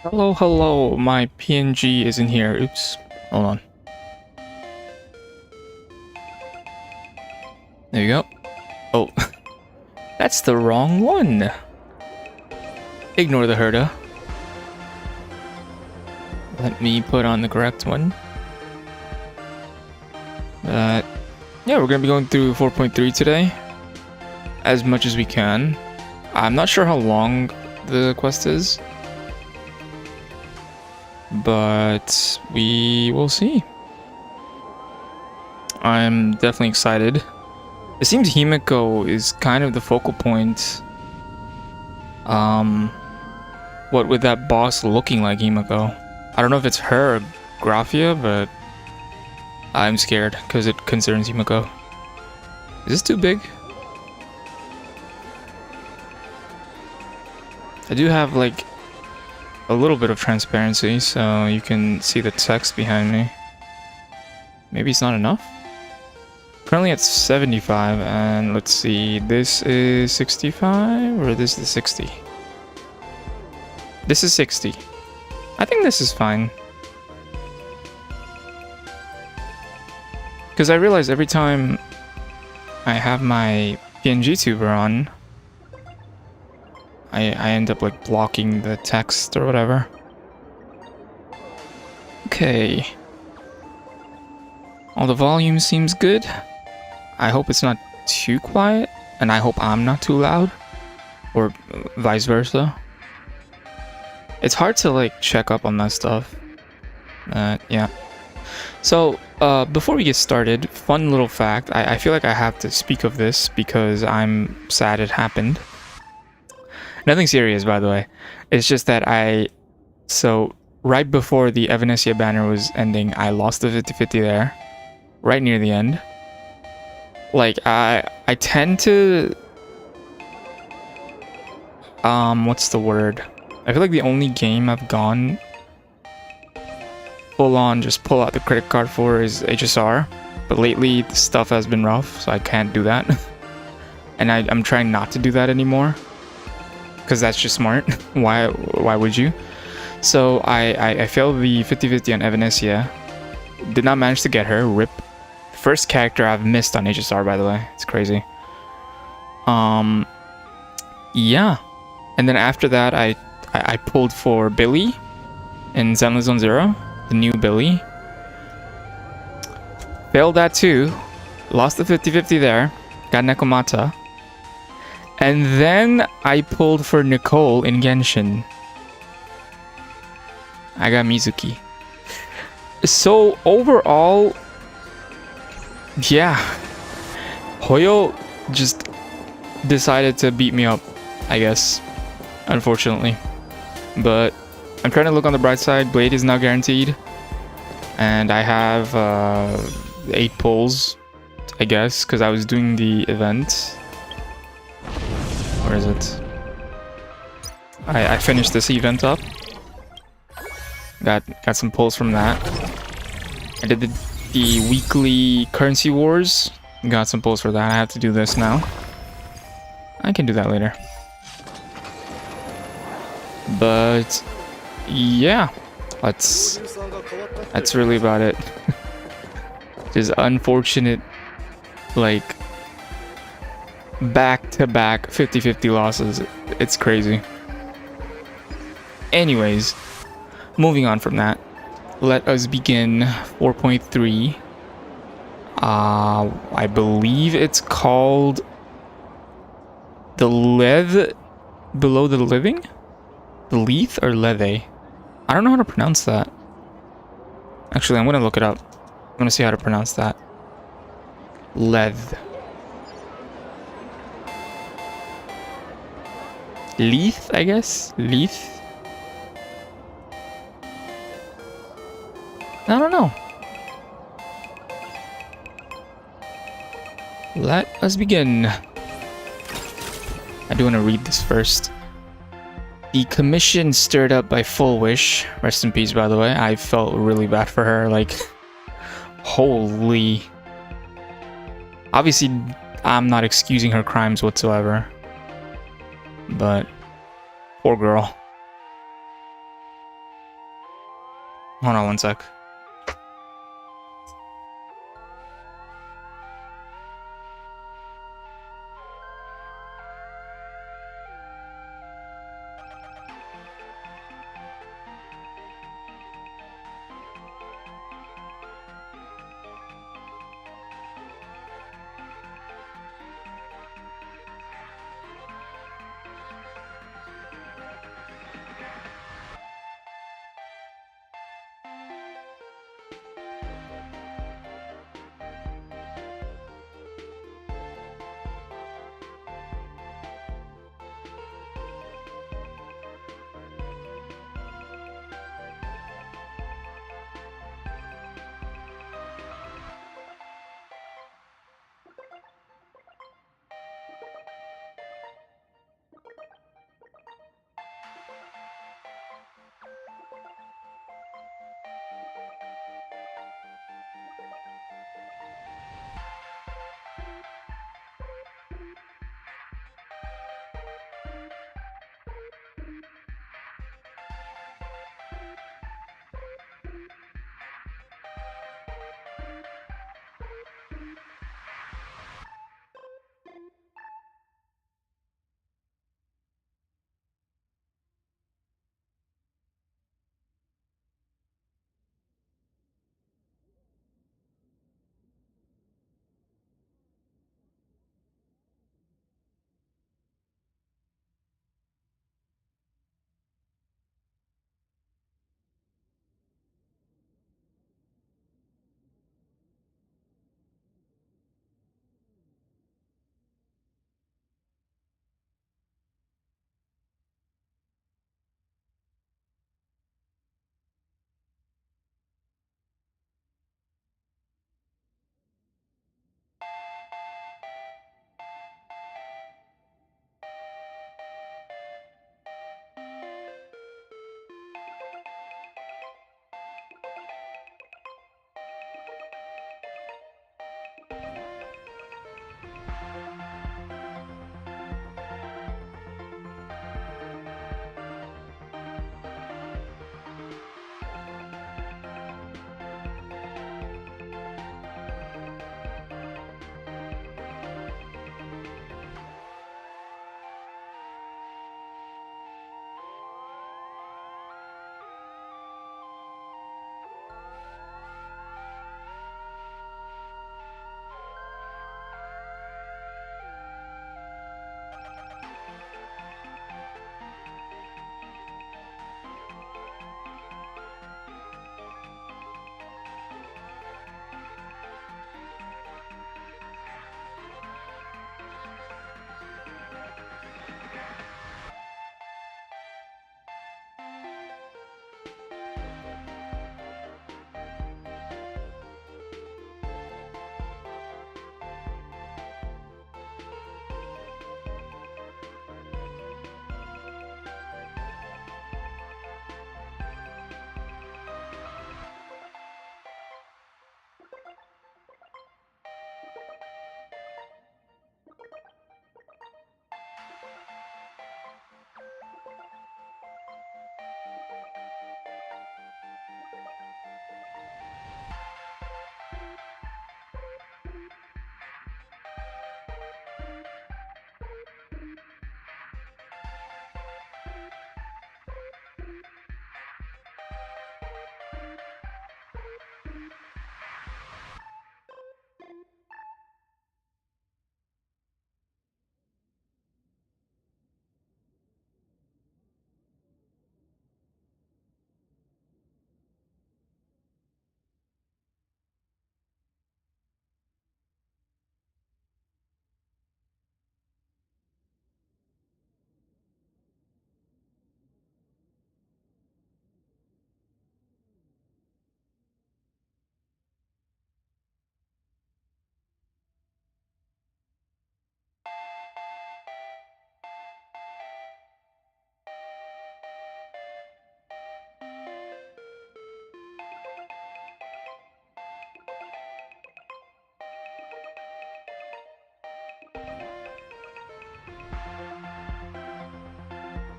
Hello, hello, my PNG isn't here. Oops. Hold on. There you go. Oh, that's the wrong one. Ignore the herda. Let me put on the correct one. Yeah, we're gonna be going through 4.3 today. As much as we can. I'm not sure how long the quest is. But we will see. I'm definitely excited. It seems HIMEKO is kind of the focal point. What with that boss looking like HIMEKO? I don't know if it's her or Graphia, but I'm scared because it concerns HIMEKO. Is this too big? I do have like a little bit of transparency, so you can see the text behind me. Maybe it's not enough? Currently at 75, and let's see, this is 65 or this is 60? This is 60. I think this is fine. Because I realize every time I have my PNG tuber on, I end up like blocking the text or whatever. Okay. All the volume seems good. I hope it's not too quiet, and I hope I'm not too loud, or vice versa. It's hard to like check up on that stuff. Yeah. So before we get started, fun little fact. I feel like I have to speak of this because I'm sad it happened. Nothing serious, by the way. It's just that so right before the Evanescia banner was ending, I lost the 50-50 there, right near the end. Like I tend to what's the word? I feel like the only game I've gone full on just pull out the credit card for is HSR, but lately the stuff has been rough, so I can't do that. And I'm trying not to do that anymore, because that's just smart. Why would you? So I failed the 50-50 on Evanescia. Did not manage to get her. RIP. First character I've missed on HSR, by the way. It's crazy. Yeah. And then after that, I pulled for Billy in Zenless Zone Zero, the new Billy. Failed that too. Lost the 50-50 there. Got Nekomata. And then I pulled for Nicole in Genshin. I got Mizuki. So overall, yeah, Hoyo just decided to beat me up, I guess, unfortunately. But I'm trying to look on the bright side. Blade is now guaranteed, and I have 8 pulls, I guess, because I was doing the event. Where is it? I finished this event up. Got some pulls from that. I did the weekly currency wars. Got some pulls for that. I have to do this now. I can do that later. But yeah, that's really about it. Just unfortunate, like back-to-back 50-50 losses. It's crazy. Anyways, moving on from that, let us begin 4.3. I believe it's called the Lethe below the living? The Lethe or Lethe? I don't know how to pronounce that. Actually, I'm gonna look it up. I'm gonna see how to pronounce that. Lethe. Lethe, I guess? Lethe? I don't know. Let us begin. I do want to read this first. The commission stirred up by Full Wish. Rest in peace, by the way. I felt really bad for her. Like, holy. Obviously, I'm not excusing her crimes whatsoever. But, poor girl. Hold on one sec.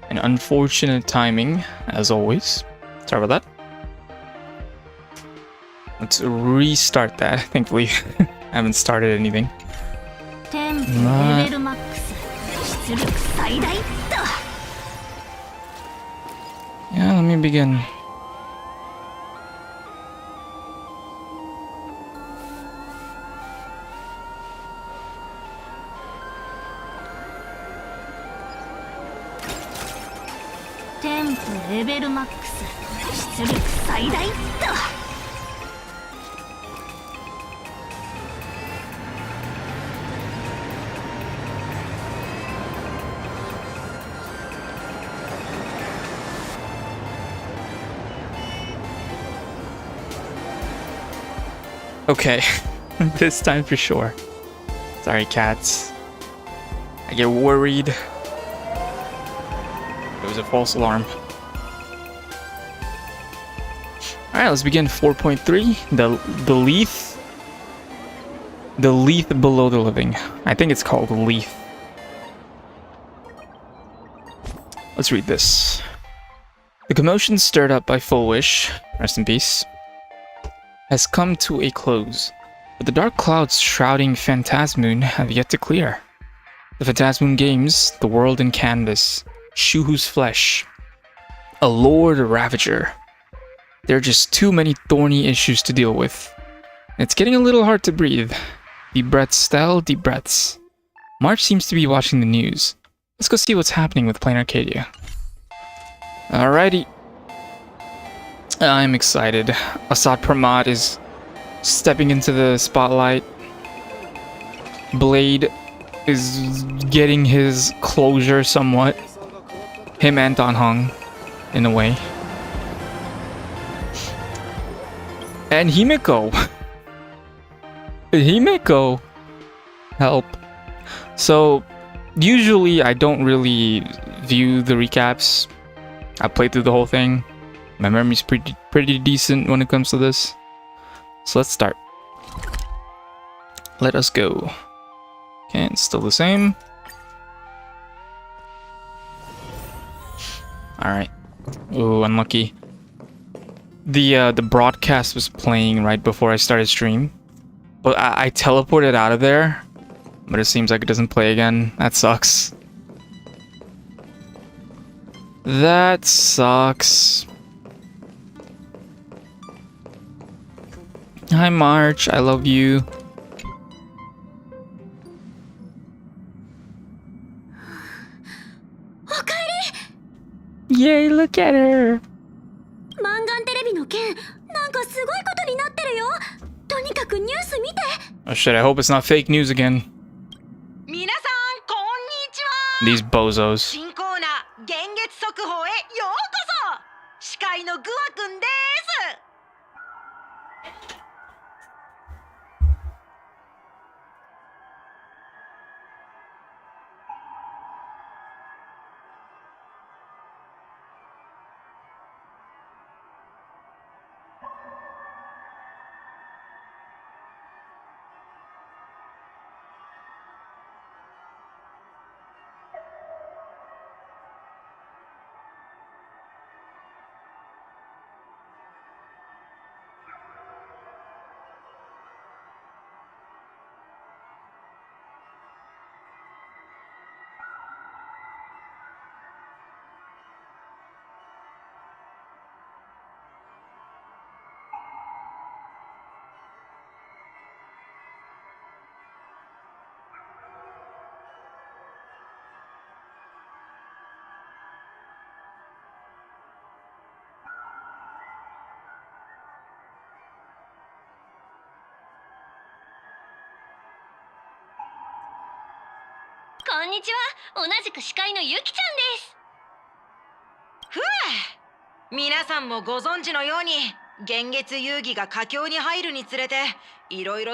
An unfortunate timing, as always. Sorry about that. Let's restart that. Thankfully, I haven't started anything. Yeah, let me begin. Okay, this time for sure. Sorry, cats. I get worried. It was a false alarm. Alright, let's begin 4.3. The Lethe. The Lethe below the living. I think it's called Lethe. Let's read this. The commotion stirred up by Full Wish, rest in peace, has come to a close, but the dark clouds shrouding Phantasmoon have yet to clear. The Phantasmoon Games, the world in canvas, Shuhu's flesh, a Lord Ravager. There are just too many thorny issues to deal with. It's getting a little hard to breathe. Deep breaths, Stell, deep breaths. March seems to be watching the news. Let's go see what's happening with Plain Arcadia. Alrighty. I'm excited. Assad Pramad is stepping into the spotlight. Blade is getting his closure somewhat. Him and Dan Heng, in a way. And HIMEKO. HIMEKO. Help. So, usually I don't really view the recaps. I played through the whole thing. My memory's pretty decent when it comes to this. So let's start. Let us go. Okay, it's still the same. Alright. Oh, unlucky. The broadcast was playing right before I started stream. But I teleported out of there. But it seems like it doesn't play again. That sucks. That sucks. Hi March, I love you. Yay, look at her. Oh shit, I hope it's not fake news again. These bozos.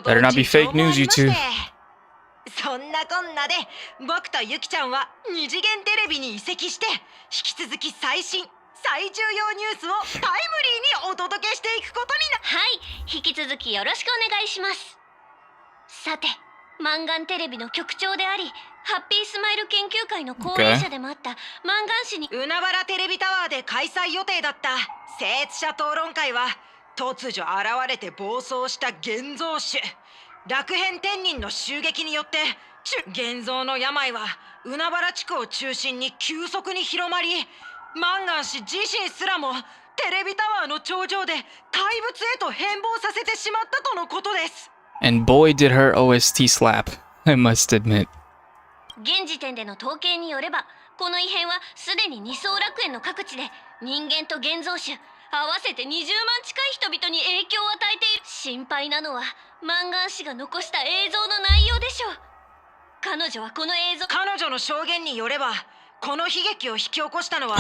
Better not be fake news, you two. そんなこんなで僕とユキちゃんは二次元テレビに移籍して引き続き最新最重要ニュースをタイムリーにお届けしていくことにな。はい、引き続きよろしくお願いします。さて、マンガンテレビの局長であり、ハッピースマイル研究会の講演者でもあったマンガン氏に海原テレビタワーで開催予定だった精通者討論会は突如現れて暴走した現像種楽変天人の襲撃によって現像の病は海原地区を中心に急速に広まり、マンガン氏自身すらもテレビタワーの頂上で怪物へと変貌させてしまったとのことです。 And boy did her OST slap, I must admit. 現時点での統計によれば、この異変はすでに二層楽園の各地で人間と現像種合わせて20万近い人々に影響を与えている。心配なのはマンガン氏が残した映像の内容でしょう。彼女はこの映像、彼女の証言によれば、この悲劇を引き起こしたのは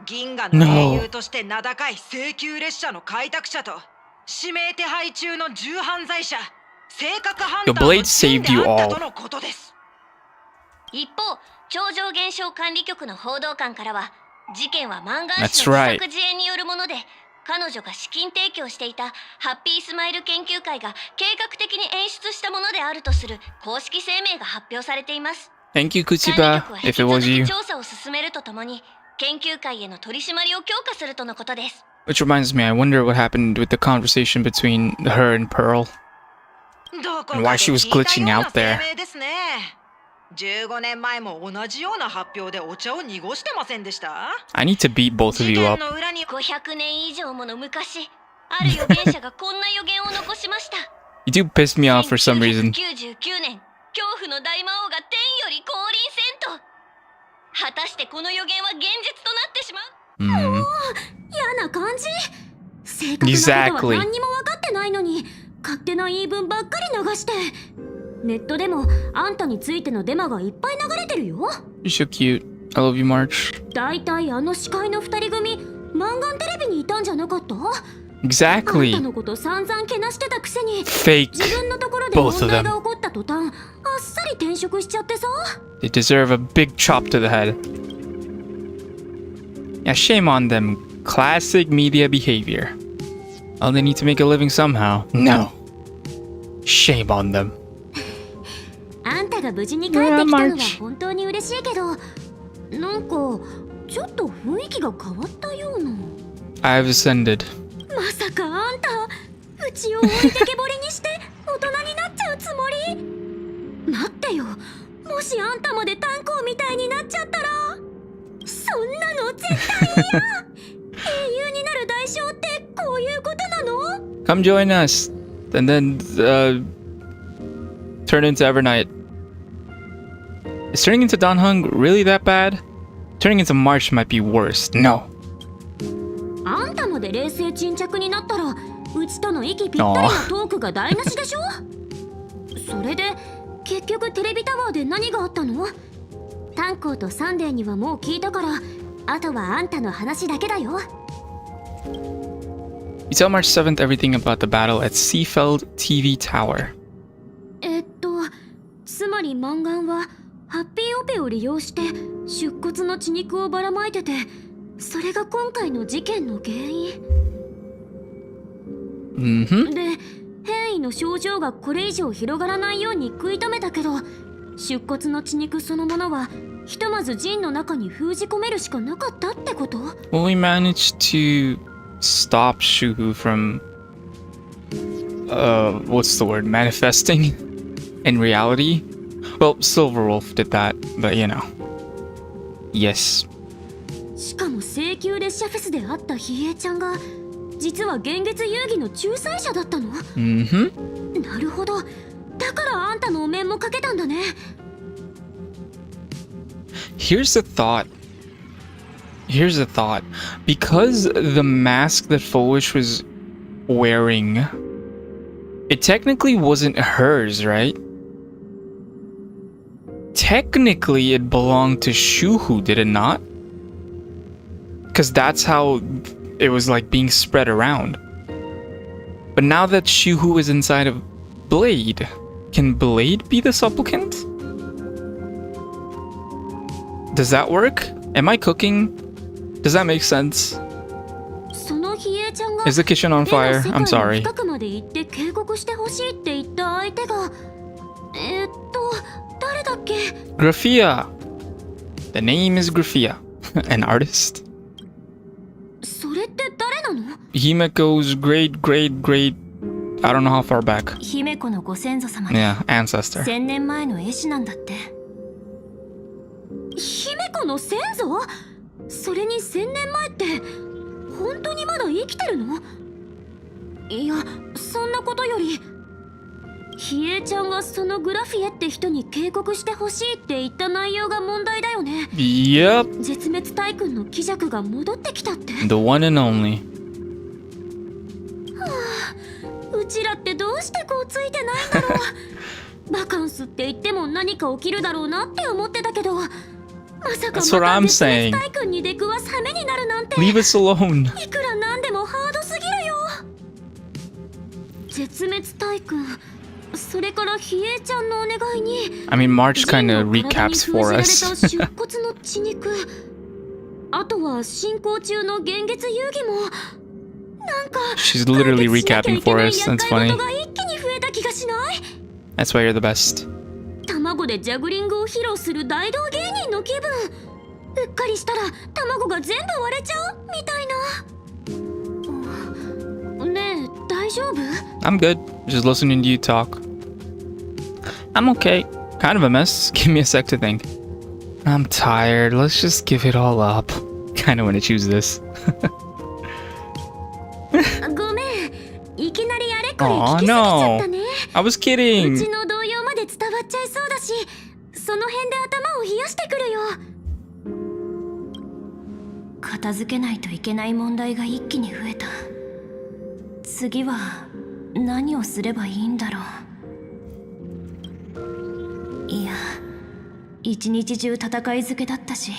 銀河の英雄として名高い西急列車の開拓者と指名手配中の重犯罪者正確ハンターの陣であったとのことです。一方、超常現象管理局の報道官からは、事件はマンガン That's 氏の right. 自作自演によるもので、彼女が資金提供していたハッピースマイル研究会が計画的に演出したものであるとする公式声明が発表されています。 Thank you, 管 Kuchiba, 理局は引 if き it 続 was き you. 調査を進めるとともに、研究会への取り締まりを強化するとのことです。 Which reminds me, I wonder what happened with the conversation between her and Pearl. どこ And か why で she was 聞いた glitching ような out there. 声明ですね。15年前も同じような発表でお茶を濁してませんでした？ I need to beat both of 事 you 件 up. の裏に500年以上もの昔、ある預言者がこんな予言を残しました。 You do piss me off for some reason. 1999年、恐怖の大魔王が天より降臨せんと。果たしてこの予言は現実となってしまう？ Mm. 嫌な感じ。正確なことは Exactly. 何にも分かってないのに勝手な言い分ばっかり流して。ネットでもあんたについてのデマがいっぱい流れてるよ。 You're so cute. I love you, March. だいたいあの司会の2人組マンガンテレビにいたんじゃなかった？あんた Exactly. のこと散々けなしてたくせに Fake. 自分のところで Both of 問題 them. が起こった途端あっさり転職しちゃってさ。 They deserve a big chop to the head. Yeah, shame on them. Classic media behavior. Oh, they need to make a living somehow. No. Shame on them. あんたが無事に帰ってきたのは本当に嬉しいけど、なんかちょっと雰囲気が変わったような。 I've ascended. まさかあんたうちを置いてけぼりにして大人になっちゃうつもり？待ってよ、もしあんたまで炭鉱みたいになっちゃったら、そんなの絶対嫌。英雄になる代償ってこういうことなの？ Come join us. And then, turn into Evernight. Is turning into Danhung really that bad? Turning into March might be worse. No. あんたまで冷静沈着になったらうちとの息ぴったりなトークが台無しでしょ。それで結局テレビタワーで何があったの？炭鉱とサンデーにはもう聞いたから、あとはあんたの話だけだよ。 You tell March 7th everything about the battle at Seafeld TV Tower. つまりマンガンはハッピーオペを利用して出骨の血肉をばらまいてて、それが今回の事件の原因。 Mm-hmm. で、変異の症状がこれ以上広がらないように食い止めたけど、出骨の血肉そのものはひとまず陣の中に封じ込めるしかなかったってこと？ Well, we managed to stop Shuhu from, what's the word? Manifesting in reality? Well, Silverwolf did that, but you know. Yes. しかも請求列車フェスで会ったヒエちゃんが実は現月遊戯の仲裁者だったの？ Mm-hmm. なるほど。だからあんたのお面もかけたんだね。 Here's the thought. Because the mask that Foolish was wearing, it technically wasn't hers, right? Technically, it belonged to Shuhu, did it not? Because that's how it was like being spread around. But now that Shuhu is inside of Blade, can Blade be the supplicant? Does that work? Am I cooking? Does that make sense? そのヒエちゃんが Is the kitchen on fire? 例 I'm の世界 sorry. の深くまで行って警告してほしいって言った相手が誰だっけ？ Graphia. The name is Graphia. An artist. それって誰ななの？ HIMEKO's great, great, great. I don't know how far back. 姫子のご先祖様で Yeah, ancestor. 1000年前の絵師なんだって。姫子の先祖？それに1000年前って本当にまだ生きてるの？いや、そんなことよりひえちゃんがそのグラフィエって人に警告してほしいって言った内容が問題だよね。 Yep. 絶滅大君の気弱が戻ってきたって。 The one and only. うちらってどうしてこうついてないんだろう。バカンスって言っても何か起きるだろうなって思ってたけど、まさか That's what また I'm 絶滅 saying. 大君に出くわす羽目になるなんて。 Leave us alone. いくらなんでもハードすぎるよ。絶滅大君、それからひえちゃんのお願いに I mean, March kind of recaps for us. 出骨の血肉あとは進行中の幻月遊戯もなんか She's literally recapping for us. That's funny. が一気に増えた気がしない？ That's why you're the best. 卵でジャグリングを披露する大道芸人の気分。うっかりしたら卵が全部割れちゃうみたいな。ねえ、大丈夫？ I'm good. Just listening to you talk. I'm okay. Kind of a mess. Give me a sec to think. I'm tired. Let's just give it all up. Kind of want to choose this. ごめん、いきなりあれこれ Aw, 聞きすぎちゃったね。 I was う kidding. ちの動揺まで伝わっちゃいそうだし、その辺で頭を冷やしてくるよ。片付けないといけない問題が一気に増えた。次は何をすればいいんだろう。いや、一日中戦い漬けだったし、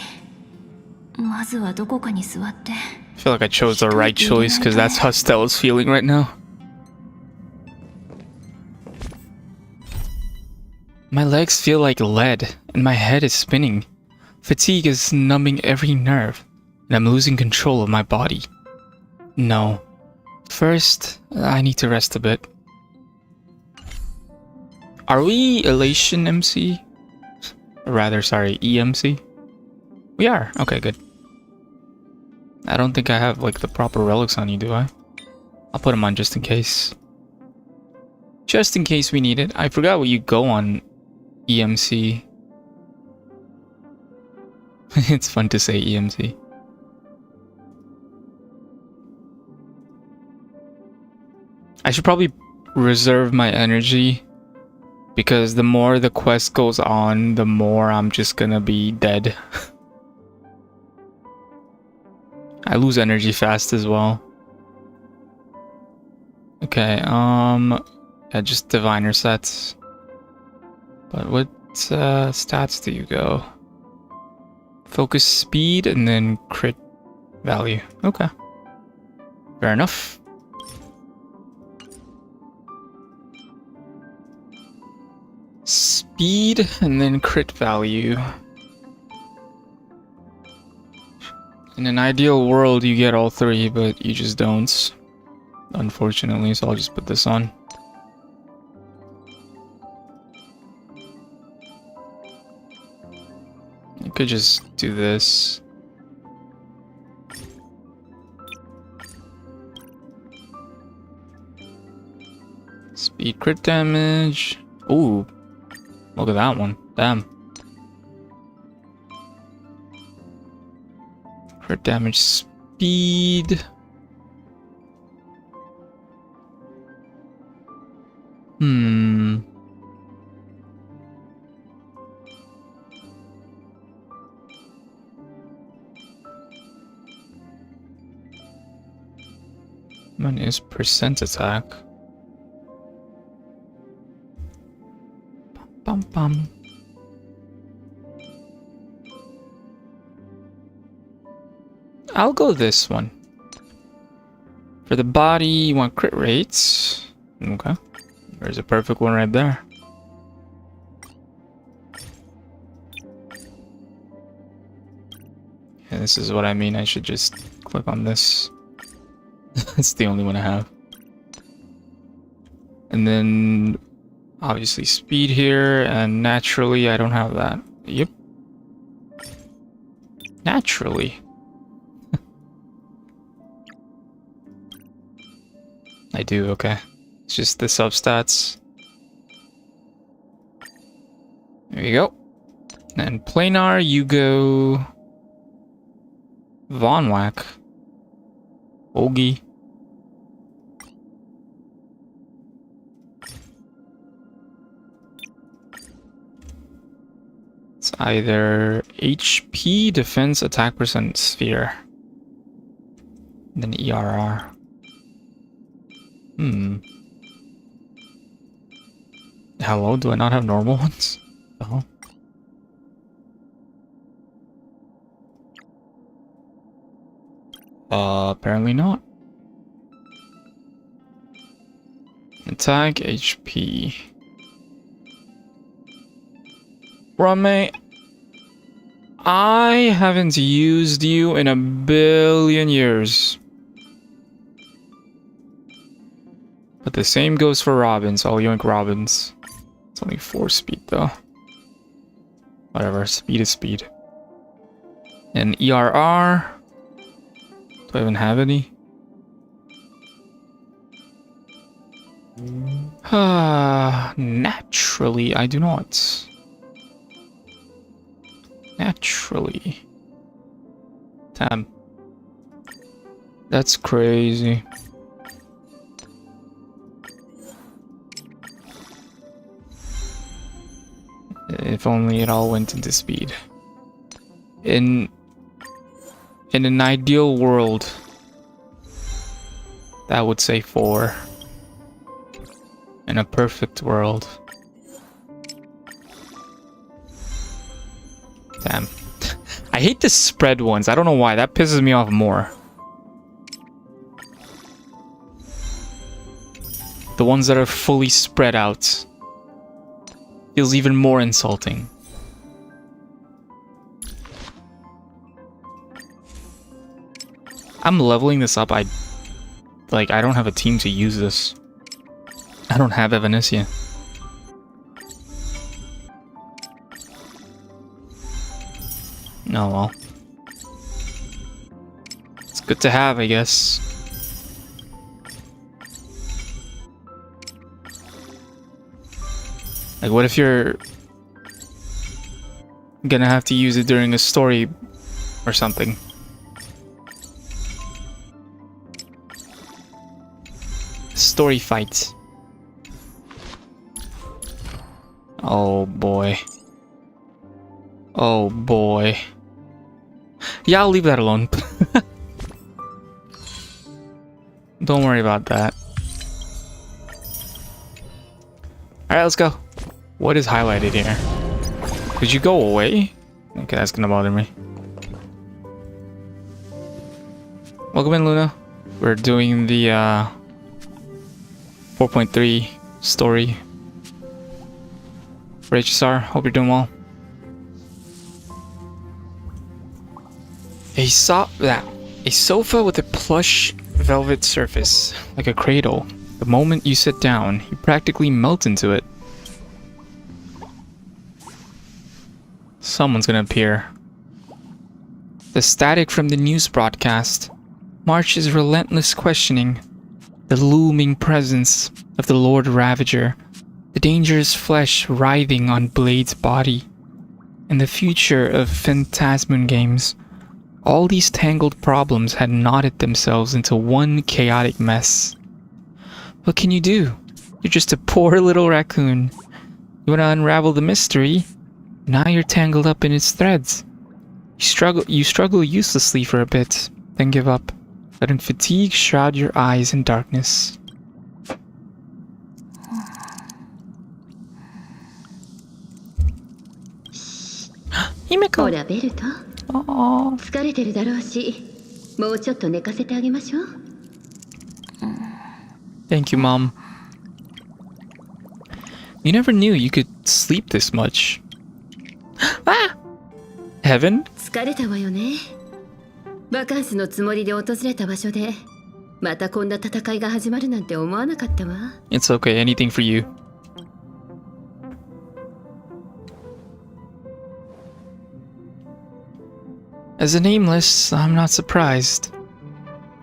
まずはどこかに座って。 I feel like I chose the right choice because that's how Stella's feeling right now. My legs feel like lead, and my head is spinning. Fatigue is numbing every nerve, and I'm losing control of my body. No. First, I need to rest a bit. Are we Elation MC? Or rather, sorry, EMC? We are. Okay, good. I don't think I have, like, the proper relics on you, do I? I'll put them on just in case. Just in case we need it. I forgot what you go on EMC. It's fun to say EMC. I should probably reserve my energy, because the more the quest goes on, the more I'm just gonna be dead. I lose energy fast as well. Okay, yeah, just diviner sets. But what stats do you go? Focus speed and then crit value. Okay. Fair enough. Speed and then crit value. In an ideal world, you get all three, but you just don't. Unfortunately, so I'll just put this on. You could just do this. Speed crit damage. Ooh. Look at that one. Damn. Crit damage, speed. One is percent attack. Bum bum. I'll go this one. For the body, you want crit rates. Okay. There's a perfect one right there. Yeah, this is what I mean. I should just click on this. It's the only one I have. And then obviously speed here, and naturally I don't have that. Yep. Naturally. I do, okay. It's just the substats. There you go. And planar, you go... Von Whack. Ogie. It's either HP, defense, attack percent, sphere. And then ERR. Hello, do I not have normal ones? Oh. Apparently not. Attack, HP. Roommate, I haven't used you in a billion years. But the same goes for Robins. I'll yoink Robins. It's only 4 speed though. Whatever, speed is speed. And ERR. Do I even have any? Naturally, I do not. Naturally. Damn. That's crazy. If only it all went into speed. In an ideal world, that would say 4. In a perfect world. Damn. I hate the spread ones. I don't know why. That pisses me off more. The ones that are fully spread out. Feels even more insulting. I'm leveling this up. I don't have a team to use this. I don't have Evanescia. Oh well. It's good to have, I guess. Like, what if you're gonna have to use it during a story or something? Story fight. Oh boy. Oh boy. Yeah, I'll leave that alone. Don't worry about that. Alright, let's go. What is highlighted here? Could you go away? Okay, that's gonna bother me. Welcome in, Luna. We're doing the 4.3 story for HSR. Hope you're doing well. A sofa with a plush velvet surface, like a cradle. The moment you sit down, you practically melt into it. Someone's gonna appear. The static from the news broadcast. March's relentless questioning. The looming presence of the Lord Ravager. The dangerous flesh writhing on Blade's body. And the future of Phantasmoon games. All these tangled problems had knotted themselves into one chaotic mess. What can you do? You're just a poor little raccoon. You want to unravel the mystery? Now you're tangled up in its threads. You struggle uselessly for a bit, then give up, letting fatigue shroud your eyes in darkness. HIMEKO! ほらベルト、 Aww. 疲れてるだろうし、もうちょっと寝かせてあげましょう。 Thank you, Mom. You never knew you could sleep this much. Ah! Heaven? 疲れたわよね。バカンスのつもりで訪れた場所で、またこんな戦いが始まるなんて思わなかったわ。 It's okay, anything for you. As a nameless, I'm not surprised.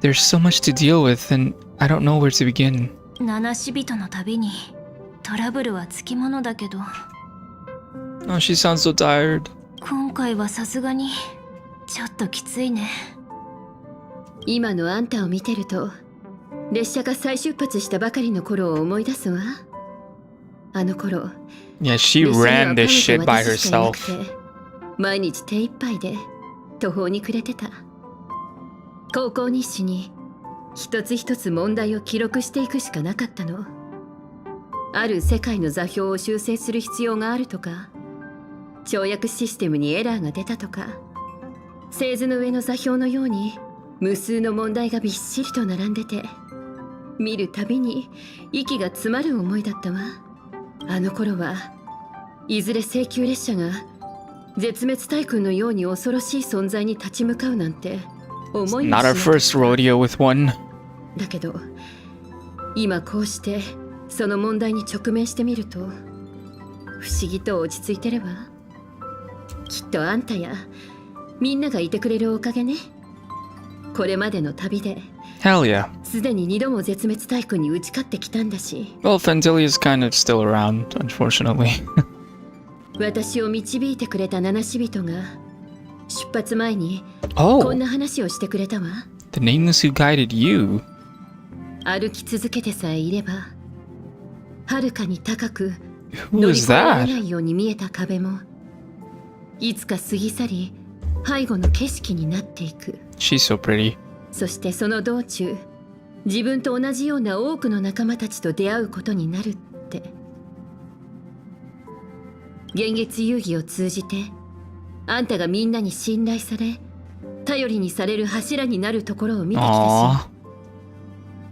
There's so much to deal with, and I don't know where to begin. 七死人のたびにトラブルはつきものだけど、 Oh, she sounds so tired. 今回はさすがにちょっときついね。今のあんたを見てると、列車が再出発したばかりの頃を思い出すわ。あの頃、 Yeah, she 列車には ran this 彼 shit 女 by 私しかいな herself. くて、毎日手一杯で途方に暮れてた。高校日誌に一つ一つ問題を記録していくしかなかったの。ある世界の座標を修正する必要があるとか、跳躍システムにエラーが出たとか、製図の上の座標のように無数の問題がびっしりと並んでて、見るたびに息が詰まる思いだったわ。あの頃はいずれ請求列車が絶滅大軍のように恐ろしい存在に立ち向かうなんて思いもしな Not か our った。 first rodeo with one. だけど今こうしてその問題に直面してみると、不思議と落ち着いてるわ。きっとあんたやみんながいてくれるおかげね。これまでの旅で Hell yeah. すでに2度も絶滅大軍に打ち勝ってきたんだし、 Well, Fantilia's kind of still around, unfortunately. 私を導いてくれた七死人が出発前にこ Oh, んな話をしてくれたわ。 the nameless who guided you. 歩き続けてさえいれば、はるかに高く Who 乗り is 越えられ that? ないように見えた壁も、いつか過ぎ去り背後の景色になっていく。 She's so pretty. そしてその道中、自分と同じような多くの仲間たちと出会うことになるって。現月遊戯を通じて、あんたがみんなに信頼され頼りにされる柱になるところを見てきたし、 Aww.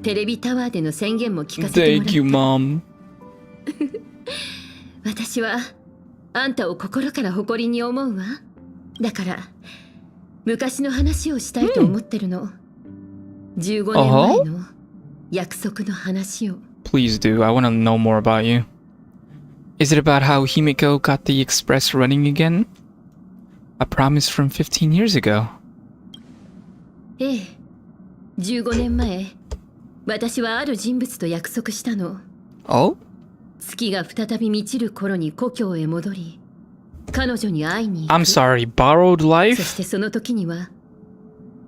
テレビタワーでの宣言も聞かせても Thank you, らった。 Mom. 私はあんたを心から誇りに思うわ。だから昔の話をしたいと思ってるの。15年前の約束の話を。 Please do. I want to know more about you. Is it about how HIMEKO got the express running again? A promise from 15 years ago. ええ、15年前、私はある人物と約束したの。 Oh? 月が再び満ちる頃に故郷へ戻り、彼女に会いに行く。 I'm sorry, borrowed そ life? してその時には、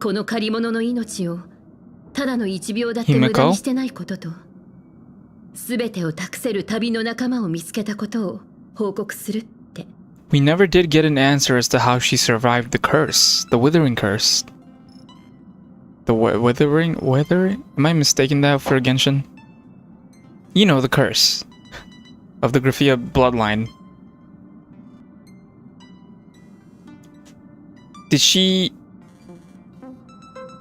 この借り物の命をただの1秒だって無駄にしてないことと、全てを託せる旅の仲間を見つけたことを報告するって。 We never did get an answer as to how she survived the curse. The withering curse. The withering? Am I mistaking that for Genshin? You know, the curse of the Graphia bloodline. Did she...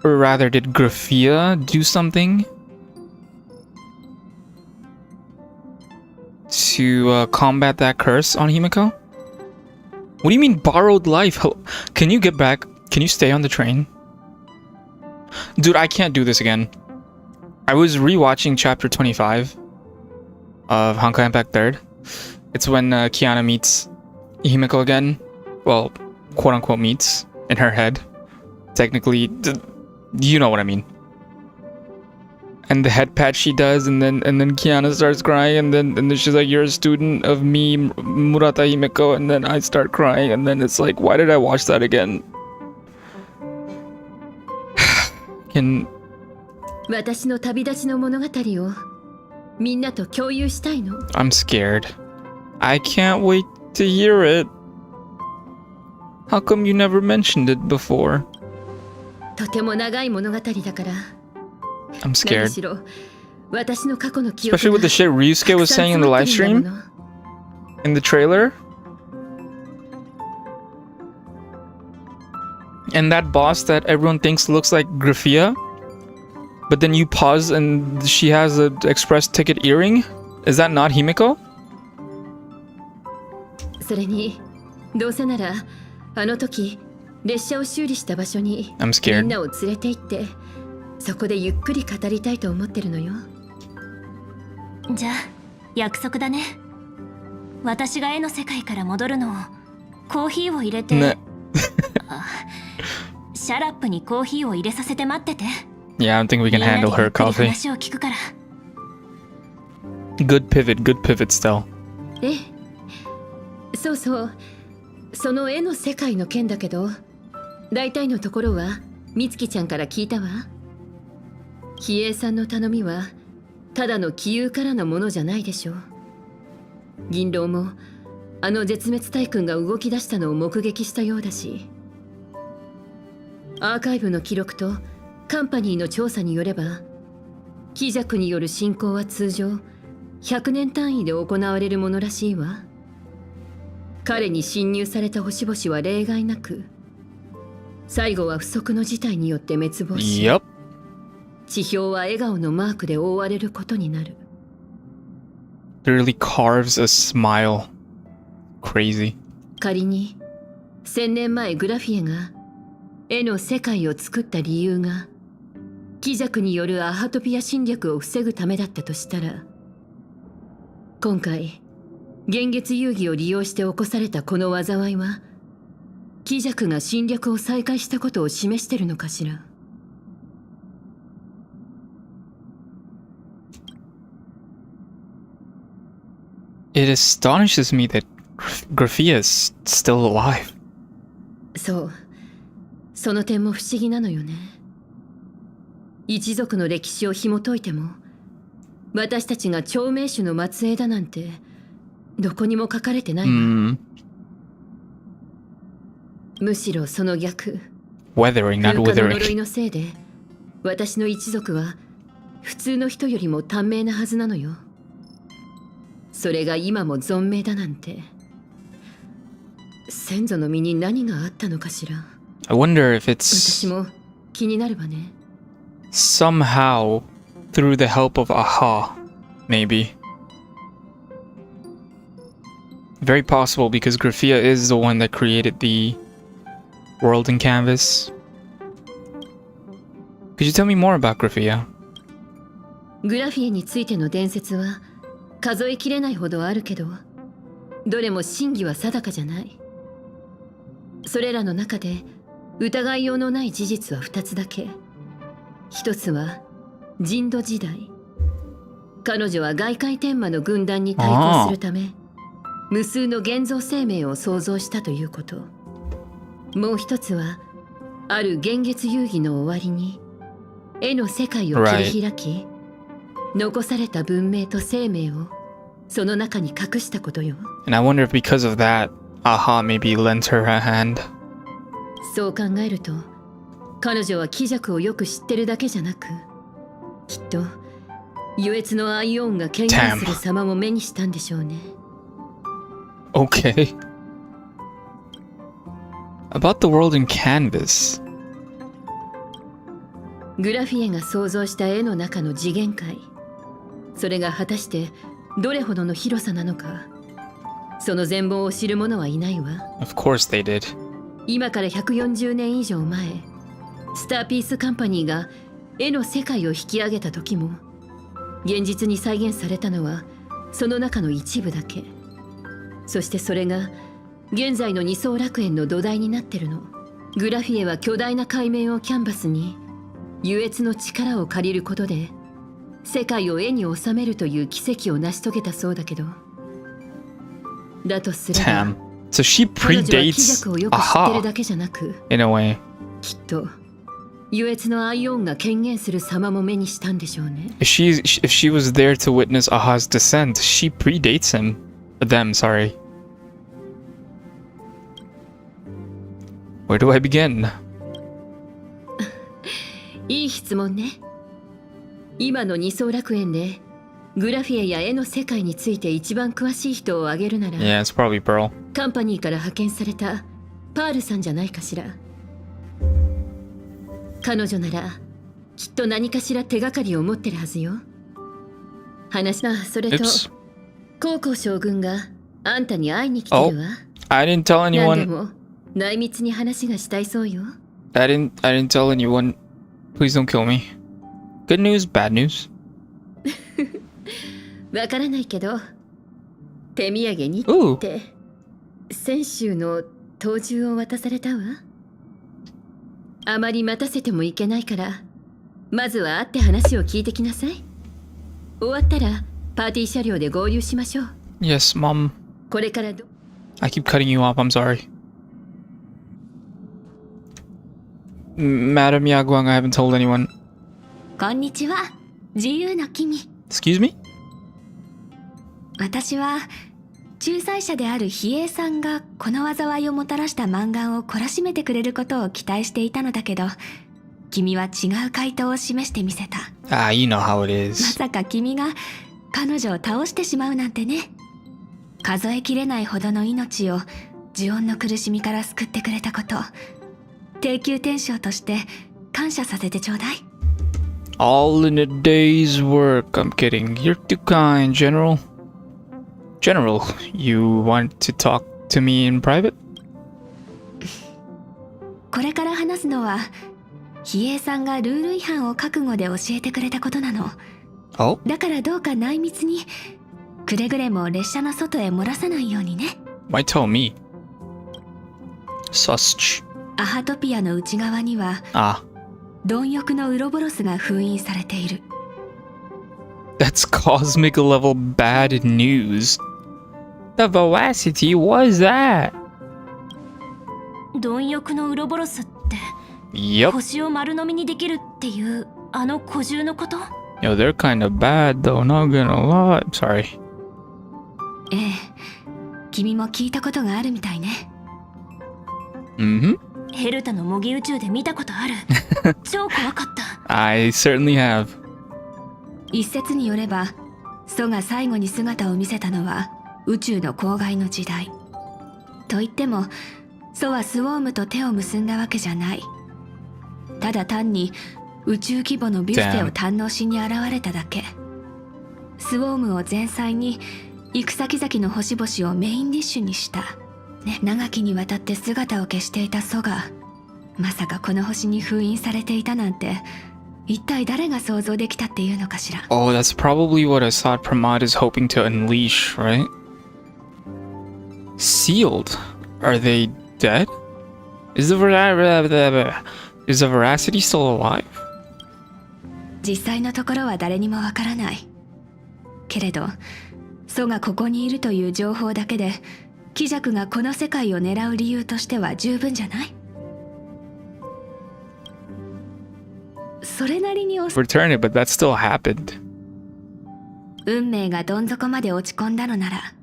Or rather, did Graphia do something to combat that curse on HIMEKO? What do you mean borrowed life? Can you get back? Can you stay on the train? Dude, I can't do this again. I was rewatching chapter 25 of Honkai Impact 3rd. It's when Kiana meets HIMEKO again. Well, quote unquote meets in her head. Technically, you know what I mean. And the head pat she does, and then Kiana starts crying, and then she's like, "You're a student of me, Murata HIMEKO," and then I start crying, and then it's like, why did I watch that again? Can 私の旅立ちの物語をみんなと共有したいの。 I'm scared. I can't wait to hear it. How come you never mentioned it before? とても長い物語だから。 I'm 何 scared. しろ私の過去の記憶 Especially with the shit Ryusuke was saying in the live stream, in the trailer. And that boss that everyone thinks looks like Graphia, but then you pause and she has an express ticket earring. Is that not HIMEKO? それにどうせならあの時列車を修理した場所に I'm み scared. んなを連れて行ってそこでゆっくり語りたいと思ってるのよ。じゃあ約束だね。私が絵の世界から戻るのをコーヒーを入れて、ねあシャラップにコーヒーを入れさせて待ってて。Yeah, I don't think we can みんなで handle ゆ her っくり coffee. 話を聞くから。 Good pivot still. ええ、そうそう。その絵の世界の件だけど、大体のところは美月ちゃんから聞いたわ。比叡さんの頼みはただの杞憂からのものじゃないでしょう。銀狼もあの絶滅大君が動き出したのを目撃したようだし、アーカイブの記録とカンパニーの調査によれば、鬼弱による侵攻は通常100年単位で行われるものらしいわ。彼に侵入された星々は例外なく、最後は不測の事態によって滅亡し、Yep. 地表は笑顔のマークで覆われることになる。Literally carves a smile. Crazy. 仮に1000年前グラフィエが絵の世界を作った理由が鬼弱によるアハトピア侵略を防ぐためだったとしたら、今回幻月遊戯を利用して起こされたこの災いは鬼弱が侵略を再開したことを示してるのかしら。It astonishes me that Graphia is still alive. そう、その点も不思議なのよね。一族の歴史を紐解いても、私たちが長命種の末裔だなんてどこにも書かれてないわ。Hmm. むしろその逆。 Weathering, 風 not 化の呪い withering. のせいで私の一族は普通の人よりも短命なはずなのよ。それが今も存命だなんて、先祖の身に何があったのかしら。 I wonder if 私 it's も気になるわね。 somehow through the help of Aha, maybe. Very possible because Graphia is the one that created the world in canvas. Could you tell me more about Graphia? グラフィエについての伝説は数えきれないほどあるけど、どれも真偽は定かじゃない。それらの中で疑いようのない事実は2つだけ。一つは人土時代、彼女は外界天魔の軍団に対抗するため無数の現像生命を創造したということ。もう一つはある幻月遊戯の終わりに絵の世界を切り開き、残された文明と生命をその中に隠したことよ。 And I wonder if because of that, Aha maybe lent her a hand. そう考えると、彼女は鬼弱をよく知ってるだけじゃなく、きっと優越のアイオンが権限する様も目にしたんでしょうね。 Okay. About the world in canvas. グラフィエが想像した絵の中の次元界、それが果たしてどれほどの広さなのか、その全貌を知る者はいないわ。 Of course they did. 今から140年以上前、スターピースカンパニーが絵の世界を引き上げた時も、現実に再現されたのはその中の一部だけ。そしてそれが現在の二層楽園の土台になってるの。グラフィエは巨大な海面をキャンバスに優越の力を借りることで世界を絵に収めるという奇跡を成し遂げたそうだけど、だとすれば Damn. So she 彼女は鬼 predates 弱をよく知ってる Aha だけじゃなく、 in a way. きっと優越のアイオンが権限する様も目にしたんでしょうね。 If she was there to witness Aha's descent, she predates them, sorry. Where do I begin? いい質問ね。今の二層楽園でグラフィエや絵の世界について一番詳しい人を挙げるなら、 Yeah, it's probably Pearl. カンパニーから派遣されたパールさんじゃないかしら。彼女ならきっと何かしら手がかりを持ってるはずよ。それと Oops. 高校将軍があんたに会いに来てるわ。 I didn't tell 何で anyone. も内密に話がしたいそうよ。 I didn't tell anyone. Please don't kill me. Good news, bad news. わからないけど、手土産に Ooh. って先週の灯銃を渡されたわ。あまり待たせてもいけないからまずは会って話を聞いてきなさい。終わったらパーティー車両で合流しましょう。 Yes, Mom. これからど I keep cutting you off. I'm sorry. Madam Yaguang, I haven't told anyone. こんにちは、自由の君。 Excuse me? 私は仲裁者である比叡さんがこの災いをもたらした満願を懲らしめてくれることを期待していたのだけど、君は違う回答を示してみせた。 Ah, you know how it ま is. さか君が彼女を倒してしまうなんてね。数えきれないほどの命を呪怨の苦しみから救ってくれたこと、低級天将として感謝させてちょうだい。 All in a day's work. I'm kidding. You're too kind, General. General, you want to talk to me in private? これから話すのは比叡さんがルール違反を覚悟で教えてくれたことなの。 Oh? だからどうか内密にくれぐれも列車の外へ漏らさないようにね。 Why tell me? Such. アハトピアの内側には Ah, 貪欲のウロボロスが封印されている。 that's cosmic level bad news. The Velocity was that? 貪欲のウロボロスって Yep. 星を丸飲みにできるっていうあの古獣のこと？ Yo, they're kind of bad though, not gonna lie. I'm sorry. ええ、君も聞いたことがあるみたいね。 Mm-hmm. ヘルタの模擬宇宙で見たことある。超怖かった。 I certainly have. 一説によればソが最後に姿を見せたのは宇宙の公害の時代と言っても、ソはスウォームと手を結んだわけじゃない。ただ単に宇宙規模のビュッフェを堪能しに現れただけ。スウォームを前菜に行く先々の星々をメインディッシュにした、ね、長きにわたって姿を消していたソがまさかこの星に封印されていたなんて、一体誰が想像できたっていうのかしら。 Oh, that's probably what Assad Pramad is hoping to unleash, right? Sealed? Are they dead? Is the Veracity still alive? 実際のところは誰にもわからないけれど、ソがここにいるという情報だけで貴弱がこの世界を狙う理由としては十分じゃない？それなりに Return it, but that still happened. 運命がどん底まで落ち込んだのなら、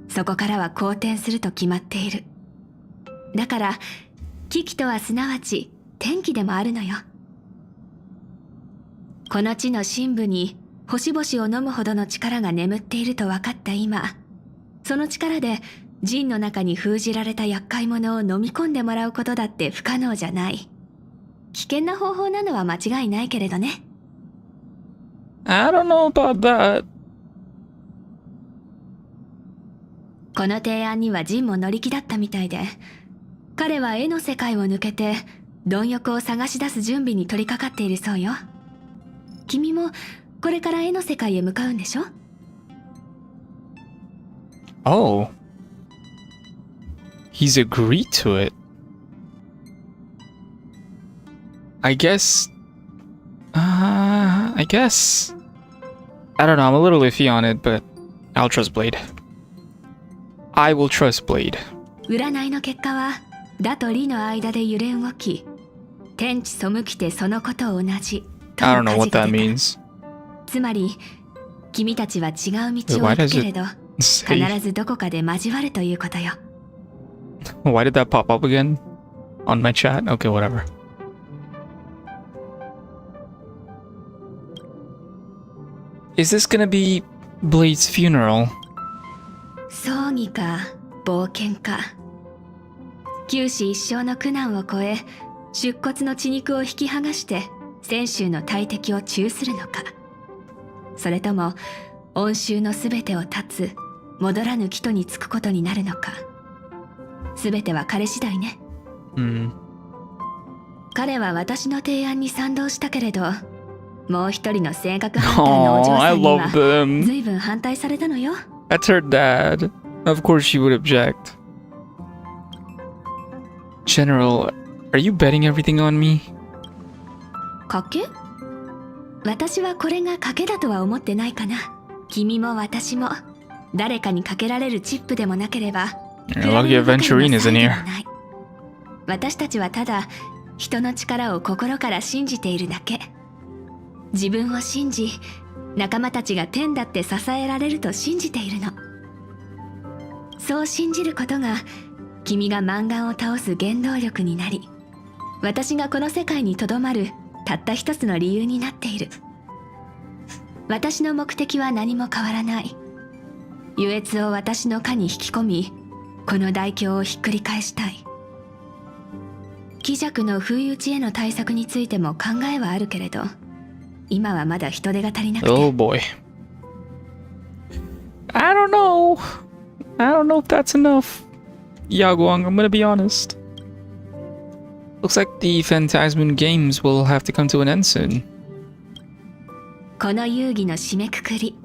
そこからは好転すると決まっている。だから危機とはすなわち天気でもあるのよ。この地の深部に星々を飲むほどの力が眠っていると分かった今、その力で陣の中に封じられた厄介者を飲み込んでもらうことだって不可能じゃない。危険な方法なのは間違いないけれどね。 I don't know about that. この提案にはジンも乗り気だったみたいで、彼は絵の世界を抜けて貪欲を探し出す準備に取り掛かっているそうよ。君もこれから絵の世界へ向かうんでしょ？ Oh. He's agreed to it. I guess. I guess. I don't know, I'm a little iffy on it, but I'll trust Blade. I will trust Blade. 占いの結果はダとリの間で揺れ動き、天地背きてそのことを同じと I の don't know 舵 what が that 出た。 means. つまり君たちは違う道を Why 行く does けれど Say. 必ずどこかで交わるということよ。 Why did that pop up again? On my chat? Okay, whatever. Is this gonna be Blade's funeral? 葬儀か冒険か、九死一生の苦難を越え出骨の血肉を引き剥がして泉州の大敵を誅するのか、それとも恩衆のすべてを断つ戻らぬ帰途につくことになるのか、すべては彼次第ね。 Hmm. 彼は私の提案に賛同したけれど、もう一人の性格ハンターのお嬢 Oh, さ I んには love them. 随分反対されたのよ。 That's her dad. Of course she would object. General, are you betting everything on me? 賭け？私はこれが賭けだとは思ってないかな。君も私も誰かにかけられるチップでもなければ Lucky Aventurine isn't here. 私たちはただ人の力を心から信じているだけ。自分を信じ、仲間たちが天だって支えられると信じているの。そう信じることが君がマンガンを倒す原動力になり、私がこの世界にとどまるたった一つの理由になっている。私の目的は何も変わらない。優越を私の課に引き込み、この大凶をひっくり返したい。鬼弱の不意打ちへの対策についても考えはあるけれど、今はまだ人手が足りなくて。Oh boy. I don't know. I don't know if that's enough. Yaguang, I'm gonna be honest. Looks like the Phantasm games will have to come to an end soon. この遊戯の締めくくり、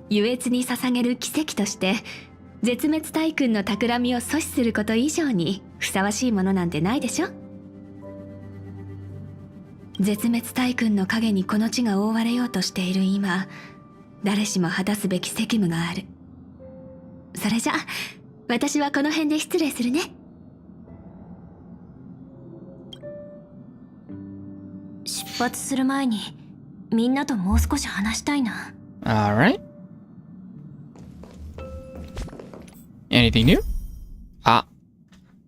優越に捧げる奇跡として絶滅大君の企みを阻止すること以上にふさわしいものなんてないでしょ。絶滅大君の影にこの地が覆われようとしている今、誰しも果たすべき責務がある。それじゃ私はこの辺で失礼するね。出発する前にみんなともう少し話したいな。 Alright. Anything new?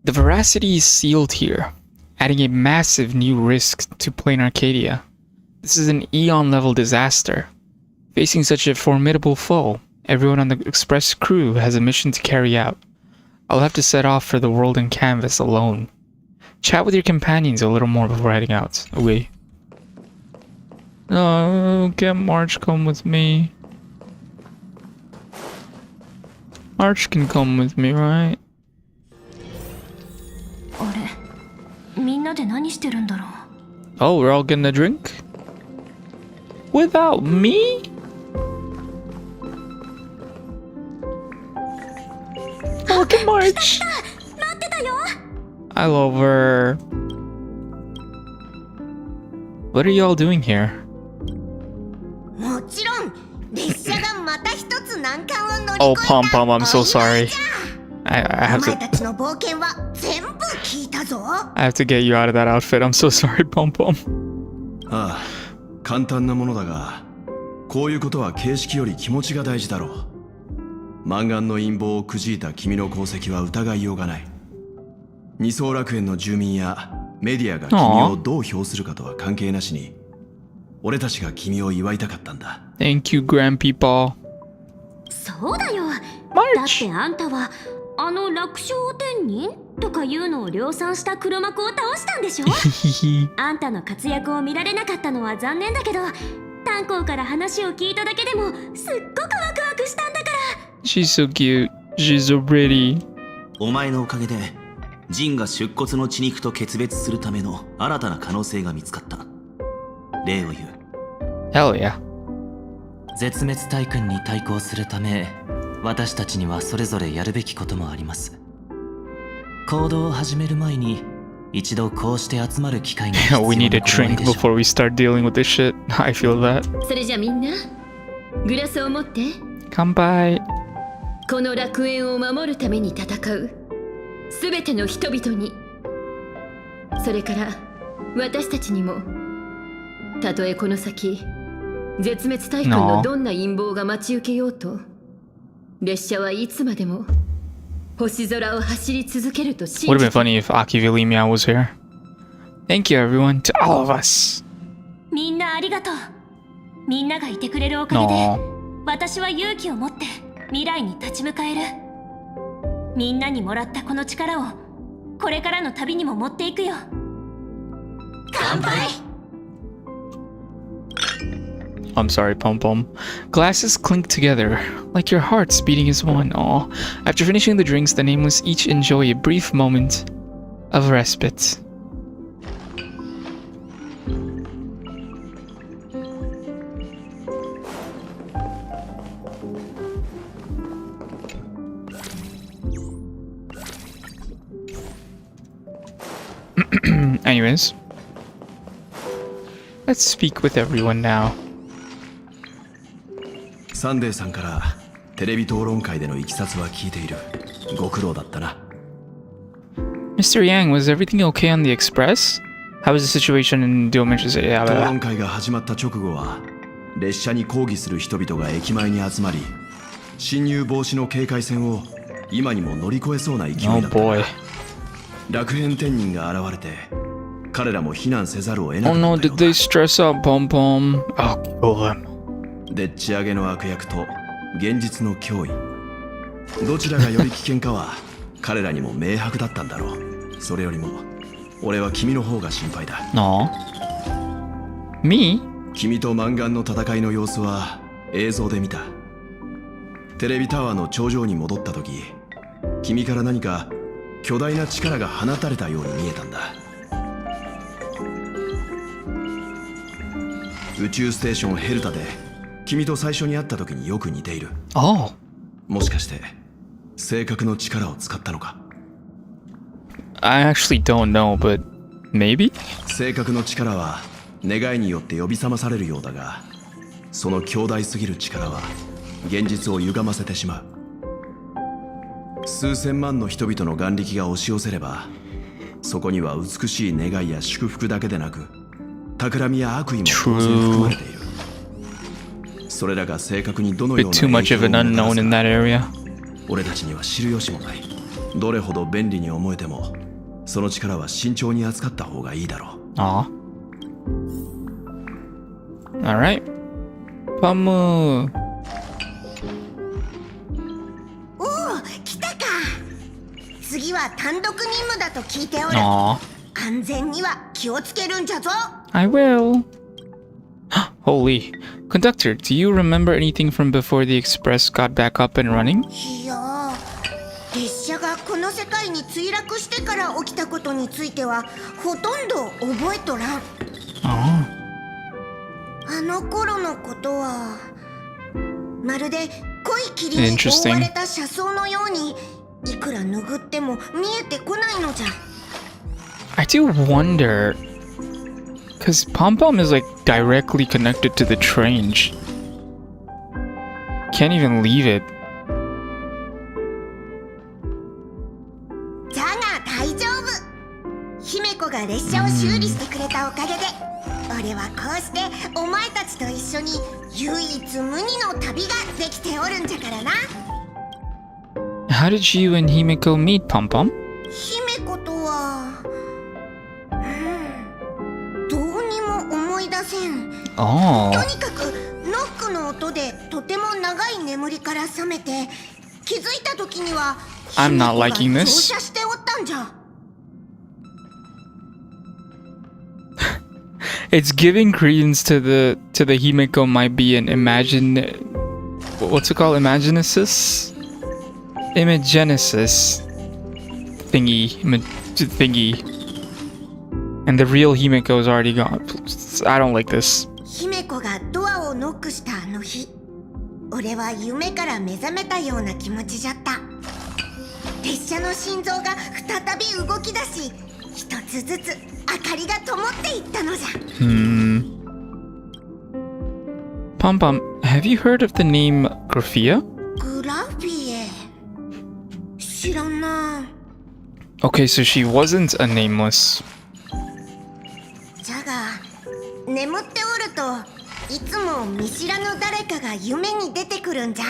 The Veracity is sealed here, adding a massive new risk to Plain Arcadia. This is an Eon-level disaster. Facing such a formidable foe, everyone on the Express crew has a mission to carry out. I'll have to set off for the world in canvas alone. Chat with your companions a little more before heading out. Away. No, get March come with me. March can come with me, right? あれ、みんなで何してるんだろう。 Oh, we're all getting a drink? Without me? Look at March. 待ってたよ。 I love her. What are y'all doing here? もちろん列車がまた一つ難関を乗り Oh, 越え Pom た Pom, I'm so sorry. I お have 前 to たちの冒険は全部聞いたぞ。 I have to get you out of that outfit. I'm so sorry, Pom Pom. ああ、簡単なものだが、こういうことは形式より気持ちが大事だろう。マンガンの陰謀をくじいた君の功績は疑いようがない。二層楽園の住民やメディアが君をどう評するかとは関係なしに、俺たちが君を祝いたかったんだ。Thank you, Grandpeople. そうだよ。だっ March. てあんたはあの楽勝天人とかいうのを量産した黒幕を倒したんでしょ。あんたの活躍を見られなかったのは残念だけど、炭鉱から話を聞いただけでもすっごくワクワクしたんだから。 She's so cute. She's so pretty. お前のおかげでジンが出骨の血肉と決別するための新たな可能性が見つかった。例を言う。 Hell yeah. 絶滅大君に対抗するため、私たちにはそれぞれやるべきこともあります。行動を始める前に一度こうして集まる機会が必要 We な need a ことはない drink でしょう。 before we start dealing with this shit. I feel that. それじゃみんなグラスを持って、 Kanpai. この楽園を守るために戦うすべての人々に、それから私たちにも、たとえこの先絶滅大君のどんな陰謀が待ち受けようと、列車はいつまでも星空を走り続けると信 Would have じ been て。 funny if Akivilimia was here. Thank you, everyone, to all of us. みんなありがとう。みんながいてくれるおかげで No. 私は勇気を持って未来に立ち向かえる。みんなにもらったこの力をこれからの旅にも持っていくよ。乾杯。 I'm sorry, Pom Pom. Glasses clink together, like your hearts beating as one. Aw. After finishing the drinks, the nameless each enjoy a brief moment of respite. Anyways, let's speak with everyone now. サンデーさんからテレビ討論会でのいきさつは聞いている。ご苦労だったな。 Mr. Yang, was everything okay on the Express? How was the situation in Diomension City? 討論会が始まった直後は列車に抗議する人々が駅前に集まり、侵入防止の警戒線を今にも乗り越えそうな勢いだった。 Oh boy. 楽園天人が現れて彼らも避難せざるを得な Oh くな no, ったよ did うだ。 they stress out Pom Pom? Oh, kill him. でっち上げの悪役と現実の脅威、どちらがより危険かは彼らにも明白だったんだろう。それよりも俺は君の方が心配だ。 Aw. Me? 君とマンガンの戦いの様子は映像で見た。テレビタワーの頂上に戻った時、君から何か巨大な力が放たれたように見えたんだ。宇宙ステーションヘルタで君と最初に会った時によく似ている。 Oh. もしかして性格の力を使ったのか。 I actually don't know, but maybe? 性格の力は願いによって呼び覚まされるようだが、その強大すぎる力は現実を歪ませてしまう。数千万の人々の眼力が押し寄せれば、そこには美しい願いや祝福だけでなく企みや悪意も当然含まれている。それらが正確にどのよう Bit な too much of an 影響を unknown in that area. 俺たちには知る由もない。どれほど便利に思えてもその力は慎重に扱った方がいいだろう。 Aw. Alright. Pamu. おお、来たか。次は単独任務だと聞いておる。 Aw. 安全には気をつけるんじゃぞ。 I will. Holy. Conductor, do you remember anything from before the Express got back up and running? いやー、列車がこの世界に墜落してから起きたことについてはほとんど覚えとらん。 Oh. あの頃のことはまるで濃い霧に覆われた車窓のように、いくら拭っても見えてこないのじゃ。 I do wonder. Because Pom Pom is like directly connected to the train. Can't even leave it. じゃが大丈夫。姫子が列車を修理してくれたおかげで、俺はこうしてお前たちと一緒に唯一無二の旅ができておるんじゃからな。 How did you and Himeko meet, Pom Pom? 姫子とは、どうにも思い出せん。 Oh. とにかくノックの音でとても長い眠りから覚めて、気づいた時には I'm not 姫 liking 子が this. 乗車しておったんじゃ。 It's giving credence to the Himeko might be an what's it called? Imagenesis thingy. And the real Himeko is already gone. I don't like this. 姫子がドアをノックしたあの日、俺は夢から目覚めたような気持ちじゃった。列車の心臓が再び動き出し、一つずつ明かりが灯っていったのじゃ。Pom Pom, have you heard of the name Graphia? グラフィエ、知らんな。 Okay, so she wasn't a nameless. じゃが眠っておるといつも見知らぬ誰かが夢に出てくるんじゃ。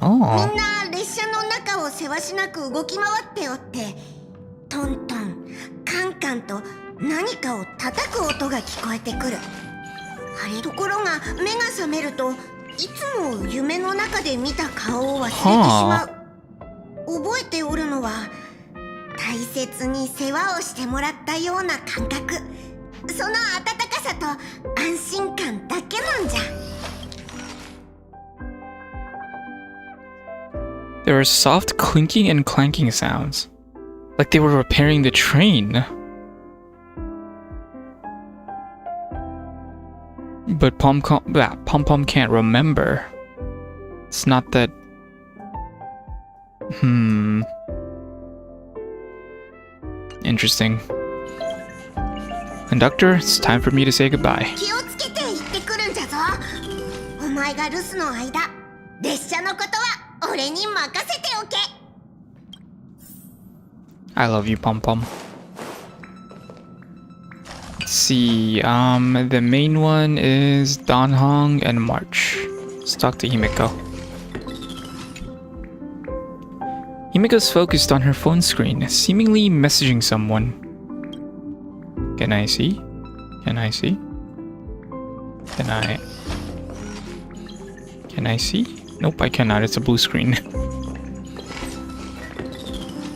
Oh. みんな列車の中をせわしなく動き回っておって、トントンカンカンと何かを叩く音が聞こえてくる。あれところが目が覚めるといつも夢の中で見た顔を忘れてしまう。覚えておるのは大切に世話をしてもらったような感覚、その温かさと安心感だけなんじゃ。 There were soft clinking and clanking sounds, like they were repairing the train. But Pom Pom can't remember. It's not that. Interesting. Conductor, it's time for me to say goodbye. 気をつけて行ってくるんじゃぞ。お前が留守の間、拙者のことは俺に任せておけ。 I love you, Pom Pom. Let's see. The main one is Don Hong and March. Let's talk to Himeko. Himeko's focused on her phone screen, seemingly messaging someone. Can I see? Can I see? Can I see? Nope, I cannot. It's a blue screen.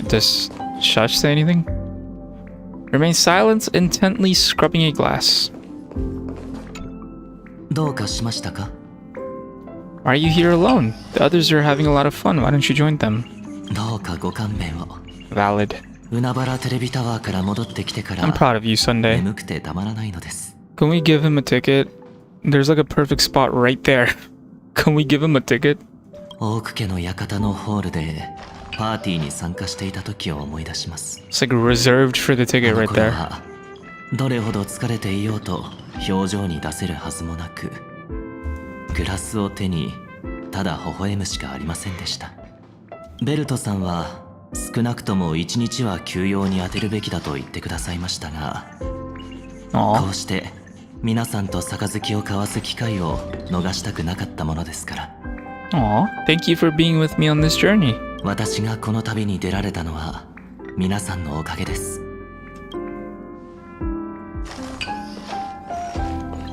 Does Shush say anything? Remain silent, intently scrubbing a glass. どうかしましたか？ Why are you here alone? The others are having a lot of fun. Why don't you join them? どうかご勘弁を。 Valid. 海原テレビタワーから戻ってきてか I'm ら proud of you, Sunday. 眠くてたまらないのです。 Can we give him a ticket? There's like a perfect spot right there. Can we give him a ticket? 大久家の館のホールでパーティーに参加していた時を思い出します。 It's like reserved for the あ ticket の right 頃 there. はどれほど疲れていようと表情に出せるはずもなく、グラスを手にただ微笑むしかありませんでした。ベルトさんは少なくとも1日は休養に充てるべきだと言ってくださいましたが、こ Aw. うして皆さんと杯を交わす機会を逃したくなかったものですから。 Aw. Thank you for being with me on this journey. 私がこの旅に出られたのは皆さんのおかげです。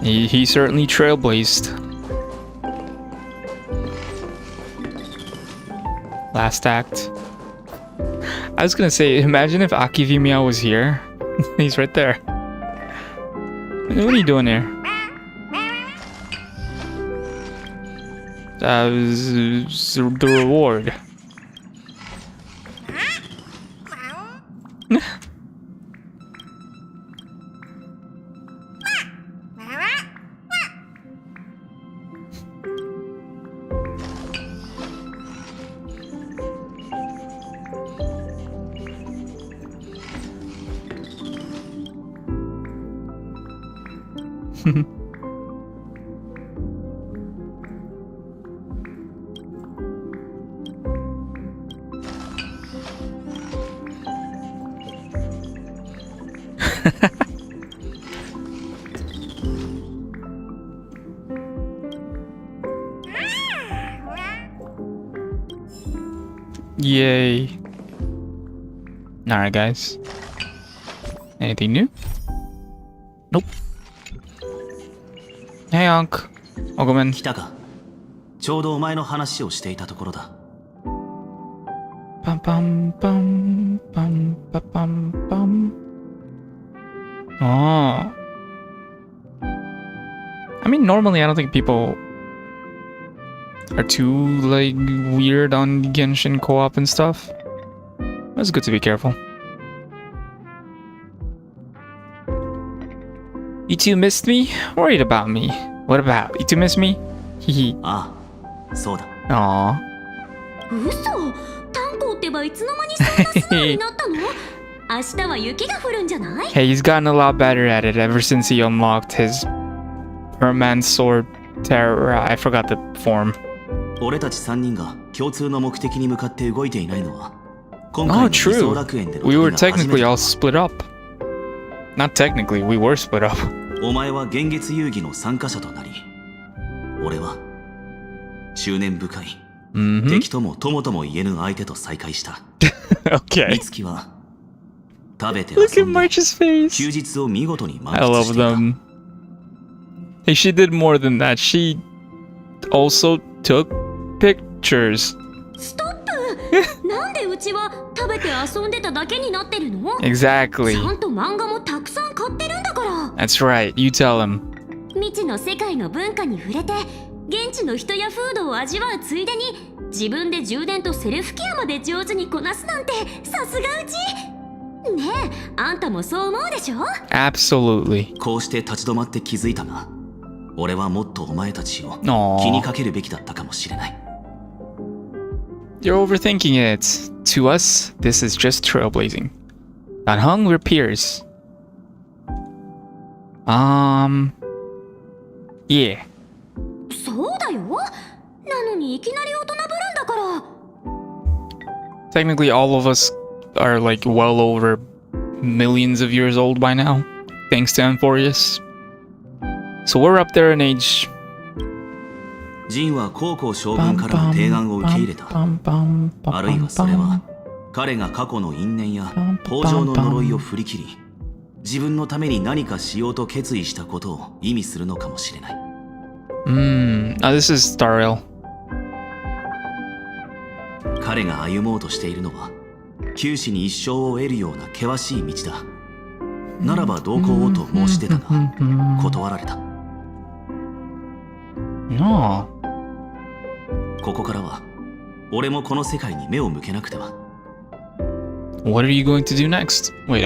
He certainly trailblazed. Last act. I was gonna say, imagine if Akivimiya was here. He's right there. What are you doing here? The reward. Yay. Alright, guys. Anything new? Nope. Hey, Unc. Oh, come in. 来たか。ちょうどお前の話をしていたところだ。 Bum bum bum bum ba bum bum. Oh. I mean, normally I don't think people are too like weird on Genshin co-op and stuff. It's good to be careful. You two missed me? Worried about me? What about? You two miss me? Hehe. ああ、そうだ。 Aww. 嘘、炭鉱ってばいつの間にそんな素直になったの？明日は雪が降るんじゃない？ Hey, he's gotten a lot better at it ever since he unlocked his Herman Sword Terror. I forgot the form. 俺たち3人が共通の目的に向かって動いていないのは、今 Oh, 回の理想 true. 楽園での We 旅 were が初め technically て all だ。 split up. Not technically, we were split up. お前は幻月遊戯の参加者となり、俺は執念深い、Mm-hmm. 敵とも友とも言えぬ相手と再会した。 Okay. 美月は食べて Look at 遊んで March's face. 休日を見事に満 I 喫 love していた。 them. Hey, she did more than that. She also took pictures. ストップ。なんでうちは食べて遊んでただけになってるの？ Exactly. ちゃんと漫画もたくさん買ってるんだから。 That's right. You tell him. 未知の世界の文化に触れて、現地の人や風土を味わうついでに、自分で充電とセルフケアまで上手にこなすなんて、さすがうち。ねえ、あんたもそう思うでしょ？ Absolutely. こうして立ち止まって気づいたが、俺はもっとお前たちを Aww. 気にかけるべきだったかもしれない。 You're overthinking it. To us, this is just trailblazing. Not hung, we're peers. Yeah. そうだよ。なのににいきなり大人ぶるんだから。 Technically, all of us are like well over millions of years old by now, thanks to Amphorius. So we're up there in age. ジンは高校将軍からの提案を受け入れた。あるいはそれは彼が過去の因縁や豊穣の呪いを振り切り、自分のために何かしようと決意したことを意味するのかもしれない。This is Stariel. 彼が歩もうとしているのは九死に一生を得るような険しい道だ。ならば同行をと申し出たが断られた。No. ここからは俺もこの世界に目を向けなくては。What are you going to do next? Wait,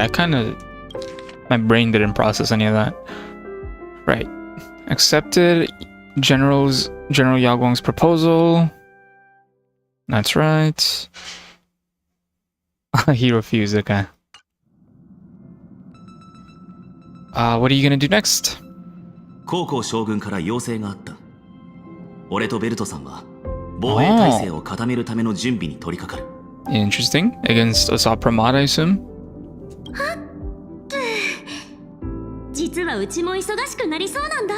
my brain didn't process any of that. Right. Accepted General Yaguang's proposal. That's right. He refused, okay. What are you gonna do next? 高校将軍から要請があった。俺とベルトさんは防衛体制を固めるための準備に取り掛かる。Interesting. Against Asap Pramad, I assume? 実はうちも忙しくなりそうなんだ。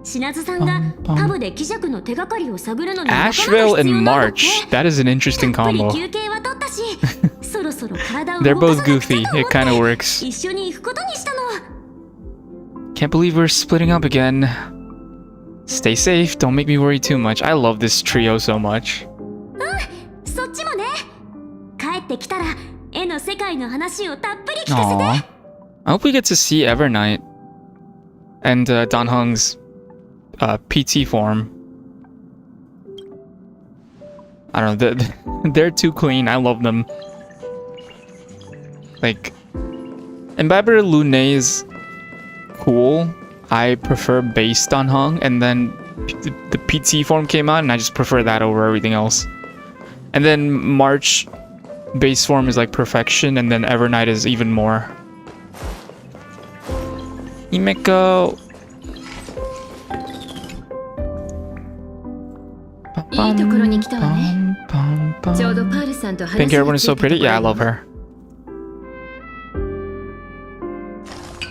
品津さんがパブで貴弱の手がかりを探るのに仲間が必要 Asheville and なのって。 March. That is an interesting たっぷり combo. 休憩は取ったし、そろそろ体を They're 動か both さなくちゃ goofy. と思 It って kind of works. 一緒に行くことにしたの。 Can't believe we're splitting up again. Stay safe. Don't make me worry too much. I love this trio so much. そっちもね。帰ってきたら絵の世界の話をたっぷり聞かせ Aww. て。 I hope we get to see Evernight and Dan Heng's PT form. I don't know. They're too clean. I love them. Like, Imbiber Lune is cool. I prefer base Dan Heng, and then the PT form came out, and I just prefer that over everything else. And then March base form is like perfection, and then Evernight is even more. HIMEKO. いいところに来たわね。ちょうどパールさんと話 Think が everyone is so pretty? Yeah, I love her.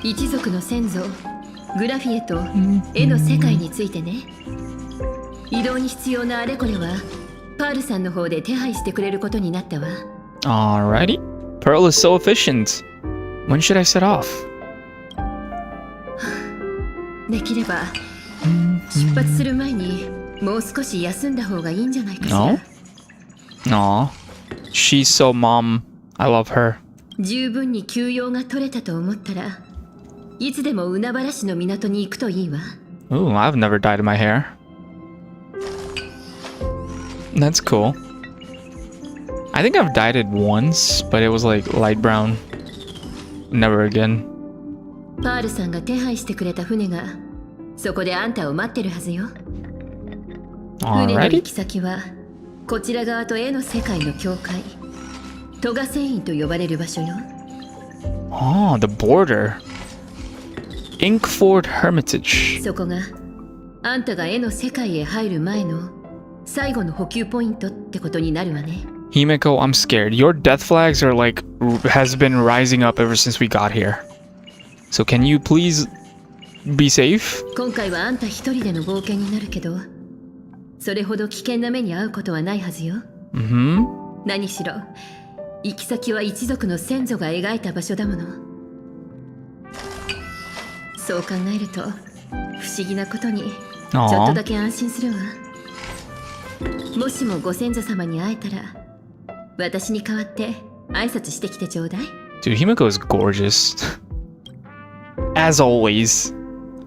一族の先祖グラフィエと絵の世界についてね。移動に必要なあれこれはパールさんの方で手配してくれることになったわ。 Alrighty. Pearl is so efficient. When should I set off? できれば出発する前にもう少し休んだ方がいいんじゃないかしら。 Aw. She's so mom. I love her. 十分に休養が取れたと思ったらいつでも海原市の港に行くといいわ。 Ooh, I've never dyed my hair. That's cool. I think I've dyed it once, but it was like light brown. Never again. パールさんが手配してくれた船がそこであんたを待ってるはずよ。船の Alrighty. 行き先はこちら側と絵の世界の境界トガ船員と呼ばれる場所よ。 Oh, the border. Inkford Hermitage. そこがあんたが絵の世界へ入る前の最後の補給ポイントってことになるわね。 HIMEKO, I'm scared. Your death flags are like has been rising up ever since we got here. So can you please be safe? 今回はあんた一人での冒険になるけどそれほど危険な目に遭うことはないはずよ。 Mm-hmm. 何しろ行き先は一族の先祖が描いた場所だもの。そう考えると不思議なことにちょっとだけ安心するわ。もしもご先祖様に会えたら私に代わって挨拶してきてちょうだい。 Dude, HIMEKO is gorgeous. As always.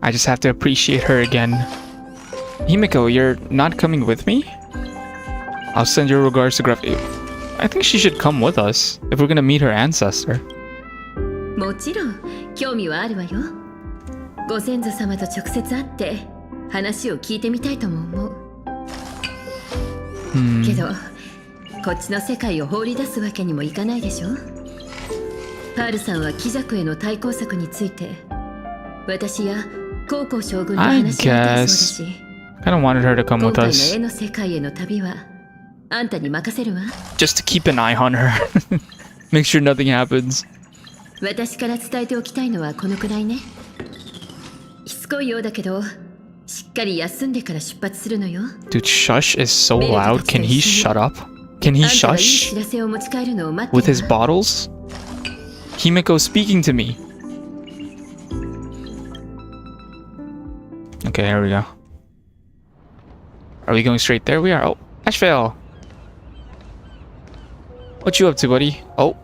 I just have to appreciate her again. HIMEKO, you're not coming with me? I'll send your regards to Graf. I think she should come with us if we're gonna meet her ancestor. もちろん興味はあるわよ。ご先祖様と直接会って話を聞いてみたいとも思う。けどこっちの世界を放り出すわけにもいかないでしょ。パールさんは貴弱への対抗策について私や高校将軍と話し合いたいそうだし。Kind of wanted her to come 今 with 回の us 絵の世界への旅はあんたに任せるわ。 just to keep an eye on her. Make sure nothing happens. 私から伝えておきたいのはこのくらいね。しつこいようだけど、しっかり休んでから出発するのよ。 Dude, shush is so loud. Can he shut up? Can he あんたがいい shush 知らせを持ち帰るのを待って with る his わ。 bottles? Himeko speaking to me. Okay, here we go. Are we going straight there? We are. Oh, Ashvale. What you up to, buddy? Oh,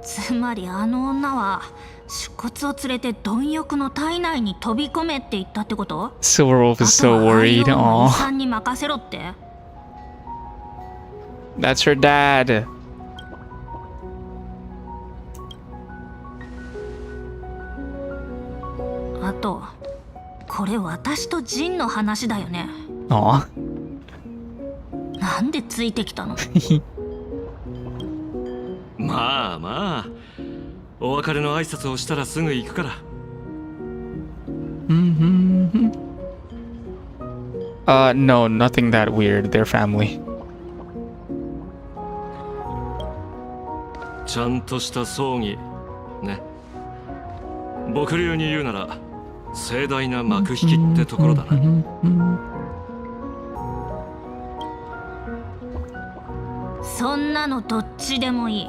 つまりあの女は出骨を連れて貪欲の体内に飛び込めって言ったってこと？ Silverwolf is あと so は worried. アイオンの遺 Aw, 産に任せろって？ that's her dad. あとこれ私とジンの話だよね。 Aw. なんでついてきたの？まあまあ、お別れの挨拶をしたらすぐ行くから。No, nothing that weird. They're family. ちゃんとした葬儀ね。僕流に言うなら盛大な幕引きってところだな。そんなのどっちでもいい。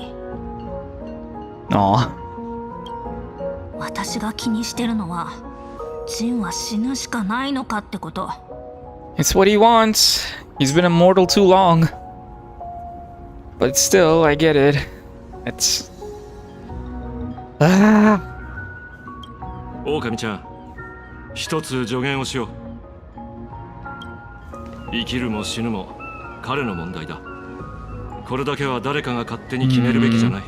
Aw. 私が気にしてるのはジンは死ぬしかないのかってこと。 It's what he wants. He's been immortal too long. But still, I get it. It's... Ah. 狼ちゃん、一つ助言をしよう。生きるも死ぬも彼の問題だ。これだけは誰かが勝手に決めるべきじゃない。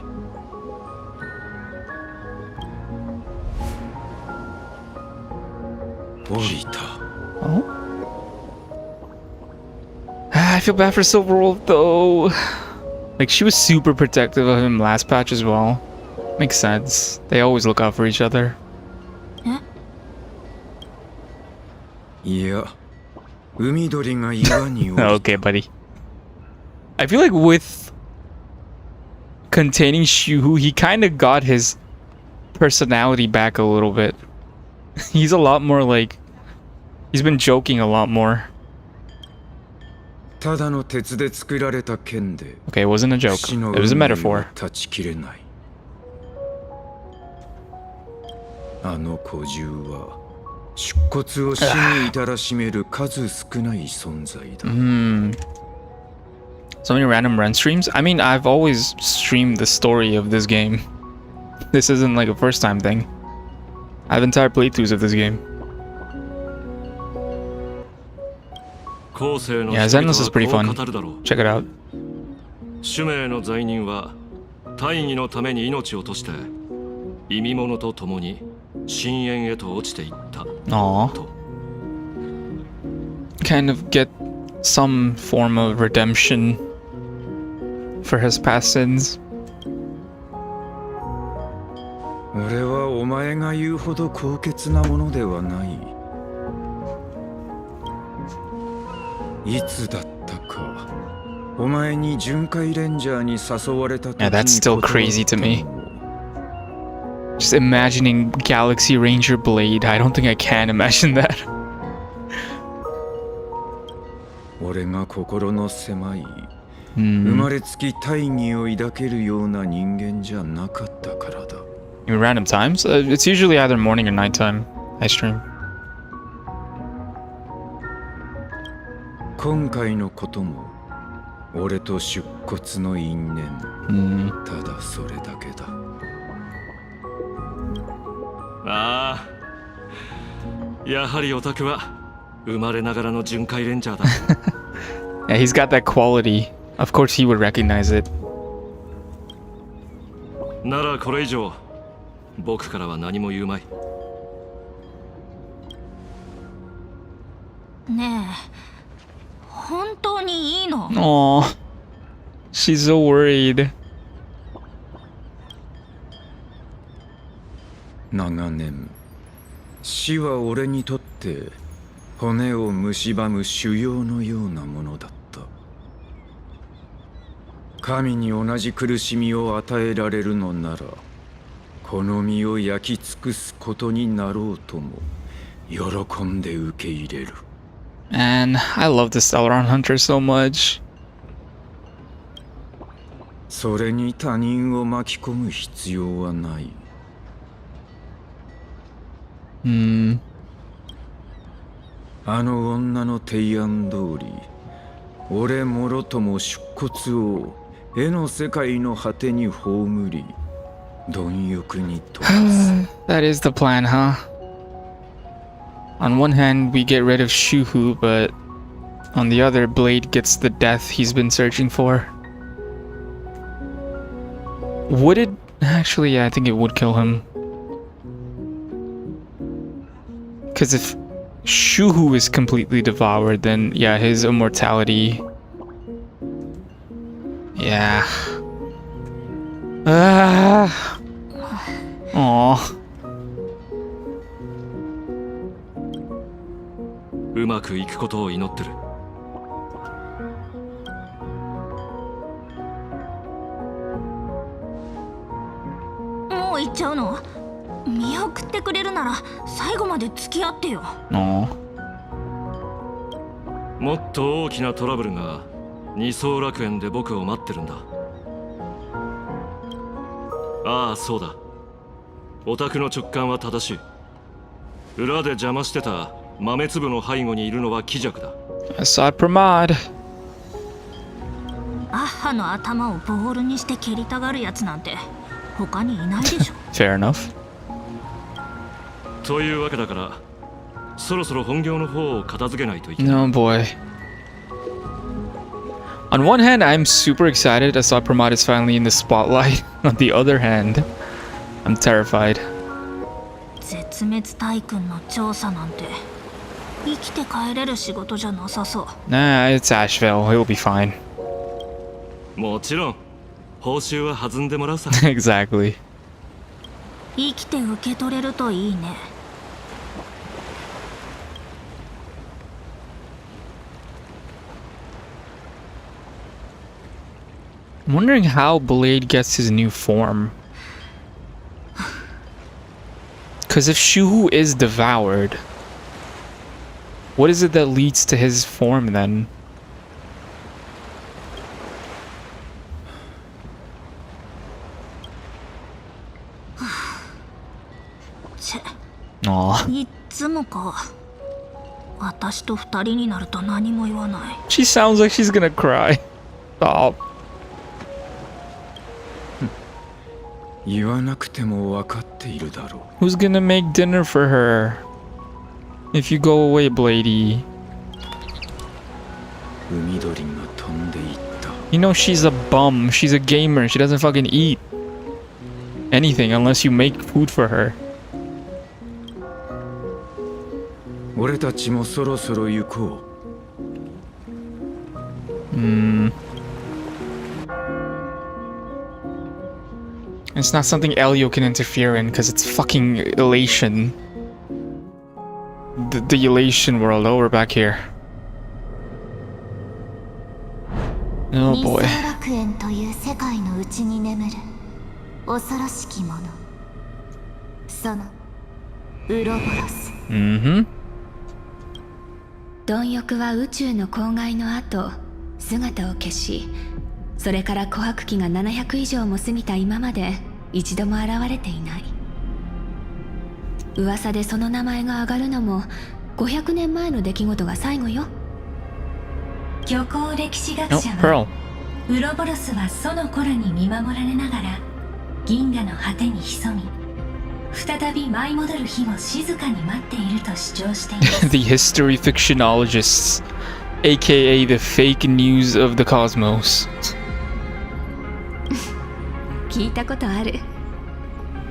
降りた。 Oh? I feel bad for Silverwolf though. Like, she was super protective of him last patch as well. Makes sense. They always look out for each other. いや、海鳥が岩に降りた。 Okay, buddy. I feel like with containing Shuhu, he kind of got his personality back a little bit. He's a lot more like... He's been joking a lot more. ただの鉄で作られた剣で。 Okay, it wasn't a joke. It was a metaphor. 断ち切れない。あの古獣は出骨を死に至らしめる数少ない存在だ。So many random run streams. I mean, I've always streamed the story of this game. This isn't like a first time thing. I have entire playthroughs of this game. 後世の Yeah, 人々 Zenless is は pretty こう fun. 語るだろう。 Check it out. 主命の罪人は大義のために命を賭して忌み物と共に深淵へと落ちていった Aw. と。 Kind of get some form of redemption for his past sins. 俺はお前が言うほど高潔なものではない。いつだったか、お前に巡回レンジャーに誘われた時に Yeah, that's still crazy to me. Just imagining Galaxy Ranger Blade. I don't think I can imagine that. 俺が心の狭い、生 Hmm. まれつき大義を抱けるような人間じゃなかったからだ。In random times? It's usually either morning or nighttime. I stream. 今回のことも俺と出骨の因縁、 Hmm. ただそれだけだ。ああ、やはりオタクは生まれながらの巡回レンジャーだ。 Yeah, he's got that quality. Of course he would recognize it. ならこれ以上僕からは何も言うまい。ねえ、本当にいいの？ Aw. She's so worried. 長年死は俺にとって骨を蝕む腫瘍のようなものだった。神に同じ苦しみを与えられるのなら、この身を焼き尽くすことになろうとも喜んで受け入れる。 And I love the Stellaron Hunter so much. それに他人を巻き込む必要はない。あの女の提案通り、俺もろとも出骨を絵の世界の果てに葬り、貪欲に飛ばす。That is the plan, huh? On one hand, we get rid of Shuhu, but on the other, Blade gets the death he's been searching for. Would it? Actually, yeah, I think it would kill him. Because if Shuhu is completely devoured, then yeah, his immortality. Yeah. Aww. うまくいくことを祈ってる。もう行っちゃうの？見送ってくれるなら最後まで付き合ってよ。Aww. もっと大きなトラブルが二層楽園で僕を待ってるんだ。ああ、そうだ。オタクの直感は正しい。裏で邪魔してた豆粒の背後にいるのは貴弱だ。Assad Pramad. アッハの頭をボールにして蹴りたがるやつなんて他にいないでしょ。Fair enough. というわけだから、そろそろ本業の方を片付けないといけない。No boy. On one hand, I'm super excited Assad Pramad is finally in the spotlight. On the other hand, I'm terrified. 絶滅体君の調査なんて生きて帰れる仕事じゃなさそう。Nah, it's Asheville. He'll be fine. もちろん報酬は弾んでもらうさ。Exactly. 生きて受け取れるといいね。I'm wondering how Blade gets his new form. Because if Shuhu is devoured, what is it that leads to his form then? Aw. いっつもか。私と二人になると何も言わない。She sounds like she's gonna cry. Stop. 言わなくても分かっているだろう。 Who's gonna make dinner for her? If you go away, Bladey. 海鳥が飛んでいった。 You know she's a bum. She's a gamer. She doesn't fucking eat anything unless you make food for her. 俺たちもそろそろ行こう。It's not something Elio can interfere in because it's fucking elation. The elation world. Oh, we're back here. Oh boy. 二層楽園という世界の内に眠る恐ろしきもの。そのウロボロス。Mm-hmm. 貪欲は宇宙の公害の後姿を消し、それから琥珀期が700以上も過ぎた今まで一度も現れていない。噂でその名前が上がるのも500年前の出来事が最後よ。虚構歴史学 Oh, 者は Pearl. ウロボロスはその頃に見守られながら銀河の果てに潜み、再び舞い戻る日を静かに待っていると主張しています。The history fictionologists, aka the fake news of the cosmos. 聞いたことある。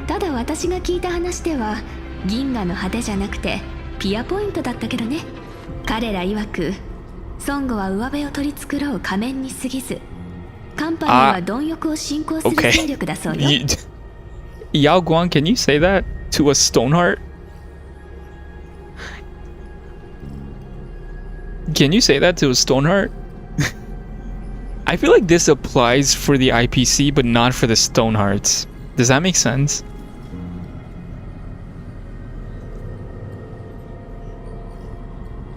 ただ私が聞いた話では銀河の果てじゃなくてピアポイントだったけどね。彼ら曰く孫悟は上辺を取り繕う仮面に過ぎず、カンパニーは貪欲を信仰する勢力だそうよ。Yao Guan, can you say that to a Stoneheart? Can you say that to a Stoneheart? I feel like this applies for the IPC, but not for the Stonehearts. Does that make sense?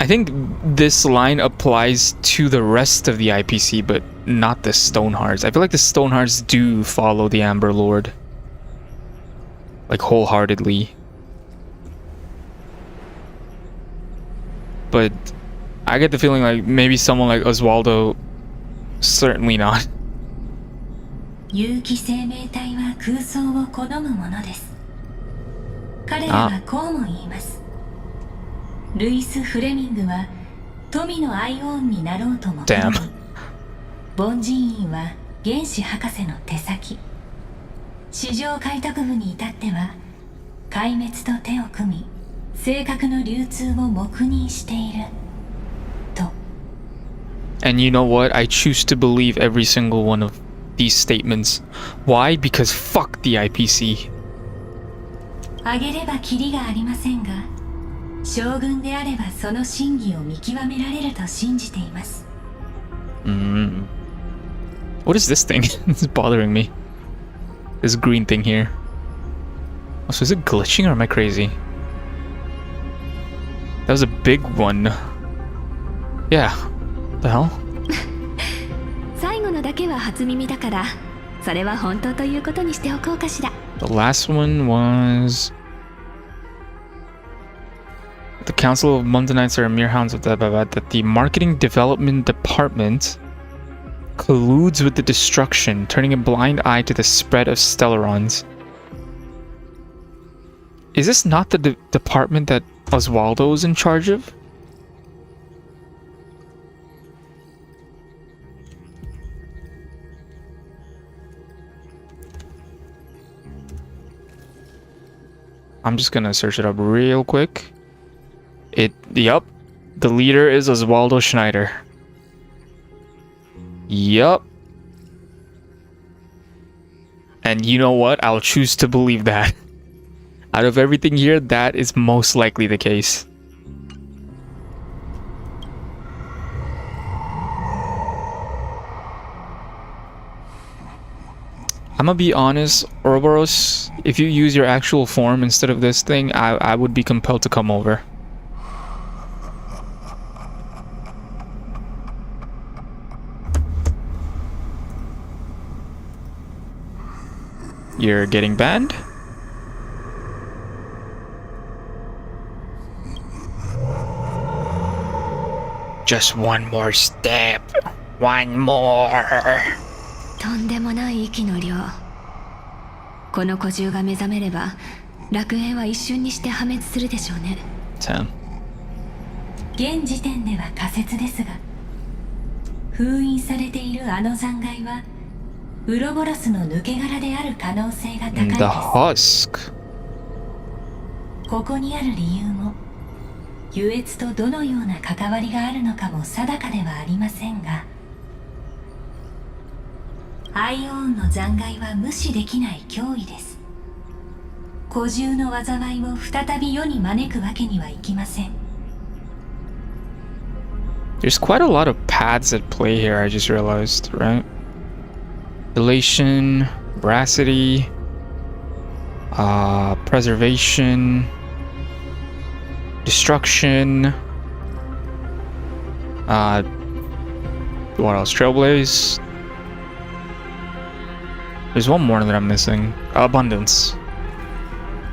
I think this line applies to the rest of the IPC, but not the Stonehearts. I feel like the Stonehearts do follow the Amber Lord. Like, wholeheartedly. But I get the feeling like maybe someone like Oswaldo, certainly not. 有機生命体は空想を好むものです。彼らはこうも言います。ルイス・フレミングは富のアイオンになろうとも。Damn. 凡人院は原子博士の手先。市場開拓部に至っては壊滅と手を組み、正確の流通を黙認していると。And you know what? I choose to believe every single one of these statements. Why? Because fuck the IPC. あげればキリがありませんが、将軍であればその真偽を見極められると信じています。What is this thing? It's bothering me. This green thing here. Oh, so is it glitching or am I crazy? That was a big one. Yeah. What the hell? 最後のだけは初耳だから、それは本当ということにしておこうかしら。The last one was... The Council of Mundanites are mere hounds of that the Marketing Development Department colludes with the destruction, turning a blind eye to the spread of Stellarons. Is this not the department that Oswaldo is in charge of? I'm just gonna search it up real quick. Yup. The leader is Oswaldo Schneider. Yup. And you know what? I'll choose to believe that. Out of everything here, that is most likely the case. I'm gonna be honest, Ouroboros, if you use your actual form instead of this thing, I would be compelled to come over. You're getting banned? Just one more step. One more. とんでもない息の量。この古獣が目覚めれば、楽園は一瞬にして破滅するでしょうね。10. 現時点では仮説ですが、封印されているあの残骸は、ウロボロスの抜け殻である可能性が高いです。 The husk. ここにある理由も、優越とどのような関わりがあるのかも定かではありませんが、アイオンの残骸は無視できない脅威です。古獣の災いを再び世に招くわけにはいきません。 There's quite a lot of paths at play here, I just realized, right? Elation, veracity, preservation, destruction, what else? Trailblaze. There's one more that I'm missing. Abundance.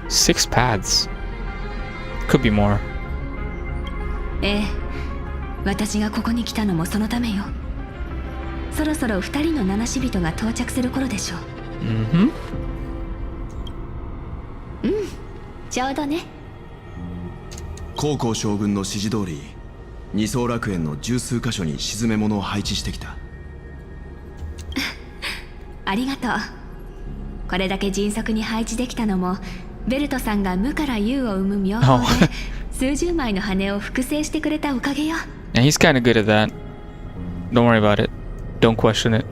6 paths. Could be more. ええ、私がここに来たのもそのためよ。そろそろ2人の七死人が到着する頃でしょう。うん、ちょうどね。高校将軍の指示通り、二層楽園の十数箇所に沈め物を配置してきた。ありがとう。これだけ迅速に配置できたのも、ベルトさんが無から有を生む妙法で数十枚の羽を複製してくれたおかげよ。And he's kind of good at that. Don't worry about it. Don't question it.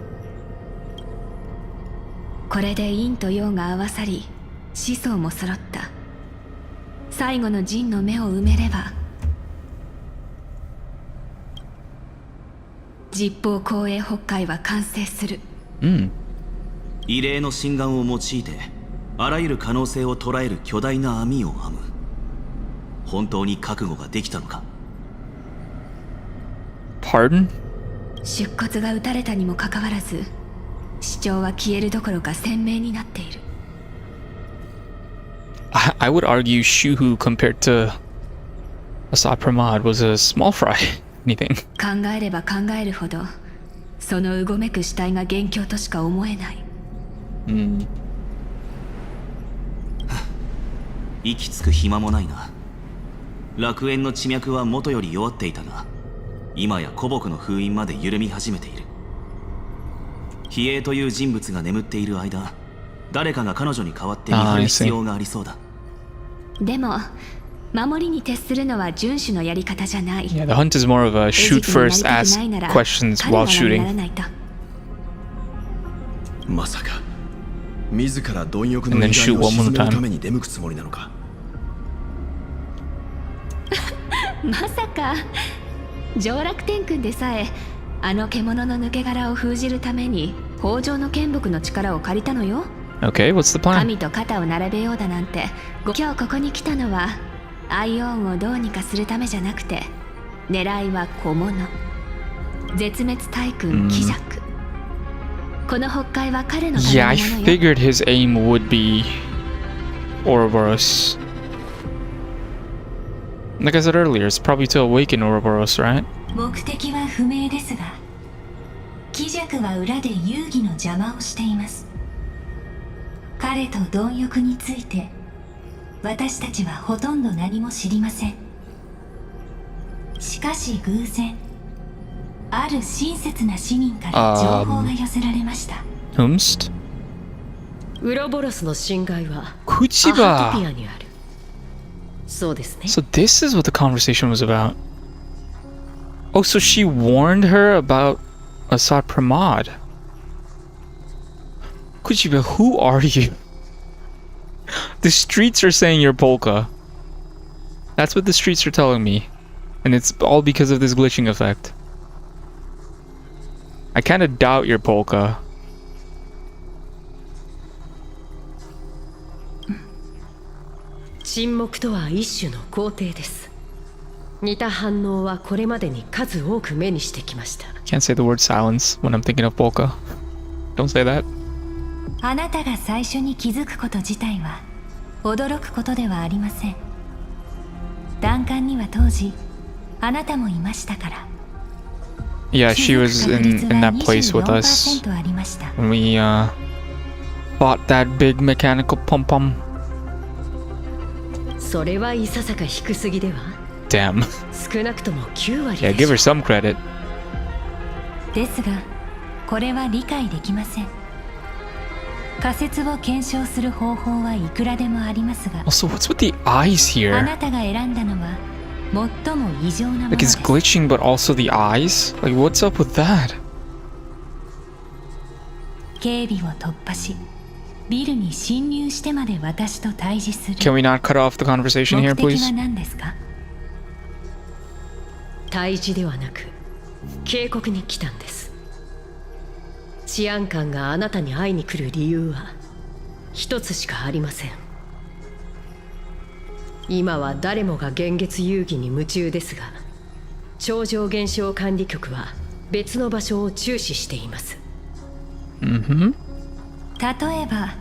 これで陰と陽が合わさり、子孫も揃った。最後の陣の目を埋めれば、実法公営北海は完成する。異例の心眼を用いてあらゆる可能性を捉える巨大な網を編む。本当に覚悟ができたのか。 Pardon? 出骨が打たれたにもかかわらず、主張は消えるどころか鮮明になっている。I would argue Shuhu compared to Asad Pramad was a small fry. Anything. 考えれば考えるほど、そのうごめく死体が元凶としか思えない。息つく暇もないな。楽園の地脈は元より弱っていたが、今や古木の封印まで緩み始めている。比叡という人物が眠っている間、誰かが彼女に代わって見張る必要がありそうだ。でも守りに徹するのは遵守のやり方じゃない。 Yeah, the hunt is more of a shoot first, ask questions while shooting. まさか自ら貪欲の And then 意 shoot 外を one more 鎮める time. ために出向くつもりなのか。まさか上楽天君でさえあの獣の抜け殻を封じるために北条の剣木の力を借りたのよ。 Okay, what's the plan? 神と肩を並べようだなんて。今日ここに来たのはアイオンをどうにかするためじゃなくて、狙いは小物、絶滅大君貴弱。この北海は彼のため Yeah, の I ものよ。 figured his aim would be Ouroboros. Like I said earlier, it's probably to awaken Ouroboros, right? 目的は不明ですが、貴弱は裏で遊戯の邪魔をしています。彼と貪欲について私たちはほとんど何も知りません。しかし偶然ある親切な市民から情報が寄せられました。Whomst? ウロボロスの侵害はアハ Kuchiba! トピアにある。そうですね。 So this is what the conversation was about. Oh, so she warned her about Asad Pramad. Kuchiba, who are you? The streets are saying you're Polka. That's what the streets are telling me. And it's all because of this glitching effect. I kind of doubt you're Polka. 沈黙とは一種の肯定です。似た反応はこれまでに数多く目にしてきました。 Can't say the word silence when I'm thinking of Polka. Don't say that. あなたが最初に気づくこと自体は驚くことではありません。弾丸には当時あなたもいましたから。 Yeah, she was in that place with us ありました。 when we fought that big mechanical pom pom. それはいささか低すぎでは。 Damn. 少なくとも9割 Yeah, で give しょ her some credit. ですがこれは理解できません。仮説を検証する方法はいくらでもありますが、 Also, what's with the eyes あ here? なたが選んだのは最も異常なもの Like で it's す。 glitching, but also the eyes? Like, what's up with that? 警備を突破しビルに侵入してまで私と対峙する。 Can we not cut off the conversation 目 here, 的 please? は何ですか？対峙ではなく警告に来たんです。治安官があなたに会いに来る理由は一つしかありません。今は誰もが幻月遊戯に夢中ですが、超常現象管理局は別の場所を注視しています。Mm-hmm. 例えば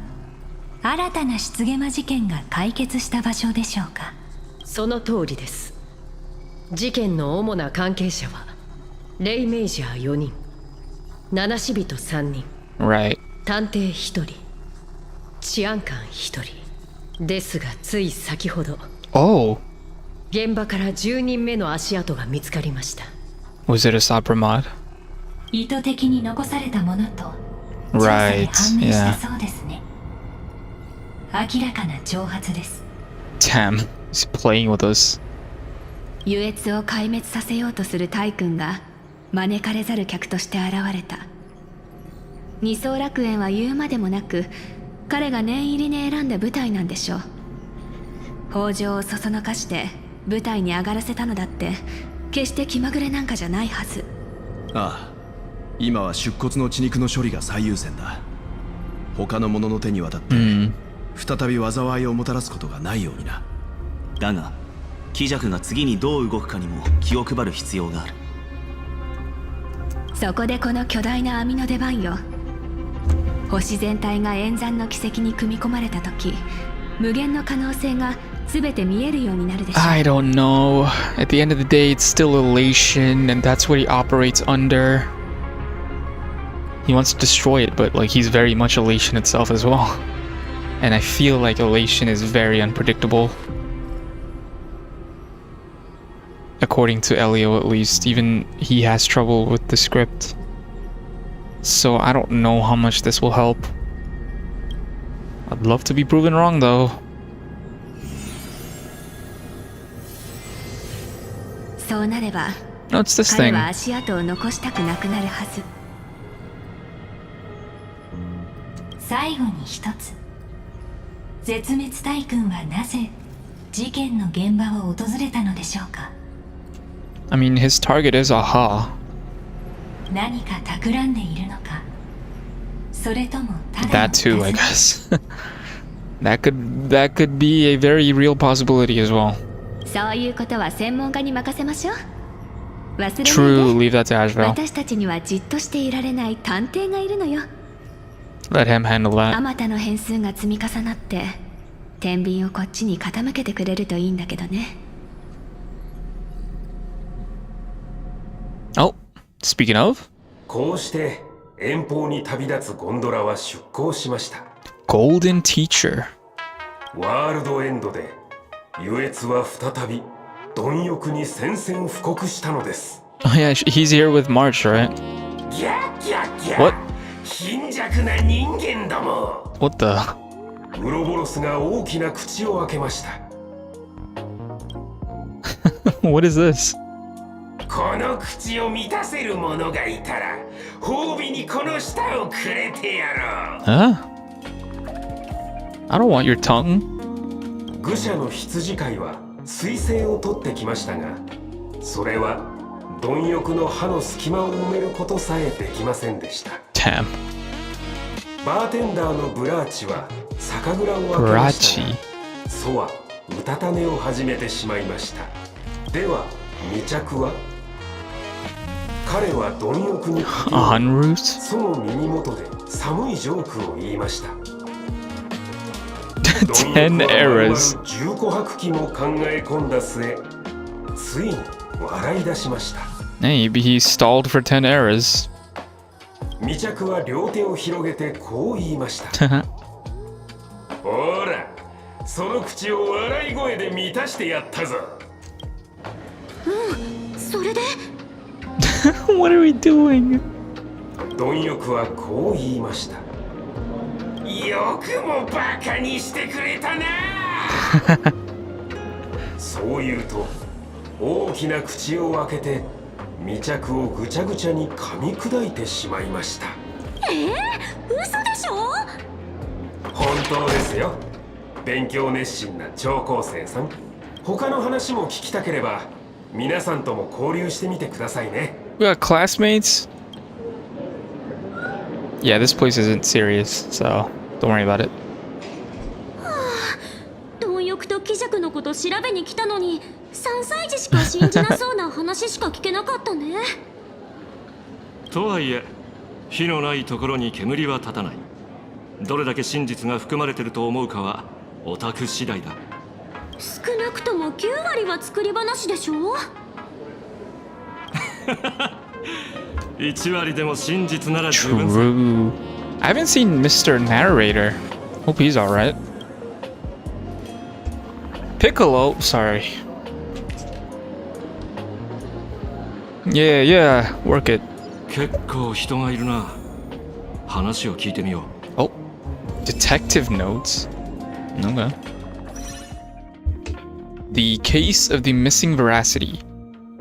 新たな出現事件が解決した場所でしょうか？その通りです。事件の主な関係者はレイメイジャー4人、七死人3人、 Right. 探偵1人、治安官1人ですが、つい先ほど Oh. 現場から10人目の足跡が見つかりました。 Was it a Sabramad? 意図的に残されたものと調査で Right. 判明した Yeah. そうですね。明らかな挑発です。 Damn. He's playing with us. 優越を壊滅させようとする大君が招かれざる客として現れた。二層楽園は言うまでもなく彼が念入りに選んだ舞台なんでしょう。北条をそそのかして舞台に上がらせたのだって決して気まぐれなんかじゃないはず。ああ、今は出骨の血肉の処理が最優先だ。他の者の手に渡って、再び災いをもたらすことがないようにな。だが鬼弱が次にどう動くかにも気を配る必要がある。そこでこの巨大な網の出番よ。星全体が演算の軌跡に組み込まれた時、無限の可能性が全て見えるようになるでしょう。 I don't know. At the end of the day, it's still elation, and that's what he operates under. He wants to destroy it, but like he's very much elation itself as well. And I feel like elation is very unpredictable. According to Elio, at least, even he has trouble with the script. So I don't know how much this will help. I'd love to be proven wrong, though. そうなれば、 What's this 彼 thing? は足跡を残したくなくなるはず。最後に一つ。絶滅大君はなぜ事件の現場を訪れたのでしょうか。 I mean, his target is Aha. 何か企んでいるのか、それともただ That の too, I 尋ね guess. that could be a very real possibility as well. そういうことは専門家に任せましょう。忘れないで。 True, leave that to Asheville. 私たちにはじっとしていられない探偵がいるのよ。 Let him handle あ that. またの変数が積み重なって天秤をこっちに傾けてくれるといいんだけどね。 Oh, speaking of, こうして遠方に旅立つゴンドラは出港しました。 Golden Teacher. ワールドエンドで優越は再び貪欲に宣戦布告したのです。 Oh yeah, he's here with March, right? ギャッギャッギャッ。 What? 貧弱な人間ども。 What the? ウロボロスが大きな口を開けました。What is this? この口を満たせる者がいたら褒美にこの舌をくれてやろう。 Huh? I don't want your tongue. 愚者の羊飼いは彗星を取ってきましたが、それは貪欲の歯の隙間を埋めることさえできませんでした。 Damn. バーテンダーのブラーチは酒蔵を開けましたが、ソはうたた寝を始めてしまいました。では未着は、彼は貪欲にかけ Unroot? その耳元で寒いジョークを言いました。 10 errors. 10個吐く気も考え込んだ末、ついに笑い出しました。 Hey, he stalled for 10 errors. 未着は両手を広げてこう言いました。ほら、その口を笑い声で満たしてやったぞ。それで What are we doing? 貪欲はこう言いました。よくもバカにしてくれたな。そう言うと大きな口を開けて未着をぐちゃぐちゃに噛み砕いてしまいました。嘘でしょ。本当ですよ。勉強熱心な超高生さん。他の話も聞きたければ皆さんとも交流してみてくださいね。 We got classmates? Yeah, this place isn't serious, so don't worry about it. 貪欲と鬼弱のこと調べに来たのに3歳児しか信じなそうな話しか聞けなかったね。とはいえ火のないところに煙は立たない。どれだけ真実が含まれてると思うかはオタク次第だ。少なくとも9割は作り話でしょ。1割でも真実なら十分さ。 True. I haven't seen Mr. Narrator. Hope he's alright. Piccolo, sorry. Yeah, work it. 結構人がいるな。話を聞いてみよう。 Oh, detective notes. Okay. The case of the missing veracity.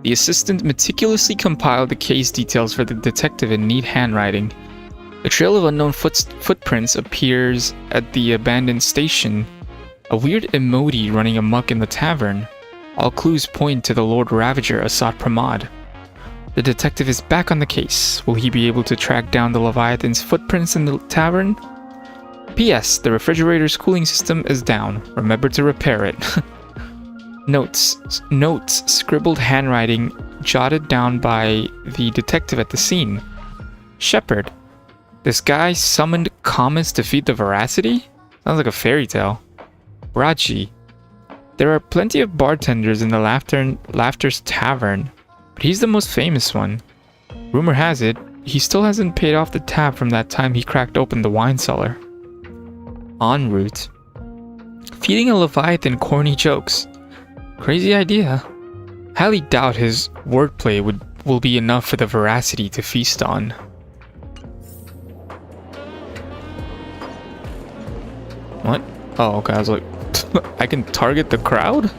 The assistant meticulously compiled the case details for the detective in neat handwriting. A trail of unknown footprints appears at the abandoned station. A weird emoji running amok in the tavern. All clues point to the Lord Ravager Asat Pramod. The detective is back on the case. Will he be able to track down the Leviathan's footprints in the tavern? P.S. The refrigerator's cooling system is down. Remember to repair it. Notes, scribbled handwriting jotted down by the detective at the scene. Shepard. This guy summoned comets to feed the veracity? Sounds like a fairy tale. Raji. There are plenty of bartenders in the Laughter's Tavern, but he's the most famous one. Rumor has it, he still hasn't paid off the tab from that time he cracked open the wine cellar. En route. Feeding a Leviathan corny jokes. Crazy idea. Highly doubt his wordplay will be enough for the veracity to feast on. What? Oh, okay, I was like, I can target the crowd?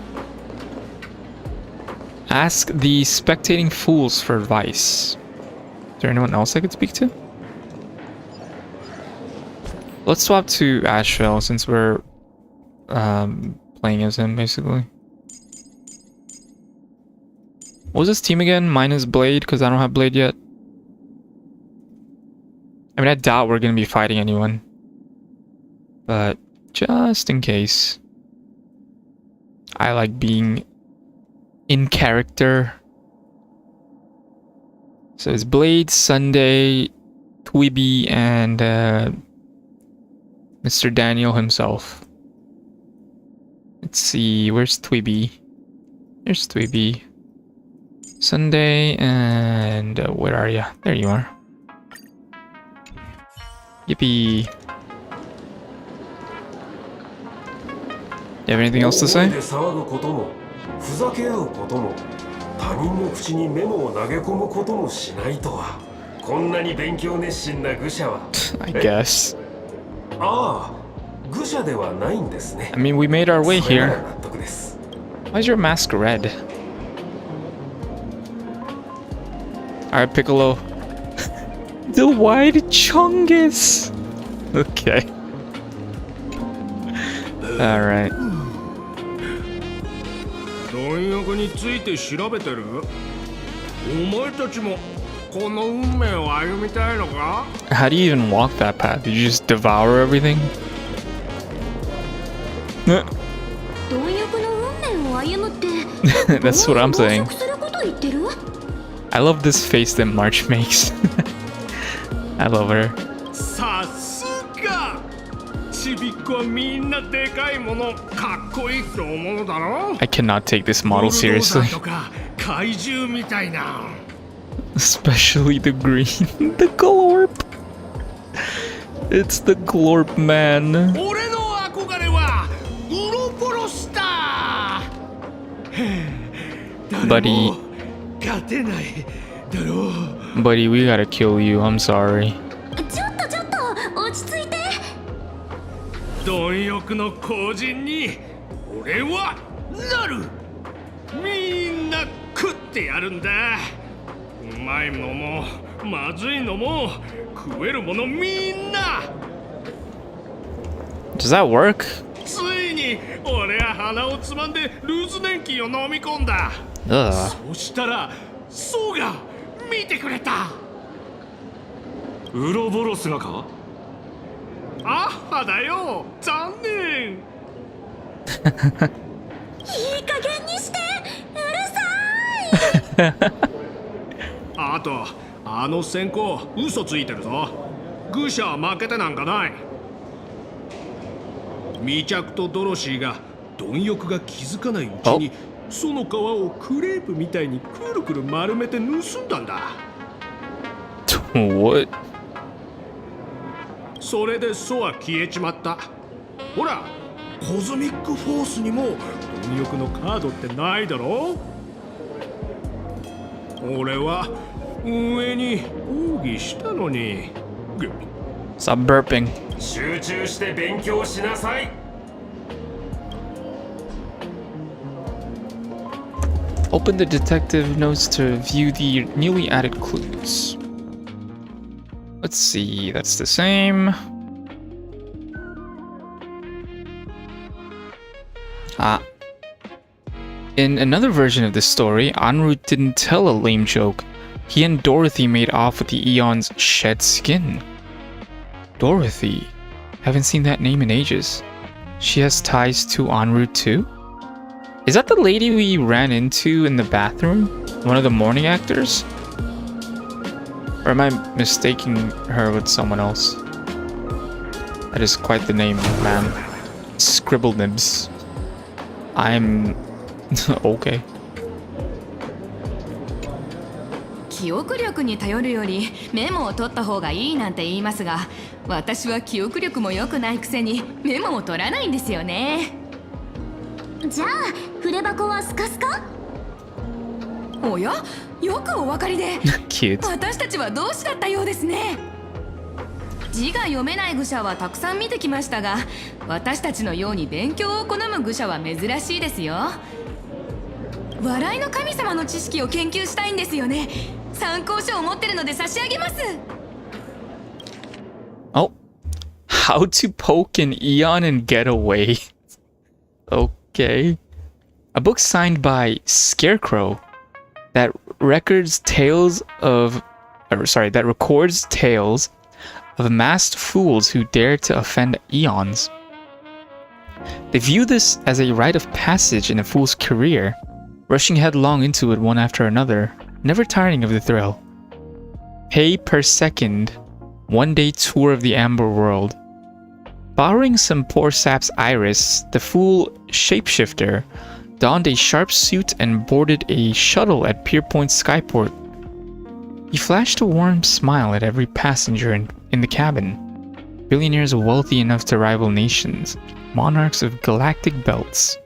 Ask the spectating fools for advice. Is there anyone else I could speak to? Let's swap to Asheville since we're playing as him, basically. What was this team again? Minus Blade, because I don't have Blade yet. I mean, I doubt we're going to be fighting anyone. But just in case. I like being in character. So it's Blade, Sunday, Twibby, and Mr. Daniel himself. Let's see, where's Twibby? There's Twibby. Sunday, and where are you? There you are. Yippee. You have anything else to say? I guess. I mean, we made our way here. Why is your mask red? Alright, Piccolo. The White Chungus! Okay. Alright. How do you even walk that path? Did you just devour everything? That's what I'm saying. I love this face that March makes. I love her. I cannot take this model seriously. Especially the green. The glorp. It's the glorp man. Buddy, we gotta kill you. I'm sorry. Does that work? Ugh. What? それでソは消えちまった。ほら、コズミックフォースにも貪欲のカードってないだろ。俺は運営に抗議したのに。Stop burping. 集中して勉強しなさい。Open the detective notes to view the newly added clues. Let's see, that's the same. In another version of this story, En route didn't tell a lame joke. He and Dorothy made off with the Eon's shed skin. Dorothy? Haven't seen that name in ages. She has ties to en route too? Is that the lady we ran into in the bathroom? One of the morning actors? Or am I mistaking her with someone else? That is quite the name, man. Scribble nibs. I'm... okay. 記憶力に頼るよりメモを取った方がいいなんて言いますが、私は記憶力も良くないくせにメモも取らないんですよね。じゃあ筆箱はスカスカ？おや、よくお分かりで。Cute. 私たちは同志だったようですね。字が読めない愚者はたくさん見てきましたが、私たちのように勉強を好む愚者は珍しいですよ。笑いの神様の知識を研究したいんですよね。参考書を持ってるので差し上げます。 Oh. How to poke an Eon and get away. Okay. A book signed by Scarecrow that records tales of... that records tales of masked fools who dare to offend Eons. They view this as a rite of passage in a fool's career, rushing headlong into it one after another, never tiring of the thrill. Pay per second, one-day tour of the Amber World. Borrowing some poor sap's iris, the fool shapeshifter donned a sharp suit and boarded a shuttle at Pierpoint's skyport. He flashed a warm smile at every passenger in the cabin. Billionaires wealthy enough to rival nations, monarchs of galactic belts,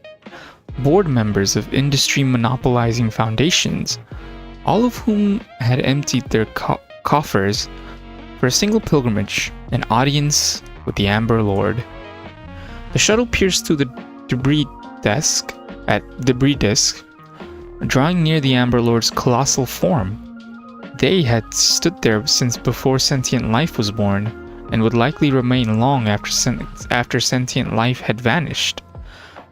board members of industry monopolizing foundations, all of whom had emptied their coffers for a single pilgrimage, an audience with the Amber Lord. The shuttle pierced through the debris disk, drawing near the Amber Lord's colossal form. They had stood there since before sentient life was born, and would likely remain long after sentient life had vanished.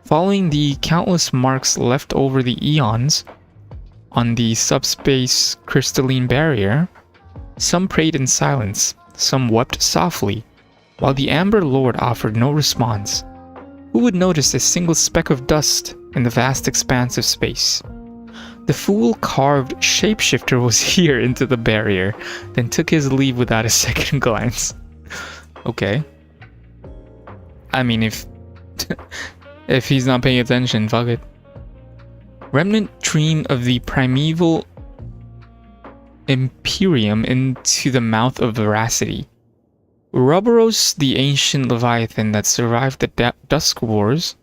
Following the countless marks left over the eons on the subspace crystalline barrier, some prayed in silence, some wept softly, while the Amber Lord offered no response. Who would notice a single speck of dust in the vast expanse of space? The fool-carved shapeshifter was here into the barrier, then took his leave without a second glance. Okay. I mean, if he's not paying attention, fuck it. Remnant dream of the primeval Imperium into the mouth of veracity. Ouroboros, the ancient leviathan that survived the Dusk Wars,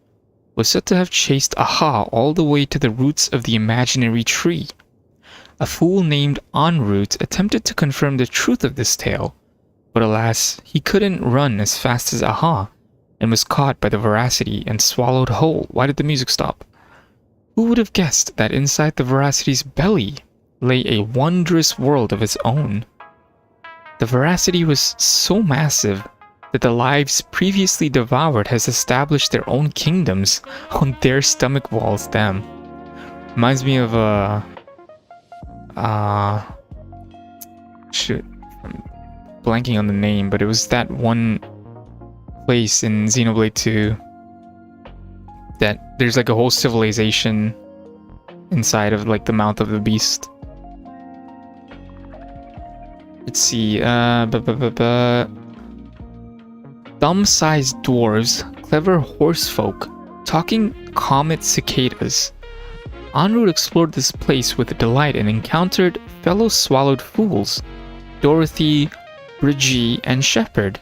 was said to have chased Aha all the way to the roots of the imaginary tree. A fool named Enroute attempted to confirm the truth of this tale, but alas, he couldn't run as fast as Aha, and was caught by the veracity and swallowed whole. Why did the music stop? Who would have guessed that inside the veracity's belly lay a wondrous world of its own? The veracity was so massive that the lives previously devoured has established their own kingdoms on their stomach walls. Damn. Reminds me of shoot, I'm blanking on the name, but it was that one place in Xenoblade 2 that there's like a whole civilization inside of like the mouth of the beast. Let's see, thumb-sized dwarves, clever horsefolk, talking comet cicadas. Enroute explored this place with delight and encountered fellow swallowed fools, Dorothy, Brigitte, and Shepard.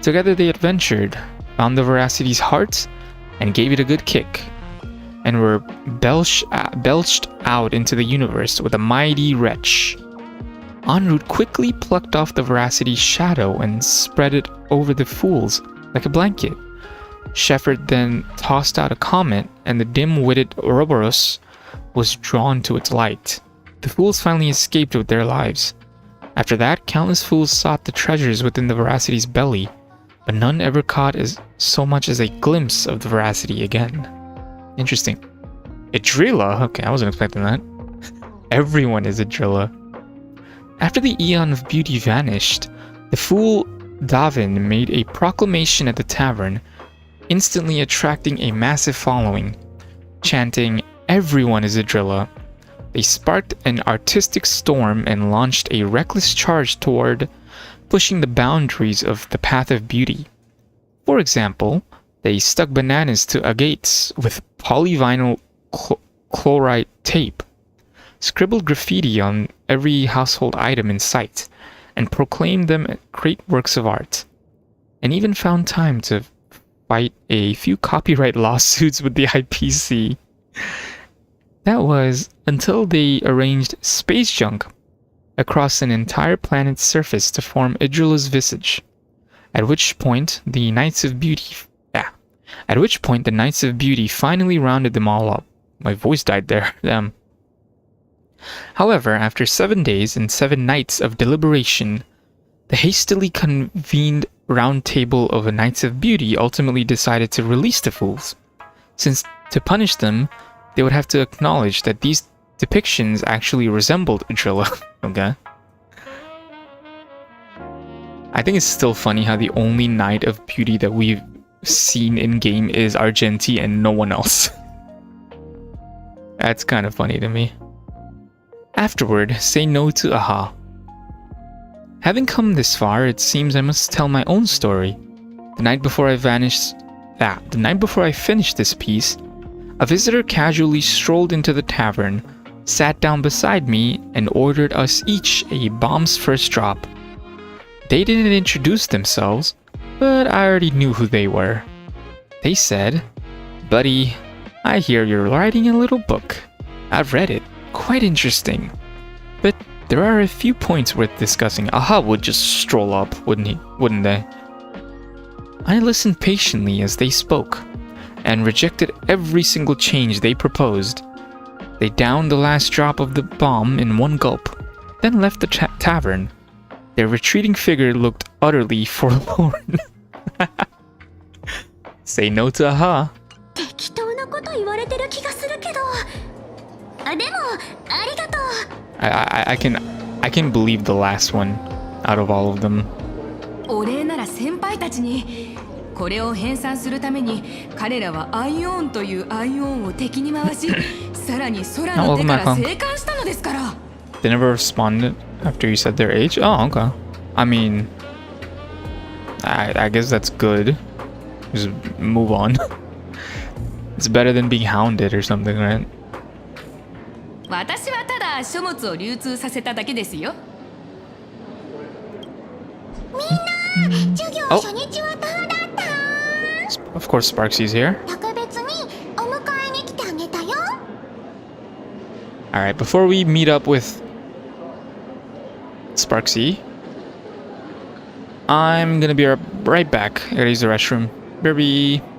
Together they adventured, found the veracity's heart, and gave it a good kick, and were belched out into the universe with a mighty retch. Enroute quickly plucked off the veracity's shadow and spread it over the fools like a blanket. Shepard then tossed out a comet, and the dim-witted Ouroboros was drawn to its light. The fools finally escaped with their lives. After that, countless fools sought the treasures within the veracity's belly, but none ever caught so much as a glimpse of the veracity again. Interesting. A driller? Okay, I wasn't expecting that. Everyone is a driller. After the Eon of Beauty vanished, the fool Davin made a proclamation at the tavern, instantly attracting a massive following. Chanting, "Everyone is a Drilla," they sparked an artistic storm and launched a reckless charge toward pushing the boundaries of the path of beauty. For example, they stuck bananas to agates with polyvinyl chloride tape, scribbled graffiti on every household item in sight, and proclaimed them great works of art, and even found time to fight a few copyright lawsuits with the IPC. That was until they arranged space junk across an entire planet's surface to form Idrila's visage, at which point the Knights of Beauty finally rounded them all up. My voice died there. Damn. However, after 7 days and 7 nights of deliberation, the hastily convened round table of the Knights of Beauty ultimately decided to release the fools, since to punish them, they would have to acknowledge that these depictions actually resembled Idrila. Okay? I think it's still funny how the only Knight of Beauty that we've seen in-game is Argenti and no one else. That's kind of funny to me. Afterward, say no to Aha. Having come this far, it seems I must tell my own story. The night before I finished this piece, a visitor casually strolled into the tavern, sat down beside me, and ordered us each a bomb's first drop. They didn't introduce themselves, but I already knew who they were. They said, "Buddy, I hear you're writing a little book. I've read it. Quite interesting. But there are a few points worth discussing." Aha would just stroll up, wouldn't they? I listened patiently as they spoke, and rejected every single change they proposed. They downed the last drop of the bomb in one gulp, then left the tavern. Their retreating figure looked utterly forlorn. Say no to Aha. 適当なこと言われてる気がするけど。でもありがとう。I can believe the last one out of all of them. お礼なら先輩たちに。これを編纂するために彼らはアイオンというアイオンを敵に回し、さらに空の手から生還したのですから。They never responded after you said their age? Oh, okay. I mean, I guess that's good. Just move on. It's better than being hounded or something, right? 私はただ書物を流通させただけですよ。みんな、授業初日はどうだった？ Of course, Sparksy's here. 特別にお迎えに来てあげたよ。Alright, before we meet up with Sparksy, I'm gonna be right back. I gotta use the restroom. Baby. "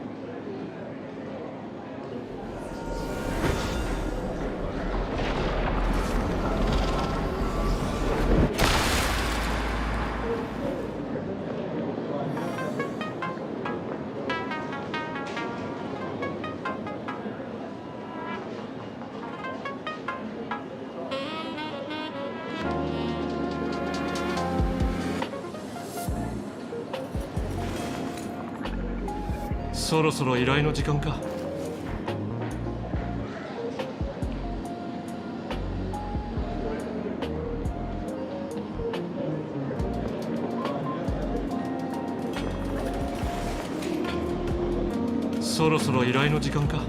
そろそろ依頼の時間か。そろそろ依頼の時間か。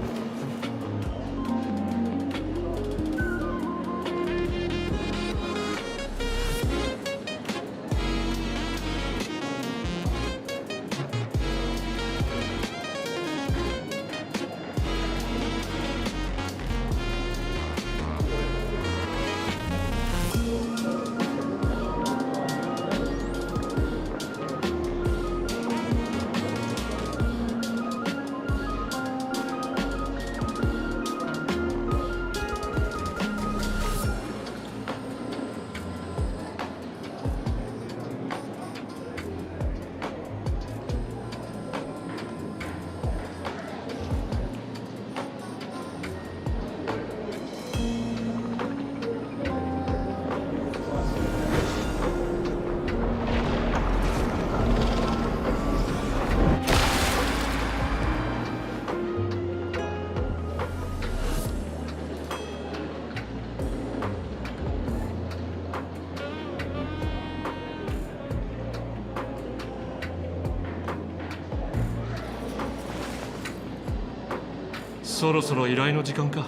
そろそろ依頼の時間か。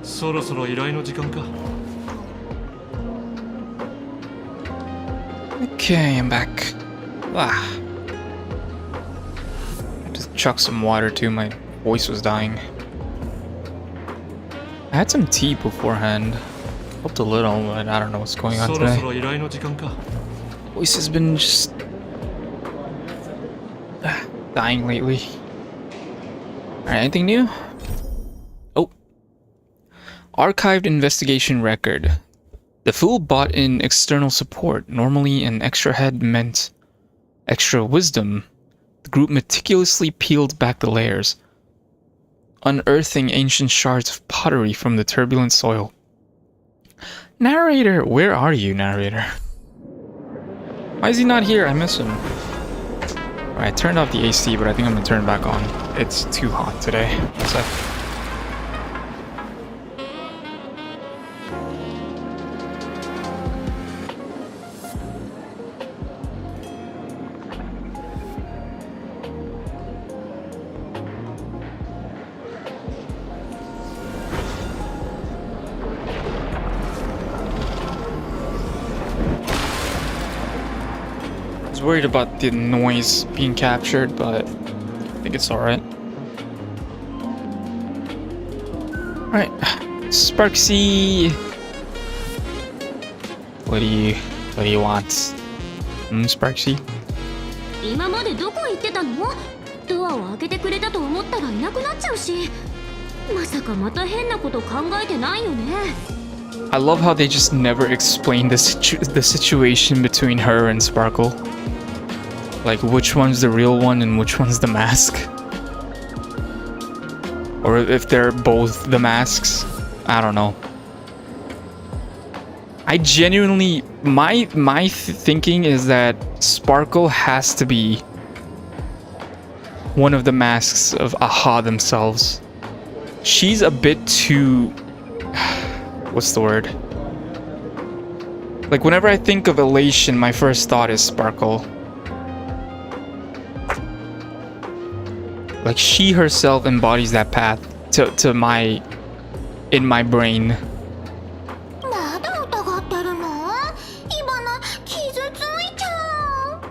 そろそろ依頼の時間か。Okay, I'm back. Ah. I just chucked some water too, my voice was dying. I had some tea beforehand. Helped a little, but I don't know what's going on そろそ today. ろ依頼の時間か。 Voice has been just dying lately. Alright, anything new? Oh. Archived investigation record. The fool bought in external support. Normally an extra head meant extra wisdom. The group meticulously peeled back the layers, unearthing ancient shards of pottery from the turbulent soil. Narrator, where are you, narrator? Why is he not here? I miss him. Alright, I turned off the AC, but I think I'm gonna turn it back on. It's too hot today. One sec. I was worried about the noise being captured, but I think it's alright. Alright, Sparksy! What do you want? Sparksy? 今までどこ行ってたの？ドアを開けてくれたと思ったらいなくなっちゃうし、まさかまた変なこと考えてないよね。 I love how they just never explain the situation between her and Sparkle. Like, which one's the real one and which one's the mask? Or if they're both the masks? I don't know. I genuinely... My thinking is that Sparkle has to be one of the masks of AHA themselves. She's a bit too... What's the word? Like, whenever I think of Elation, my first thought is Sparkle. Like, she herself embodies that path to my... in my brain. まだ疑ってるの？イバナ傷ついちゃう。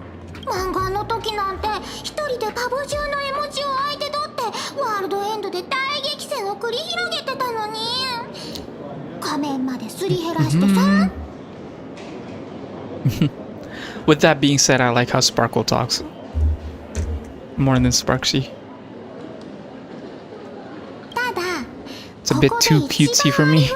漫画の時なんて一人でパブ中の絵文字を相手取ってワールドエンドで大激戦を繰り広げてたのに。仮面まですり減らしてさ。With that being said, I like how Sparkle talks. More than Sparksy. It's a bit too cutesy for me.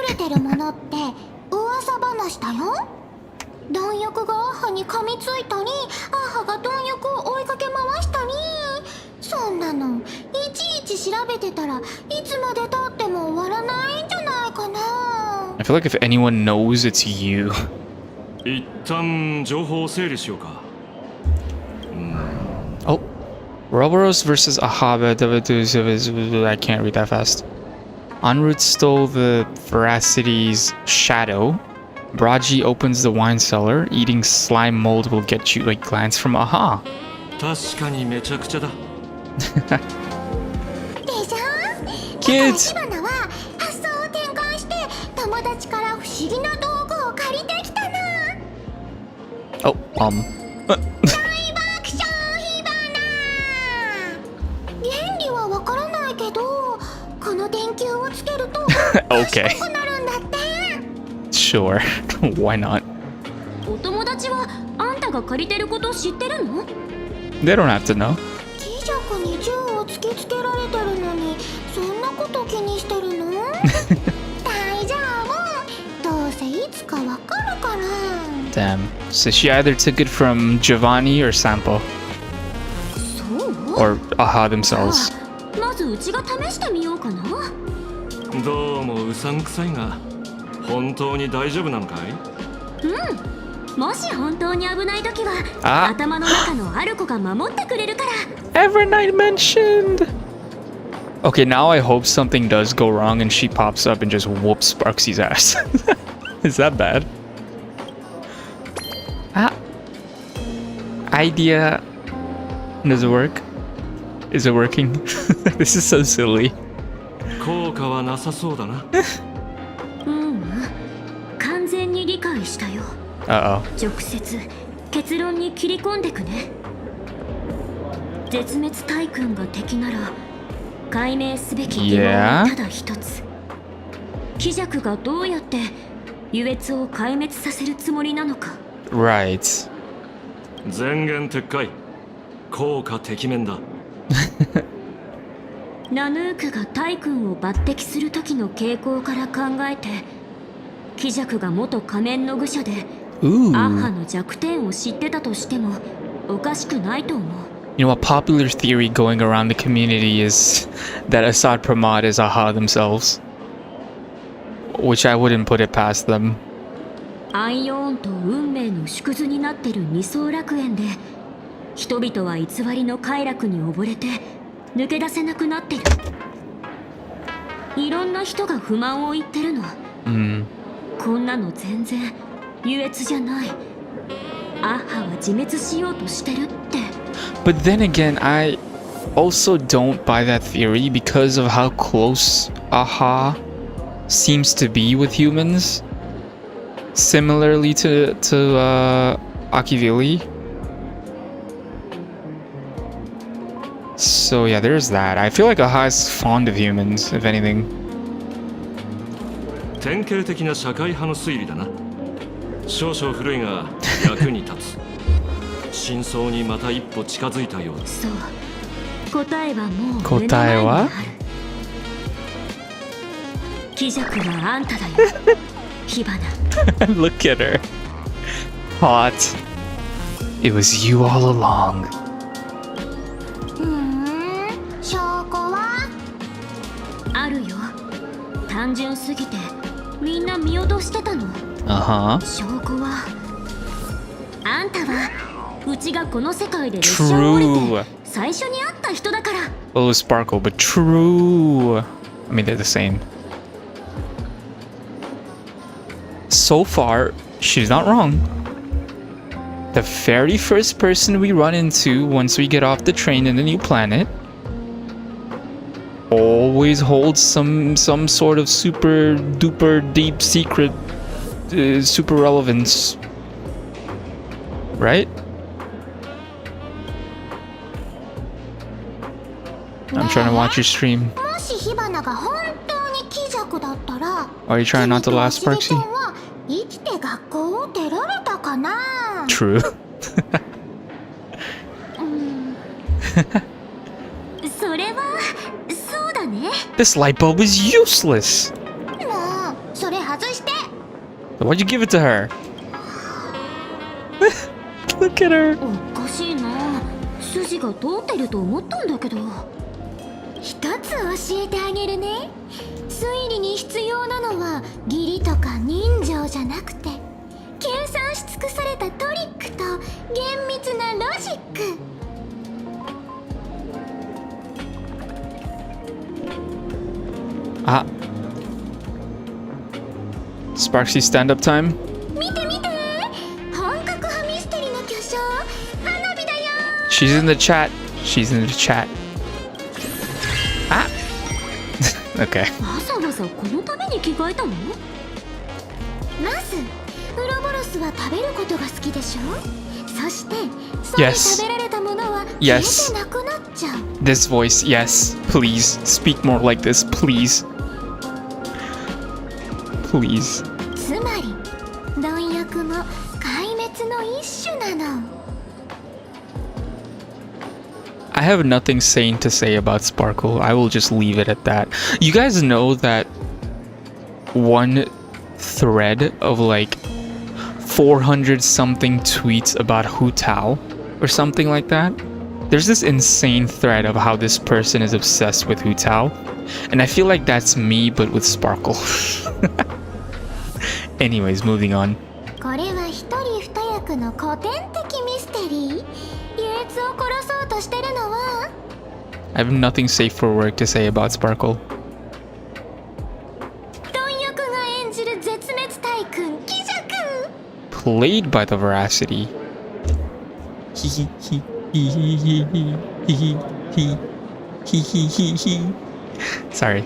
貪欲がアハに噛みついたり、アハが貪欲を追いかけ回したり、そんなのいちいち調べてたらいつまで経っても終わらないんじゃないかな。I feel like if anyone knows, it's you. 一旦情報を整理しようか。Oh, Roboros versus Ahaba. I can't read that fast. En route stole the Veracity's shadow. Braji opens the wine cellar. Eating slime mold will get you a glance from Aha. 確かにめちゃくちゃだ。Kids! 火花は発想を転換して友達から不思議な道具を借りてきたな。 Oh, 大爆笑火花。原理はわからないけど、この電球をつけると Okay. 賢くなるんだって。 Sure. Why not? お友達はあんたが借りてること知ってるの？ They don't have to know. 磁石に銃を突きつけられてるのにそんなこと気にしてるの？大丈夫。どうせいつかわかるから。 Damn. So she either took it from Giovanni or Sampo. そう？ Or Aha themselves. まずうちが試してみようかな。どうもうさんくさいが、本当に大丈夫なのかい？うん。もし本当に危ないときは頭の中のある子が守ってくれるから。Evernight mentioned. Okay, now I hope something does go wrong and she pops up and just whoops Sparksy's ass. Is that bad? Idea. Does it work? Is it working? This is so silly. 効果はなさそうだな。完全に理解したよ。 Uh-oh. 直接結論に切り込んでくね。絶滅大君が敵なら解明すべき疑問はただ一つ。鬼弱がどうやって優越を壊滅させるつもりなのか。 Right. 前言撤回。効果てきめんだ。ナヌークが大君を抜擢する時の傾向から考えて、鬼弱が元仮面の愚者でアッハの弱点を知ってたとしてもおかしくないと思う。 You know, a popular theory going around the community is that Assad Pramod is Aha themselves. Which I wouldn't put it past them. アイオーンと運命の縮図になってる二層楽園で人々は偽りの快楽に溺れて抜け出せなくなってる。いろんな人が不満を言ってるの。こんなの全然優越じゃない。アッハは自滅しようとしてるって。 But then again, I also don't buy that theory because of how close Aha seems to be with humans. Similarly to Akivili. So yeah, there's that. I feel like Aha is fond of humans, if anything. 典型的な社会派の推理だな。少々古いが役に立つ。真相にまた一歩近づいたようだ。そう。答えはもう答えは？鬼弱はあんただよ。火花。Look at her. Hot. It was you all along. 証拠は？あるよ。単純すぎてみんな見落としてたの。証拠はあんたはうちがこの世界で列車を降りて最初に会った人だから。 Well, it was Sparkle, but true. I mean, they're the same. So far, she's not wrong. The very first person we run into once we get off the train in the new planet always holds some sort of super duper deep secret super relevance, right? I'm trying to watch your stream. もし火花が本当に鬼弱だったら Are you trying not to laugh, Sparksy? 生きて学校を出られたかな。 True. それはそうだね。 This light bulb is useless. もうそれ外して。 Why'd you give it to her? Look at her. おかしいな。筋が通ってると思ったんだけど。一つ教えてあげるね。推理に必要なのは義理とか人情じゃなくて計算し尽くされたトリックと厳密なロジック。Ah. Sparksy stand-up time. 見て見て、本格派ミステリの巨匠花火だよ。 She's in the chat. She's in the chat. Ah. Okay. わざわざこのために着替えたの？まずウロボロスは食べることが好きでしょ。そしてさえ食べられたものは消えてなくなっちゃう。 This voice, yes. Please speak more like this, please. Please. つまり貪欲も壊滅の一種なの。 I have nothing sane to say about Sparkle. I will just leave it at that. You guys know that one thread of like 400 something tweets about Hu Tao or something like that? There's this insane thread of how this person is obsessed with Hu Tao, and I feel like that's me but with Sparkle. Anyways, moving on. これは一人二役の古典的ミステリー。優越を殺そうとしてるのは I have nothing safe for work to say about Sparkle. 貪欲が演じる絶滅大君キジャ君。 Played by the Veracity. Sorry.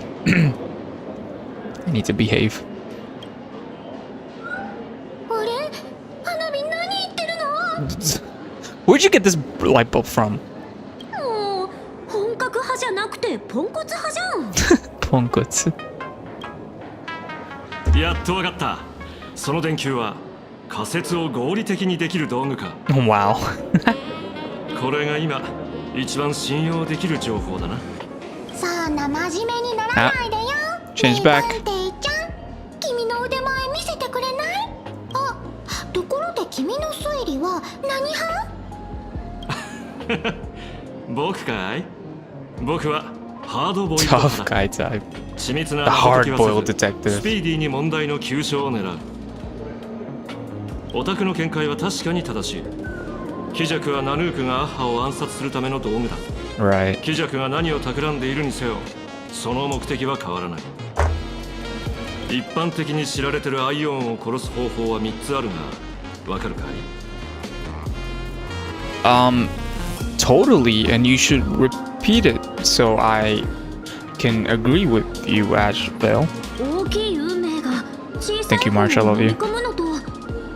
I need to behave. あれ花火何言ってるの？ Where'd you get this light bulb from? もう本格派じゃなくてポンコツ派じゃん。 Ponkutsu. やっとわかった。その電球は仮説を合理的にできる道具か。 Wow. これが今一番信用できる情報だな。そんな真面目にならないでよ。 Change back. 名探偵ちゃん、君の腕前見せてくれない？あ、ところで君の推理は何派？僕かい？僕はハードボイルド Tough だ。 guy type. 緻密 The な謎解きは hard-boiled せず、 detective. スピーディーに問題の急所を狙う。オタクの見解は確かに正しい。キジャクはナヌークがアッハを暗殺するための道具だ。 Right. キジャクが何を企んでいるにせよ、その目的は変わらない。一般的に知られてるアイオンを殺す方法は3つあるが、わかるかい？ Totally, and you should repeat it so I can agree with you, Ashvale. 大きい運命が小さい Thank you, March. I 方 love に you. 飲み込むのと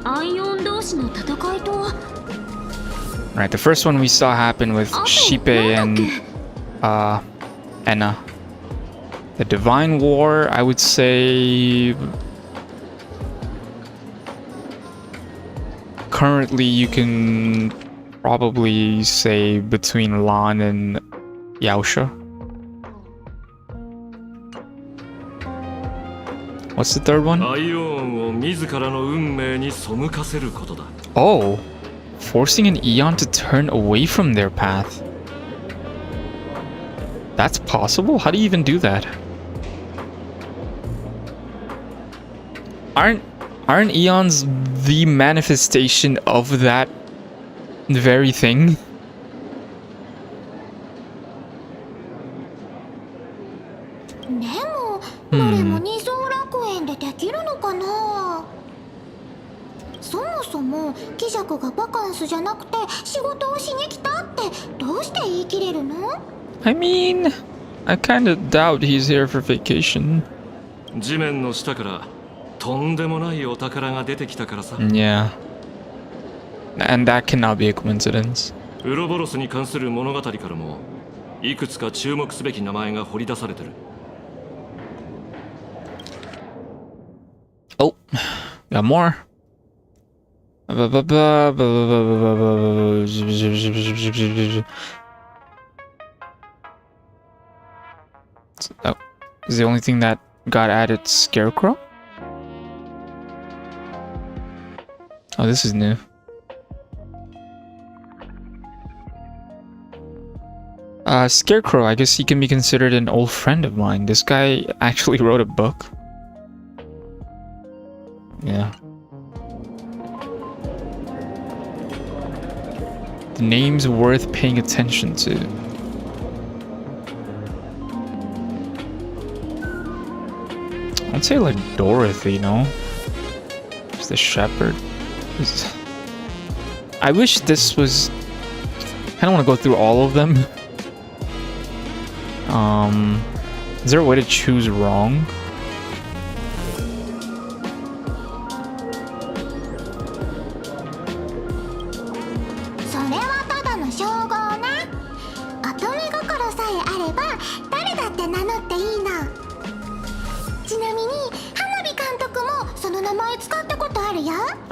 アイオン同士の戦いと Right, the first one we saw happen with Shipe and Enna. The Divine War, I would say currently you can probably say between Lan and Yaosha. What's the third one? アイオンを自らの運命に背かせることだ。 Oh, forcing an Eon to turn away from their path. That's possible? How do you even do that? Aren't Eons the manifestation of that very thing? でもどれも二層楽園でできるのかな。そもそもキジャクがバカンスじゃなくて仕事をしに来たってどうして言い切れるの？ I mean, I kind of doubt he's here for vacation. 地面の下からとんでもないお宝が出てきたからさ。 Yeah. And that cannot be a coincidence. ウロボロスに関する物語からもいくつか注目すべき名前が掘り出されてる。 Oh, got more. Oh, is the only thing that got added Scarecrow? Oh, this is new. Scarecrow, I guess he can be considered an old friend of mine. This guy actually wrote a book. Yeah. The name's worth paying attention to. would say like Dorothy, no? Just the shepherd. I wish this was... I don't want to go through all of them. Is there a way to choose wrong?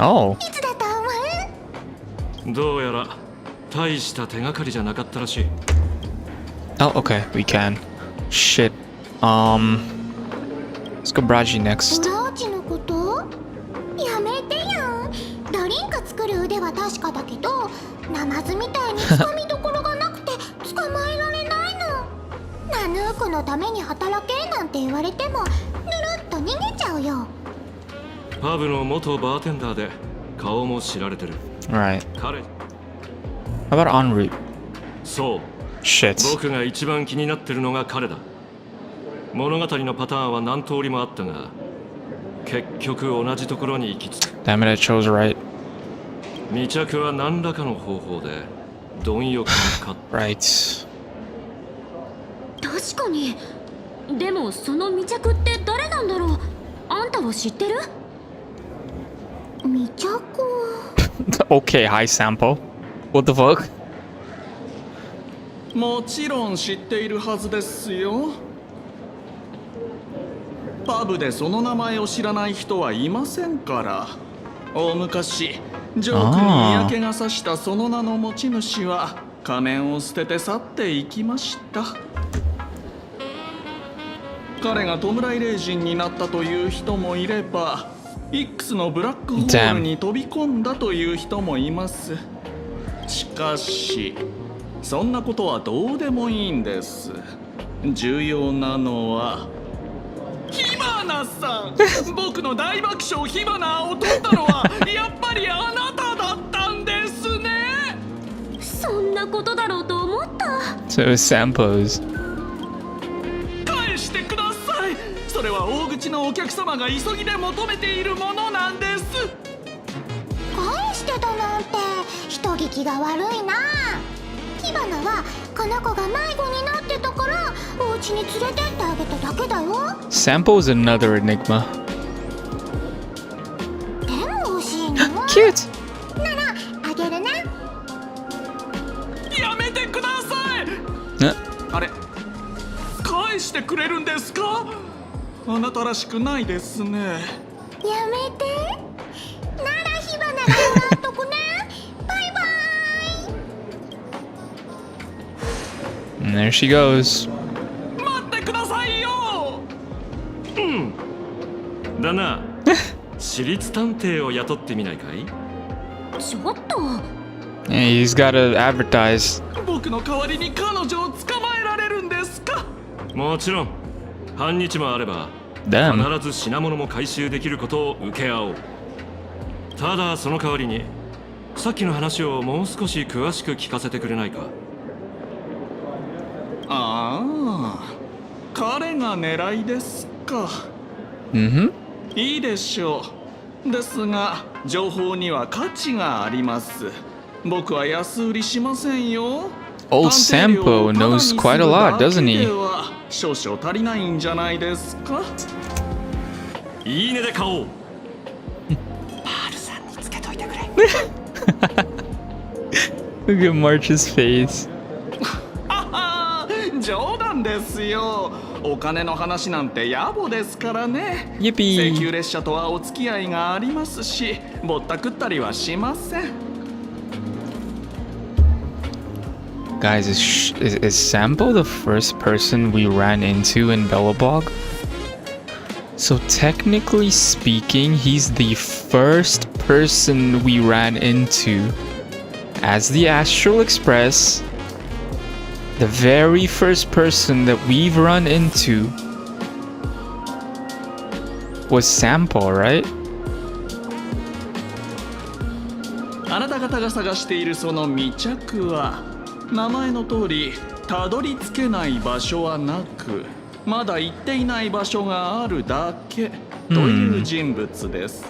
Oh. どうやら大した手がかりじゃなかったらしい。 Oh, okay, we can. Shit. Let's go Braji next. ブラーチのこと？やめてやん。ドリンク作る腕は確かだけど、ナマズみたいにつかみどころがなくて捕まえられないの。ナヌークのために働けなんて言われても、ぬるっと逃げちゃうよ。パブの元バーテンダーで顔も知られてる。Right. 彼。How about en route? そう。Shit. 僕が一番気になってるのが彼だ。物語のパターンは何通りもあったが、結局同じところに行き着く。Damn it, I chose right. 未着は何らかの方法で貪欲に勝った。Right. 確かに。でもその未着って誰なんだろう。あんたは知ってる？未着。Okay, hi Sampo. What the fuck? もちろん知っているはずですよ。パブでその名前を知らない人はいませんから。大昔ジョークに嫌気がさしたその名の持ち主は仮面を捨てて去っていきました。彼が弔い霊人になったという人もいれば、X のブラックホールに飛び込んだという人もいます。しかしそんなことはどうでもいいんです。重要なのは火花さん。僕の大爆笑火花を取ったのはやっぱりあなただったんですね。そんなことだろうと思った。 So it was Sampo's. 返してください。それは大口のお客様が急ぎで求めているものなんです。返してたなんて人聞きが悪いな。火花はこの子が迷子になってたからお家に連れてってあげただけだよ。 Sampo is another enigma. でも欲しいの。Cute. ならあげるね。やめてください。あれ、返してくれるんですか？あなたらしくないですね。やめて。なら火花がもらっとくね。バイバイ。 And there she goes. 待ってくださいよ。うん。だな。私立探偵を雇ってみないかい？ちょっと。Yeah, he's gotta advertise. 僕の代わりに彼女を捕まえられるんですか？もちろん。半日もあれば Damn. 必ず品物も回収できることを受け合おう。ただその代わりにさっきの話をもう少し詳しく聞かせてくれないか？ああ、彼が狙いですか。いいでしょう。ですが情報には価値があります。僕は安売りしませんよ。 Old Sampo knows quite a lot, doesn't he? 少々足りないんじゃないですか。いいねで買おう。パールさんにつけといてくれ。Look at March's face. 冗談ですよ。お金の話なんて野暮ですからね。Yippee. 請求列車とはお付き合いがありますし、ぼったくったりはしません。Guys, is Sampo the first person we ran into in Bellabog? So technically speaking, he's the first person we ran into as the Astral Express. The very first person that we've run into was Sampo, right? あなた方が探しているその未着は名前の通りたどり着けない場所はなくまだ行っていない場所があるだけという人物です。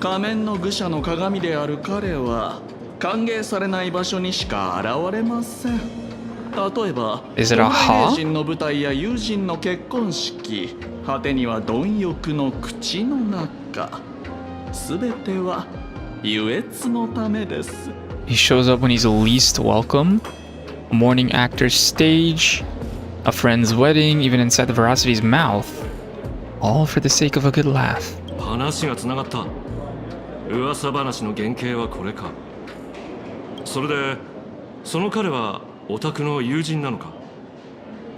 仮面の愚者の鏡である彼は歓迎されない場所にしか現れません。例えば霊人の舞台や友人の結婚式、果てには貪欲の口の中、すべては優越のためです。 He shows up when he's least welcome. A morning actor's stage, a friend's wedding, even inside the Veracity's mouth. All for the sake of a good laugh. 話がつながった。噂話の原型はこれか。それでその彼はオタクの友人なのか。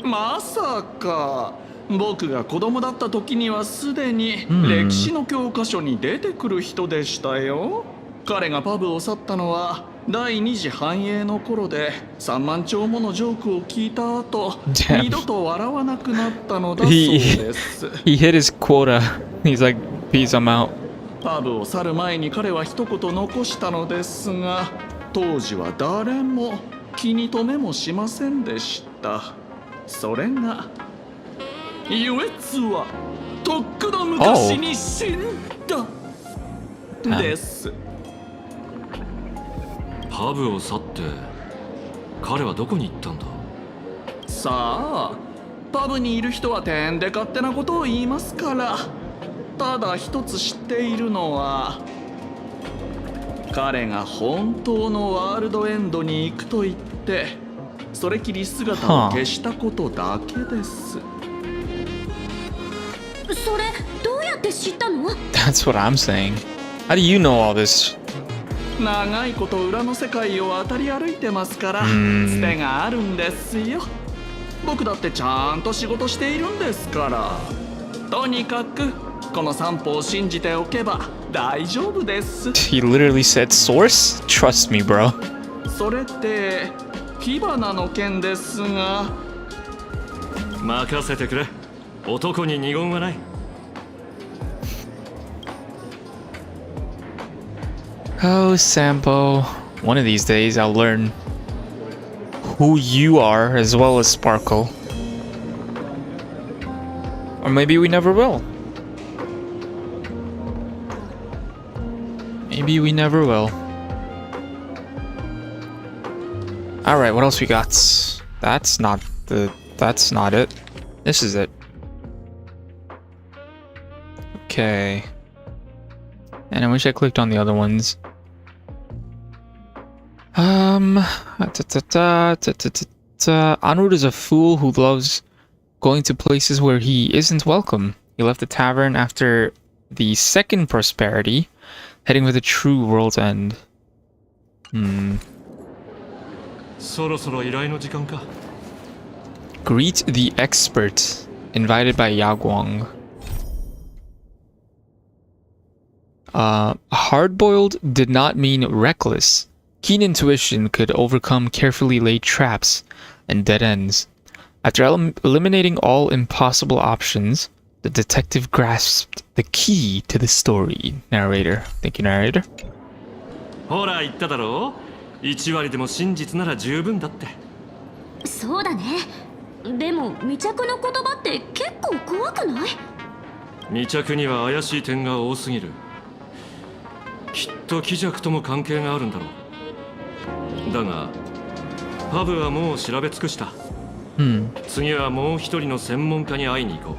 まさか。僕が子供だった時にはすでに歴史の教科書に出てくる人でしたよ。彼がパブを去ったのは第二次繁栄の頃で、3万丁ものジョークを聞いた後、二度と笑わなくなったのだそうです。He hit his quota. He's like, peace, I'm out. パブを去る前に彼は一言残したのですが、当時は誰も気に留めもしませんでした。それが、優越はとっくの昔に死んだです。パブを去って彼はどこに行ったんだ。さあ、パブにいる人はてんで勝手なことを言いますから。ただ一つ知っているのは、彼が本当のワールドエンドに行くと言ってそれきり姿を消したことだけです。それどうやって知ったの？ That's what I'm saying. How do you know all this? 長いこと裏の世界を渡り歩いてますから、つてがあるんですよ。僕だってちゃんと仕事しているんですから。とにかくこの散歩を信じておけば大丈夫です。 He literally said source? Trust me, bro. それって火花の件ですが。任せてくれ。男に二言はない。Oh, Sampo. One of these days I'll learn who you are as well as Sparkle. Or maybe we never will. Maybe we never will. Alright, what else we got? That's not it. This is it. Okay. And I wish I clicked on the other ones. Anrud is a fool who loves going to places where he isn't welcome. He left the tavern after the second prosperity, heading for the true world's end. Greet the expert, invited by Yaguang. Hard-boiled did not mean reckless. Keen intuition could overcome carefully laid traps and dead ends. After eliminating all impossible options, the detective grasped the key to the story. Narrator. Thank you, narrator. ほら言っただろう。1割でも真実なら十分だって。そうだね。でも未着の言葉って結構怖くない？未着には怪しい点が多すぎる。きっと鬼弱とも関係があるんだろう。だがパブはもう調べ尽くした。次はもう一人の専門家に会いに行こ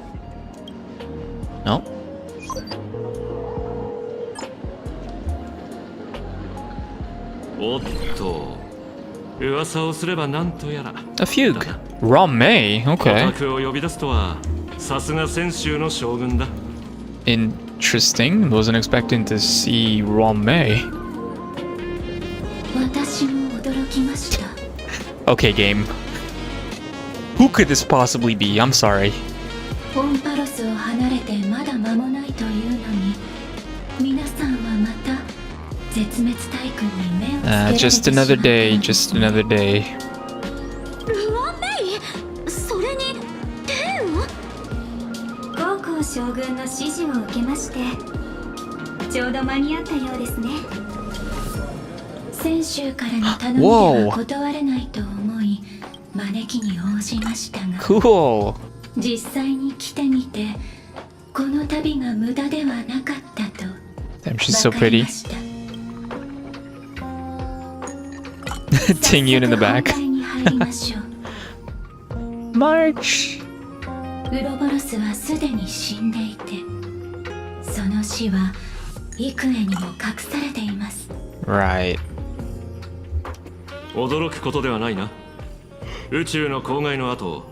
う。No?おっと、噂をすればなんとやら。A fugue. Rame. Okay. オタクを呼び出すとはさすが泉州の将軍だ。Interesting. Wasn't expecting to see Rame. 私も驚きました。 Okay, game. Who could this possibly be? I'm sorry. ポンパロスを離れてまだ間もないというのに、皆さんはまた絶滅大軍に目をつけられてしまった。Just another day. Just another day. ワンメイ、それにテンを？高校将軍の指示を受けまして、ちょうど間に合ったようですね。先週からの頼みでは断れないと思い、招きに応じましたが、 Cool. 実際に来てみてこの旅が無駄ではなかったと Damn, she's so 分かり pretty. ました。 Ting Yun in the back. 本題に入りましょう。 March. ウロボロスはすでに死んでいて、その死は幾重にも隠されています。 Right. 驚くことではないな。宇宙の公害の後、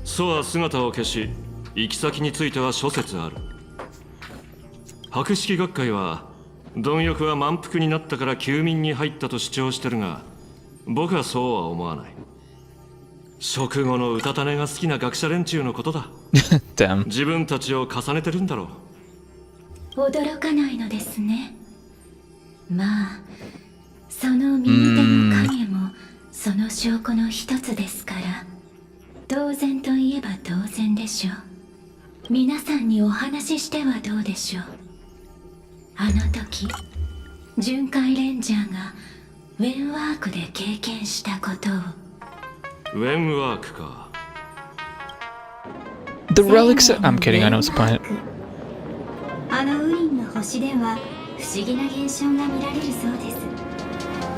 ソは姿を消し、行き先については諸説ある。博識学会は貪欲は満腹になったから休眠に入ったと主張してるが、僕はそうは思わない。食後のうたた寝が好きな学者連中のことだ。Damn. 自分たちを重ねてるんだろう。驚かないのですね。まあその右手の影もその証拠の一つですから、当然といえば当然でしょう。皆さんにお話ししてはどうでしょう。あの時巡回レンジャーがウェンワークで経験したことを。ウェンワークか。 The relics. I'm kidding. I know it's a planet. あのウリンの星では不思議な現象が見られるそうです。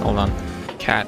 Hold on. Cat.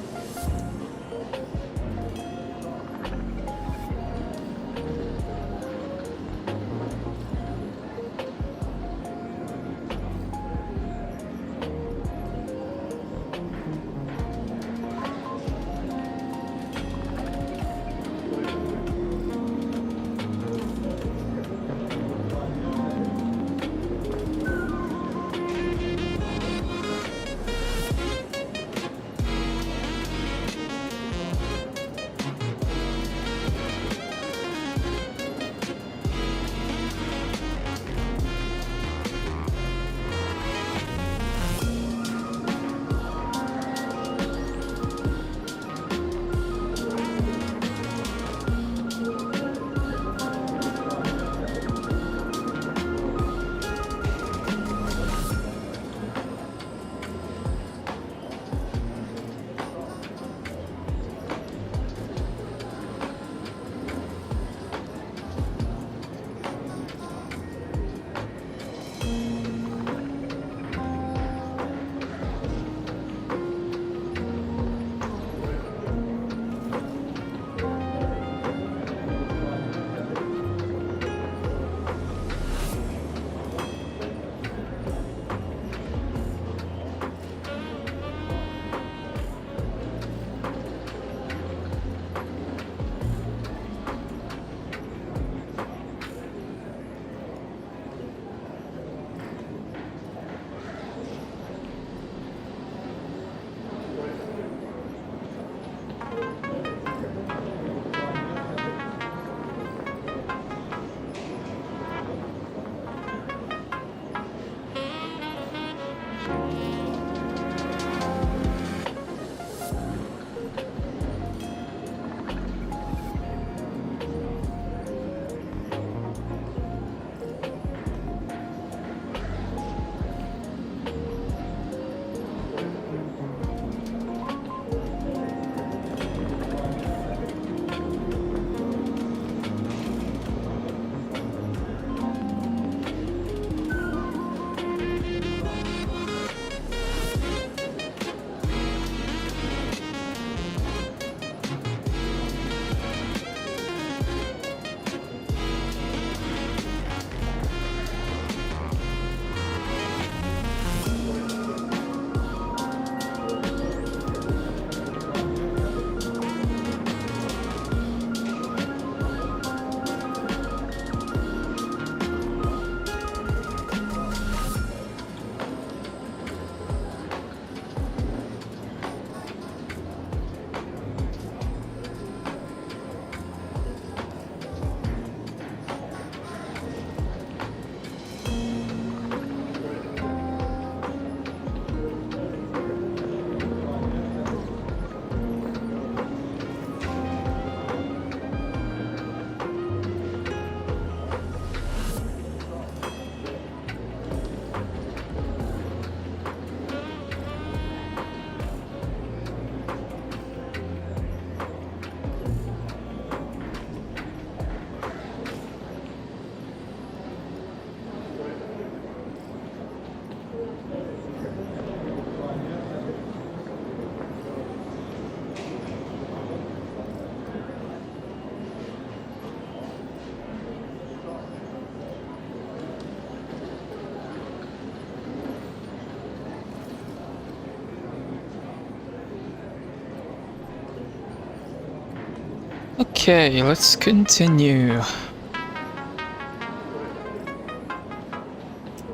Okay, let's continue.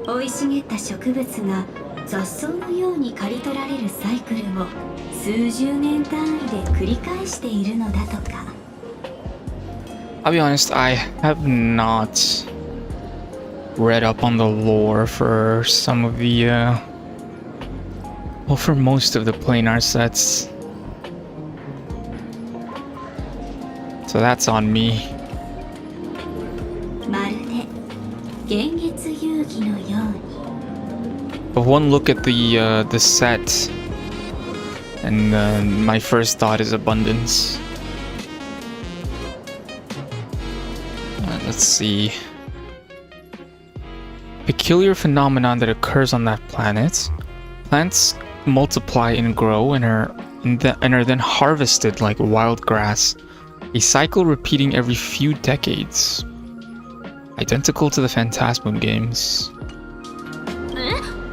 生い茂った植物が雑草のように刈り取られるサイクルを数十年単位で繰り返しているのだとか。 I'll be honest, I have not read up on the lore for some of the, well, for most of the planar sets. So that's on me. まるで幻月遊戯のように。 But one look at the set, and my first thought is abundance. Let's see. Peculiar phenomenon that occurs on that planet. Plants multiply and grow and are then harvested like wild grass. A cycle repeating every few decades. Identical to the Phantasm games.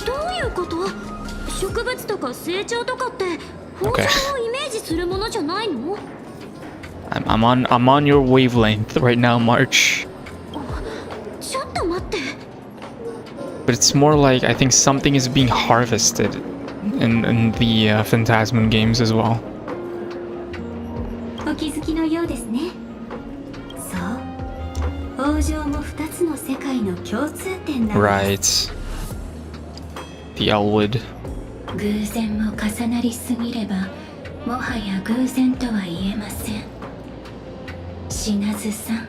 どういうこと？植物とか成長とかって放射をイメージするものじゃないの？ I'm on your wavelength right now, March. ちょっと待って。 But it's more like I think something is being harvested in the Phantasm games as well. お気づきのようですね。そう。王城も2つの世界の共通点なんです。 Right. The Elwood. 偶然も重なりすぎればもはや偶然とは言えません。品津さん、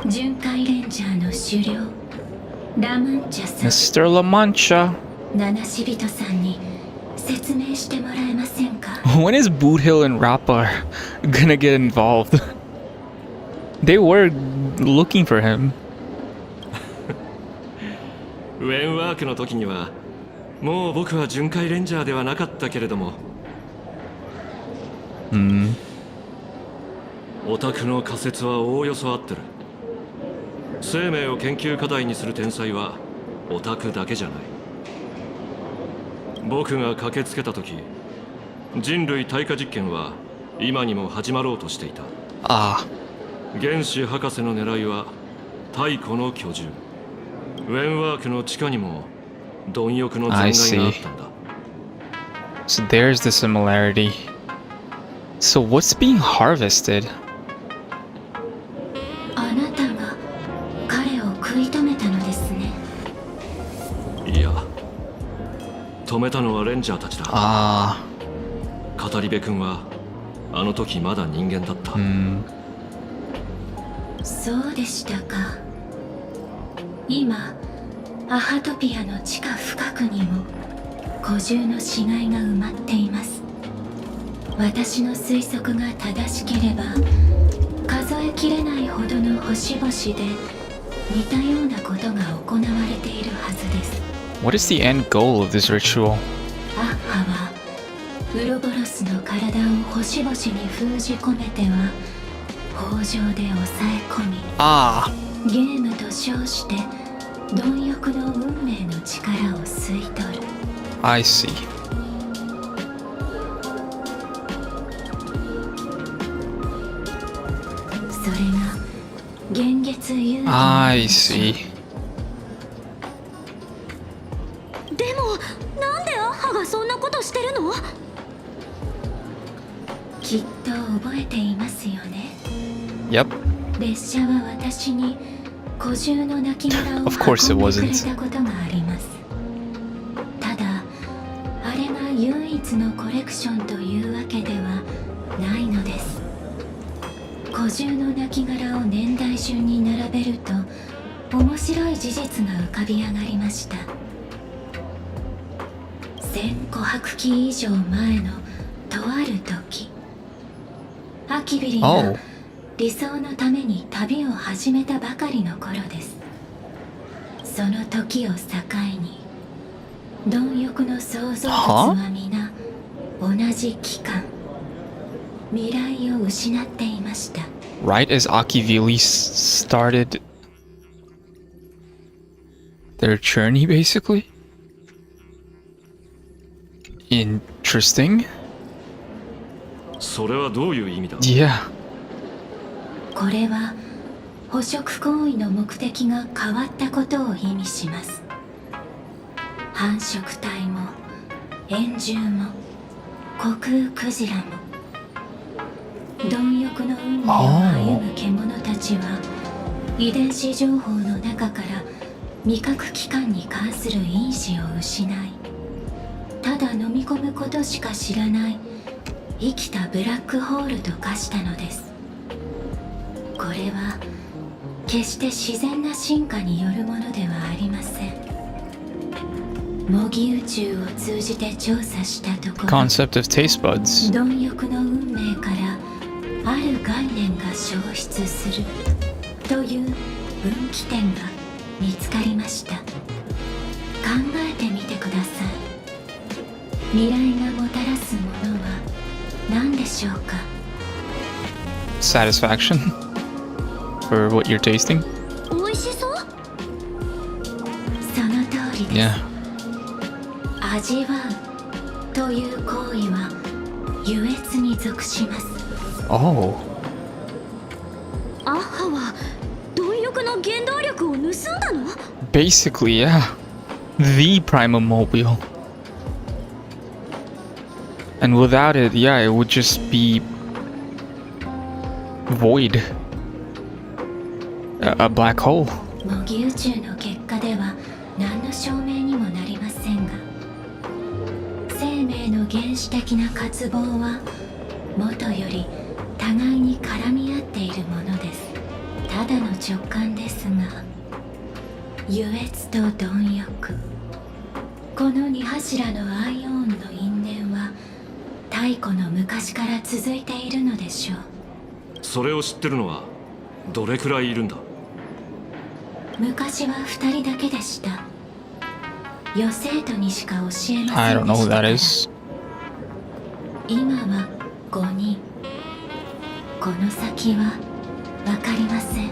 巡回レンジャーの首領ラマンチャさん、 Mr. La Mancha. 七死人さんに説明してもらえませんか？ When is Boot Hill and Rappa gonna get involved? They were looking for him. ウェンワークの時にはもう僕は巡回レンジャーではなかったけれども、オタクの仮説はおおよそ合ってる。生命を研究課題にする天才はオタクだけじゃない。僕が駆けつけた時、人類耐火実験は今にも始まろうとしていた。原子博士の狙いは太古の居住。ウェンワークの地下にも貪欲の残骸があったんだ。 So there's the similarity. So what's being harvested? あなたが彼を食い止めたのですね。いや、止めたのはレンジャーたちだ。語り部君はあの時まだ人間だった。そうでしたか。今アハトピアの地下深くにも古獣の死骸が埋まっています。私の推測が正しければ数えきれないほどの星々で似たようなことが行われているはずです。 What is the end goal of this ritual? アッハはウロボロスの体を星々に封じ込めては北条で抑え込み、ゲームと称して貪欲の運命の力を吸い取る。 I see. それが幻月遊戯。 I see. でもなんでアッハがそんなことしてるの？きっと覚えていますよね。 Yep. 列車は私に古獣の亡骸を運んで Of course it くれ wasn't. たことがあります。ただあれが唯一のコレクションというわけではないのです。古獣の亡骸を年代順に並べると面白い事実が浮かび上がりました。1500期以上前のとある時、アキビリが理想のために旅を始めたばかりの頃です。その時を境に貪欲の創造物は皆同じ期間未来を失っていました。 Right as Akivili started their journey, basically. Interesting. それはどういう意味だ？ Yeah. これは捕食行為の目的が変わったことを意味します。繁殖体も円獣も虚空クジラも貪欲の運命を歩む獣たちは遺伝子情報の中から味覚器官に関する因子を失い、ただ飲み込むことしか知らない生きたブラックホールと化したのです。これは決して自然な進化によるものではありません。模擬宇宙を通じて調査したところ、 Concept of taste buds. 貪欲の運命からある概念が消失するという分岐点が見つかりました。考えてみてください。未来がもたらすものは何でしょうか。 Satisfaction for what you're tasting. 美味しそう。その通りです。Yeah. 味わうという行為は優越に属します。Oh. アッハは貪欲の原動力を盗んだの？ Basically, yeah. The Primomobile. And without it, yeah, it would just be void. A black hole. 模擬宇宙の結果では何の証明にもなりませんが、生命の原始的な渇望はもとより互いに絡み合っているものです。ただの直感ですが、優越と貪欲、この二柱のアイオンの因縁は太古の昔から続いているのでしょう。それを知ってるのはどれくらいいるんだ。昔は2人だけでした。余生徒にしか教えませんでした。 I don't know who that is. 今は5人。この先は分かりません。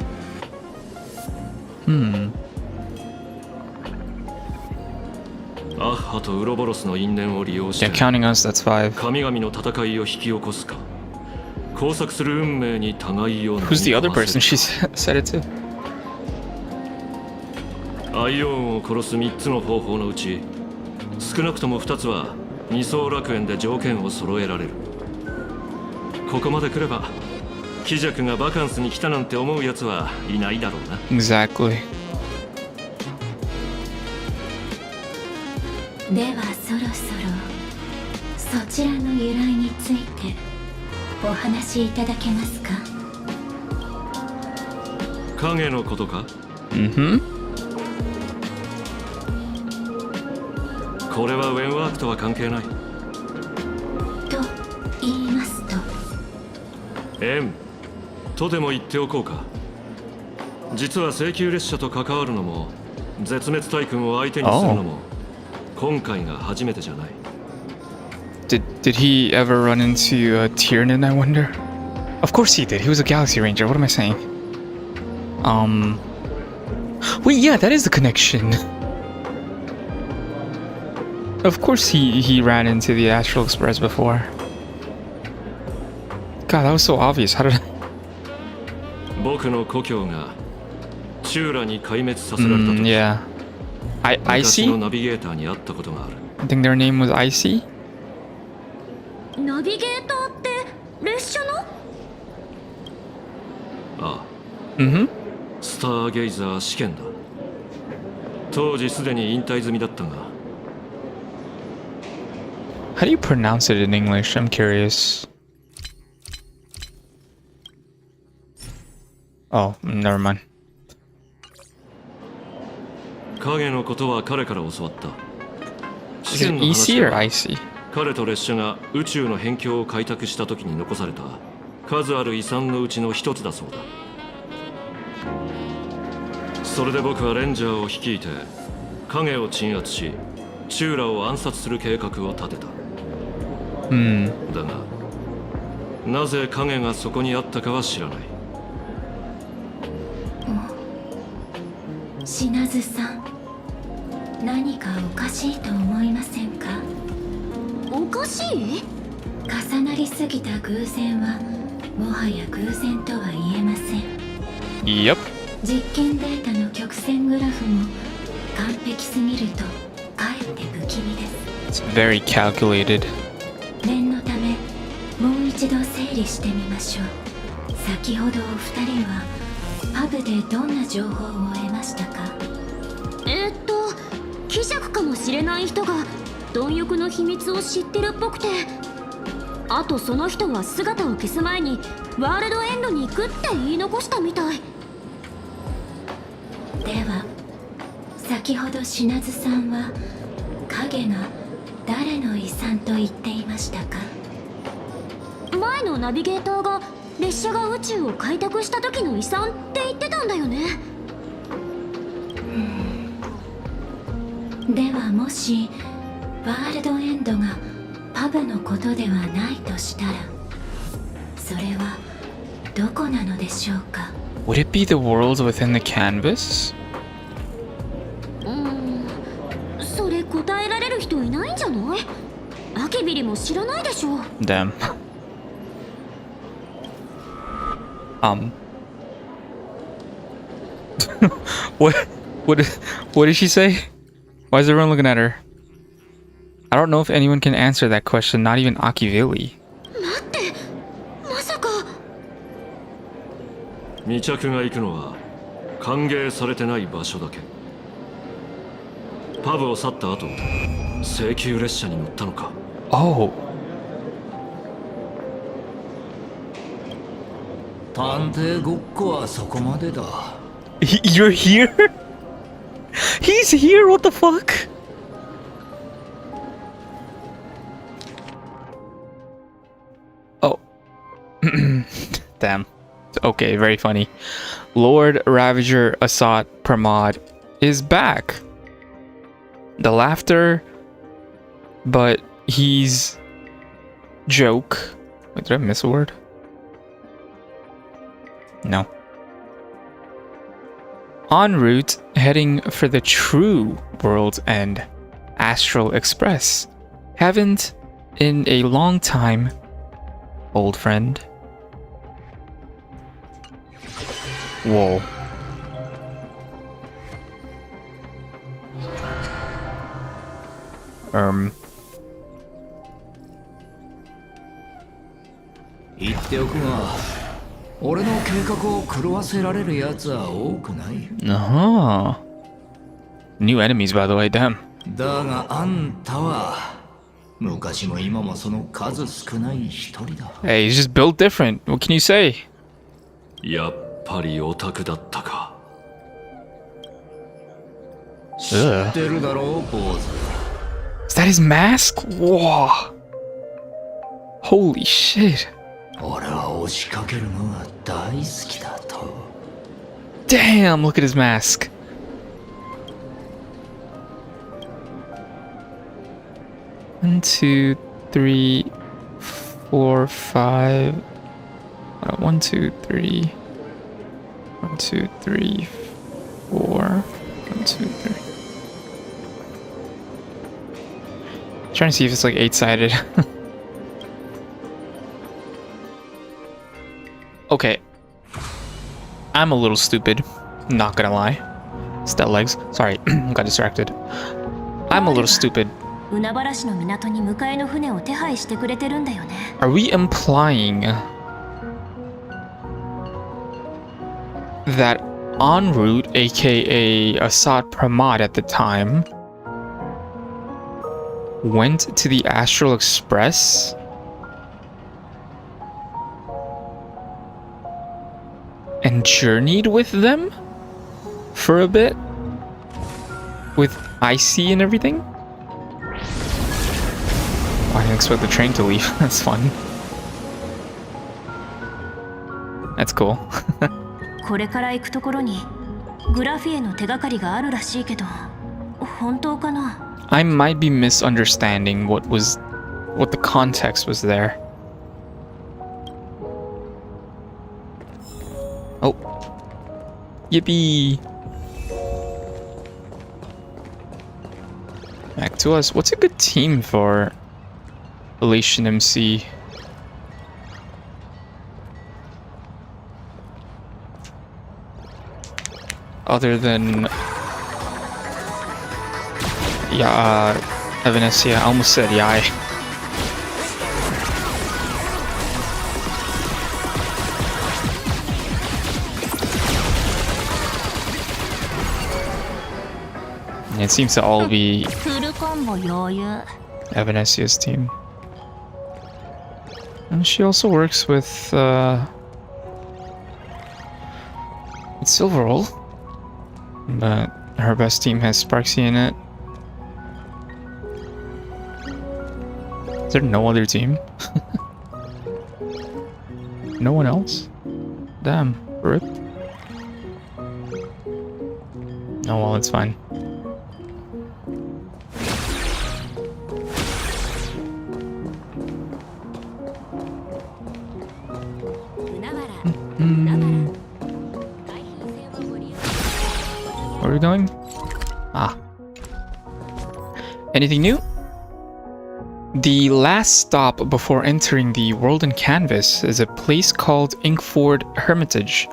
アッハとウロボロスの因縁を利用して Yeah, counting us, that's 5. 神々の戦いを引き起こすか、交錯する運命に互いを Who's the other person she said it to? アイオンを殺す3つの方法のうち少なくとも2つは二層楽園で条件を揃えられる。ここまで来れば貴弱がバカンスに来たなんて思うやつはいないだろうな。 Exactly. ではそろそろそちらの由来についてお話しいただけますか。影のことか。これはウェンワークとは関係ない。と言いますと。縁とでも言っておこうか。実は請求列車と関わるのも絶滅大軍を相手にするのも今回が初めてじゃない。Did he ever run into Tiernan, I wonder? Of course he did. He was a Galaxy Ranger. What am I saying? Wait, yeah, that is the connection. Of course he ran into the Astral Express before. God, that was so obvious. How did I... 僕の故郷がチューラに壊滅させられた時、yeah.昔 Icy? のナビゲーターに会ったことがある。 I think their name was Icy? ナビゲーターって列車の？ああ。Mm-hmm. スターゲイザー試験だ。当時すでに引退済みだったが。 How do you pronounce it in English? I'm curious. Oh, never mind. 影のことは彼から教わった。 Is it EC or IC? 彼と列車が宇宙の辺境を開拓した時に残された数ある遺産のうちの一つだそうだ。それで僕はレンジャーを率いて影を鎮圧し、チューラを暗殺する計画を立てた。だがなぜ影がそこにあったかは知らない。品津さん、何かおかしいと思いませんか。おかしい？重なりすぎた偶然はもはや偶然とは言えません。 Yep. 実験データの曲線グラフも完璧すぎるとかえって不気味です。 It's very calculated. 念のためもう一度整理してみましょう。先ほどお二人はパブでどんな情報を得ましたか？希釈かもしれない人が貪欲の秘密を知ってるっぽくて、あとその人は姿を消す前にワールドエンドに行くって言い残したみたい。では先ほど品津さんは影が誰の遺産と言っていましたか？前のナビゲーターが列車が宇宙を開拓した時の遺産って言ってたんだよね。ではもしワールドエンドがパブのことではないとしたら、それはどこなのでしょうか？ Would it be the worlds within the canvas? それ答えられる人いないんじゃない？アキビリも知らないでしょ。Damn. What did she say? Why is everyone looking at her? I don't know if anyone can answer that question, not even Akivili. 待って、まさか。未着が行くのは歓迎されてない場所だけ。パブを去った後、請求列車に乗ったのか。Oh. 探偵ごっこはそこまでだ。You're here? He's here? What the fuck? Oh. Damn. Okay, very funny. Lord Ravager Assad Pramod is back. The laughter, but he's joke. Wait, did I miss a word? No. En route, heading for the true World's End, Astral Express. Haven't in a long time, old friend. Whoa. New enemies, by the way, damn. だがあんたは昔も今もその数少ない一人だ。 Hey, he's just built different. What can you say? やっぱりオタクだったか。知ってるだろう、坊主。 Is that his mask? Whoa. Holy shit. 俺は押しかけるのが大好きだと。 Damn, look at his mask. One, two, three, four, five. 1, 2, 3. 1, 2, 3, 4. 1, 2, 3. Trying to see if it's like 8-sided. Okay. I'm a little stupid. Not gonna lie. It's that legs. Sorry, got distracted. I'm a little stupid. 海原市の港に迎えの船を手配してくれてるんだよね。 Are we implying that en route, aka Assad Pramod at the time, went to the Astral Express? And journeyed with them for a bit? With Icy and everything? Oh, I didn't expect the train to leave. That's fun. That's cool. これから行くところにグラフィエの手がかりがあるらしいけど、本当かな？ I might be misunderstanding what the context was there. Oh. Yippee. Back to us. What's a good team for Elation MC? other than Evanescia. I almost said Yai. It seems to all be Evanescia's team. And she also works with Silverall. But her best team has Sparksy in it. Is there no other team? No one else? Damn, rip. Oh well, it's fine. Where are we going? Ah. Anything new? The last stop before entering the World in Canvas is a place called Inkford Hermitage.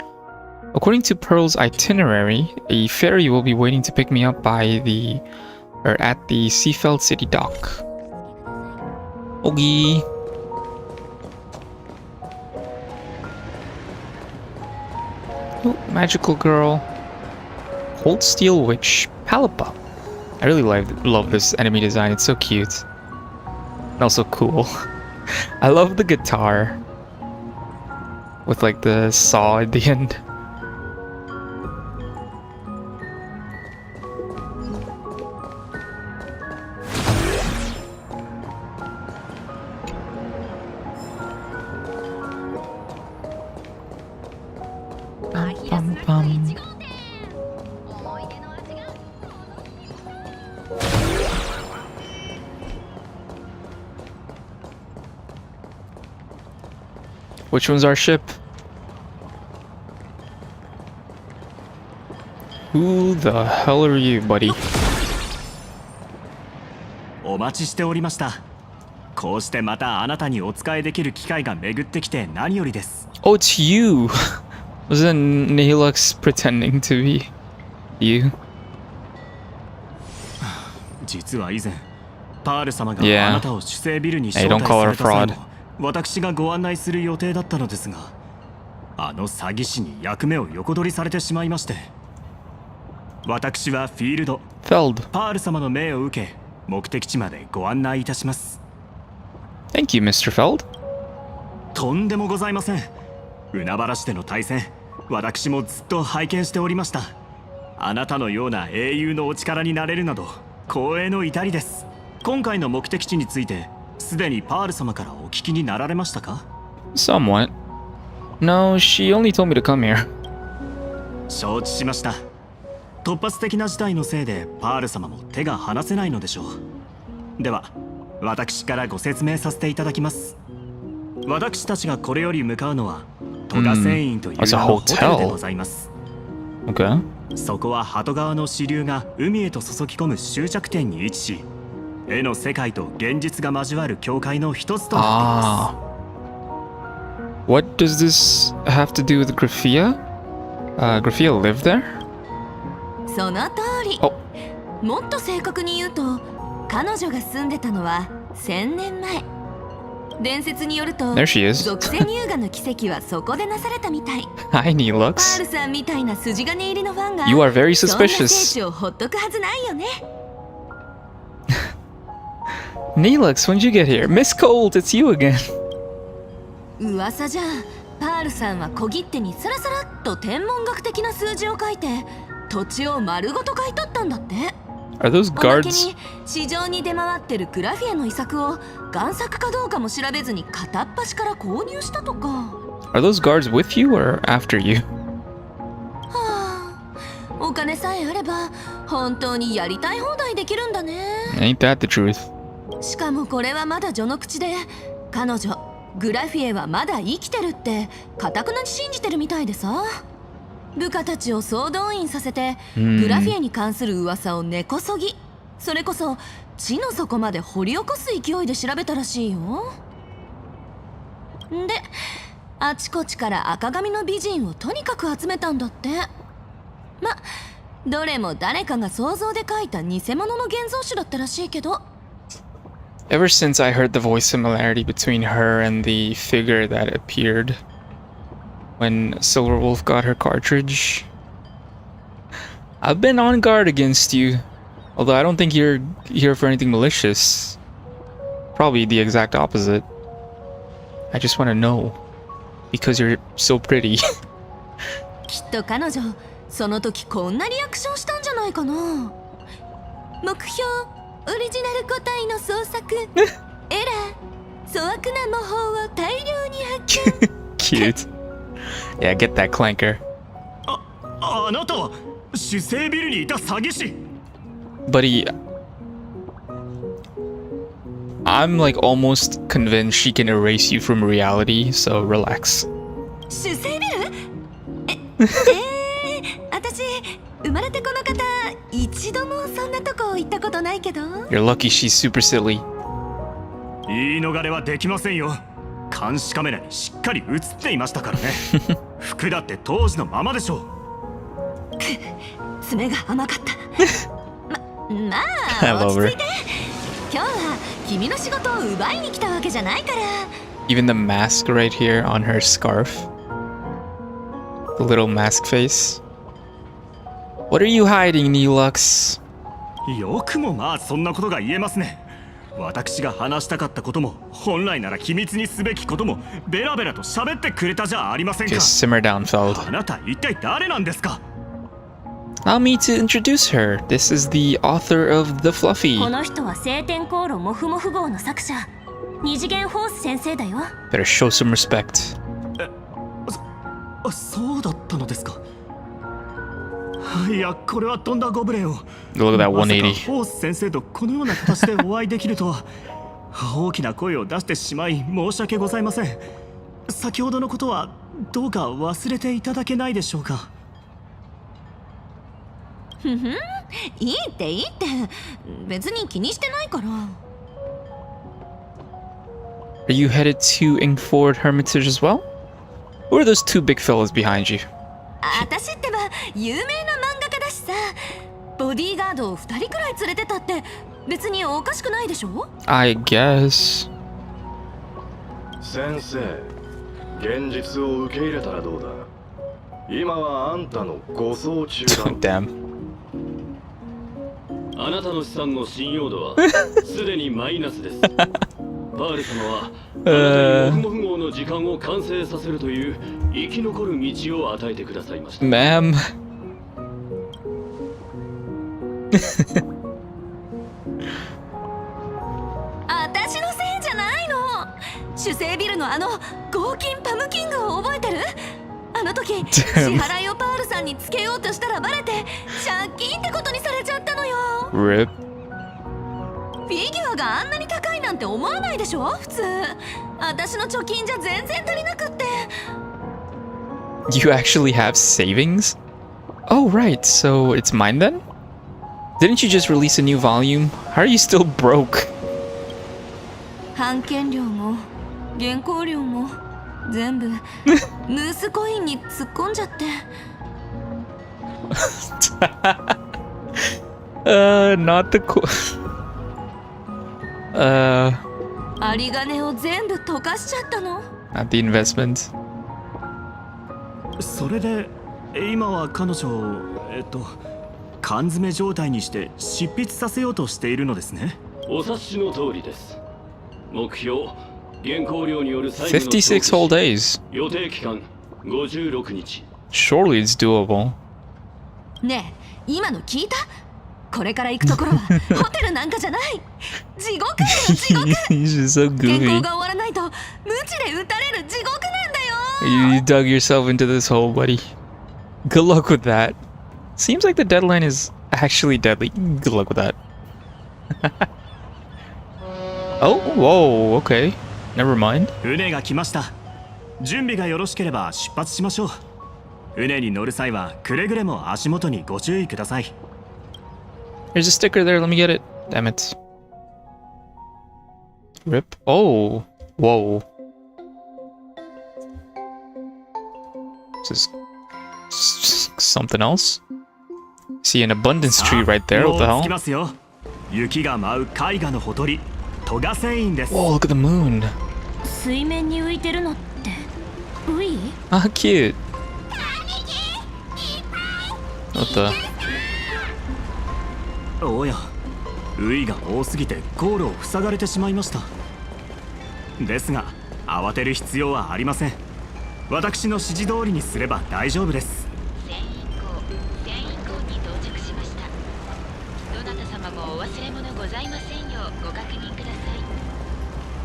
According to Pearl's itinerary, a ferry will be waiting to pick me up at the Seafeld City dock. Okay. Oh, magical girl. Cold Steel Witch Palipa. I really love this enemy design. It's so cute. And also cool. I love the guitar. With like the saw at the end. Bum, bum. Which one's our ship? Who the hell are you, buddy? お待ちしておりました。こうしてまたあなたにお使いできる機会が巡ってきて何よりです。Oh, it's you! Wasn't Nihilux pretending to be you? 実は以前、パール様があなたを守聖ビルに招待された際も、私がご案内する予定だったのですが、あの詐欺師に役目を横取りされてしまいまして、私はフィールド、パール様の命を受け、目的地までご案内いたします。Thank you, Mr. Feld. とんでもございません。海原市での対戦、私もずっと拝見しておりました。あなたのような英雄のお力になれるなど光栄の至りです。今回の目的地についてすでにパール様からお聞きになられましたか？ Somewhat. No, she only told me to come here. 承知しました。突発的な事態のせいでパール様も手が離せないのでしょう。では私からご説明させていただきます。私たちがこれより向かうのは戸賀船員というホテルでございます。Okay. そこは鳩川の支流が海へと注ぎ込む終着点に位置し、絵の世界と現実が交わる境界の一つとなっています。What does this have to do with Graphia? Graphia lived there? その通り。もっと正確に言うと、彼女が住んでたのは1000年前。伝説によると、属性乳牙の奇跡はそこでなされたみたい。Hi, Nilux. パールさんみたいな筋金入りのファンが、 You are very そんな suspicious. 聖地をほっとくはずないよね。Nilux, when did you get here? Miss Cold, it's you again. 噂じゃ、パールさんは小切手にサラサラっと天文学的な数字を書いて、土地を丸ごと買い取ったんだって。Are those おまけ guards? に市場に出回ってるグラフィエの遺作を贋作かどうかも調べずに片っ端から購入したとか。 Are those guards with you or after you? はあ、お金さえあれば本当にやりたい放題できるんだね。 Ain't that the truth? しかもこれはまだ序の口で、彼女グラフィエはまだ生きてるって固くなに信じてるみたいでさ。部下たちを総動員させてグラフィエに関する噂を根こそぎ、それこそ地の底まで掘り起こす勢いで調べたらしいよ。で、あちこちから赤髪の美人をとにかく集めたんだって。ま、どれも誰かが想像で書いた偽物の現像種だったらしいけど。 Ever since I heard the voice similarity between her and the figure that appeared when Silverwolf got her cartridge, I've been on guard against you. Although I don't think you're here for anything malicious. Probably the exact opposite. I just want to know. Because you're so pretty. きっと彼女、その時こんなリアクションしたんじゃないかな。目標、オリジナル個体の捜索。エラー、粗悪な魔法を大量に発見。Cute. Yeah, get that clanker. あなたは主生ビルにいた詐欺師。Buddy, I'm like almost convinced she can erase you from reality, so relax. 主生ビル？私生まれてこの方一度もそんなとこ行ったことないけど。 You're lucky she's super silly. 言い逃れはできませんよ。監視カメラにしっかり映っていましたからね。服だって当時のままでしょう。爪が甘かった。まあ落ち着いて。今日は君の仕事を奪いに来たわけじゃないから。 Even the mask right here on her scarf. The little mask face. What are you hiding, Neelux? よくもまあそんなことが言えますね。私が話したかったことも本来なら機密にすべきこともベラベラと喋ってくれたじゃありませんか。 Just simmer down, Feld. あなた一体誰なんですか。 Allow me to introduce her. This is the author of The Fluffy. この人は晴天航路モフモフ号の作者、二次元フォース先生だよ。 Better show some respect. そうだったのですか。いや、これはとんだご無礼を。 Look at that まさか180. フォース先生とこのような形でお会いできるとは。大きな声を出してしまい申し訳ございません。先ほどのことはどうか忘れていただけないでしょうか。ふふん、いいっていいって、別に気にしてないから。 Are you headed to Ingford Hermitage as well? Who are those two big fellas behind you? 私ってば有名な漫画家だしさ、ボディーガードを2人くらい連れてたって別におかしくないでしょ。 I guess. 先生、現実を受け入れたらどうだ。今はあんたの護送中だ。Damn. あなたの資産の信用度はすでにマイナスです。パール様はあなたにモフモフ号の時間を完成させるという生き残る道を与えてくださいました。Ma'am. 私のせいじゃないの。主生ビルのあの合金パムキングを覚えてる？あの時支払いをパールさんにつけようとしたらバレて借金ってことにされちゃったのよ。 RIP. フィギュアがあんなに高いなんて思わないでしょ普通。私の貯金じゃ全然足りなくって。 You actually have savings? Oh, right. So it's mine then? Didn't you just release a new volume? How are you still broke? 版権料も原稿料も全部ムースコインに突っ込んじゃって。Not the有り金を全部溶かしちゃったの。 not the investment. それで今は彼女を缶詰状態にして執筆させようとしているのですね。お察しの通りです。目標原稿料による最後の56 whole days. 予定期間56日。 Surely it's doable. ねえ、今の聞いた？これから行くところはホテルなんかじゃない。地獄だよ地獄。 He's just so 原 goofy. 稿が終わらないと無知で撃たれる地獄なんだよ。 You dug yourself into this hole, buddy. Good luck with that. Seems like the deadline is actually deadly. Good luck with that. Oh, whoa, okay. Never mind. 船が来ました。準備がよろしければ出発しましょう。船に乗る際はくれぐれも足元にご注意ください。 There's a sticker there. Let me get it. Damn it. Rip. Oh. Whoa. Is this something else? See an abundance tree right there. What the hell? 雪が舞う絵画のほとり、トガセインです。 Whoa, look at the moon. 水面に浮いてるのってウイ？ Ah, cute. What the? おや、ウイが多すぎて航路を塞がれてしまいました。ですが、慌てる必要はありません。私の指示通りにすれば大丈夫です。船員港に到着しました。どなた様もお忘れ物ございませんようご確認ください。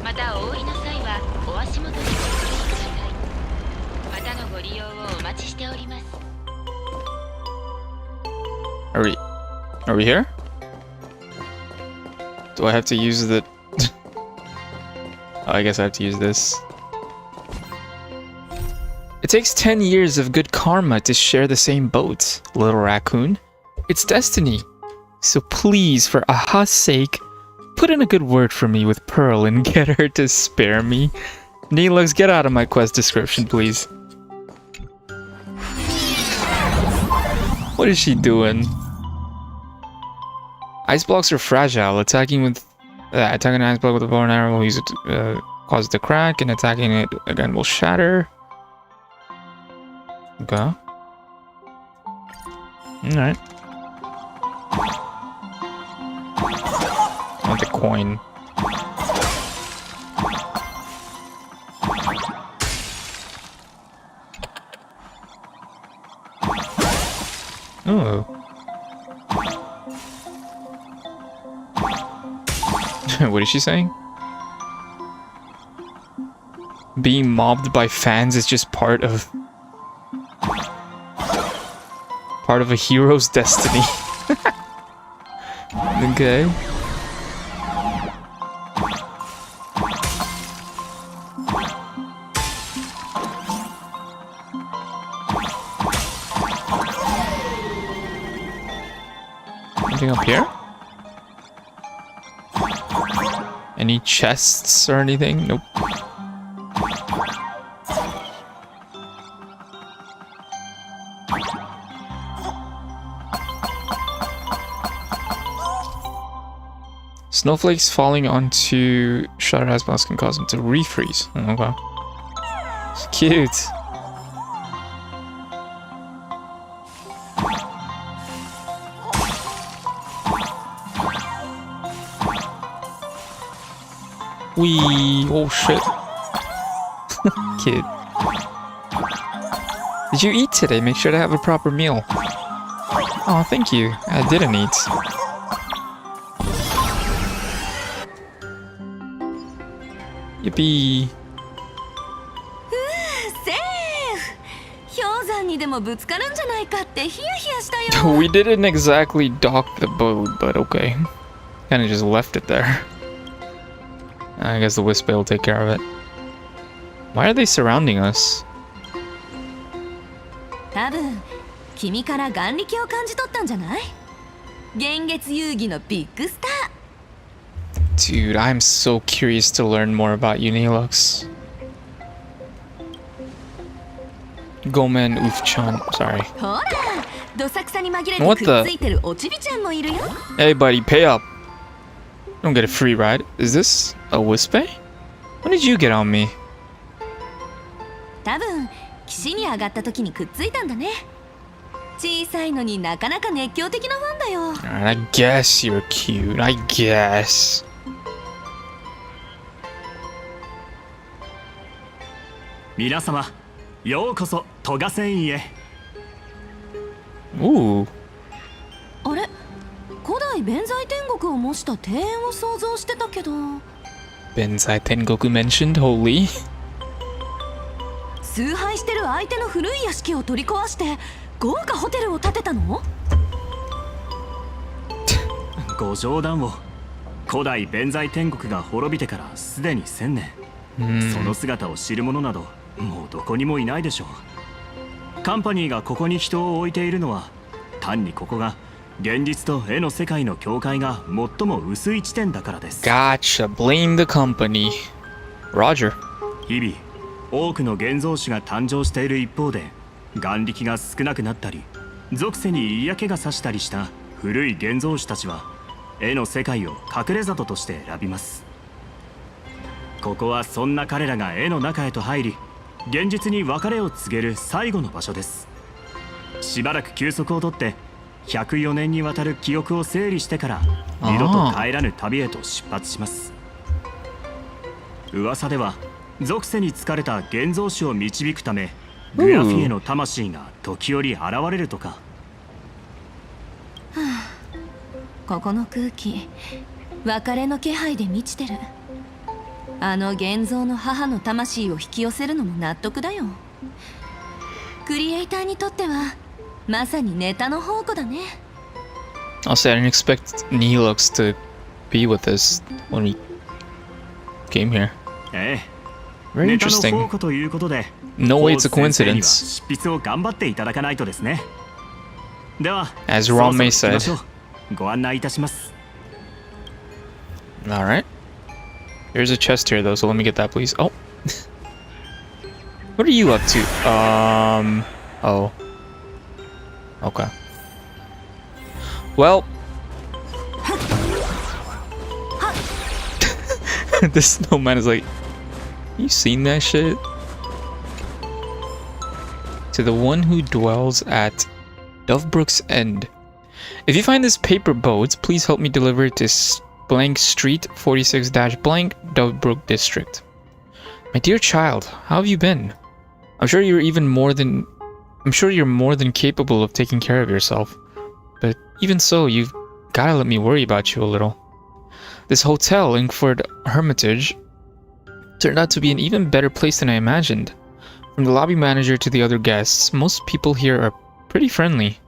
またお降りの際はお足元にご注意ください。またのご利用をお待ちしております。 Are we here? Do I have to use the... I guess I have to use this. It takes 10 years of good karma to share the same boat, little raccoon. It's destiny. So please, for Aha's sake, put in a good word for me with Pearl and get her to spare me. Neelix, get out of my quest description, please. What is she doing? Ice blocks are fragile. Attacking an ice block with a bow and arrow will use it to cause it to crack, and attacking it again will shatter. Okay. Alright. I want the coin. Oh. What is she saying? Being mobbed by fans is just part of a hero's destiny. Okay. Anything up here? Any chests or anything? Nope. Snowflakes falling onto shattered ice blocks can cause them to refreeze. Okay. Cute. Wee! Oh shit. Kid. Did you eat today? Make sure to have a proper meal. Oh, thank you. I didn't eat. Yippee. We didn't exactly dock the boat, but okay. Kinda just left it there. I guess the Wisp will take care of it. Why are they surrounding us? Dude, I'm so curious to learn more about you, Neelix. Gomen Ufchan, sorry. What the? Hey buddy, pay up. Don't get a free ride. Is this a Wispe? When did you get on me? Alright, I guess you're cute. I guess. Ooh. 古代弁財天国を模した庭園を想像してたけど。弁財天国 mentioned holy. 崇拝してる相手の古い屋敷を取り壊して豪華ホテルを建てたの？ご冗談を。古代弁財天国が滅びてからすでに1000年。その姿を知る者などもうどこにもいないでしょう。カンパニーがここに人を置いているのは単にここが現実と絵の世界の境界が最も薄い地点だからです。Gotcha. Blame the company. Roger. 日々多くの現像種が誕生している一方で眼力が少なくなったり属性に嫌気がさしたりした古い現像師たちは絵の世界を隠れ里として選びます。ここはそんな彼らが絵の中へと入り、現実に別れを告げる最後の場所です。しばらく休息をとって104年にわたる記憶を整理してから二度と帰らぬ旅へと出発します。噂では属性に疲れた現像師を導くためグラフィエの魂が時折現れるとか。ここの空気、別れの気配で満ちてる。あの現像の母の魂を引き寄せるのも納得だよ。クリエイターにとってはまさにネタの宝庫だね。I'll say I didn't expect Nihilux to be with us when we came here. ええ。 Very ネタの interesting. 宝庫ということで、 No way it's a フォーズ先生には coincidence. 執筆を頑張っていただかないとですね。では、 As そろ Ron そろ May 行きましょ said. う。ご案内いたします。 Alright. There's a chest here though, so let me get that please. Oh. What are you up to? Oh. Okay. Well. The snowman is like, you seen that shit? To the one who dwells at Dovebrook's End. If you find this paper boat, please help me deliver it to blank street 46-blank Dovebrook district. My dear child, how have you been? I'm sure you're more than capable of taking care of yourself. But even so, you've gotta let me worry about you a little. This hotel, Inkford Hermitage, turned out to be an even better place than I imagined. From the lobby manager to the other guests, most people here are pretty friendly.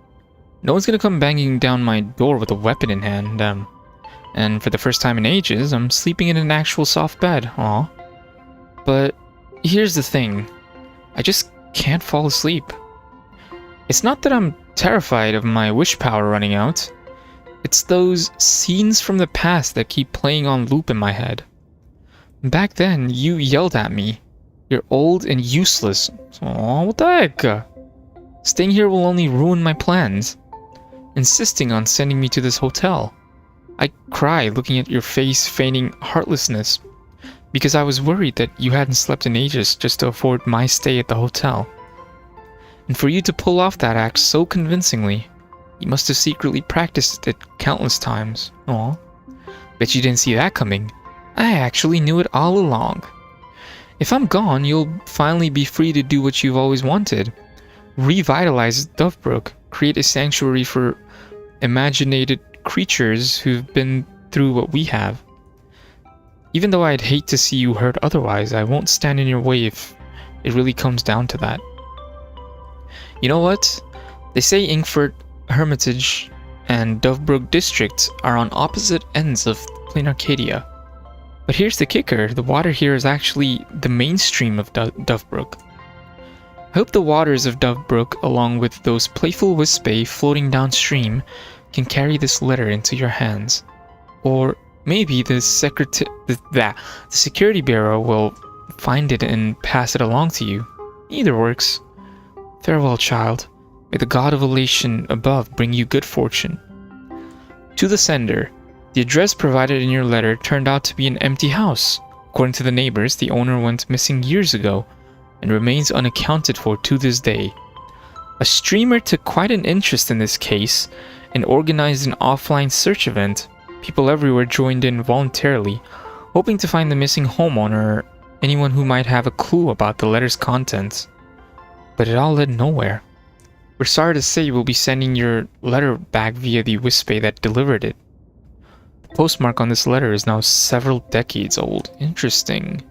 No one's gonna come banging down my door with a weapon in hand, and for the first time in ages, I'm sleeping in an actual soft bed, aw. But here's the thing, I just can't fall asleep. It's not that I'm terrified of my wish power running out, it's those scenes from the past that keep playing on loop in my head. Back then, you yelled at me. You're old and useless. Aw, what the heck? Staying here will only ruin my plans. Insisting on sending me to this hotel. I cried looking at your face feigning heartlessness because I was worried that you hadn't slept in ages just to afford my stay at the hotel. And for you to pull off that act so convincingly, you must have secretly practiced it countless times. Aw. Bet you didn't see that coming. I actually knew it all along. If I'm gone, you'll finally be free to do what you've always wanted. Revitalize Dovebrook, create a sanctuary for imaginated creatures who've been through what we have. Even though I'd hate to see you hurt otherwise, I won't stand in your way if it really comes down to that. You know what? They say Inkford Hermitage and Dovebrook District are on opposite ends of Plain Arcadia. But here's the kicker, the water here is actually the mainstream of Dovebrook. I hope the waters of Dovebrook, along with those playful Wispay floating downstream, can carry this letter into your hands. Or maybe the security bureau will find it and pass it along to you. Either works. Farewell, child. May the god of elation above bring you good fortune. To the sender. The address provided in your letter turned out to be an empty house. According to the neighbors, the owner went missing years ago and remains unaccounted for to this day. A streamer took quite an interest in this case and organized an offline search event. People everywhere joined in voluntarily, hoping to find the missing homeowner or anyone who might have a clue about the letter's contents. But it all led nowhere. We're sorry to say we'll be sending your letter back via the Wispay that delivered it. The postmark on this letter is now several decades old. Interesting.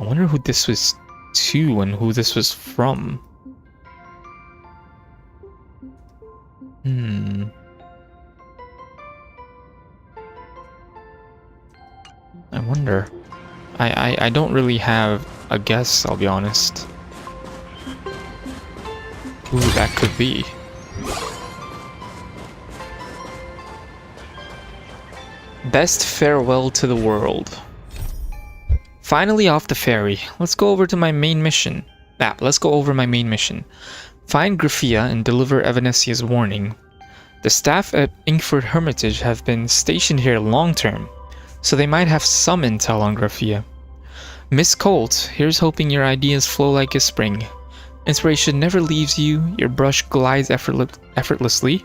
I wonder who this was to and who this was from. I wonder. I don't really have a guess, I'll be honest. Who that could be. Best farewell to the world. Finally off the ferry. Let's go over my main mission. Find Graphia and deliver Evanesia's warning. The staff at Inkford Hermitage have been stationed here long term, so they might have some intel on Graphia. Miss Colt, here's hoping your ideas flow like a spring. Inspiration never leaves you, your brush glides effortlessly,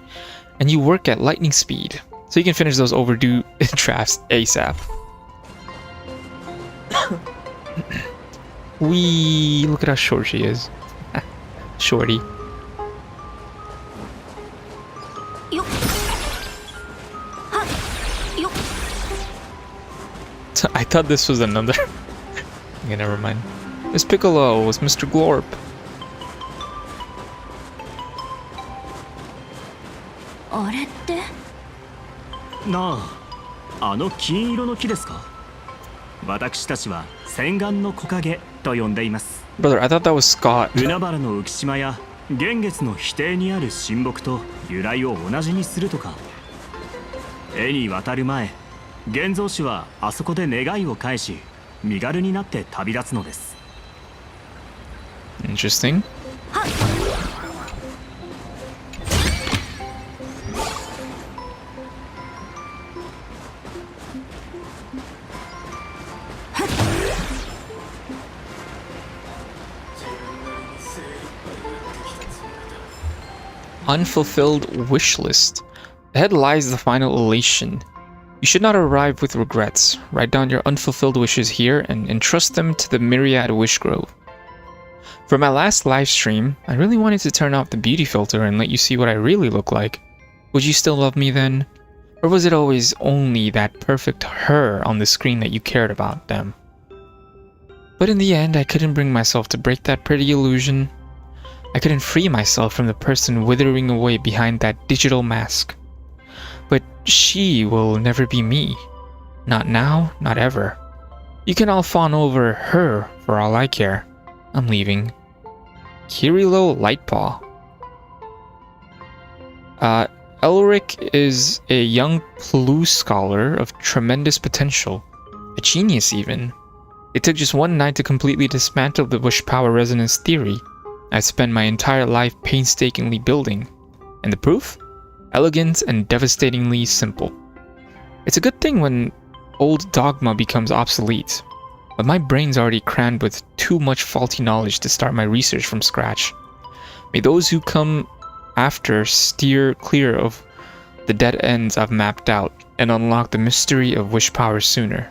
and you work at lightning speed, so you can finish those overdue drafts ASAP. Wee, look at how short she is. Shorty. I thought this was another. Okay, never mind. Miss Piccolo, it's Mr. Glorp. あれってなあ、あの金色の木ですか？私たちは洗顔の木陰と呼んでいます。 Brother, I thought that was Scott. 海原の浮島や幻月の否定にある神木と由来を同じにするとか。絵に渡る前、現像師はあそこで願いを返し、身軽になって旅立つのです。Interesting. Unfulfilled wish list. Ahead lies the final elation. You should not arrive with regrets. Write down your unfulfilled wishes here and entrust them to the Myriad Wish Grove. For my last live stream, I really wanted to turn off the beauty filter and let you see what I really look like. Would you still love me then? Or was it always only that perfect her on the screen that you cared about them? But in the end, I couldn't bring myself to break that pretty illusion. I couldn't free myself from the person withering away behind that digital mask. But she will never be me. Not now, not ever. You can all fawn over her for all I care. I'm leaving. Kirilo Lightpaw. Elric is a young Plu scholar of tremendous potential. A genius even. It took just one night to completely dismantle the wish power resonance theory I spent my entire life painstakingly building. And the proof? Elegant and devastatingly simple. It's a good thing when old dogma becomes obsolete, but my brain's already crammed with too much faulty knowledge to start my research from scratch. May those who come after steer clear of the dead ends I've mapped out and unlock the mystery of wish power sooner.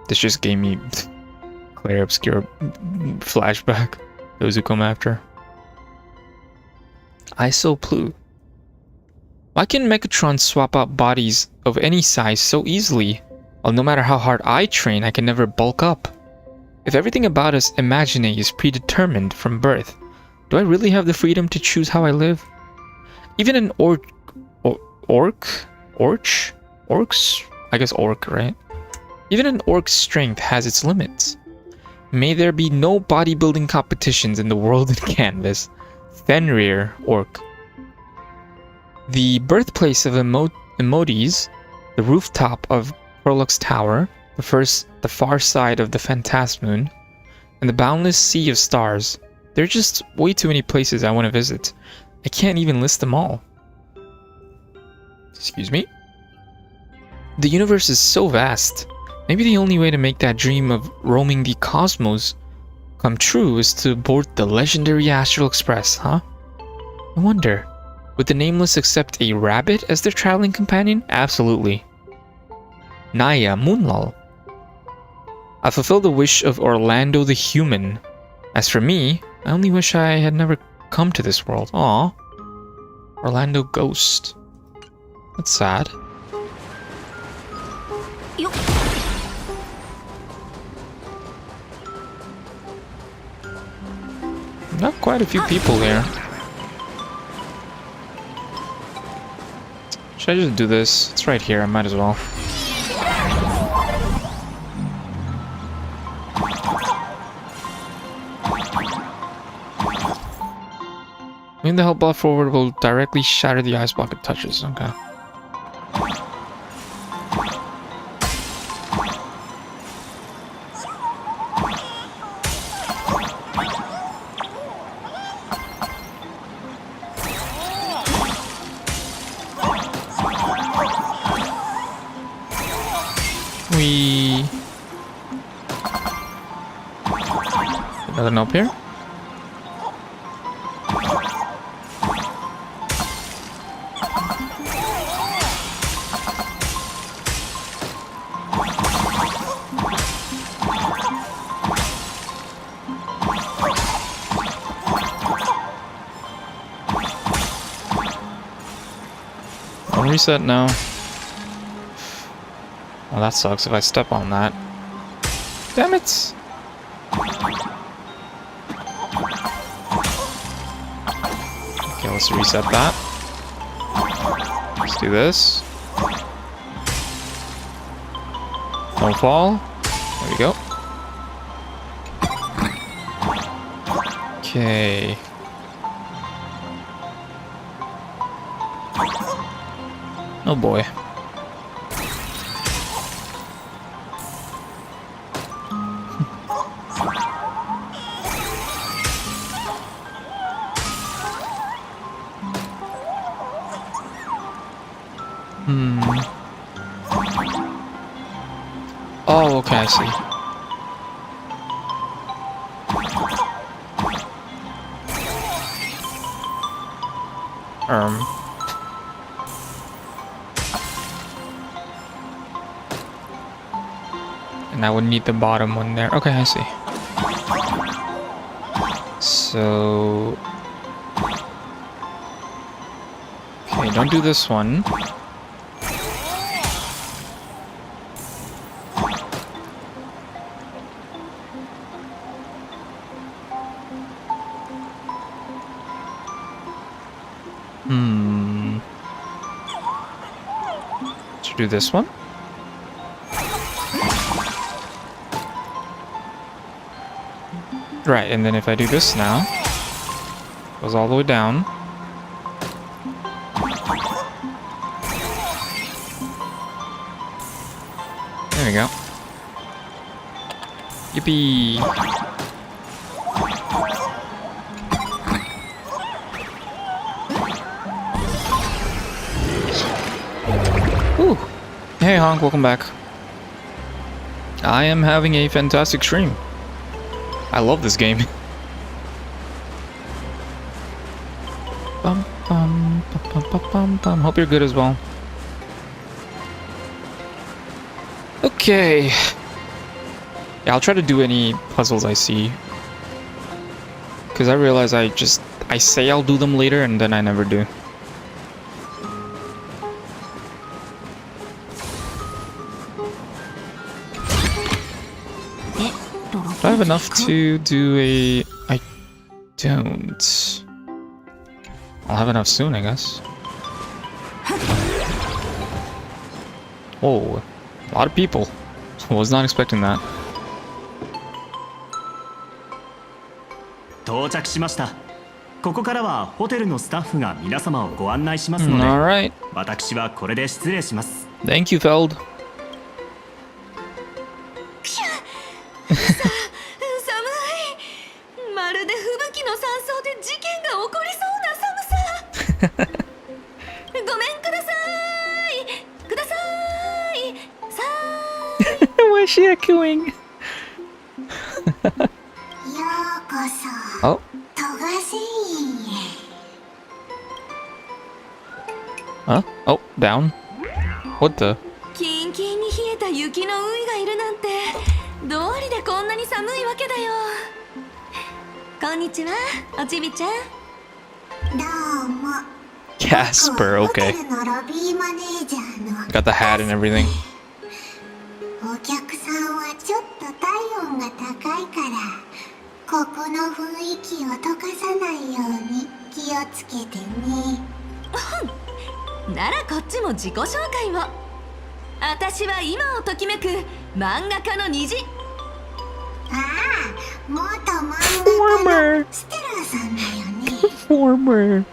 This just gave me Claire Obscure flashback. Those who come after. ISO Plu. Why can Megatron swap out bodies of any size so easily? Well, no matter how hard I train, I can never bulk up. If everything about us imagine is predetermined from birth, do I really have the freedom to choose how I live? Even an orcs? I guess orc, right? Even an orc's strength has its limits. May there be no bodybuilding competitions in the world of Canvas. Fenrir, orc. The birthplace of Emodis, the rooftop of Prolux Tower, the far side of the Phantasmoon, and the boundless sea of stars. There are just way too many places I want to visit. I can't even list them all. Excuse me? The universe is so vast. Maybe the only way to make that dream of roaming the cosmos come true is to board the legendary Astral Express, huh? I wonder, would the Nameless accept a rabbit as their traveling companion? Absolutely. Naya Moonlal. I fulfilled the wish of Orlando the Human. As for me, I only wish I had never come to this world. Aw. Orlando Ghost. That's sad. Not quite a few people here. Should I just do this? It's right here, I might as well. Moving the health bar forward will directly shatter the ice block it touches. Okay. Nothing up here? Don't reset now. Well, that sucks if I step on that. Damn it! Okay, let's reset that. Let's do this. Don't fall. There we go. Okay. Oh boy. Oh, okay, I see. And I would need the bottom one there. Okay, I see. So... Okay, don't do this one. Should do this one. Right, and then if I do this now, goes all the way down. There we go. Yippee! Ooh. Hey Honk, welcome back. I am having a fantastic stream. I love this game. Bum, bum, bum, bum, bum, bum. Hope you're good as well. Okay. Yeah, I'll try to do any puzzles I see. Because I realize I say I'll do them later and then I never do. Do I have enough to do a... I don't. I'll have enough soon, I guess. Whoa. A lot of people. Was not expecting that. 到着しました。ここからはホテルのスタッフが皆様をご案内しますので、Alright. 私はこれで失礼します。Thank you, Feld. まるで吹雪の山荘で事件が起こりそうな寒さ。ごめんください。ください。さーい。Why is she echoing? Oh. Huh? Oh, down. What the? キンキンに冷えた雪の海がいるなんて、どうりでこんなに寒いわけだよ。こんにちは、おちびちゃん。どうも。Casper, okay. Got the hat and everything. お客さんはちょっと体温が高いから、ここの雰囲気を溶かさないように気をつけてね。ならこっちも自己紹介を。私は今をときめく漫画家の虹。ああ、元漫画家のステラさんだよね。Performer.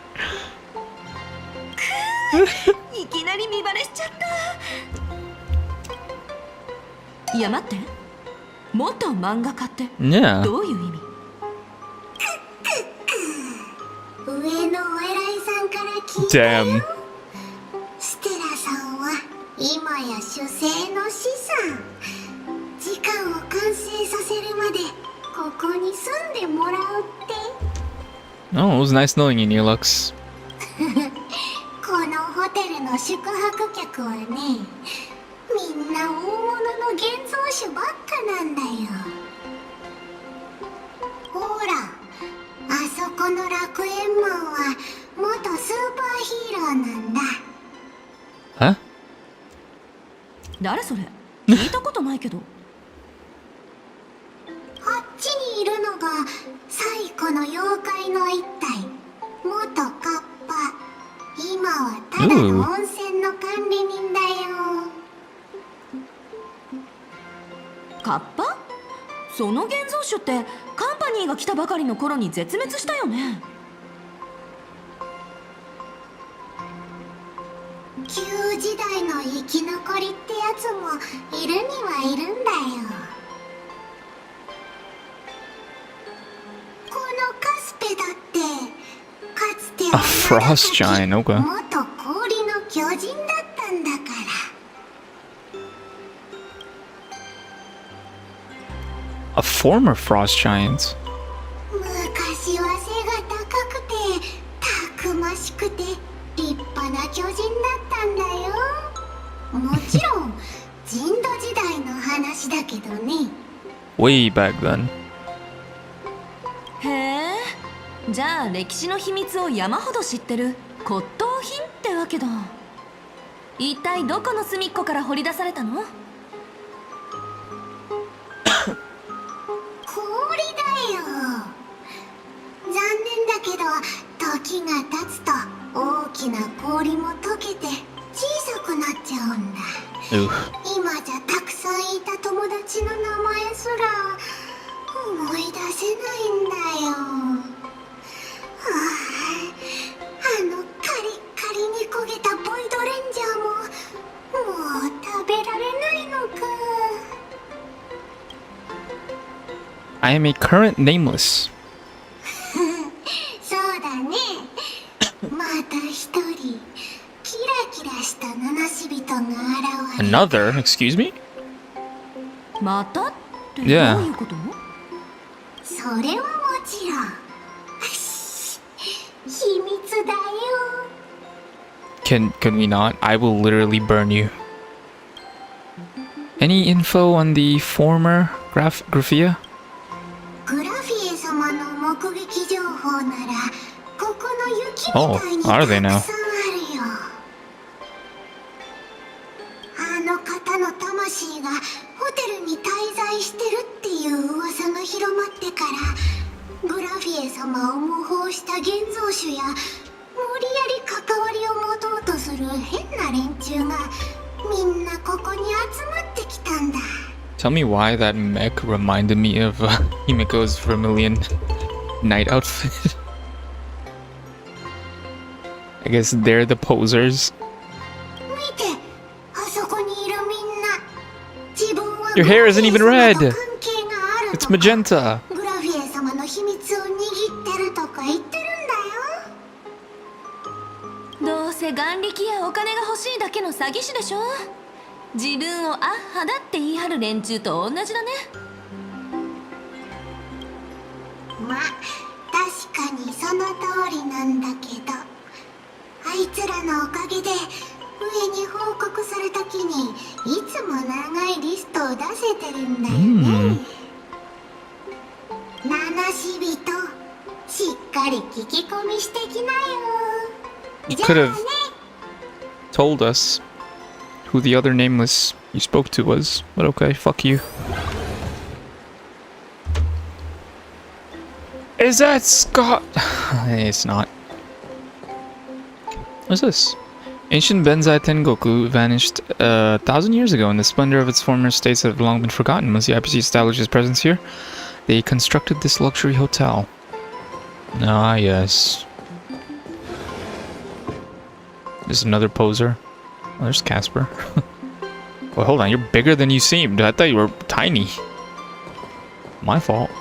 いきなり見バレしちゃった。いや待って、元漫画家って Yeah. どういう意味？上のお偉いさんから聞いたよ。Damn. ステラさんは今や主星の資産。時間を完成させるまでここに住んでもらうって。 Oh, it was nice knowing you, Neelux. このホテルの宿泊客はね、みんな大物の現像種ばっかなんだよ。ほら、あそこの楽園マンは元スーパーヒーローなんだ。Huh? 誰それ？聞いたことないけど。あっちにいるのが最古の妖怪の一体、元カッパ。今はただの温泉の管理人だよ。カッパ？その現像種ってカンパニーが来たばかりの頃に絶滅したよね。旧時代の生き残りってやつもいるにはいるんだよ。このカスペだってかつて A frost giant, okay. 元氷の巨人だったんだから。 A former frost giant. 昔は背が高くてたくましくて立派な巨人だったんだよ。もちろん人土時代の話だけどね。 Way back then. へえ、じゃあ歴史の秘密を山ほど知ってる骨董品ってわけだ。一体どこの隅っこから掘り出されたの？氷だよ。残念だけど時が経つと大きな氷も溶けて小さくなっちゃうんだ。今じゃたくさんいた友達の名前すら思い出せないんだよ。はあ、あのカリッカリに焦げたボイドレンジャーももう食べられないのか。 I am a current nameless. そうだね。また一人キラキラした七死人が現れ。 Another? Excuse me? またってどう Yeah. いうこと？それはもちろん秘密だよ。 Can we not? I will literally burn you. Any info on the former Graphia? グラフィエ様の目撃情報ならここの雪みたいに Oh, are they た now? くさんあるよ。あの方の魂がホテルに滞在してるっていう噂が広まってからグラフィエ様を模倣した現像種や無理やり関わりを持とうとする変な連中がみんなここに集まってきたんだ。 Tell me why that mech reminded me of HIMEKO's Vermilion night outfit. I guess they're the posers. 見て、あそこにいるみんな。自分は Your hair isn't even red. グラフィエ様と関係がある It's とか magenta. グラフィエ様の秘密を握ってるとか言ってるんだよ。どうせ眼力やお金が欲しいだけの詐欺師でしょ。自分をアッハだって言い張る連中と同じだね。まあ確かにその通りなんだけど、あいつらのおかげで上に報告するときにいつも長いリストを出せてるんだよね。七死人しっかり聞き込みしてきなよ。 You could have told us who the other nameless you spoke to was, but okay, fuck you. Is that Scott? It's not. What's this? Ancient Benzai Tengoku vanished 1,000 years ago, and the splendor of its former states have long been forgotten. Once the IPC established its presence here, they constructed this luxury hotel. Ah, yes. There's another poser. Oh, there's Casper. Well, hold on, you're bigger than you seemed. I thought you were tiny. My fault.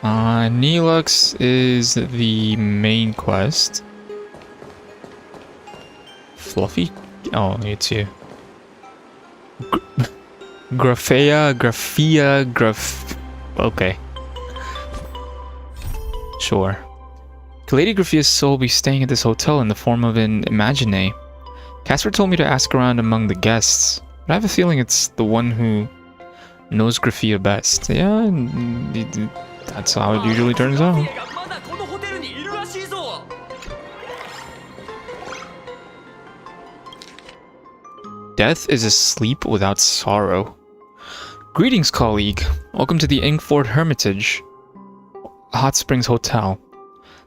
Neelux is the main quest. Fluffy? Oh, it's you. Okay. Sure. Calligraphia's soul will be staying at this hotel in the form of an imagine. Casper told me to ask around among the guests, but I have a feeling it's the one who knows Graphia best. Yeah, that's how it usually turns out. Death is asleep without sorrow. Greetings, colleague. Welcome to the Inkford Hermitage, Hot Springs Hotel.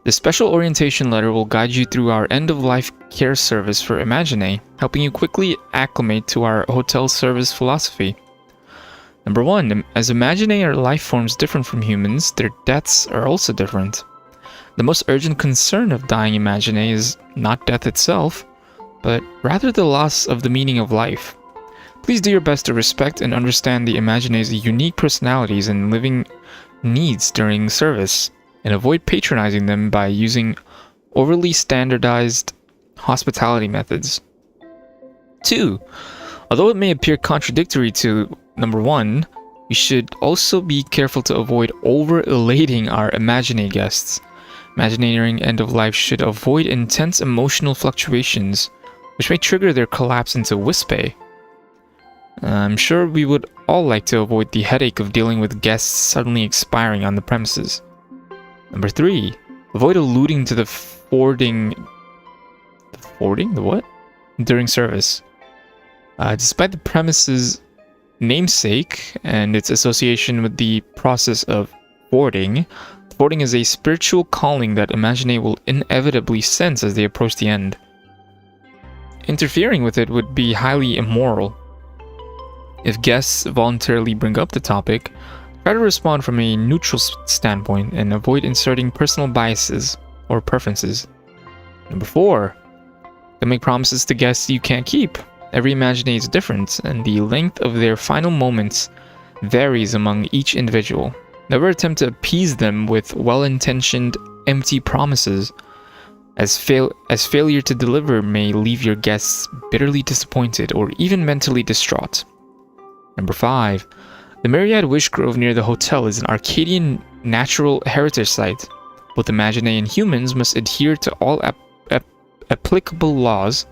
This special orientation letter will guide you through our end-of-life care service for Imagine, helping you quickly acclimate to our hotel service philosophy. Number 1, as Imagine are life forms different from humans, their deaths are also different. The most urgent concern of dying Imagine is not death itself, but rather the loss of the meaning of life. Please do your best to respect and understand the Imagine's unique personalities and living needs during service, and avoid patronizing them by using overly standardized hospitality methods. 2. Although it may appear contradictory to number 1, we should also be careful to avoid over-elating our Imagine guests. Imagineering end of life should avoid intense emotional fluctuations, which may trigger their collapse into wispe. I'm sure we would all like to avoid the headache of dealing with guests suddenly expiring on the premises. Number 3, avoid alluding to the fording... The what? During service. Despite the premises' namesake and its association with the process of fording, fording is a spiritual calling that Imagine will inevitably sense as they approach the end. Interfering with it would be highly immoral. If guests voluntarily bring up the topic, try to respond from a neutral standpoint and avoid inserting personal biases or preferences. Number 4, don't make promises to guests you can't keep. Every Imagine is different, and the length of their final moments varies among each individual. Never attempt to appease them with well-intentioned, empty promises, as failure to deliver may leave your guests bitterly disappointed or even mentally distraught. Number 5. The Myriad Wish Grove near the hotel is an Arcadian natural heritage site. Both Imagine and humans must adhere to all applicable laws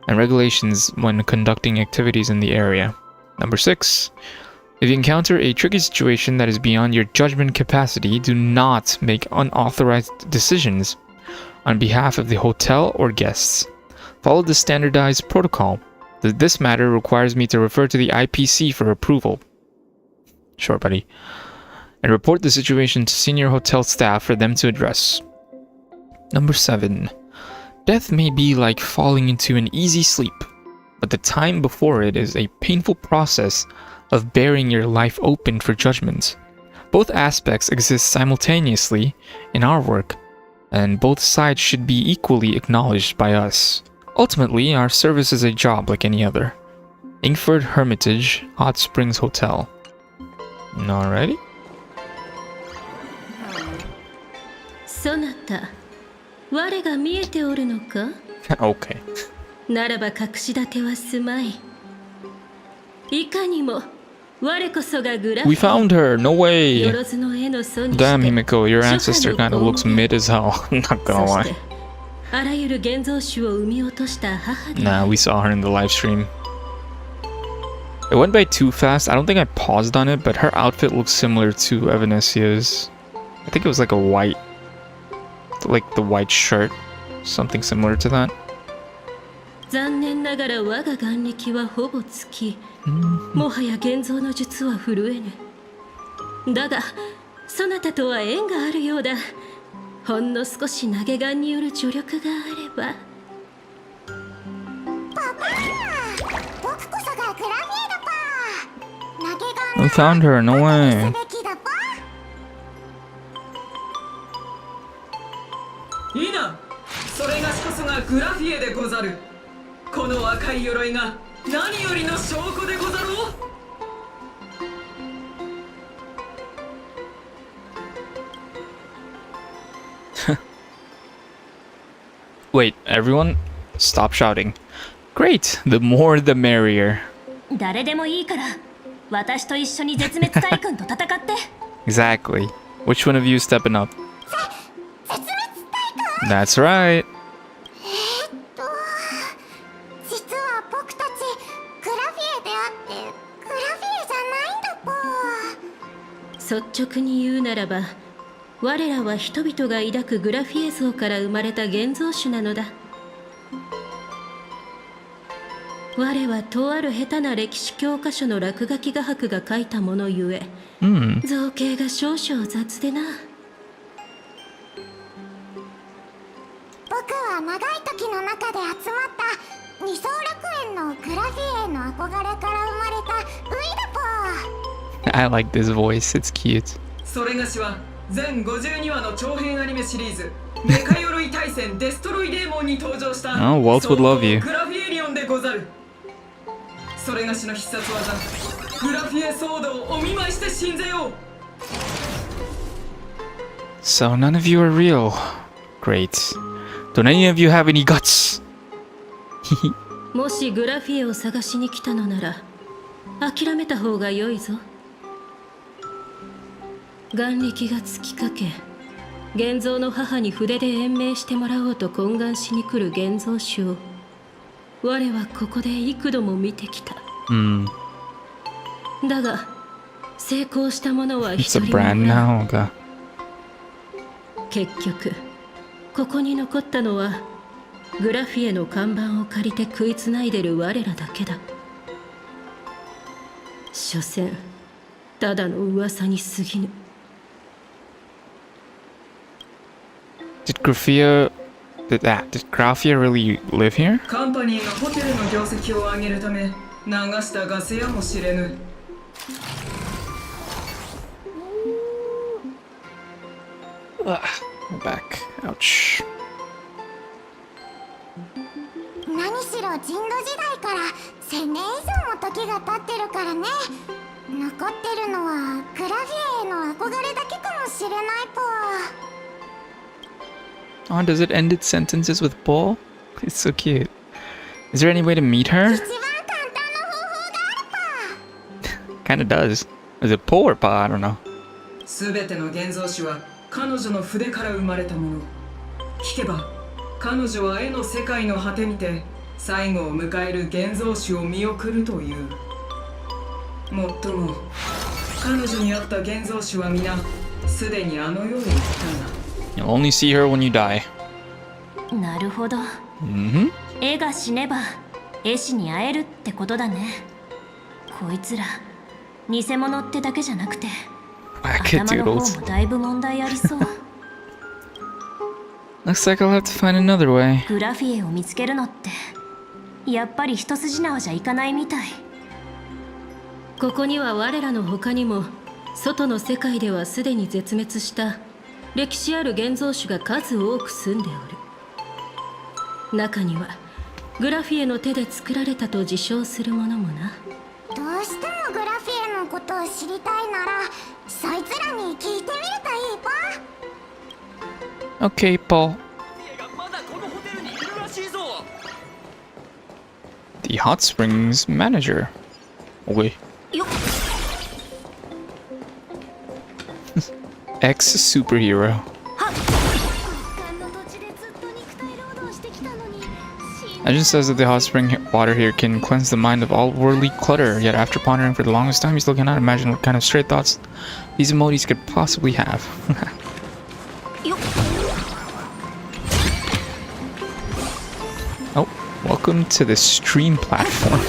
and regulations when conducting activities in the area. Number 6. If you encounter a tricky situation that is beyond your judgment capacity, do not make unauthorized decisions on behalf of the hotel or guests. Follow the standardized protocol. This matter requires me to refer to the IPC for approval. Sure, buddy. And report the situation to senior hotel staff for them to address. Number 7. Death may be like falling into an easy sleep, but the time before it is a painful process of bearing your life open for judgment. Both aspects exist simultaneously in our work, and both sides should be equally acknowledged by us. Ultimately, our service is a job like any other. Inkford Hermitage, Hot Springs Hotel. Alrighty. そなた、我が見えておるのか? Okay. ならば隠し立てはすまい。いかにも我こそがグラフ。 We found her! No way! Damn, Himeko, your ancestor kinda looks mid as hell. I'm not gonna lie. あらゆる現像種を生み落とした母で。 Nah, we saw her in the live stream. It went by too fast. I don't think I paused on it, but her outfit looks similar to Evanesia's. I think it was like a white, like the white shirt, something similar to that. 残念ながら我が眼力はほぼ尽き、もはや現像の術は震えぬ。だが、そなたとは縁があるようだ。ほんの少し投げ眼による助力があれば。パパ、僕こそがグラフィーだパ。投げ眼 We found her, no way. いいな、それがしこそがグラフィエでござる。この赤い鎧が何よりの証拠でござろう。 Wait, everyone, stop shouting. Great, the more the merrier. 誰でもいいから私と一緒に絶滅大君と戦って。Exactly. Which one of you is stepping up? That's right. 実は僕たちグラフィエであってグラフィエじゃないんだぽ。率直に言うならば、我らは人々が抱くグラフィエ像から生まれた現像種なのだ。我はとある下手な歴史教科書の落書き画伯が書いたものゆえ、造形が少々雑でな。僕は長い時の中で集まった二層楽園のグラフィエの憧れから生まれたウイダぽ。 I like this voice. It's cute. それがしは全52話の長編アニメシリーズメカ鎧対戦デストロイデーモンに登場した Oh, Walt would love you. グラフィエリオンでござる。それがしの必殺技グラフィエソードをお見舞いして信ぜよう。 So none of you are real. Great. Don't any of you have any guts? もしグラフィエを探しに来たのなら諦めた方が良いぞ。眼力が尽きかけ、現像の母に筆で延命してもらおうと懇願しに来る現像種を我はここで幾度も見てきた。だが成功した者は一 It's a 人もおら brand ん。 now. Okay. 結局ここに残ったのはグラフィエの看板を借りて食いつないでる我らだけだ。所詮ただの噂に過ぎぬ。 Did Graphia really live here? カンパニーがホテルの業績を上げるため流したガスやもしれぬ。 My back. Ouch. 何しろ人土時代から1000年以上も時が経ってるからね。残ってるのはグラフィエへの憧れだけかもしれないぽ。 Oh, does it end its sentences with Paul? It's so cute. Is there any way to meet her? Kinda does. Is it Paul or Pa? I don't know. すべての現像種は彼女の筆から生まれたもの。聞けば彼女は絵の世界の果てにて最後を迎える現像種を見送るという。もっとも彼女にあった現像種は皆すでにあの世へ行ったが。 You'll only see her when you die. なるほど。絵が死ねば絵師に会えるってことだね。こいつら偽物ってだけじゃなくて頭の方もだいぶ問題ありそう。 Looks like I'll have to find another way. グラフィエを見つけるのってやっぱり一筋縄じゃいかないみたい。ここには我らの他にも外の世界ではすでに絶滅した歴史ある現像種が数多く住んでおる。中にはグラフィエの手で作られたと自称するものもな。どうしてもグラフィエのことを知りたいならそいつらに聞いてみるといいぽ。 Okay, Paul. The Hot Springs manager. Okay. Ex-superhero. Legend says that the hot spring water here can cleanse the mind of all worldly clutter, yet after pondering for the longest time, he still cannot imagine what kind of straight thoughts these emojis could possibly have. Oh, welcome to the stream platform.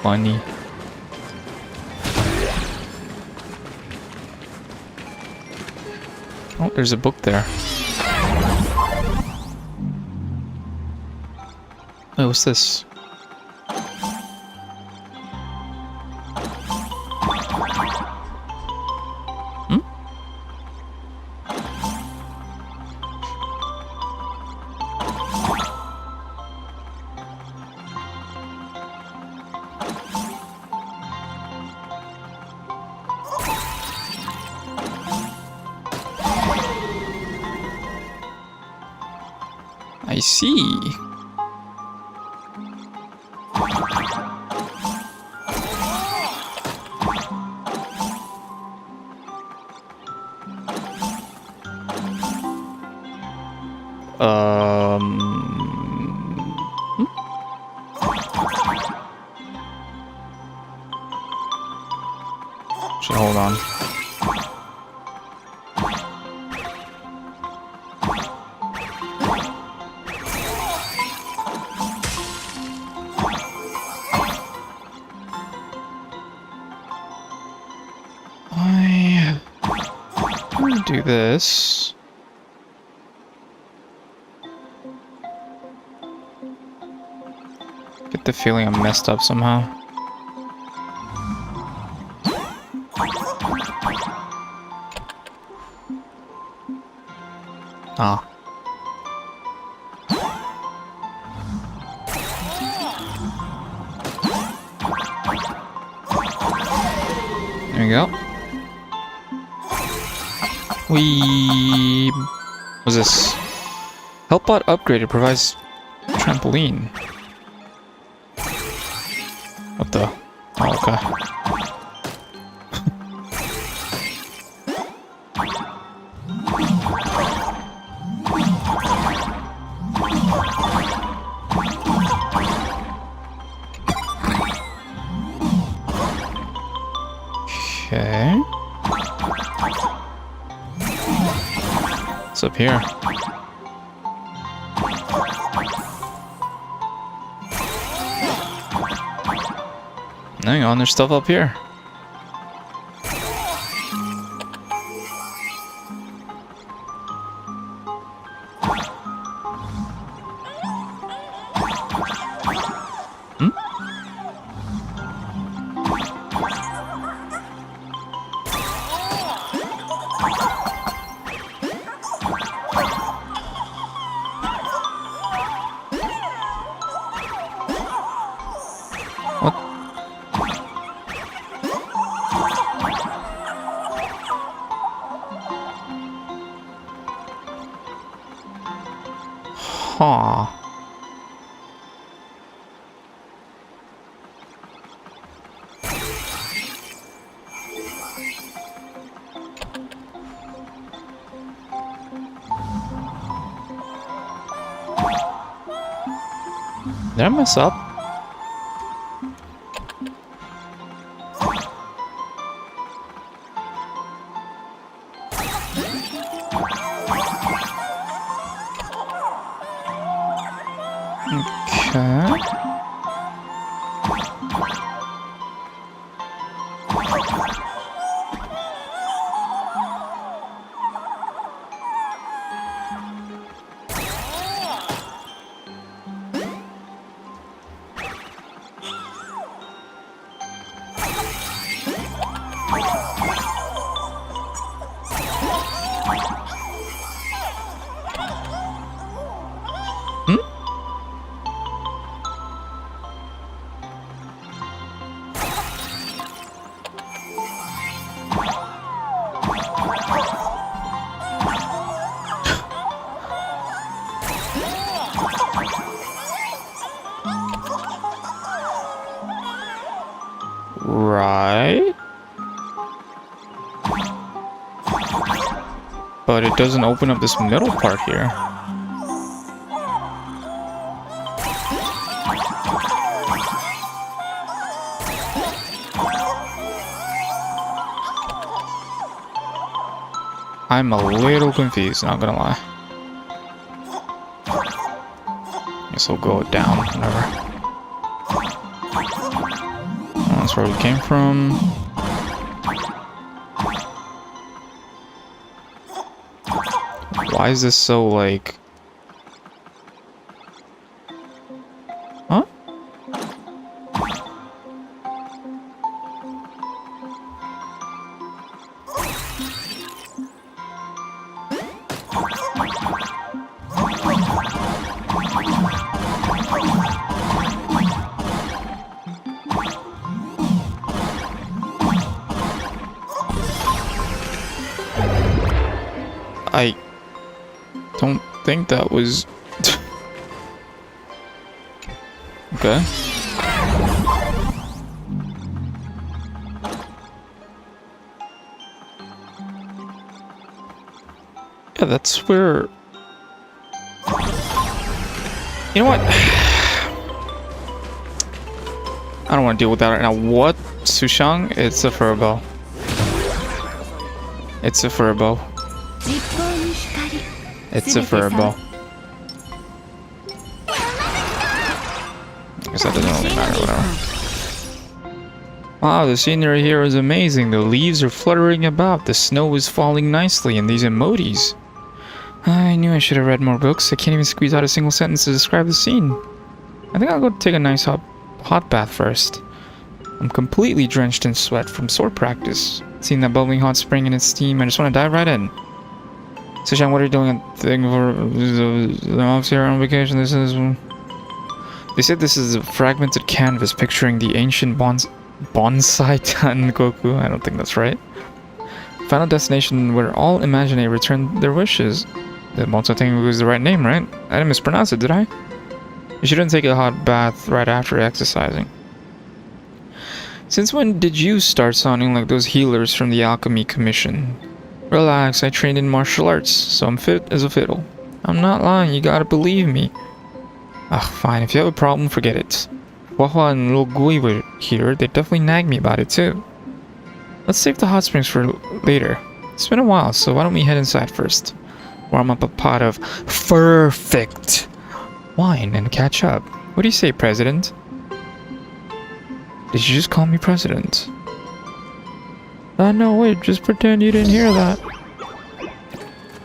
Funny. Oh, there's a book there. Wait, what's this? I see. Should hold on. I'm gonna do this. Get the feeling I'm messed up somehow. Ah. There we go. What's this? Helpbot upgraded provides trampoline. What the? Oh, okay. Okay. What's up here? Hang on, there's stuff up here. Huh. Did I mess up? Okay. Right. But it doesn't open up this middle part here. I'm a little confused, not gonna lie. Guess I'll go down, whatever. That's where we came from. Why is this so like... Huh? I don't think that was... Okay. Yeah, that's where You know what? I don't want to deal with that right now. What? Sushang? It's a furbo. It's a furbo. It's a furbo. I guess that doesn't really matter, whatever. Wow, the scenery here is amazing. The leaves are fluttering about. The snow is falling nicely, and these emojis. I knew I should have read more books. I can't even squeeze out a single sentence to describe the scene. I think I'll go take a nice hot bath first. I'm completely drenched in sweat from sword practice. Seeing that bubbling hot spring and its steam, I just want to dive right in. Sushan, what are you doing at thing for the office here on vacation? This is... They said this is a fragmented canvas picturing the ancient bonsai Goku. I don't think that's right. Final destination where all imaginate return their wishes. The bonsai thing was the right name, right? I didn't mispronounce it, did I? You shouldn't take a hot bath right after exercising. Since when did you start sounding like those healers from the Alchemy Commission? Relax, I trained in martial arts, so I'm fit as a fiddle. I'm not lying, you gotta believe me. Ugh, fine, if you have a problem, forget it. Wawa and Lil Gui were here, they definitely nagged me about it too. Let's save the hot springs for later. It's been a while, so why don't we head inside first? Warm up a pot of perfect wine and catch up. What do you say, President? Did you just call me President? No, wait, just pretend you didn't hear that.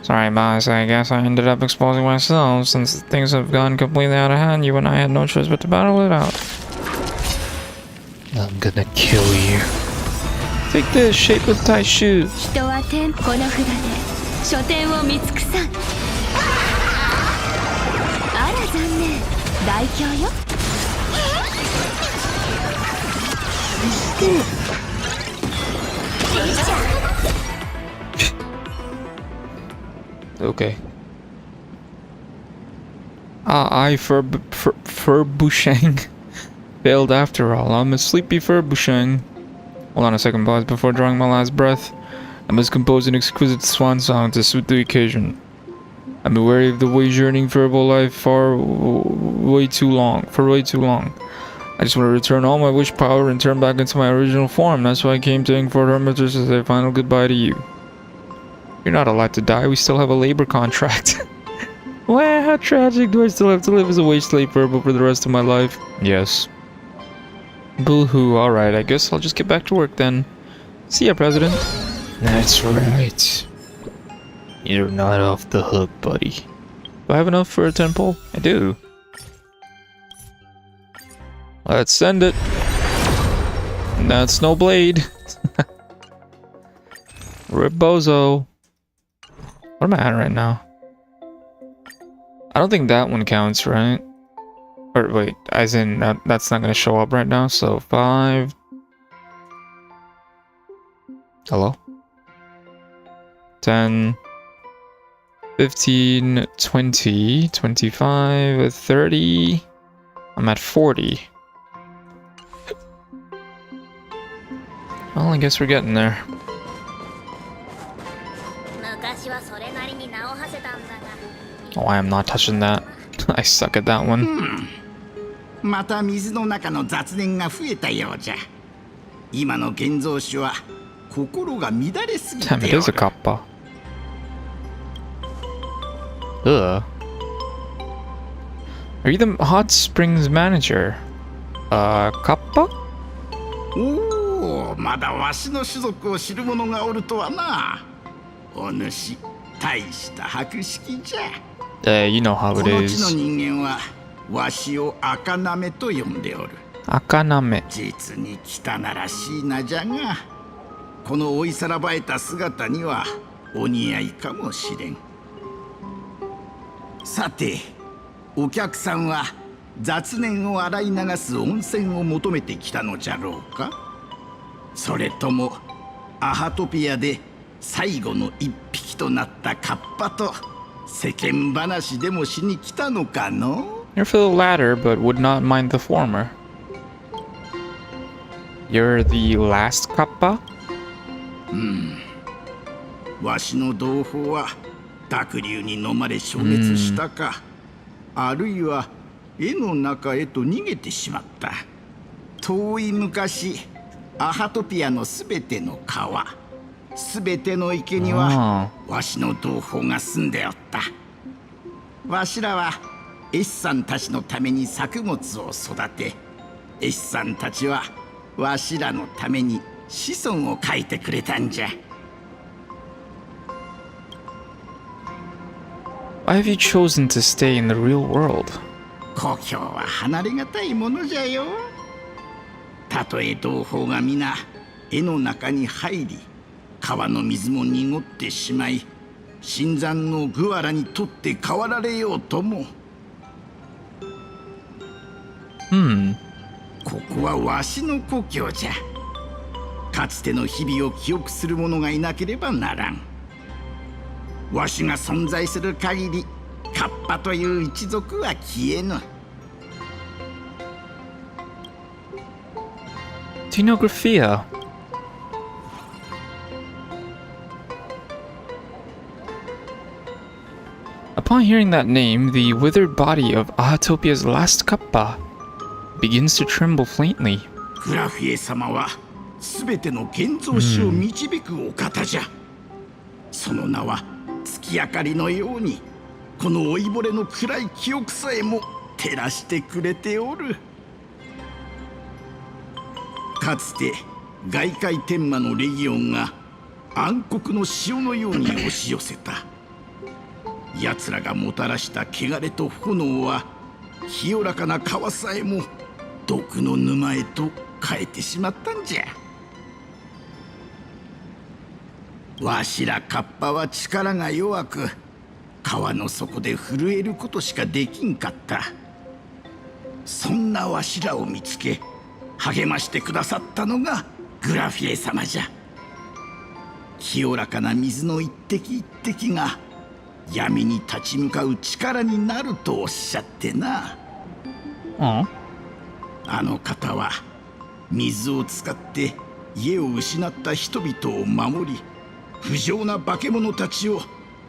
Sorry, boss, I guess I ended up exposing myself. Since things have gone completely out of hand, you and I had no choice but to battle it out. I'm gonna kill you. Take this, shapeless tight shoe. Okay. I Furbushang failed after all. I'm a sleepy Furbushang. Hold on a second, boys. Before drawing my last breath, I must compose an exquisite swan song to suit the occasion. I've been weary of the wage-earning verbal life for way too long. I just want to return all my wish power and turn back into my original form. That's why I came to Ingford Hermitage to say a final goodbye to you. You're not allowed to die. We still have a labor contract. Well, how tragic. Do I still have to live as a wage slave verbal for the rest of my life? Yes. Boo-hoo. Alright, I guess I'll just get back to work then. See ya, President. That's right. You're not off the hook, buddy. Do I have enough for a temple? I do. Let's send it. That's no blade. Rebozo. What am I at right now? I don't think that one counts, right? Or wait, as in that's not gonna show up right now. So 5. Hello? 10, 15, 20, 25, 30. I'm at 40. Well, I guess we're getting there. Oh, I am not touching that. I suck at that one. また水の中の雑念が増えたようじゃ。今の現像種は心が乱れすぎておる。 Damn, it is a kappa. Ugh. Are you the Hot Springs manager? Kappa? おお、まだわしの種族を知る者がおるとはな。お主、大した博識じゃ。You know how it この地 is. の人間はわしを赤なめと呼んでおる。赤なめ。実に汚らしい名じゃが、この追いさらばえた姿にはお似合いかもしれん。さて、お客さんは雑念を洗い流す温泉を求めてきたのじゃろうか。それともアハトピアで最後の一匹となったカッパと世間話でもしに来たのかの。 You're for the latter, but would not mind the former. You're the last kappa? わしの同胞は濁流に飲まれ消滅したか、あるいは絵の中へと逃げてしまった。遠い昔、アハトピアのすべての川、すべての池にはわしの同胞が住んでおった。わしらは絵師さんたちのために作物を育て、絵師さんたちはわしらのために子孫を描いてくれたんじゃ。Why have you chosen to stay in the real world? 故郷は離れがたいものじゃよ。たとえ同胞が皆絵の中に入り、川の水も濁ってしまい、新参のグアラにとって変わられようとも。ここはわしの故郷じゃ。かつての日々を記憶する者がいなければならん。わしが存在する限り、カッパという一族は消えぬ。Geographia. Upon hearing that name, the withered body of Ahatopia's last Kappa begins to tremble faintly. グラフィエ様はすべての建造師を導くお方じゃ。その名は月明かりのように、この老いぼれの暗い記憶さえも照らしてくれておる。かつて外界天魔のレギオンが暗黒の潮のように押し寄せた。奴らがもたらした汚れと炎は、清らかな川さえも毒の沼へと変えてしまったんじゃ。わしらカッパは力が弱く、川の底で震えることしかできんかった。そんなわしらを見つけ、励ましてくださったのがグラフィエ様じゃ。清らかな水の一滴一滴が闇に立ち向かう力になるとおっしゃってな。あの方は水を使って家を失った人々を守り、不浄な化け物たちを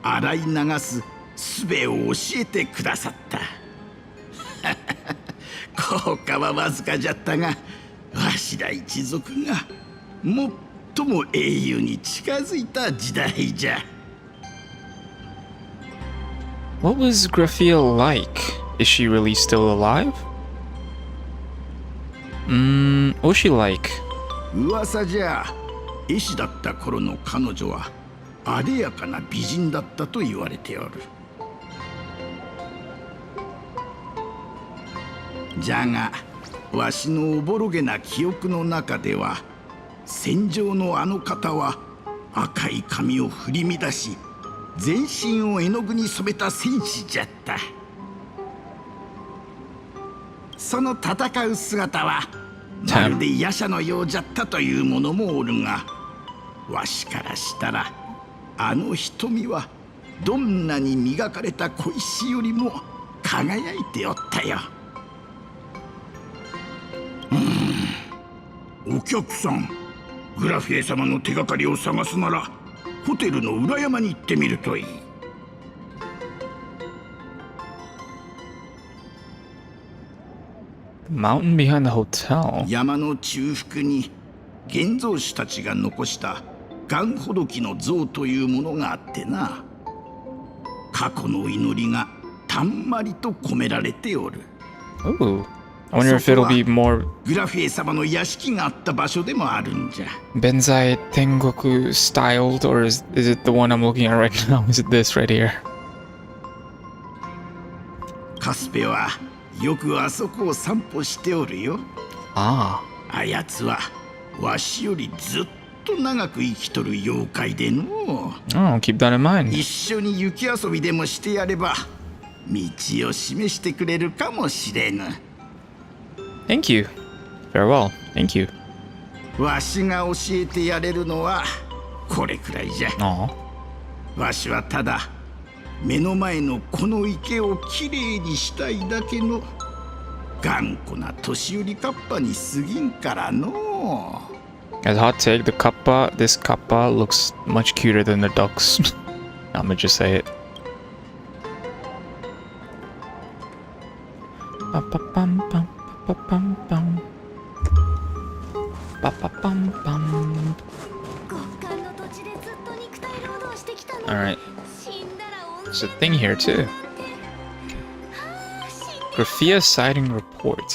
洗い流す術を教えてくださった。効果はわずかじゃったが、わしら一族が最も英雄に近づいた時代じゃ。What was Graphia like? Is she really still alive? What's she like? 噂じゃ、絵師だった頃の彼女はあでやかな美人だったと言われておる。じゃが、わしのおぼろげな記憶の中では、戦場のあの方は赤い髪を振り乱し、全身を絵の具に染めた戦士じゃった。その戦う姿はまるで夜叉のようじゃったという者もおるが、わしからしたらあの瞳はどんなに磨かれた小石よりも輝いておったよ。お客さん、グラフィエ様の手がかりを探すならホテルの裏山に行ってみるといい。Mountain behind the hotel. 山の中腹に現像師たちが残したガンほどきの像というものがあってな。過去の祈りがたんまりと込められておる。Ooh. I wonder if it'll be more グラフィエ様の屋敷があった場所でもあるんじゃ。Benzai Tengoku styled, or is it the one I'm looking at right now? Is it this right here? カスペはよくあそこを散歩しておるよ。あやつはわしよりずっと長く生きとる妖怪での。Oh, keep that in mind. 一緒に雪遊びでもしてやれば道を示してくれるかもしれぬ。Thank you. Farewell. Thank you. わしが教えてやれるのはこれくらいじゃ。わしはただ目の前のこの池をきれいにしたいだけの頑固な年寄りカッパに過ぎんからの。As a hot take, this kappa looks much cuter than the ducks. I'm gonna just say it. Alright. There's a thing here too. Graphia sighting report.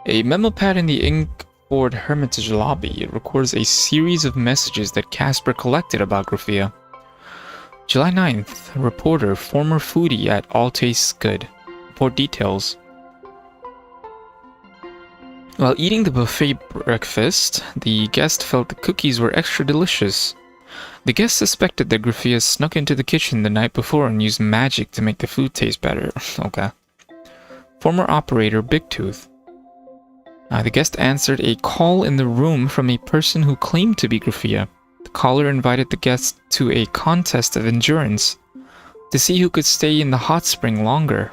A memo pad in the Inkboard Hermitage lobby. It records a series of messages that Casper collected about Graphia. July 9th. Reporter, former foodie at All Tastes Good. Report details. While eating the buffet breakfast, the guest felt the cookies were extra delicious. The guest suspected that Graphia snuck into the kitchen the night before and used magic to make the food taste better. Okay. Former operator, Big Tooth. The guest answered a call in the room from a person who claimed to be Graphia. The caller invited the guest to a contest of endurance to see who could stay in the hot spring longer.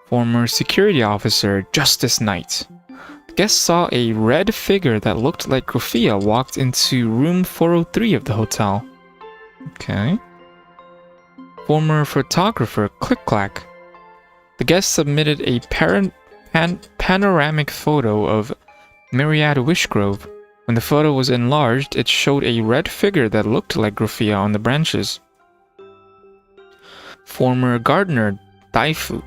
Former security officer, Justice Knight. The guest saw a red figure that looked like Graphia walked into room 403 of the hotel. Okay. Former photographer, Click Clack. The guest submitted a panoramic photo of Myriad Wishgrove. When the photo was enlarged, it showed a red figure that looked like Graphia on the branches. Former gardener, Daifu.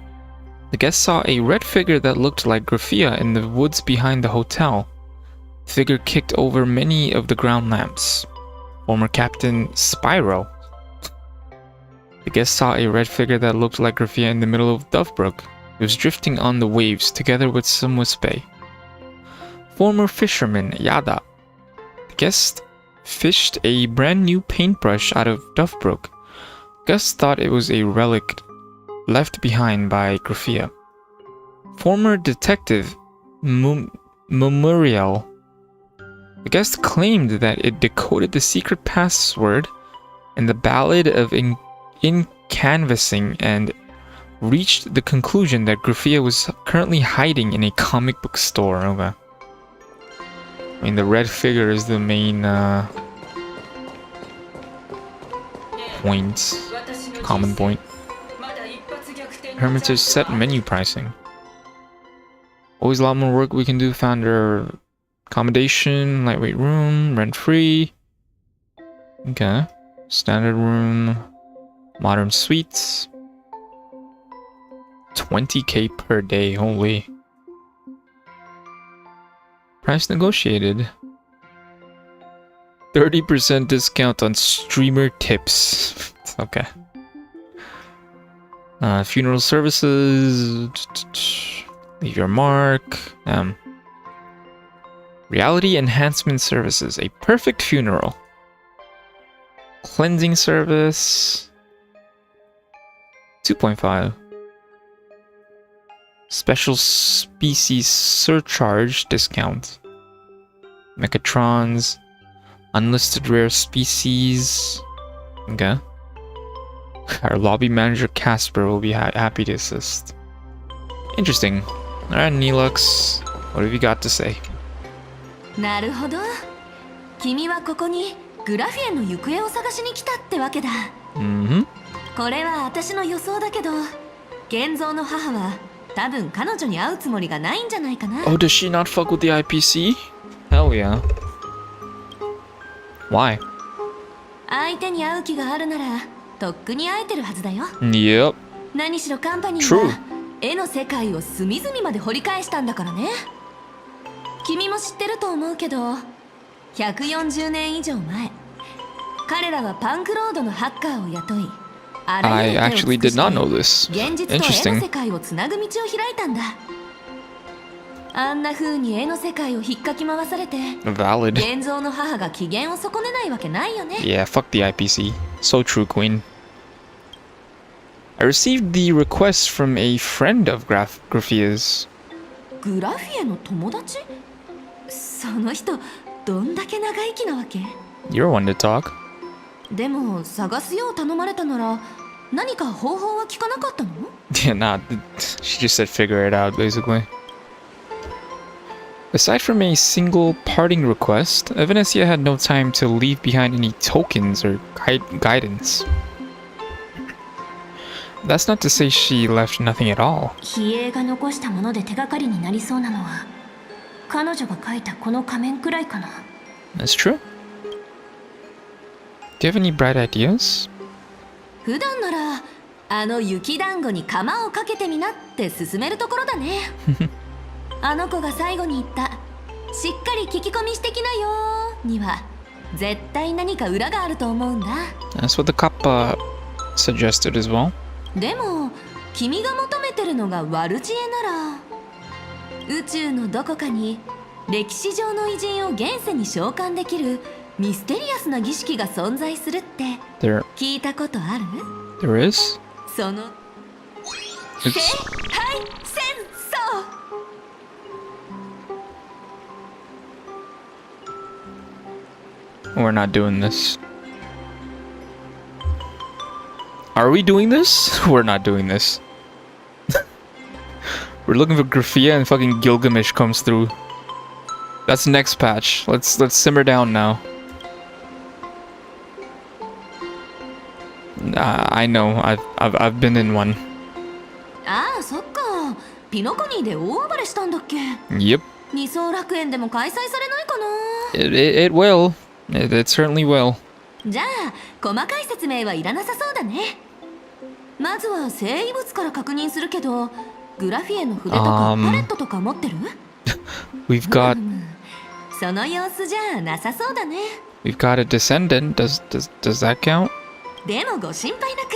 The guest saw a red figure that looked like Graphia in the woods behind the hotel. The figure kicked over many of the ground lamps. Former Captain Spyro. The guest saw a red figure that looked like Graphia in the middle of Dovebrook. It was drifting on the waves together with some Wispe. Former fisherman Yada. The guest fished a brand new paintbrush out of Dovebrook. Guest thought it was a relic left behind by Graphia. Former detective Memorial. The guest claimed that it decoded the secret password in the Ballad of Canvassing and reached the conclusion that Graphia was currently hiding in a comic book store. Okay. I mean, the red figure is the main point, common point. Hermitage set menu pricing. Always a lot more work we can do. Found our accommodation, lightweight room, rent free. Okay. Standard room, modern suites. 20k per day, holy. Price negotiated. 30% discount on streamer tips. Okay. Funeral services. Leave your mark. Reality enhancement services. A perfect funeral. Cleansing service. 2.5. Special species surcharge discount. Mechatrons. Unlisted rare species. Okay. Our lobby manager Casper will be happy to assist. Interesting. Alright, Neelux, what have you got to say? なるほど。君はここにグラフィアの行方を探しに来たってわけだ。これは私の予想だけど、現像の母は多分彼女に会うつもりがないんじゃないかな。Oh, does she not fuck with the IPC? Hell yeah. Why? 相手に会う気があるなら、とっくに会えてるはずだよ。Yep. 何しろカンパニーは絵の世界を隅々まで掘り返したんだからね。君も知ってると思うけど、140年以上前、彼らはパンクロードのハッカーを雇い、I actually did not know this. 現実と絵の世界をつなぐ道を開いたんだ。あんな風に絵の世界を引っかき回されて、Valid. 現像の母が機嫌を損ねないわけないよね。Yeah, fuck the IPC. So true, Queen. I received the request from a friend of Graphia's. グラフィアの友達？その人、どんだけ長生きなわけ？ You're one to talk. でも、探すよう頼まれたなら、何か方法は聞かなかったの？ Yeah, nah. She just said figure it out, basically. Aside from a single parting request, Evanesia had no time to leave behind any tokens or guidance. That's not to say she left nothing at all. 比叡が残したもので手がかりになりそうなのは、彼女が描いたこの仮面くらいかな。 That's true. Do you have any bright ideas? 普段ならあの雪団子に釜をかけてみなって勧めるところだね。あの子が最後に言った「しっかり聞き込みしてきなよ」には絶対何か裏があると思うんだ。 That's what the kappa suggested as well. でも君が求めてるのが悪知恵なら、宇宙のどこかに歴史上の偉人を現世に召喚できるミステリアスな儀式が存在するって聞いたことある？ There is? その聖杯戦争。We're not doing this. Are we doing this? We're not doing this. We're looking for Grafia and fucking Gilgamesh comes through. That's next patch. Let's simmer down now. I know. I've been in one. ああ、そっか。ピノコニーで大暴れしたんだっけ？ Yep. 二層楽園でも開催されないかな。It will. It certainly will. じゃあ細かい説明はいらなさそうだね。まずは生遺物から確認するけど、グラフィエの筆とかパレットとか持ってる？ We've got その様子じゃなさそうだね。 We've got a descendant. Does that count? でもご心配なく。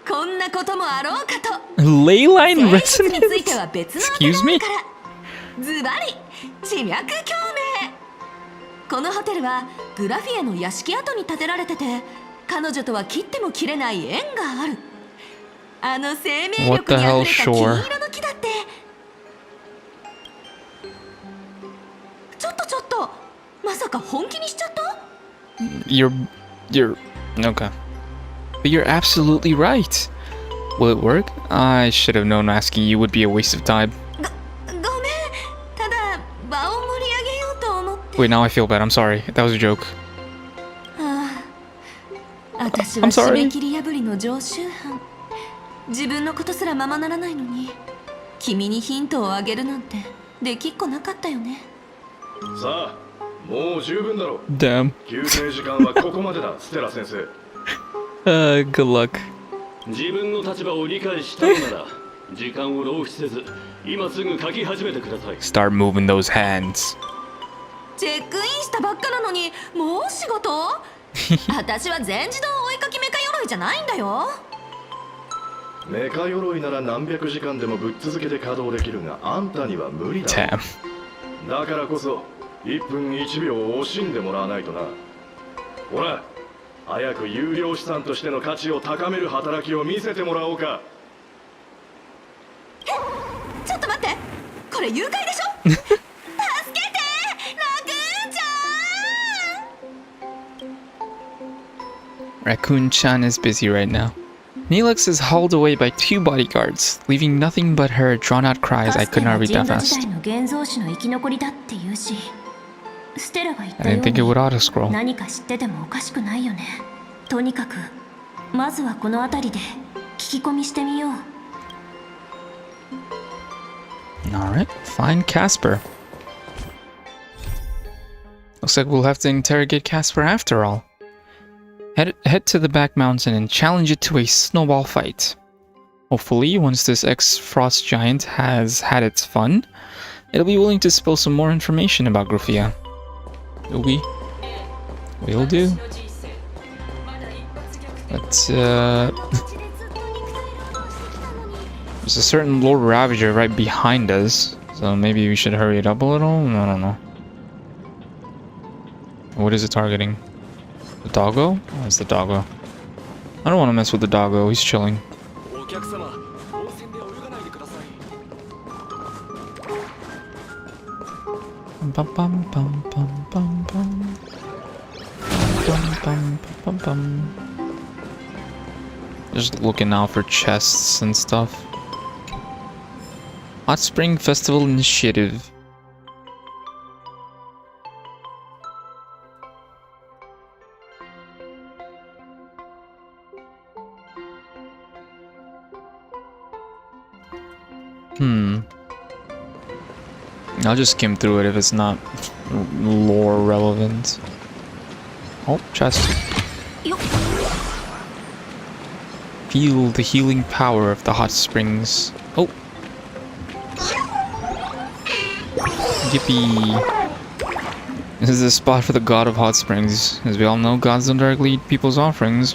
こんなこともあろうかと。 Ley line resonance? については別の Excuse me? ズバリ地脈共鳴。このホテルはグラフィエの屋敷跡に建てられてて、彼女とは切っても切れない縁がある。あの生命力にあふれた金色の木だって。ちょっとまさか本気にしちゃった？ You're okay. But you're absolutely right. Will it work? I should have known asking you would be a waste of time. ごめん。ただ場を盛り上げようと思って。 Wait, now I feel bad. I'm sorry. That was a joke. ああ、私は締め切り破りの常習犯。自分のことすらままならないのに、君にヒントをあげるなんてできっこなかったよね。さあ、もう十分だろう。Damn. 休憩時間はここまでだ、ステラ先生。Good luck. 自分の立場を理解したのなら時間を浪費せず今すぐ書き始めてください。 Start moving those hands. チェックインしたばっかなのにもう仕事？私は全自動追いかきメカ鎧じゃないんだよ。メカ鎧なら何百時間でもぶっ続けて稼働できるが、あんたには無理だ。だからこそ1分1秒を惜しんでもらわないとな。ほら、早く有料資産としての価値を高める働きを見せてもらおうか。ちょっと待って、これ誘拐でしょ？助けて、ラクーンちゃん。 Raccoon-chan is busy right now. Neelix is hauled away by 2 bodyguards, leaving nothing but her drawn-out cries. I could not read that fast. I didn't think it would auto-scroll. 何か知っててもおかしくないよね。とにかくまずはこの辺りで聞き込みしてみよう。 Alright, find Casper. Looks like we'll have to interrogate Casper after all. Head to the back mountain and challenge it to a snowball fight. Hopefully, once this ex-frost giant has had its fun, it'll be willing to spill some more information about Grafia. We'll do. But, there's a certain Lord Ravager right behind us, so maybe we should hurry it up a little? I don't know. What is it targeting? The doggo? Oh, it's the doggo. I don't want to mess with the doggo, he's chilling. Bum bum bum bum bum bum. Bum bum bum bum. Just looking out for chests and stuff. Hot Spring Festival Initiative. I'll just skim through it if it's not lore relevant. Oh, chest. feel the healing power of the hot springs. Oh. Yippee. This is the spot for the god of hot springs. As we all know, gods don't directly eat people's offerings.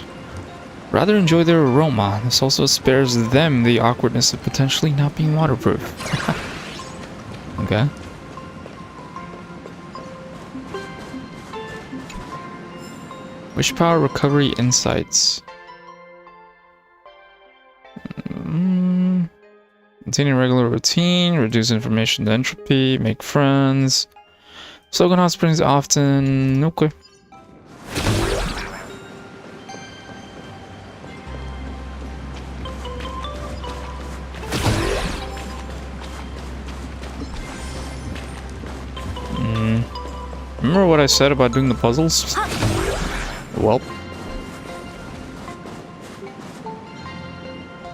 Rather enjoy their aroma. This also spares them the awkwardness of potentially not being waterproof. Okay. Wish power recovery insights. Continue regular routine, reduce information entropy, make friends. Soak in hot springs often. Okay. Remember what I said about doing the puzzles? Well.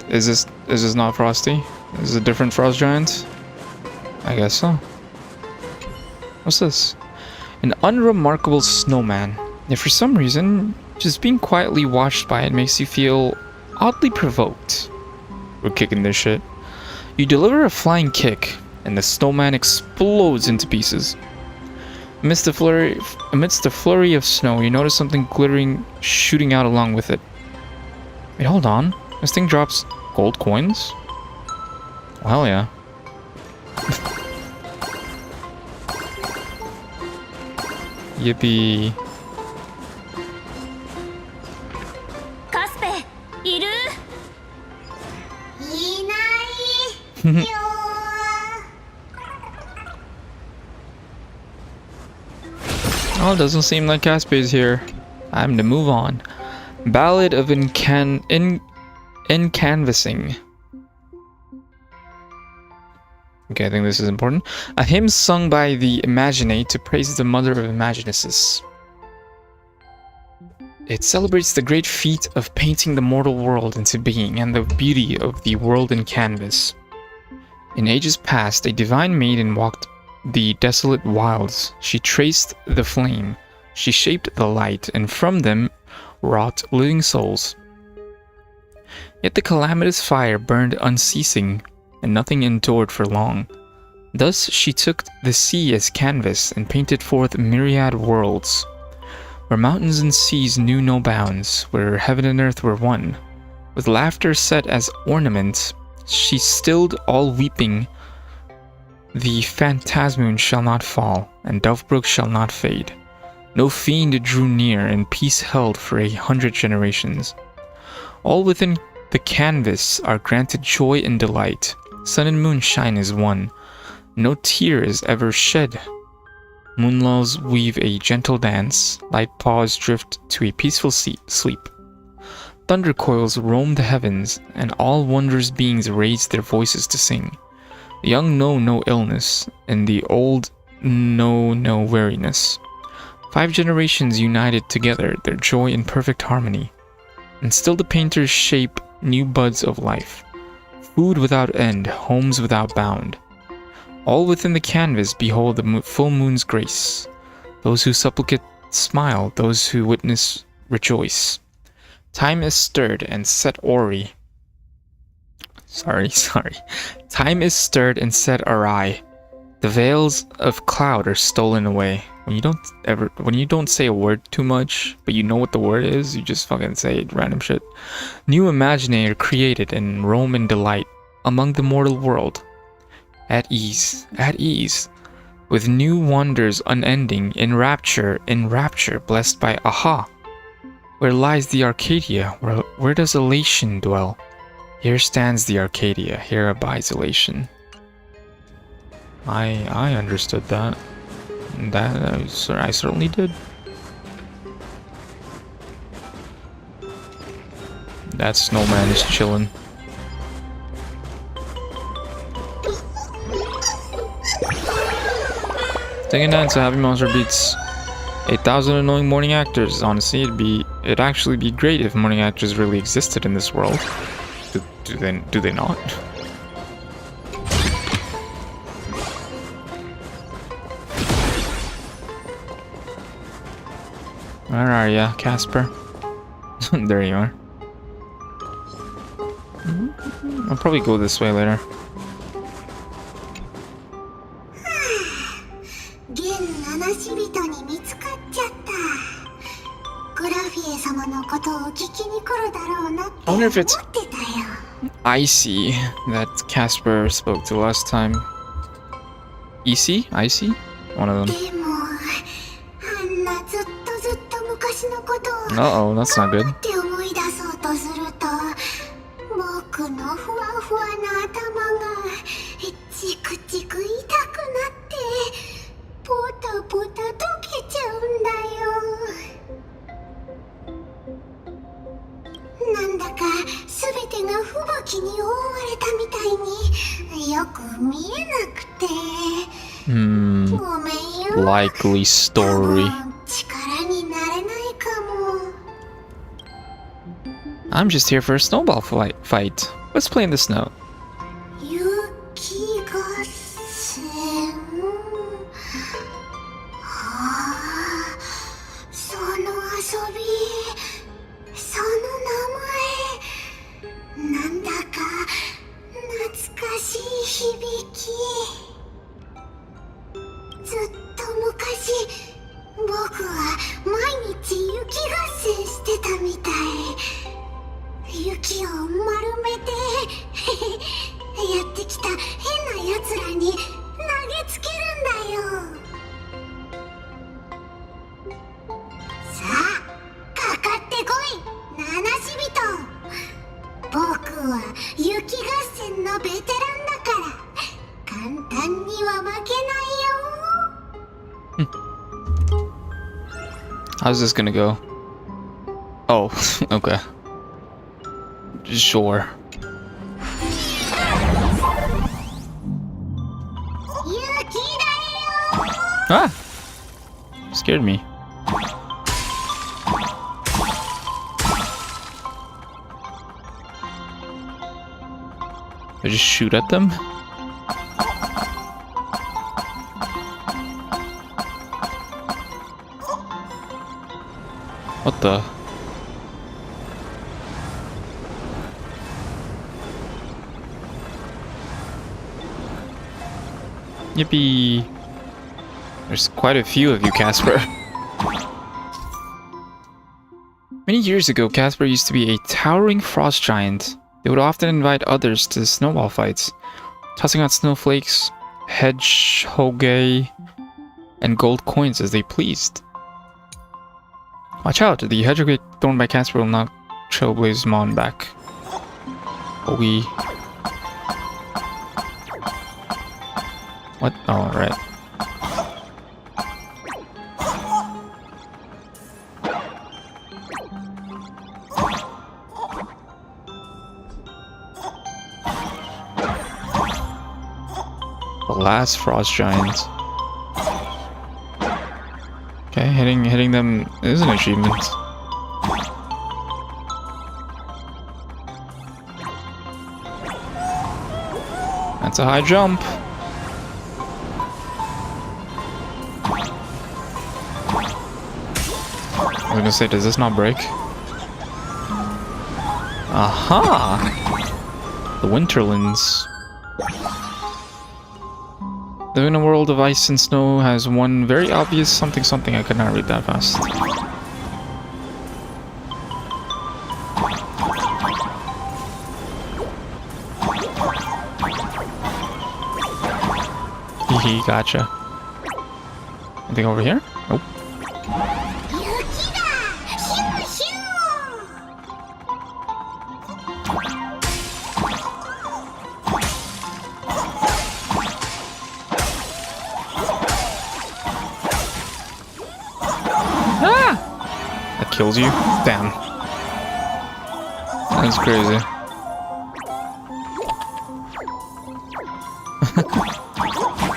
Is this not Frosty? Is it a different frost giant? I guess so. What's this? An unremarkable snowman. If for some reason, just being quietly watched by it makes you feel oddly provoked. We're kicking this shit. You deliver a flying kick, and the snowman explodes into pieces. Amidst the flurry of snow, you notice something glittering shooting out along with it. Wait, hold on. This thing drops gold coins? Well, hell yeah. Yippee. Kaspe, iru? Inai. Oh, it doesn't seem like Caspe is here. Time to move on. Ballad of Encanvassing. Okay, I think this is important. A hymn sung by the Imaginate to praise the mother of Imaginesses. It celebrates the great feat of painting the mortal world into being and the beauty of the world in canvas. In ages past, a divine maiden walked the desolate wilds. She traced the flame, she shaped the light, and from them wrought living souls. Yet the calamitous fire burned unceasing, and nothing endured for long. Thus she took the sea as canvas and painted forth myriad worlds, where mountains and seas knew no bounds, where heaven and earth were one. With laughter set as ornament, she stilled all weeping. The phantasmoon shall not fall, and Dovebrook shall not fade. No fiend drew near, and peace held for 100 generations. All within the canvas are granted joy and delight. Sun and moon shine as one. No tear is ever shed. Moonlulls weave a gentle dance. Light paws drift to a peaceful sleep. Thunder coils roam the heavens, and all wondrous beings raise their voices to sing. The young know no illness, and the old know no weariness. 5 generations united together, their joy in perfect harmony. And still the painters shape new buds of life. Food without end, homes without bound. All within the canvas behold the full moon's grace. Those who supplicate smile, those who witness rejoice. Time is stirred and set awry. Sorry. Time is stirred and set awry. The veils of cloud are stolen away. When you don't say a word too much, but you know what the word is, you just fucking say random shit. New imaginator created and roam in delight among the mortal world. At ease, with new wonders unending, in rapture, blessed by aha. Where lies the Arcadia? Where does elation dwell? Here stands the Arcadia, here abides elation. I understood that. I certainly did. That snowman is chillin'. Taking dance, a happy monster beats 8,000 annoying morning actors. Honestly, it'd actually be great if morning actors really existed in this world. Do they not? Where are ya, Casper? There you are. I'll probably go this way later. 現七死人に見つかっちゃった。グラフィエ様のことを聞きに来るだろうなって思 I wonder って if た it's よ。 Icy that Casper spoke to last time. Icy? Icy? One of them. でも、あんなずっと昔のことを Uh-oh, that's not good. って思い出そうとすると、僕のふわふわな頭がチクチク痛くなってポタポタ溶けちゃうんだよ。なんだか全てが吹雪に覆われたみたいによく見えなくて、ごめんよ。 Likely story. 力になれないかも。 I'm just here for a snowball fight. Let's play in the snow. 雪合戦。はあ、その遊び、その名前、なんだか懐かしい響き。ずっと昔、僕は毎日雪合戦してたみたい。雪を丸めてやってきた変なやつらに投げつけるんだよ。さあ、かかってこい、七死人。僕は雪合戦のベテランだから簡単には負けないよ。How's this gonna go? Oh, okay. Sure. Ah! Scared me. I just shoot at them? What the? Yippee! There's quite a few of you, Casper. Many years ago, Casper used to be a towering frost giant. They would often invite others to snowball fights, tossing out snowflakes, hedgehog, and gold coins as they pleased. Watch out, the hedgehog thrown by Casper will knock Trailblaze's Mon back. Hoagie. What? Oh, right. The last frost giant. Okay, hitting them is an achievement. That's a high jump. I was gonna say, does this not break? Aha! The Winterlands. Living in a world of ice and snow has one very obvious something. I could not read that fast. Hehe, gotcha. Anything over here? Nope. Kills you? Damn. That's crazy.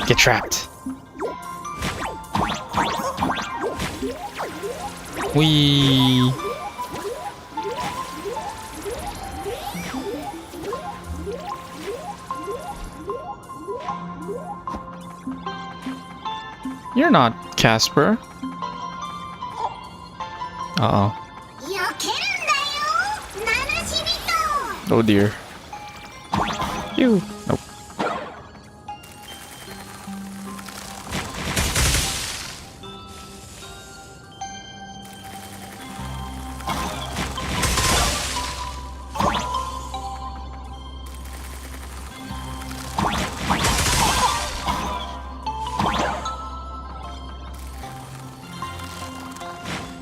Get trapped. Whee! You're not Casper. Uh-oh. Oh dear. You. Nope.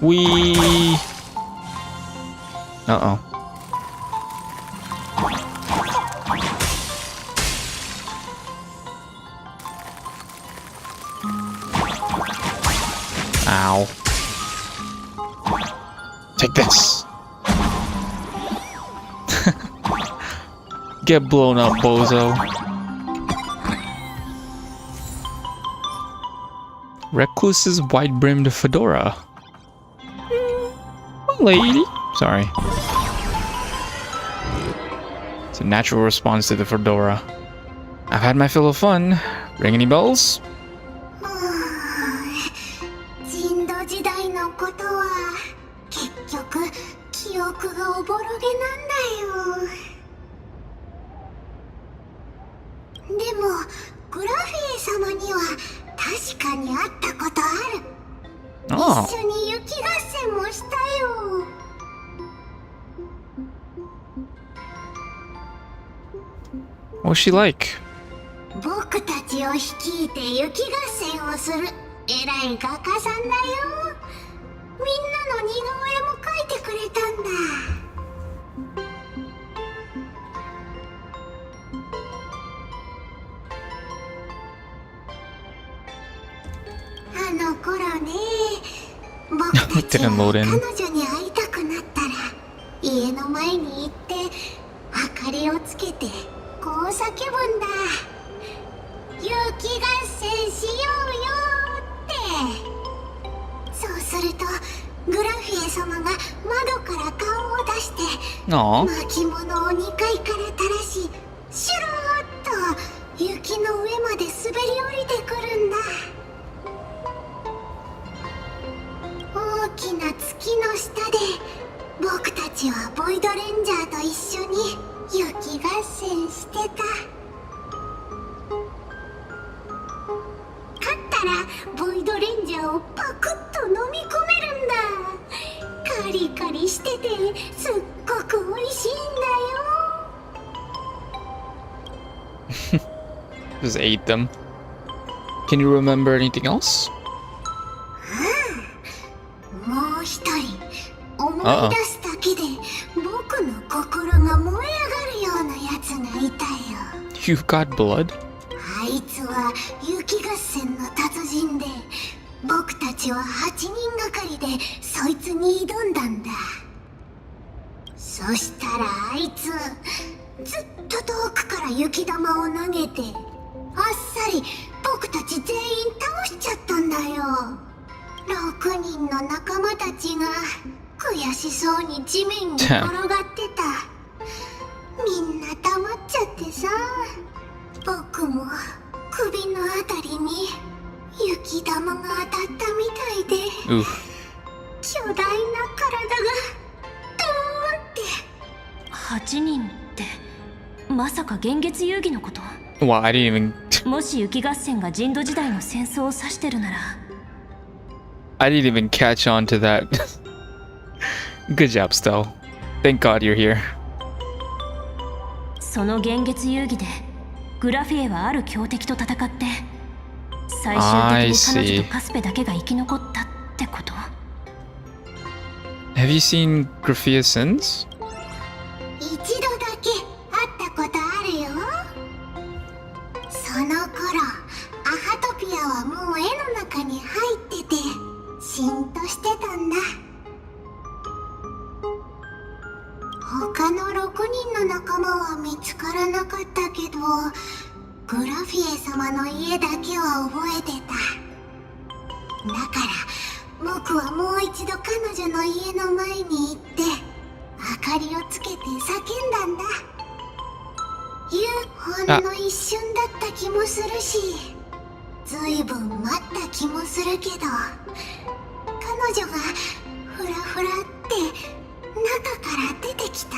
We. Uh-oh. Ow. Take this. Get blown up, bozo. Recluse's wide-brimmed fedora. Lady. Sorry. It's a natural response to the fedora. I've had my fill of fun. Ring any bells? 人土時代のことは結局記憶がおぼろげなんだよ。でもグラフィエ様には確かに会ったことある。Oh. 一緒に雪合戦もしたよ。What's she like? 僕たちを率いて雪合戦をする偉い画家さんだよ。みんなの似顔絵も描いてくれたんだ。あの頃ね、僕たちは彼女に会いたくなったら家の前に行って明かりをつけてこう叫ぶんだ。雪合戦しようよって。そうするとグラフィエ様が窓から顔を出して巻物を2階から垂らしシュルーッと雪の上まで滑り降りてくるんだ。大きな月の下で僕たちはボイドレンジャーと一緒に雪合戦してた。勝ったらボイドレンジャーをパクッと飲み込めるんだ。カリカリしててすっごく美味しいんだよ。Just ate them. Can you remember anything else? もう一人思い出すだけで僕の心が燃え上がるようなやつがいたよ。 You've got blood? あいつは雪合戦の達人で僕たちは8人がかりでそいつに挑んだんだ。そしたらあいつずっと遠くから雪玉を投げてあっさり僕たち全員倒しちゃったんだよ。6人の仲間たちが悔しそうに地面に転がってた。みんな黙っちゃってさ、僕も首のあたりに雪玉が当たったみたいで、巨大な体がドーンって。8人ってまさか幻月遊戯のこと？ Well, I didn't even もし雪合戦が人土時代の戦争を指してるなら I didn't even catch on to that. Good job, Stell. Thank God you're here. その幻月遊戯でグラフィエはある強敵と戦って最終的に彼女とカスペだけが生き残ったってこと？ Have you seen Graphia since? 一度だけ会ったことあるよ。その頃アハトピアはもう絵の中に入っててしんとしてたんだ。他の6人の仲間は見つからなかったけどグラフィエ様の家だけは覚えてた。だから僕はもう一度彼女の家の前に行って明かりをつけて叫んだんだ。ほんの一瞬だった気もするしずいぶん待った気もするけど彼女がフラフラって中から出てきた。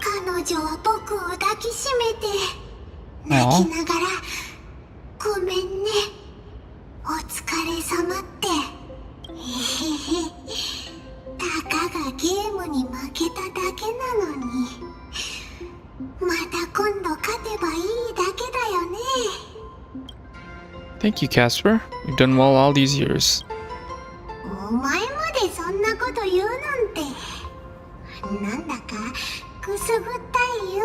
彼女は僕を抱きしめて泣きながらごめんね、お疲れ様って。へへへ、たかがゲームに負けただけなのに、また今度勝てばいいだけだよね。 Thank you, Casper. You've done well all these years. お前までそんなこと言うなんて、なんだかくすぐったいよ。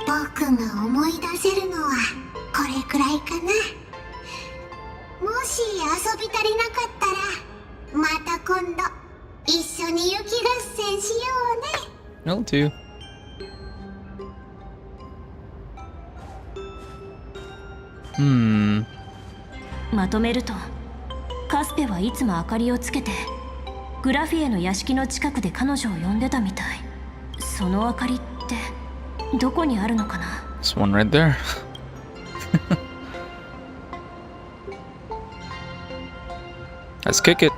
僕が思い出せるのはこれくらいかな。もし遊び足りなかったら、また今度一緒に雪合戦しようね。 I'll do. まとめると、カスペはいつも明かりをつけてグラフィエの屋敷の近くで彼女を呼んでたみたい。その明かりってどこにあるのかな。 This one right there. Let's kick it.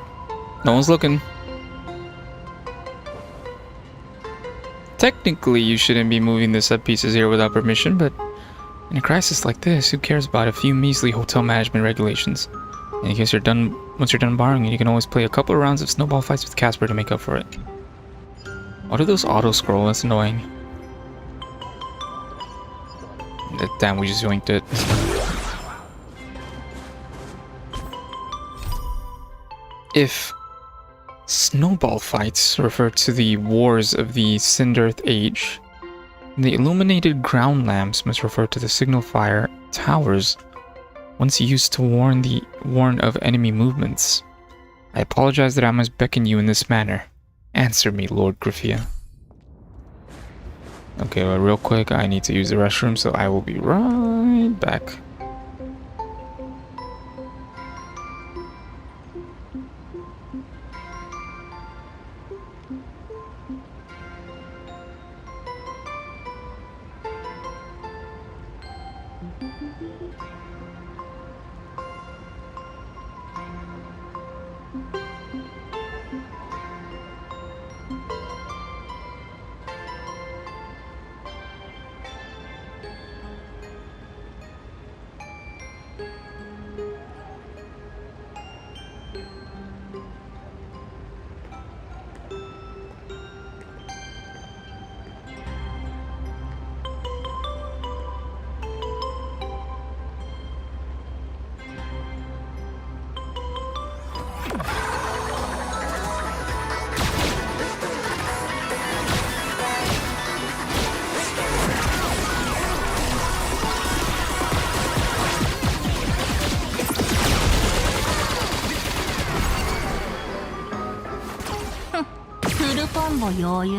No one's looking. Technically, you shouldn't be moving the set pieces here without permission, but in a crisis like this, who cares about a few measly hotel management regulations? And in case once you're done borrowing it, you can always play a couple of rounds of snowball fights with Casper to make up for it. What are those auto-scroll? That's annoying. Damn, we just yoinked it. If snowball fights refer to the wars of the Cinderth Age, the illuminated ground lamps must refer to the signal fire towers once used to warn of enemy movements. I apologize that I must beckon you in this manner. Answer me, Lord Griffia. Okay, well, real quick, I need to use the restroom, so I will be right back. Combo 余裕。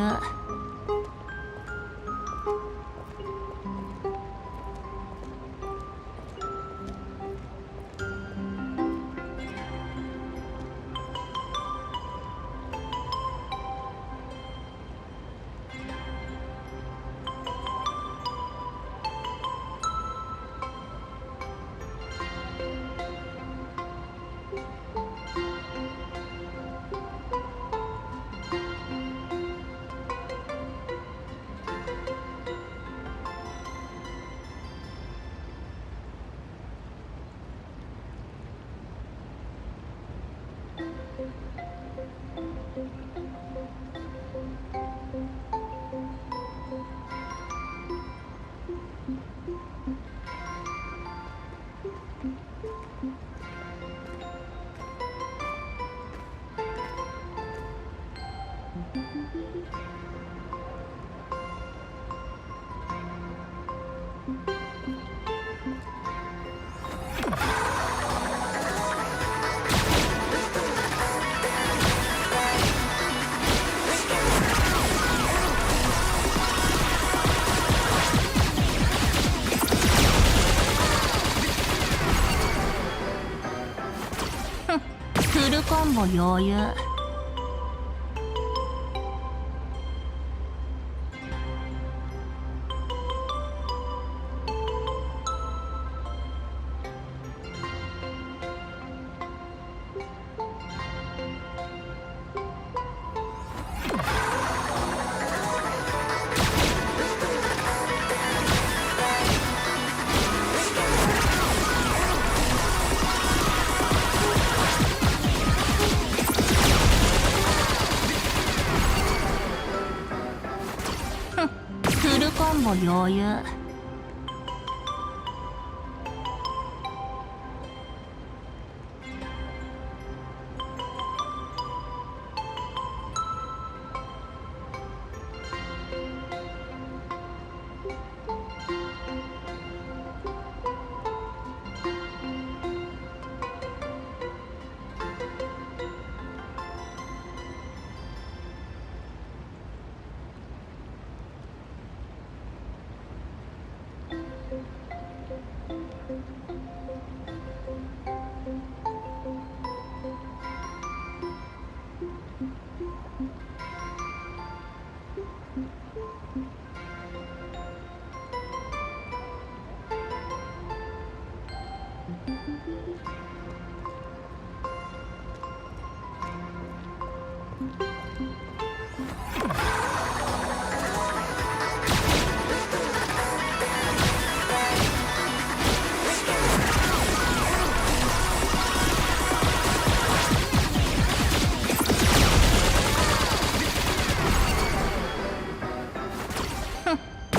フルコンボ余裕。コンボ余裕。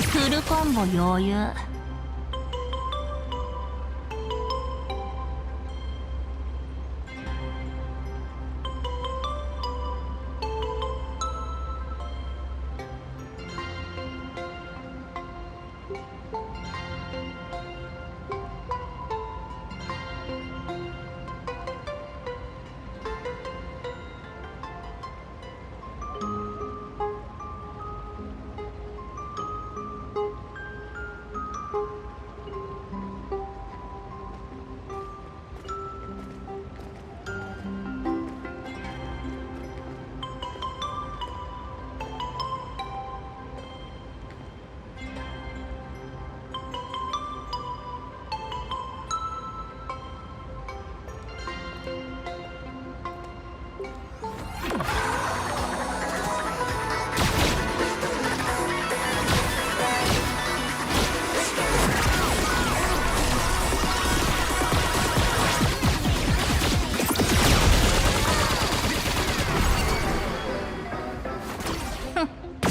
フルコンボ余裕。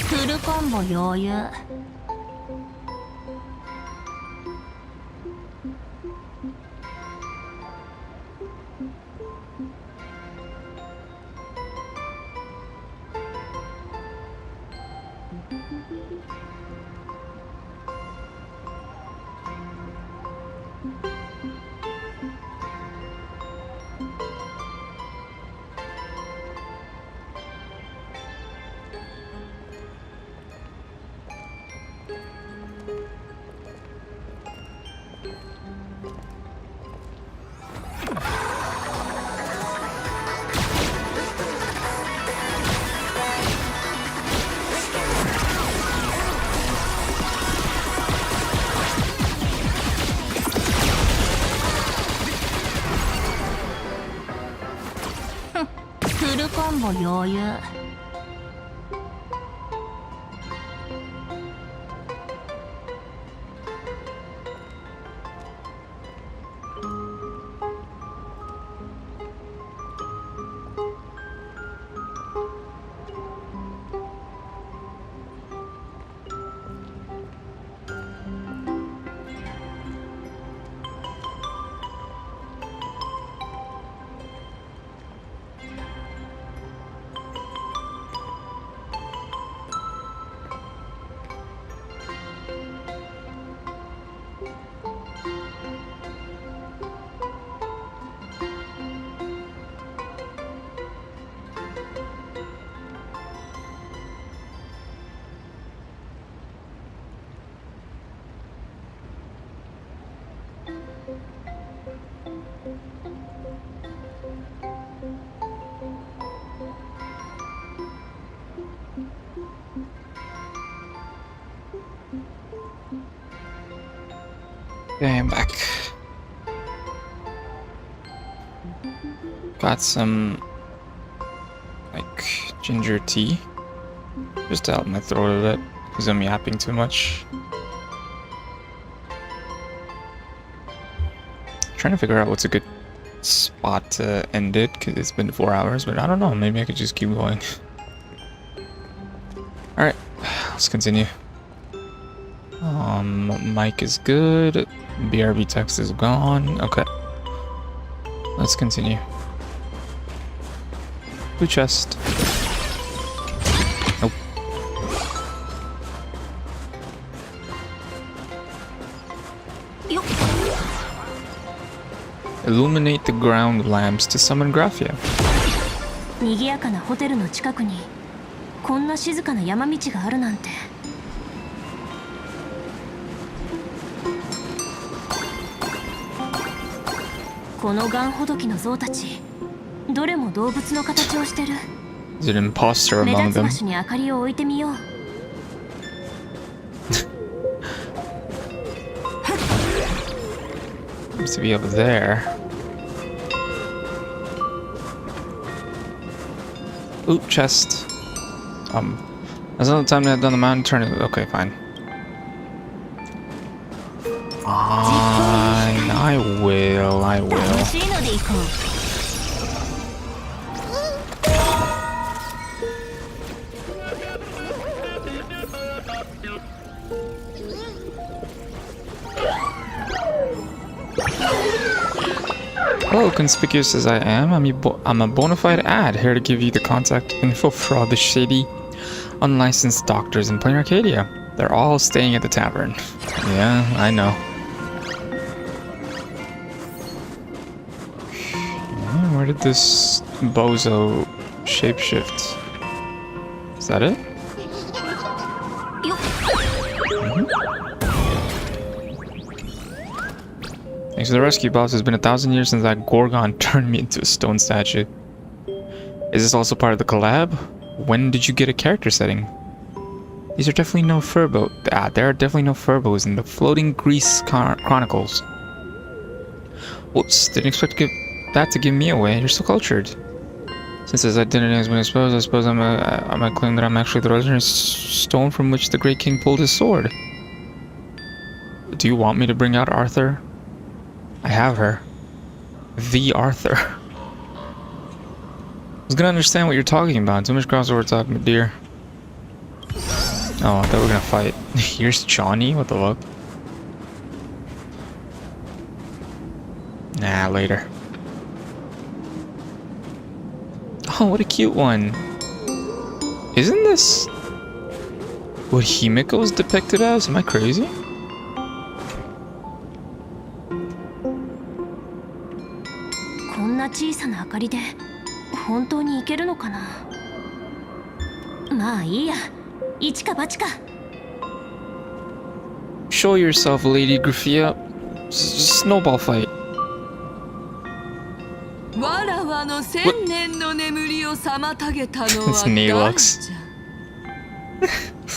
フルコンボ余裕。フルコンボ余裕。Okay, I'm back. Got some like ginger tea just to help my throat a bit because I'm yapping too much. Trying to figure out what's a good spot to end it because it's been 4 hours, but I don't know, maybe I could just keep going. Alright, let's continue. Mic is good. BRB text is gone. Okay. Let's continue. Blue chest. Nope. Illuminate the ground lamps to summon Graphia. 賑やかなホテルの近くにこんな静かな山道があるなんて。このガンほどきの象たち、どれも動物の形をしてる。 Is it an imposter 目 among 立つ them? 場所に明かりを置いてみよう。Seems to be up there. Ooh, chest. That's not the time to head down the mountain. Turn it. Okay, fine. Fine. I will. 楽しいので行こう。 Hello, conspicuous as I am, I'm a bona fide ad here to give you the contact info for all the shady, unlicensed doctors in plain Arcadia. They're all staying at the tavern. Yeah, I know. Where did this bozo shapeshift? Is that it? Thanks to the rescue, boss. It's been 1,000 years since that Gorgon turned me into a stone statue. Is this also part of the collab? When did you get a character setting? These are definitely no furbo. There are definitely no furbos in the Floating Grease Chronicles. Whoops, didn't expect that to give me away. You're so cultured. Since his identity has been exposed, I suppose I might claim that I'm actually the original stone from which the Great King pulled his sword. Do you want me to bring out Arthur? I have her. The Arthur. I was gonna understand what you're talking about. Too much crossover talk, my dear. Oh, I thought we were gonna fight. Here's Johnny? What the fuck? Nah, later. Oh, what a cute one. Isn't this what HIMEKO is depicted as? Am I crazy? Show yourself, Lady Graphia. Snowball fight. It's Neelux.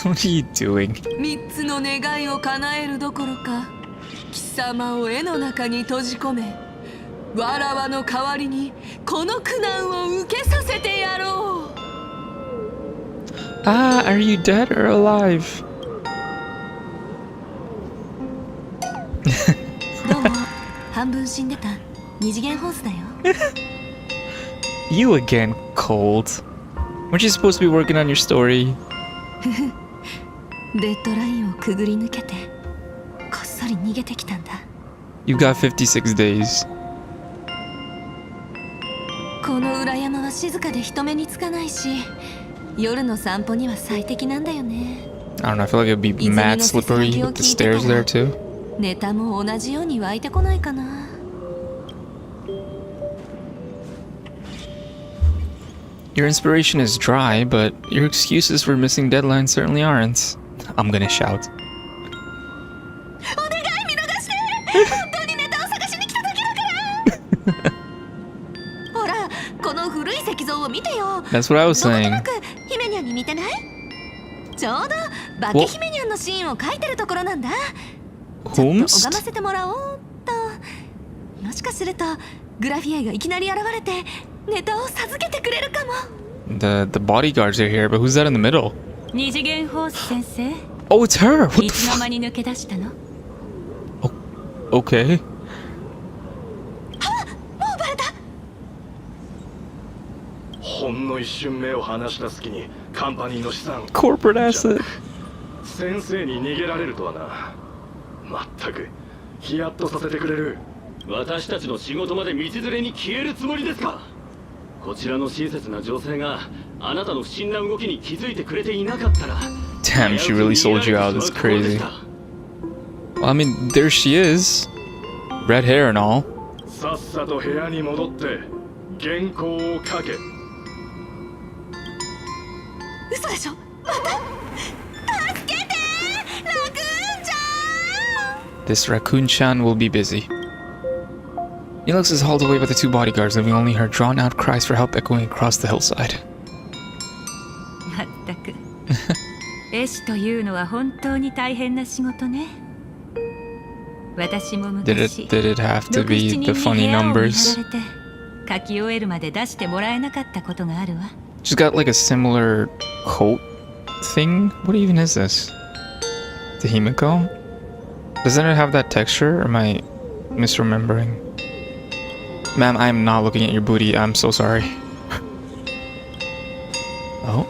What are you doing? 3つの願いを叶えるどころか貴様を絵の中に閉じ込めわらわの代わりにこの苦難を受けさせてやろう Ah, are you dead or alive? どうも半分死んでた二次元ホースだよ You again, cold. Weren't you supposed to be working on your story? デッドラインをくぐり抜けてこっそり逃げてきたんだ You've got 56 days. この裏山は静かで人目につかないし夜の散歩には最適なんだよね I don't know, I feel like it'd be mad slippery with the stairs there too. ネタも同じように湧いてこないかな Your inspiration is dry, but your excuses for missing deadlines certainly aren't. I'm gonna shout. お願い見逃して本当にネタを探しに来ただけだからほらこの古い石像を見てよ That's what I was saying. どことなくヒメニャンに似てないちょうど化けヒメニャンのシーンを描いてるところなんだちょっと拝ませてもらおうともしかするとグラフィアがいきなり現れてネタを授けてくれるかも The bodyguards are here, but who's that in the middle? 二次元ホース先生 Oh, it's her! What the いつの fuck? 間に抜け出したの Okay. もうバレたほんの一瞬目を離した隙にカンパニーの資産 Corporate asset. 先生に逃げられるとはな。まったくヒヤッとさせてくれる。私たちの仕事まで道連れに消えるつもりですか。こちらの親切な女性があなたの不審な動きに気づいてくれていなかったら。 Damn, she really sold you out. That's crazy. Well, I mean, there she is. Red hair and all. さっさと部屋に戻って原稿を書け。嘘でしょ。また助けて、ラクーンちゃん。 This raccoon-chan will be busy. Neelix is hauled away by the two bodyguards, leaving only her drawn-out cries for help echoing across the hillside. まったく絵師というのは本当に大変な仕事ね。私も昔 Did it have to be the funny numbers? 書き終えるまで出してもらえなかったことがあるわ。 She's got like a similar coat thing. What even is this? The HIMEKO? Doesn't it have that texture? Or am I misremembering? Ma'am, I am not looking at your booty. I'm so sorry. Oh?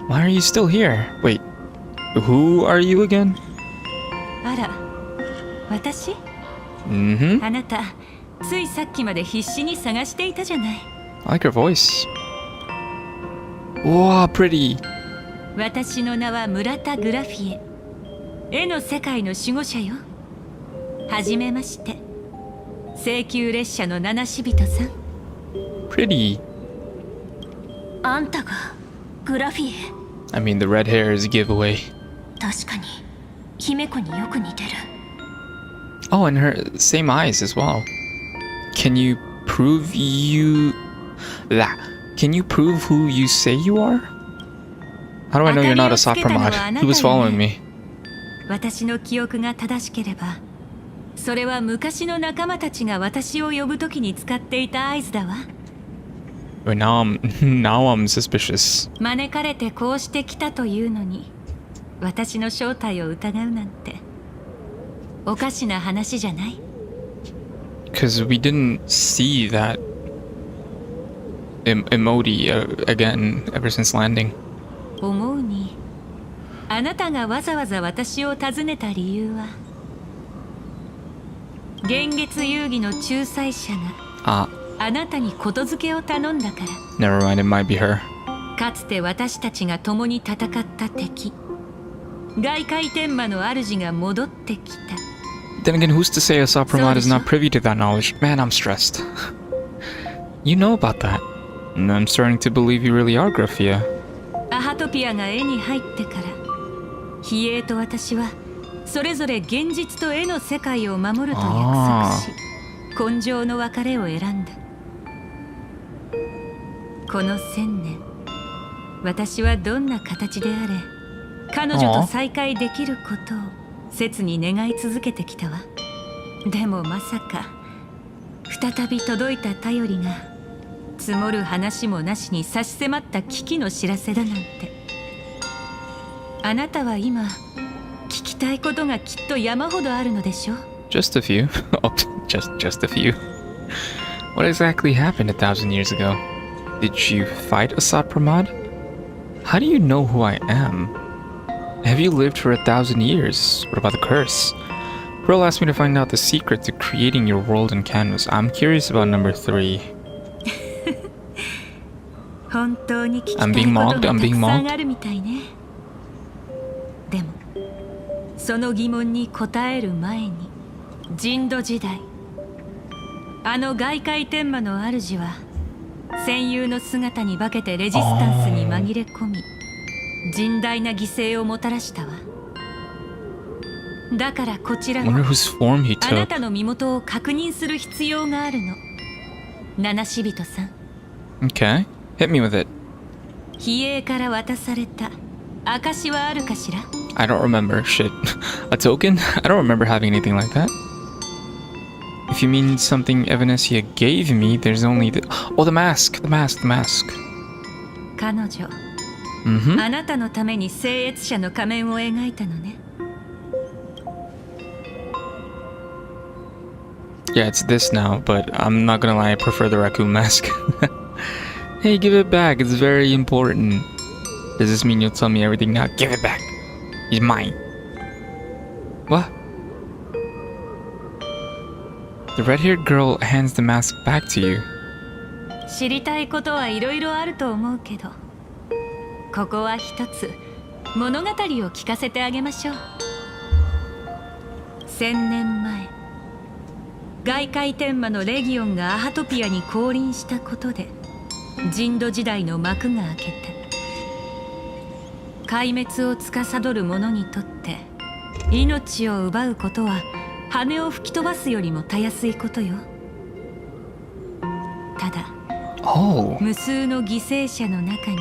Why are you still here? Wait, who are you again? あら、私？ Mm-hmm. あなた、ついさっきまで必死に探していたじゃない。 I like her voice. Wow, pretty. 私の名は村田グラフィエ。絵の世界の守護者よ。はじめまして。請求列車の七死人さん。Pretty. あんたがグラフィエ。 I mean, the red hair is a giveaway. 確かに姫子によく似てる。 Oh, and her same eyes as well. Can you prove Can you prove who you say you are? How do I know you're not a Sopramod? He was following me. 私の記憶が正しければ、それは昔の仲間たちが私を呼ぶときに使っていた合図だわ。 But now I'm suspicious. 招かれてこうしてきたというのに、私の正体を疑うなんておかしな話じゃない？ Because we didn't see that emoji again ever since landing. 思うに、あなたがわざわざ私を訪ねた理由は、幻月遊戯の仲裁者があなたにことづけを頼んだから。 Never mind, it might be her. かつて私たちが共に戦った敵、外界天魔の主が戻ってきた。 Then again, who's to say a Sopramod is not privy to that knowledge? Man, I'm stressed. You know about that. And I'm starting to believe you really are Graphia. アハトピアが絵に入ってから、比叡と私はそれぞれ現実と絵の世界を守ると約束し、根性の別れを選んだ。この1000年、私はどんな形であれ彼女と再会できることを切に願い続けてきたわ。でもまさか再び届いた頼りが積もる話もなしに差し迫った危機の知らせだなんて。あなたは今聞きたいことがきっと山ほどあるのでしょう。 Just a few. Oh, just a few. What exactly happened 1,000 years ago? Did you fight a Sopramod? How do you know who I am? Have you lived for 1,000 years? What about the curse? Pearl asked me to find out the secret to creating your world and canvas. I'm curious about number 3. 本当に聞きたいことがたくさんあるみたいね。でもその疑問に答える前に、人土時代、あの外界天魔の主は戦友の姿に化けてレジスタンスに紛れ込み、甚大な犠牲をもたらしたわ。だからこちらもあなたの身元を確認する必要があるの、七死人さん。 Okay, hit me with it. 比叡から渡された証はあるかしら？ I don't remember. Shit. A token? I don't remember having anything like that. If you mean something Evanescia gave me, there's only the... Oh, the mask! The mask! The mask! 彼女、あなたのために聖越者の仮面を描いたのね。 Yeah, it's this now, but I'm not gonna lie, I prefer the raccoon mask. Hey, give it back. It's very important. Does this mean you'll tell me everything now? Give it back. He's mine. What? The red-haired girl hands the mask back to you. 知りたいことはいろいろあると思うけど、ここは一つ物語を聞かせてあげましょう。1000年前、外界天魔のレギオンがアハトピアに降臨したことで人土時代の幕が開けた。壊滅を司る者にとって命を奪うことは羽を吹き飛ばすよりもたやすいことよ。ただ、無数の犠牲者の中に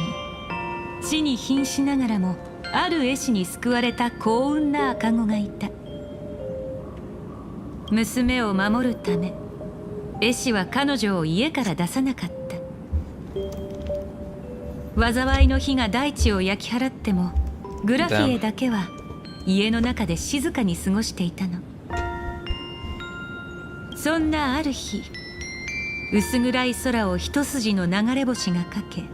死に瀕しながらもある絵師に救われた幸運な赤子がいた。娘を守るため絵師は彼女を家から出さなかった。災いの火が大地を焼き払ってもグラフィエだけは家の中で静かに過ごしていたの。そんなある日、薄暗い空を一筋の流れ星がかけ、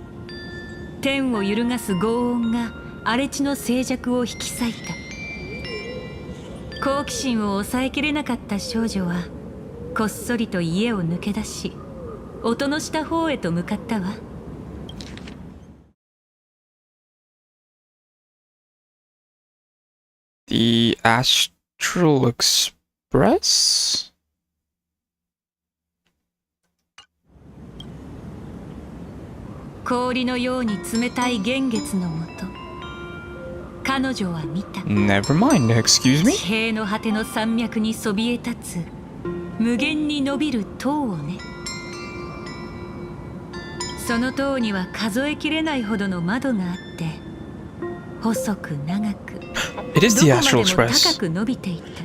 天を揺るがす轟音が荒れ地の静寂を引き裂いた。好奇心を抑えきれなかった少女はこっそりと家を抜け出し、音のした方へと向かったわ。The Astral Express? 氷のように冷たい幻月のもと、彼女は見た。 Never mind, excuse me? 地平の果ての山脈にそびえ立つ無限に伸びる塔をね。その塔には数えきれないほどの窓があって、細く長く、 It is the どこま Astral でも Express. 高く伸びていた。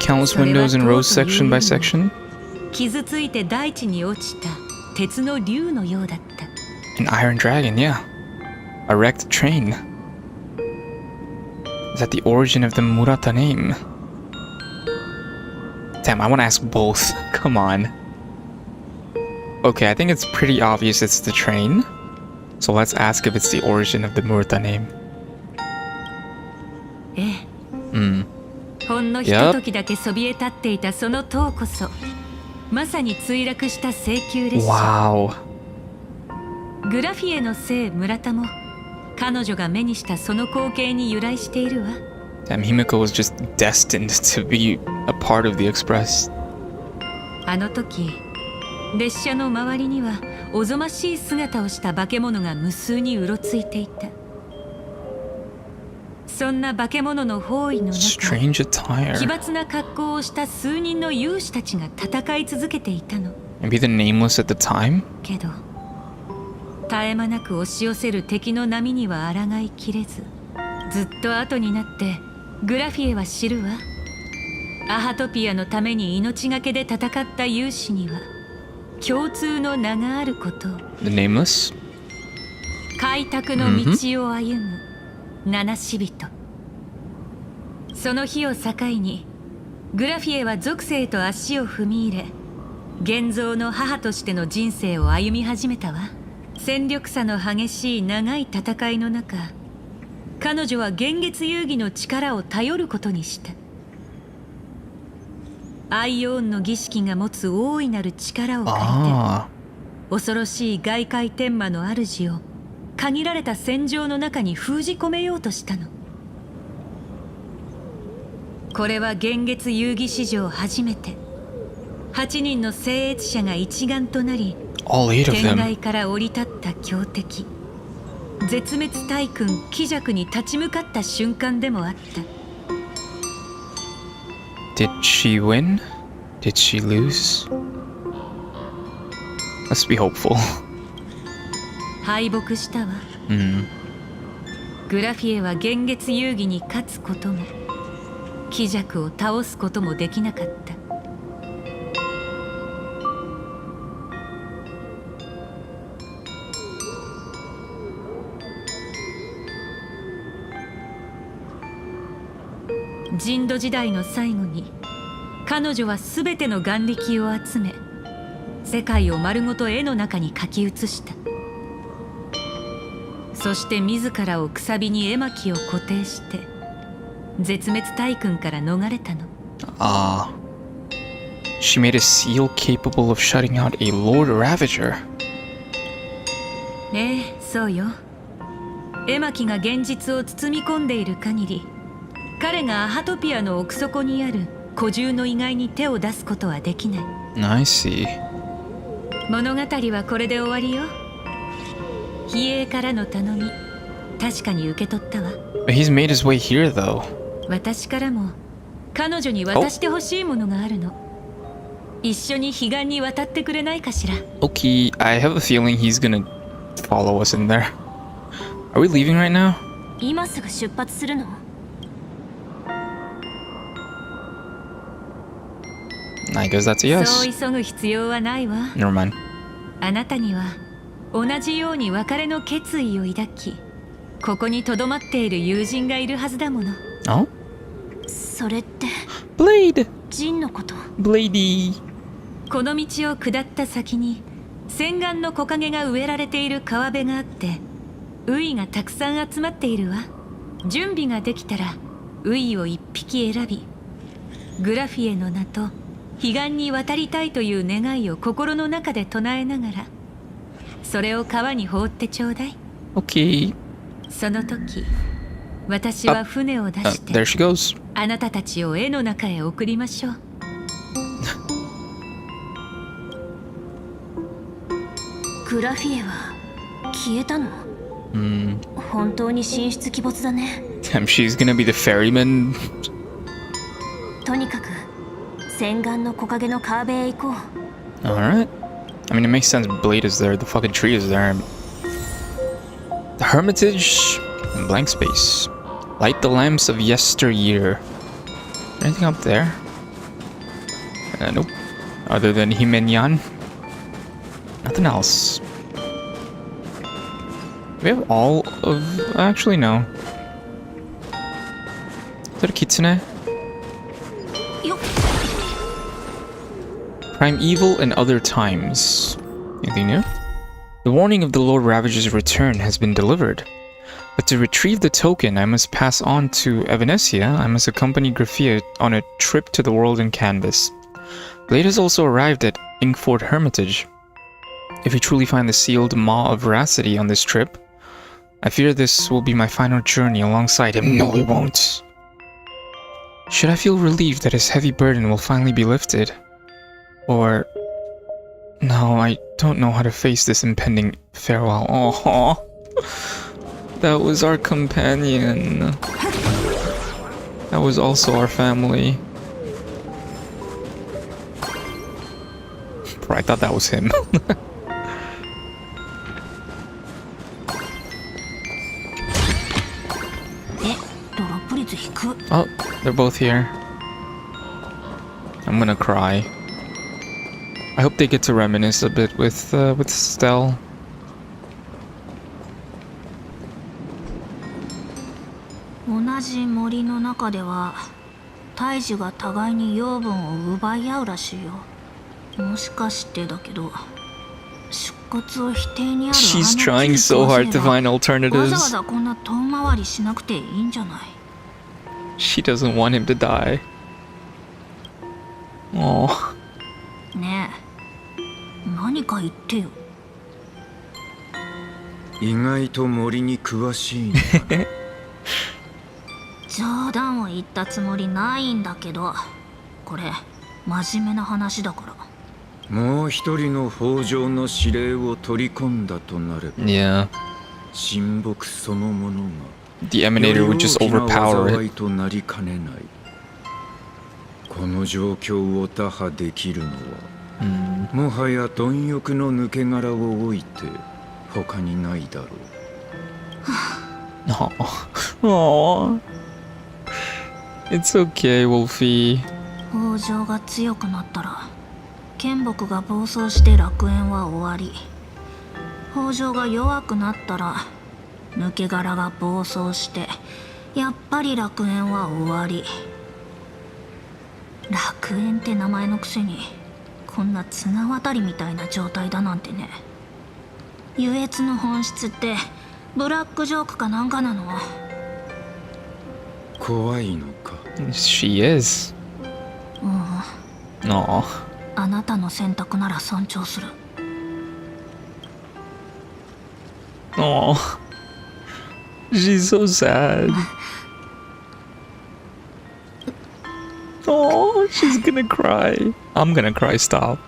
Countless windows in rows section by section. 傷ついて大地に落ちた鉄の竜のようだった。 An iron dragon, yeah. A wrecked train. Is that the origin of the Murata name? Damn, I want to ask both. Come on. Okay, I think it's pretty obvious it's the train. So let's ask if it's the origin of the Murata name. ええ。ほんのひとときだけそびえ立っていたその塔こそ、まさに墜落した請求列車。Wow. グラフィエの聖村田も彼女が目にしたその光景に由来しているわ。Damn, HIMEKO was just destined to be a part of the Express. あの時、列車の周りにはおぞましい姿をした化け物が無数にうろついていた。そんな化け物の包囲の中、Strange attire. 奇抜な格好をした数人の勇士たちが戦い続けていたの。 Maybe the nameless at the time? けど絶え間なく押し寄せる敵の波には抗いきれず、ずっと後になってグラフィエは知るわ。アハトピアのために命がけで戦った勇士には共通の名があることを。 The nameless? 開拓の道を歩む七死人。その日を境にグラフィエは属性と足を踏み入れ、現像の母としての人生を歩み始めたわ。戦力差の激しい長い戦いの中、彼女は幻月遊戯の力を頼ることにした。アイオーンの儀式が持つ大いなる力を借りて、恐ろしい外界天魔の主を限られた戦場の中に封じ込めようとしたの。これは幻月遊戯史上初めて8人の聖越者が一丸となり、天外から降り立った強敵絶滅大君鬼弱に立ち向かった瞬間でもあった。 Did she win? Did she lose? Let's be hopeful. 敗北したわ。グラフィエは幻月遊戯に勝つことも鬼弱を倒すこともできなかった。人土時代の最後に彼女は全ての眼力を集め、世界を丸ごと絵の中に描き写した。そして自らをくさびに絵巻を固定して絶滅大軍から逃れたの。Ah. She made a seal capable of shutting out a Lord Ravager. そうよ。絵巻が現実を包み込んでいる限り、彼がアハトピアの奥底にある古獣の遺骸に手を出すことはできない。I see. 物語はこれで終わりよ。比叡からの頼み、確かに受け取ったわ。But he's made his way here, though. 私からも彼女に渡してほしいものがあるの。一緒に彼岸に渡ってくれないかしら。Okay, I have a feeling he's gonna follow us in there. Are we leaving right now? 今すぐ出発するの？ I guess that's a yes. そう急ぐ必要はないわ。Never mind. あなたには同じように別れの決意を抱き、ここに留まっている友人がいるはずだもの。Oh? それって Blade! ジンのこと。 Bladey! この道を下った先に洗顔の木陰が植えられている川辺があって、ウイがたくさん集まっているわ。準備ができたらウイを一匹選び、グラフィエの名と彼岸に渡りたいという願いを心の中で唱えながら、それを川に放ってちょうだい。 Okay. その時、私は船を出して There she goes. あなたたちを絵の中へ送りましょう。グラフィエは消えたの？本当に神出鬼没だね。Damn, she's gonna be the ferryman. とにかく洗顔の木陰の川辺へ行こう。 Alright. I mean, it makes sense. Blade is there, the fucking tree is there. The Hermitage and blank space. Light the lamps of yesteryear. Anything up there? Nope. Other than Himenyan. Nothing else. We have all of... Actually, no. Is that a kitsune? Primeval and other times. Anything new? The warning of the Lord Ravager's return has been delivered. But to retrieve the token, I must pass on to Evanesia. I must accompany Graphia on a trip to the world in canvas. Blade has also arrived at Inkford Hermitage. If we truly find the sealed Maw of Veracity on this trip, I fear this will be my final journey alongside him. No, it won't. Should I feel relieved that his heavy burden will finally be lifted? Or... No, I don't know how to face this impending farewell. Oh, that was our companion. That was also our family. Bro, I thought that was him. Oh, they're both here. I'm gonna cry. I hope they get to reminisce a bit with Stell. She's trying so hard to find alternatives. She doesn't want him to die. Oh. ねえ、何か言ってよ。意外と森に詳しいね。冗談を言ったつもりないんだけど、これ真面目な話だから。もう一人の北条の指令を取り込んだとなれば、Yeah. 神木そのものが The Emanator would just overpower it. となりかねない。この状況を打破できるのは、もはや貪欲の抜け殻を置いて他にないだろう。Oh. It's okay, Wolfie. 北条が強くなったら、剣木が暴走して楽園は終わり。北条が弱くなったら、抜け殻が暴走して、やっぱり楽園は終わり。楽園って名前のくせにこんな綱渡りみたいな状態だなんてね。優越の本質ってブラックジョークかなんかなの？怖いのか？ She is. うん。Aw. あなたの選択なら尊重する。Aw. She's so sad. Oh, she's gonna cry. I'm gonna cry. Stop.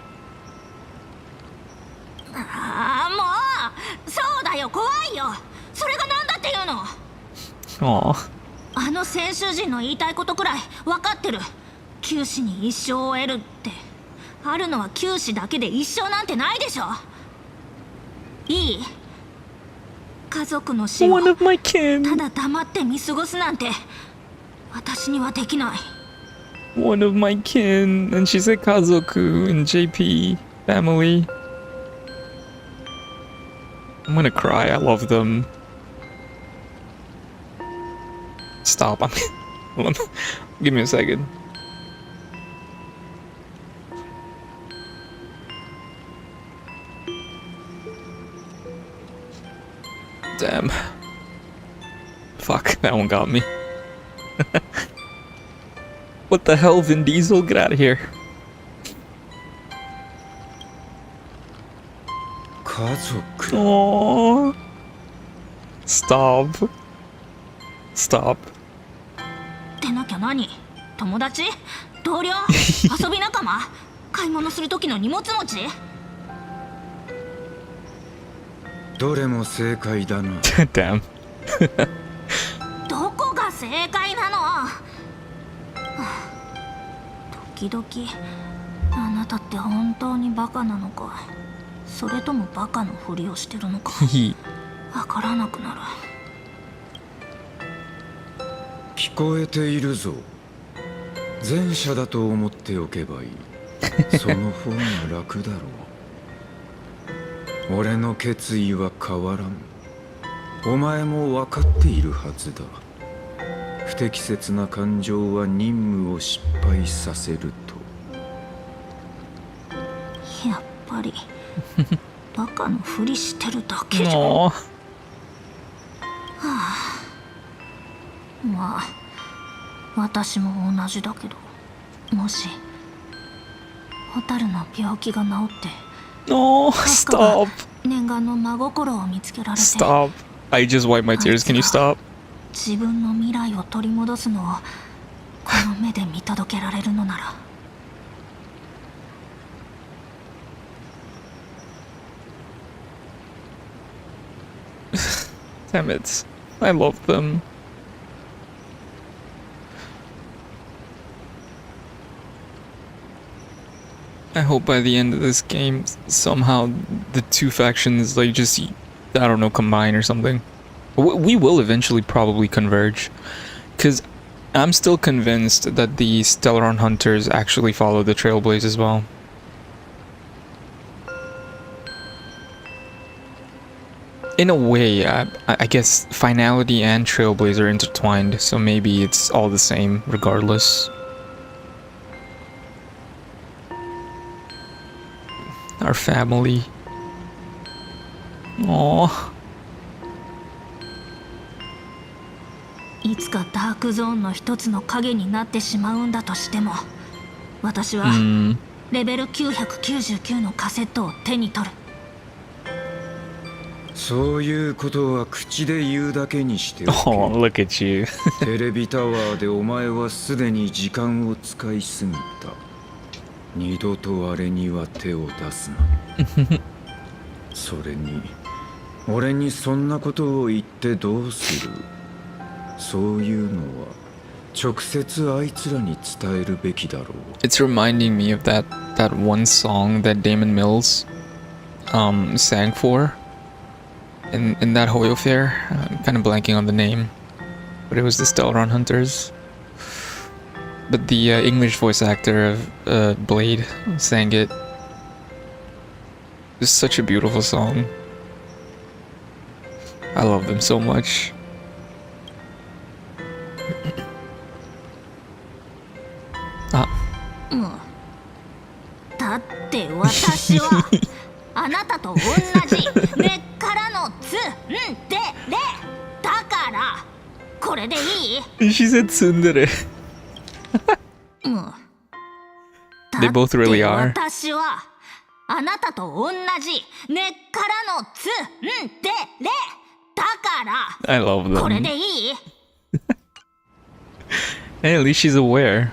ああ、もうそうだよ、怖いよ。それがなんだっていうの。 Aw. あの選手陣の言いたいことくらい分かってる。九死に一生を得るってあるのは九死だけで一生なんてないでしょ。いい？家族の死をただ黙って見過ごすなんて私にはできない。 One of my kin, and she said Kazoku and JP family. I'm gonna cry. I love them. Stop. Give me a second. Damn. Fuck, that one got me. What the hell, Vin Diesel? Get out of here. Aww. Stop. Stop. でなきゃ何？友達？同僚？遊び仲間？買い物する時の荷物持ち？どれも正解だな。Damn. どこが正解なの？時々あなたって本当にバカなのか、それともバカのふりをしてるのかわからなくなる。聞こえているぞ。前者だと思っておけばいい。その方が楽だろう。俺の決意は変わらん。お前も分かっているはずだ。不適切な感情は任務を失敗させると。やっぱりバカのふりしてるだけじゃん。Aww. まあ私も同じだけど、もし蛍の病気が治って、 No, stop. 念願の真心を見つけられて、 Stop. I just wiped my tears. Can you stop? 自分の未来を取り戻すのをこの目で見届けられるのなら。Damn it. I love them. I hope by the end of this game, somehow the two factions, like, just, I don't know, combine or something. We will eventually probably converge. Because I'm still convinced that the Stellaron Hunters actually follow the Trailblaze as well. In a way, I guess Finality and Trailblaze are intertwined, so maybe it's all the same regardless. Our family. Aww. いつかダークゾーンの一つの影になってしまうんだとしても、私はレベル999のカセットを手に取る。そういうことは口で言うだけにしておけ。 Oh, look at you. テレビタワーでお前はすでに時間を使いすぎた。二度とあれには手を出すな。それに俺にそんなことを言ってどうする。そういうのは直接あいつらに伝えるべきだろう。 It's reminding me of that one song that Damon Mills sang for in that Hoyo Fair. I'm kind of blanking on the name, but it was the Stellaron Hunters. But the English voice actor of Blade sang it. It's such a beautiful song. I love them so much. Ah. だって私はあなたと同じ根っからのツンデレらこれでいい？ She said tsundere. They both really are. 私はあなたと同じ根っからのツンデレだから I love them. これでいい？ Hey, at least she's aware.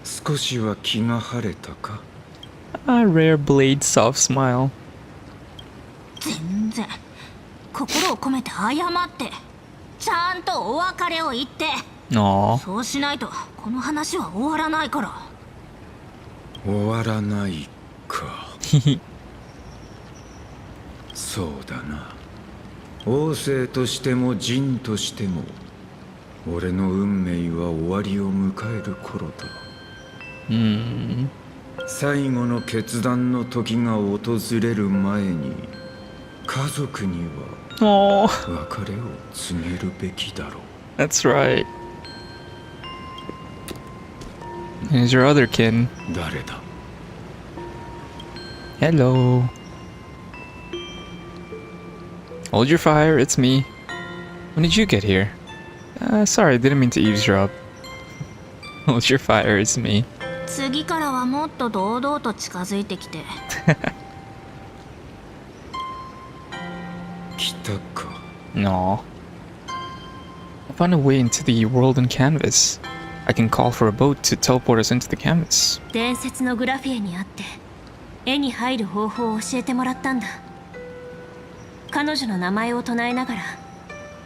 少しは気が晴れたか？ A rare blade soft smile. 全然心を込めて謝ってちゃんとお別れを言って。 Aww. そうしないとこの話は終わらないから。終わらないか。そうだな。王政としても人としても俺の運命は終わりを迎える頃だ。最後の決断の時が訪れる前に家族には別れを告げるべきだろう。 That's right. Here's your other kin. 誰だ？ Hello. Hold your fire, it's me. When did you get here? Sorry, didn't mean to eavesdrop. Hold your fire, it's me. 次からはもっと堂々と近づいてきて。来たか。 No. I found a way into the world in canvas. I can call for a boat to teleport us into the canvas. 伝説のグラフィエにあって絵に入る方法を教えてもらったんだ。彼女の名前を唱えながら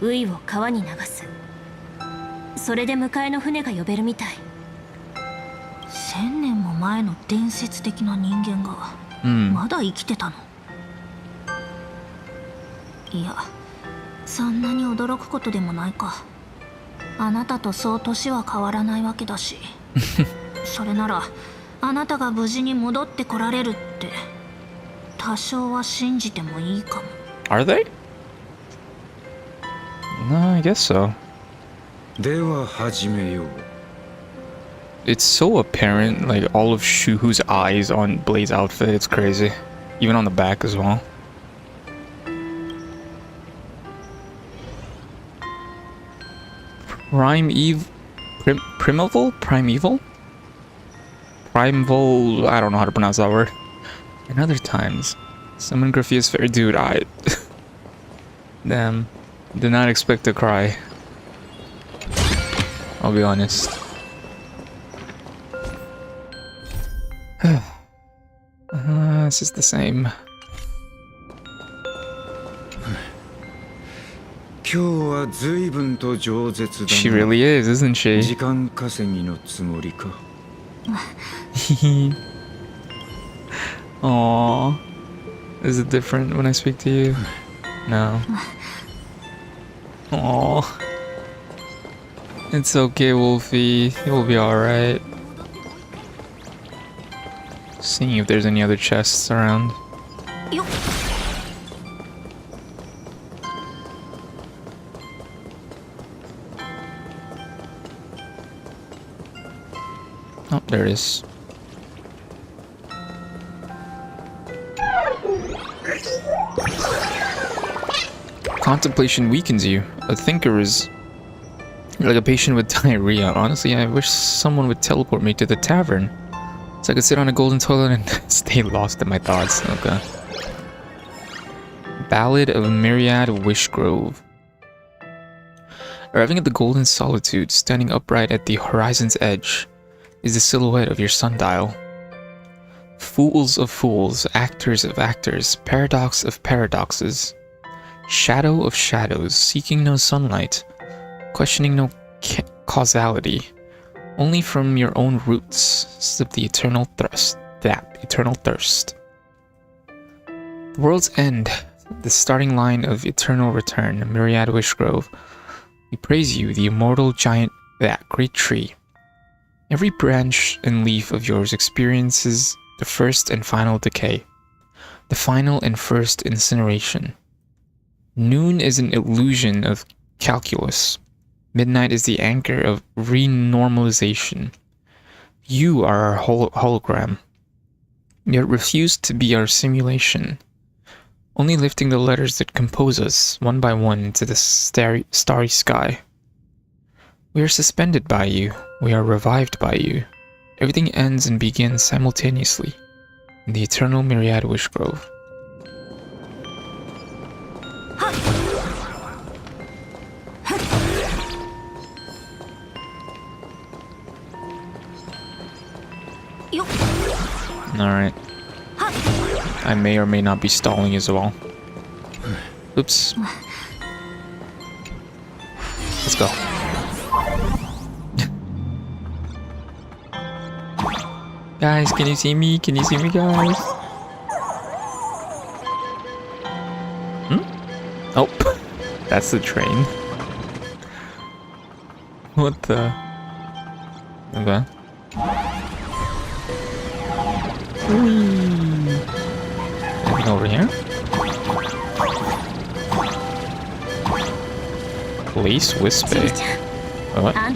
ウイを川に流す。それで迎えの船が呼べるみたい。1000年も前の伝説的な人間がまだ生きてたの？いや、そんなに驚くことでもないか。あなたとそう年は変わらないわけだし。それならあなたが無事に戻ってこられるって多少は信じてもいいかも。 Are they? No, I guess so. では始めよう。 It's so apparent, like all of Shuhu's eyes on Blade's outfit. It's crazy. Even on the back as well. Primeval? Primeval, I don't know how to pronounce that word. And other times. Summon Graphia's fair dude, damn. Did not expect to cry. I'll be honest. It's just the same. 今日は随分と饒舌だな。 She really is, isn't she? 時間稼ぎのつもりか。Aww. Is it different when I speak to you? No. Aww. It's okay, Wolfie. You'll be alright. Seeing if there's any other chests around. Oh, there it is. Contemplation weakens you. A thinker is like a patient with diarrhea. Honestly, I wish someone would teleport me to the tavern so I could sit on a golden toilet and stay lost in my thoughts. Okay. Ballad of Myriad Wishgrove. Arriving at the golden solitude, standing upright at the horizon's edge, is the silhouette of your sundial. Fools of fools, actors of actors, paradox of paradoxes. Shadow of shadows, seeking no sunlight, questioning no causality. Only from your own roots slip the eternal thirst. The world's end, the starting line of eternal return, Myriad Wishgrove. We praise you, the immortal giant, that great tree. Every branch and leaf of yours experiences the first and final decay, the final and first incineration. Noon is an illusion of calculus. Midnight is the anchor of renormalization. You are our hologram, yet refuse to be our simulation. only lifting the letters that compose us, one by one, into the starry sky. We are suspended by you. We are revived by you. Everything ends and begins simultaneously in the eternal myriad wish grove. Alright. I may or may not be stalling as well. Oops. Let's go. Guys, can you see me? Can you see me, guys? Oh, that's the train. What the? Okay. Anything over here? Police Whisper. What? Huh?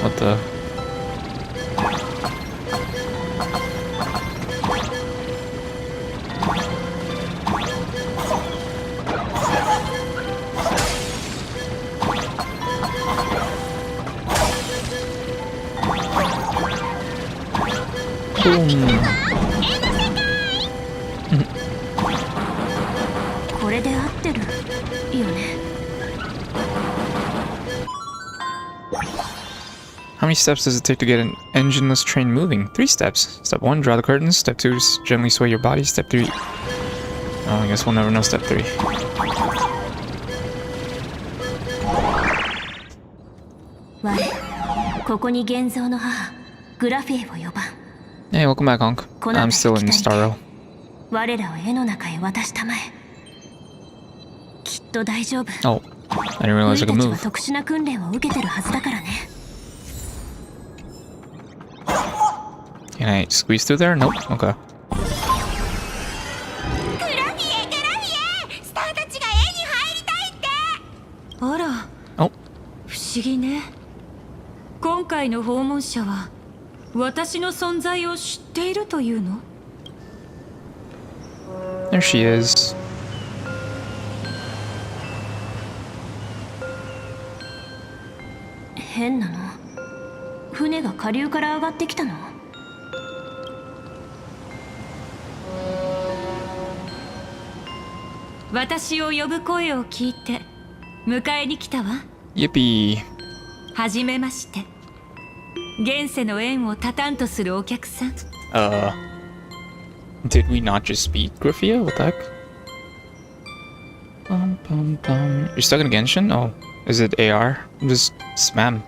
What the? Boom. これで合ってるよね。 How many steps does it take to get an engineless train moving? 3 steps. Step 1, draw the curtains. Step 2, gently sway your body. Step 3. Oh, I guess we'll never know step 3. Hey, welcome back, Honk. I'm still in Starro. 我らを絵の中へ渡したまえ。きっと大丈夫。 Oh, I didn't realize I could 俺たち move. は特殊な訓練を受けてるはずだからね。 Can I squeeze through there? Nope. Okay. スターたちが絵に入りたいって。あら。Oh. 不思議ね。今回の訪問者は私の存在を知っているというの？ There she is. 変なの。船が下流から上がってきたの。 私を呼ぶ声を聞いて迎えに来たわ。 Yippee. はじめまして。現世の縁を断たんとするお客さん。Did we not just speak Griffia? What the heck? You're stuck in a Genshin? Oh, is it AR? Just spam.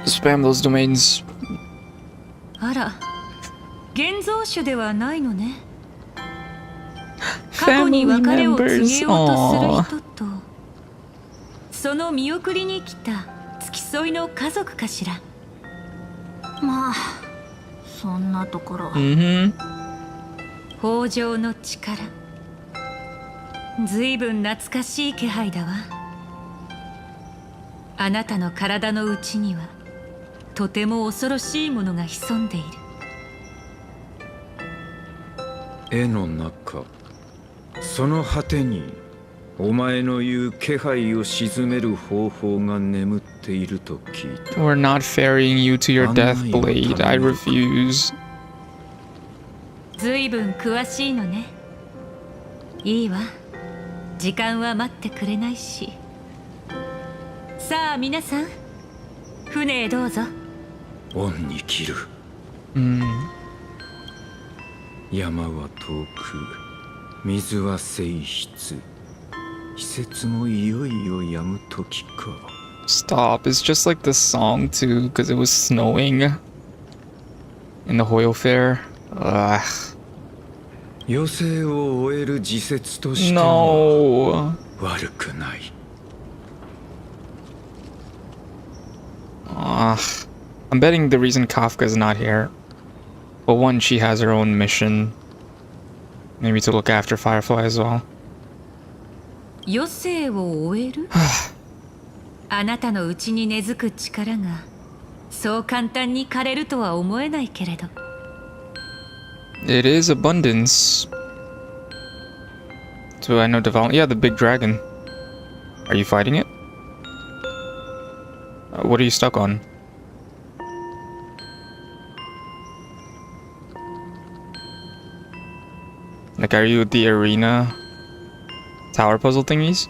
Spam those domains. あら、現像種ではないのね。 Family members. その見送りに来た付き添いの家族かしら。まあそんなところ。豊穣の力。ずいぶん懐かしい気配だわ。あなたの体の内にはとても恐ろしいものが潜んでいる。絵の中。 その果てにお前の言う気配を鎮める方法が眠っていると聞いた。 We're not ferrying you to your death blade. I refuse. ずいぶん詳しいのね。いいわ。時間は待ってくれないし。さあ皆さん、船へどうぞ。恩に切る。山は遠く。 水は静筆。季節もいよいよ止む時か。 Stop. It's just like the song too, because it was snowing in the Hoyle Fair. Ugh. 余生を終える時節としても悪くない。 I'm betting the reason Kafka's not here. Well, one, she has her own mission. Maybe to look after Firefly as well. 余生を終えるあなたの内に根付く力がそう簡単に枯れるとは思えないけれど。It is abundance. So I know develop. Yeah, the big dragon. Are you fighting it? What are you stuck on? Like, are you at the arena tower puzzle thingies?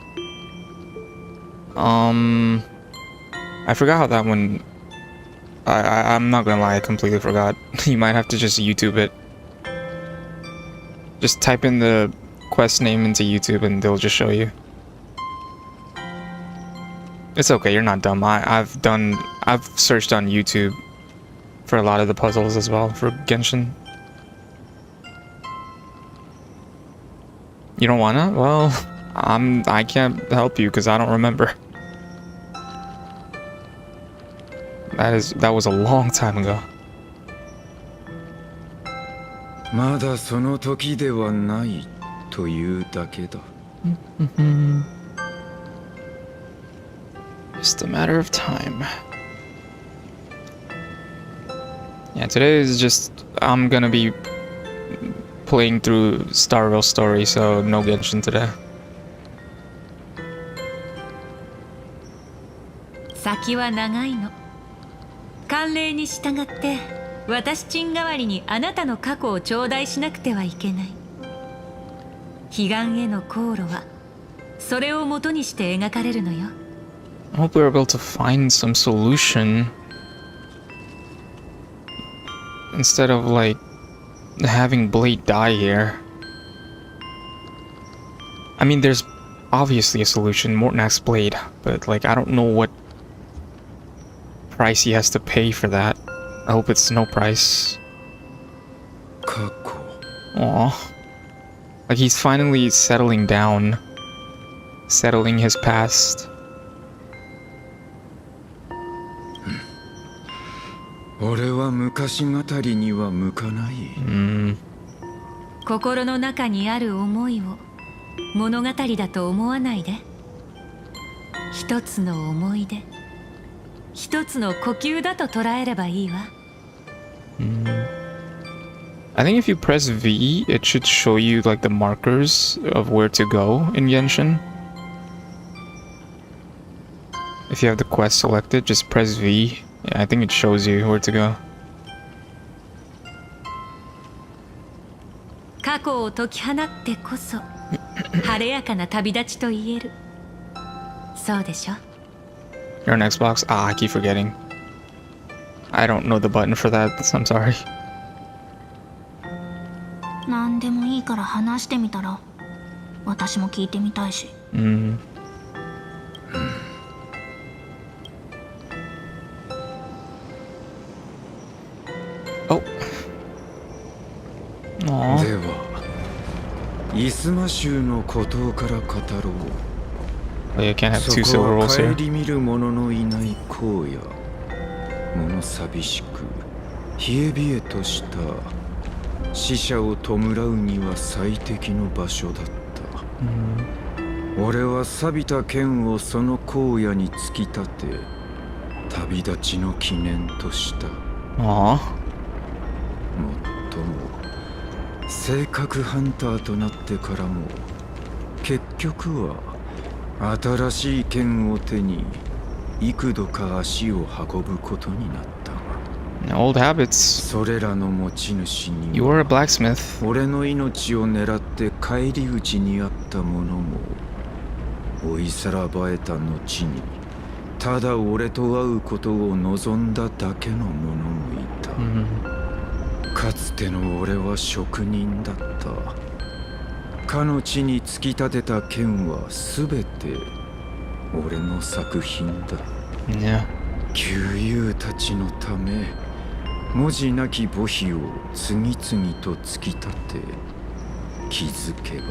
I forgot how that one. I'm not gonna lie, I completely forgot. You might have to just YouTube it. Just type in the quest name into YouTube and they'll just show you. It's okay, you're not dumb. I've searched on YouTube for a lot of the puzzles as well for Genshin. You don't wanna? Well, I can't help you because I don't remember. That was a long time ago. まだその時ではないというだけだ。Just a matter of time. Yeah, today is just I'm gonna be playing through Starville Story, so no Genshin today. 先は長いの。慣例に従って私ちん代わりにあなたの過去を頂戴しなくてはいけない。彼岸への航路はそれを元にして描かれるのよ。I hope we're able to find some solution instead of like having Blade die here. I mean, there's obviously a solution, Mortnak's Blade, but like I don't know what price he has to pay for that. I hope it's no price. Aw. Like he's finally settling down. Settling his past. 俺は昔語りには向かない。心の中にある思いを物語だと思わないで。一つの思い出、一つの呼吸だと捉えればいいわ。I think if you press V, it should show you like the markers of where to go in Genshin. If you have the quest selected, just press V. Yeah, I think it shows you where to go. 過去を解き放ってこそ晴れやかな旅立ちと言える。そうでしょ？ You're on Xbox? Ah, I keep forgetting. I don't know the button for that, I'm sorry. 何でもいいから話してみたら。私も聞いてみたいし。Oh. では、イスマ州の孤島から語ろう。 You can't have two silver rolls here. 顧みる者のいない荒野。物寂しく、冷え冷えとした死者を弔うには最適の場所だった。俺は錆びた剣をその荒野に突き立て、旅立ちの記念とした。もっとも性格ハンターとなってからも結局は新しい剣を手に幾度か足を運ぶことになった。 Old habits. それらの持ち主に You are a blacksmith. 俺の命を狙って返り討ちにあった者も追いさらばえた後にただ俺と会うことを望んだだけの者もいた。かつての俺は職人だった。かの地に突き立てた剣はすべて俺の作品だ。旧友たちのため文字なき墓碑を次々と突き立て、気づけば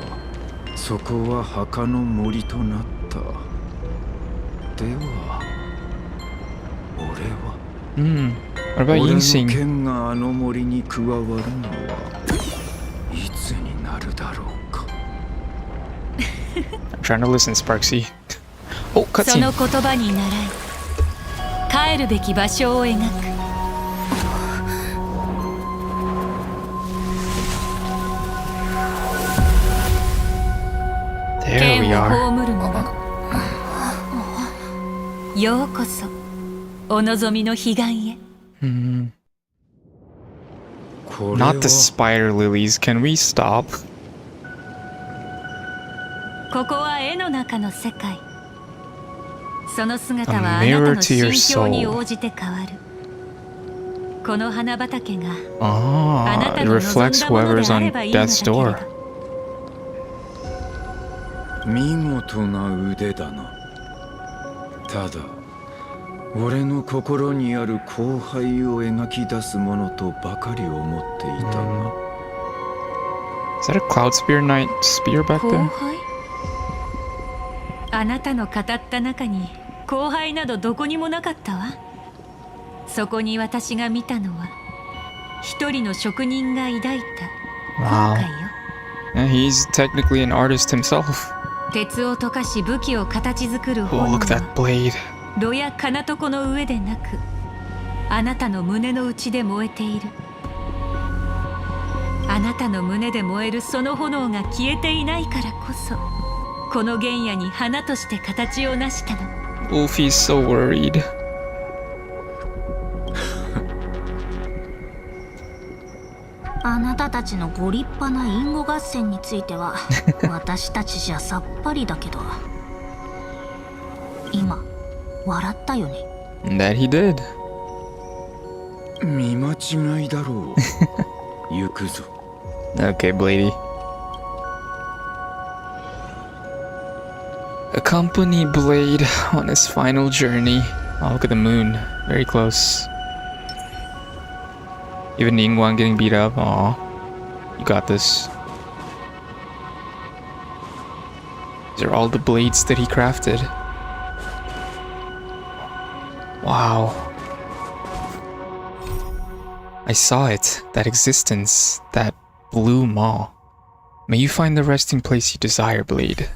そこは墓の森となった。では俺はWhat about 俺の Yingxing? 剣があの森に加わるのはいつになるだろうか。I'm trying to listen, Sparksy. Oh, その cutscene. 言葉に倣い帰るべき場所を描く。 There we 剣を are. 葬る者、ようこそお望みの彼岸へ。 Not the spider lilies. Can we stop? ここは絵の中の世界。その姿はあ A な mirror たの to your 心境に soul. 応じて変わる。この花畑が Ah, it reflects whoever's on death's door. 見事な腕だな。ただ俺の心にある荒廃を描き出すものとばかり思っていたが。 Is that a Cloud Spear Knight spear back 荒 there? 廃？あなたの語った中に荒廃などどこにもなかったわ。そこに私が見たのは一人の職人が抱いた後 Wow. 悔よ。 Yeah, he's technically an artist himself. 鉄を溶かし武器を形作る Oh, 炎 look at は that blade. 炉や金床の上でなくあなたの胸の内で燃えている。あなたの胸で燃えるその炎が消えていないからこそこの原野に花として形を成したの。 Wolfie's so worried. あなたたちのご立派な因果合戦については私たちじゃさっぱりだけど今笑ったよね。 That he did. 見間違いだろう。行くぞ。 Okay, Blady. Accompany Blade on his final journey. Oh, look at the moon. Very close. Even Ningguang getting beat up. Aw. You got this. These are all the blades that he crafted. Wow. I saw it. That existence. That blue maw. May you find the resting place you desire, Blade.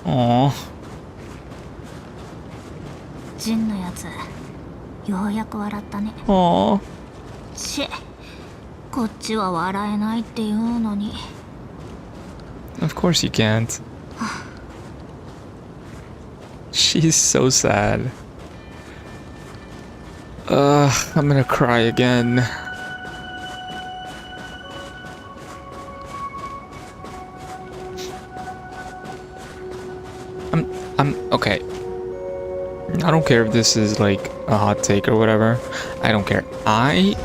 Aww. ジンのやつようやく笑ったね。 Aww. しこっちは笑えないって言うのに。 Of course you can't. She's so sad. I'm gonna cry again. I'm okay. I don't care if this is like a hot take or whatever. I don't care. I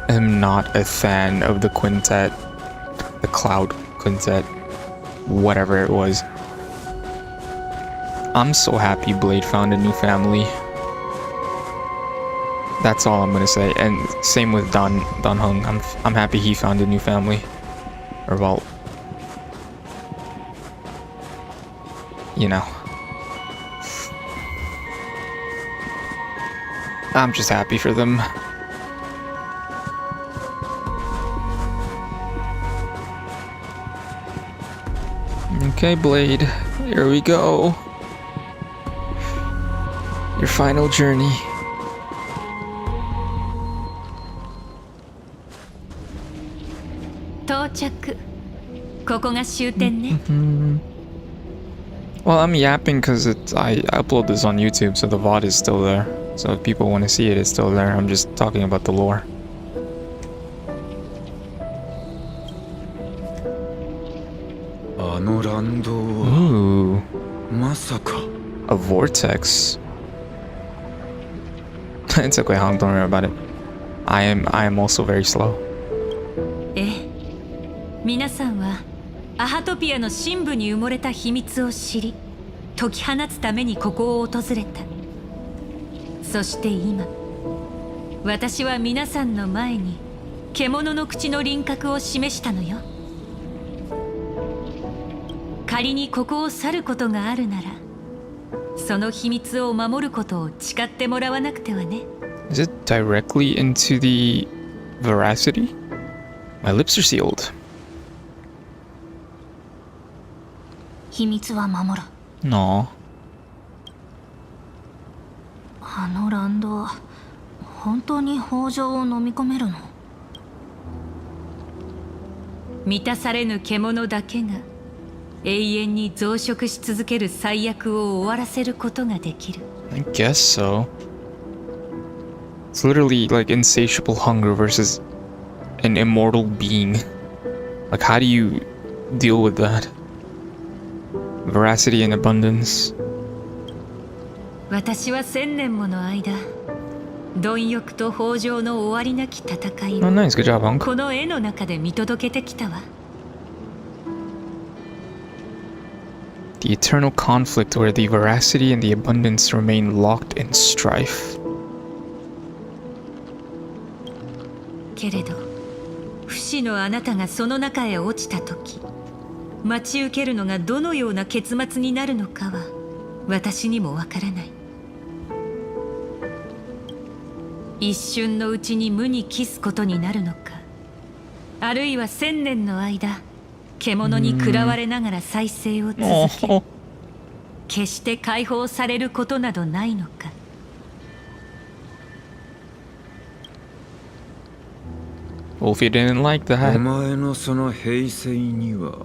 am not a fan of the quintet, the Cloud Quintet, whatever it was. I'm so happy Blade found a new family. That's all I'm gonna say. And same with Dan Hung. I'm happy he found a new family. Or well, you know. I'm just happy for them. Okay, Blade, here we go. Your final journey. Well, I'm yapping because I upload this on YouTube, so the VOD is still there. So if people want to see it, it's still there. I'm just talking about the lore. Ooh. A vortex. It's okay, Hong, don't worry about it. I am also very slow. 皆さんはアハトピアの深部に埋もれた秘密を知り解き放つためにここを訪れた。そして今私は皆さんの前に獣の口の輪郭を示したのよ。仮にここを去ることがあるならその秘密を守ることを誓ってもらわなくてはね。 Is it directly into the veracity? My lips are sealed. 秘密は守る。 No. あの乱動、本当に北条を飲み込めるの？満たされぬ獣だけが永遠に増殖し続ける最悪を終わらせることができる。 I guess so. It's literally like insatiable hunger versus an immortal being. Like, how do you deal with that? Veracity and abundance. 私は1000年もの間、貪欲と豊穣の終わりなき戦い Oh, nice. Good job, を Hunk. この絵の中で見届けてきたわ。The eternal conflict where the veracity and the abundance remain locked in strife. けれど、不死のあなたがその中へ落ちた時、待ち受けるのがどのような結末になるのかは私にもわからない。一瞬のうちに無に帰すことになるのか、あるいは1000年の間獣に食らわれながら再生を続け、決して解放されることなどないのか。Well, if you didn't like お that. 前のその平静には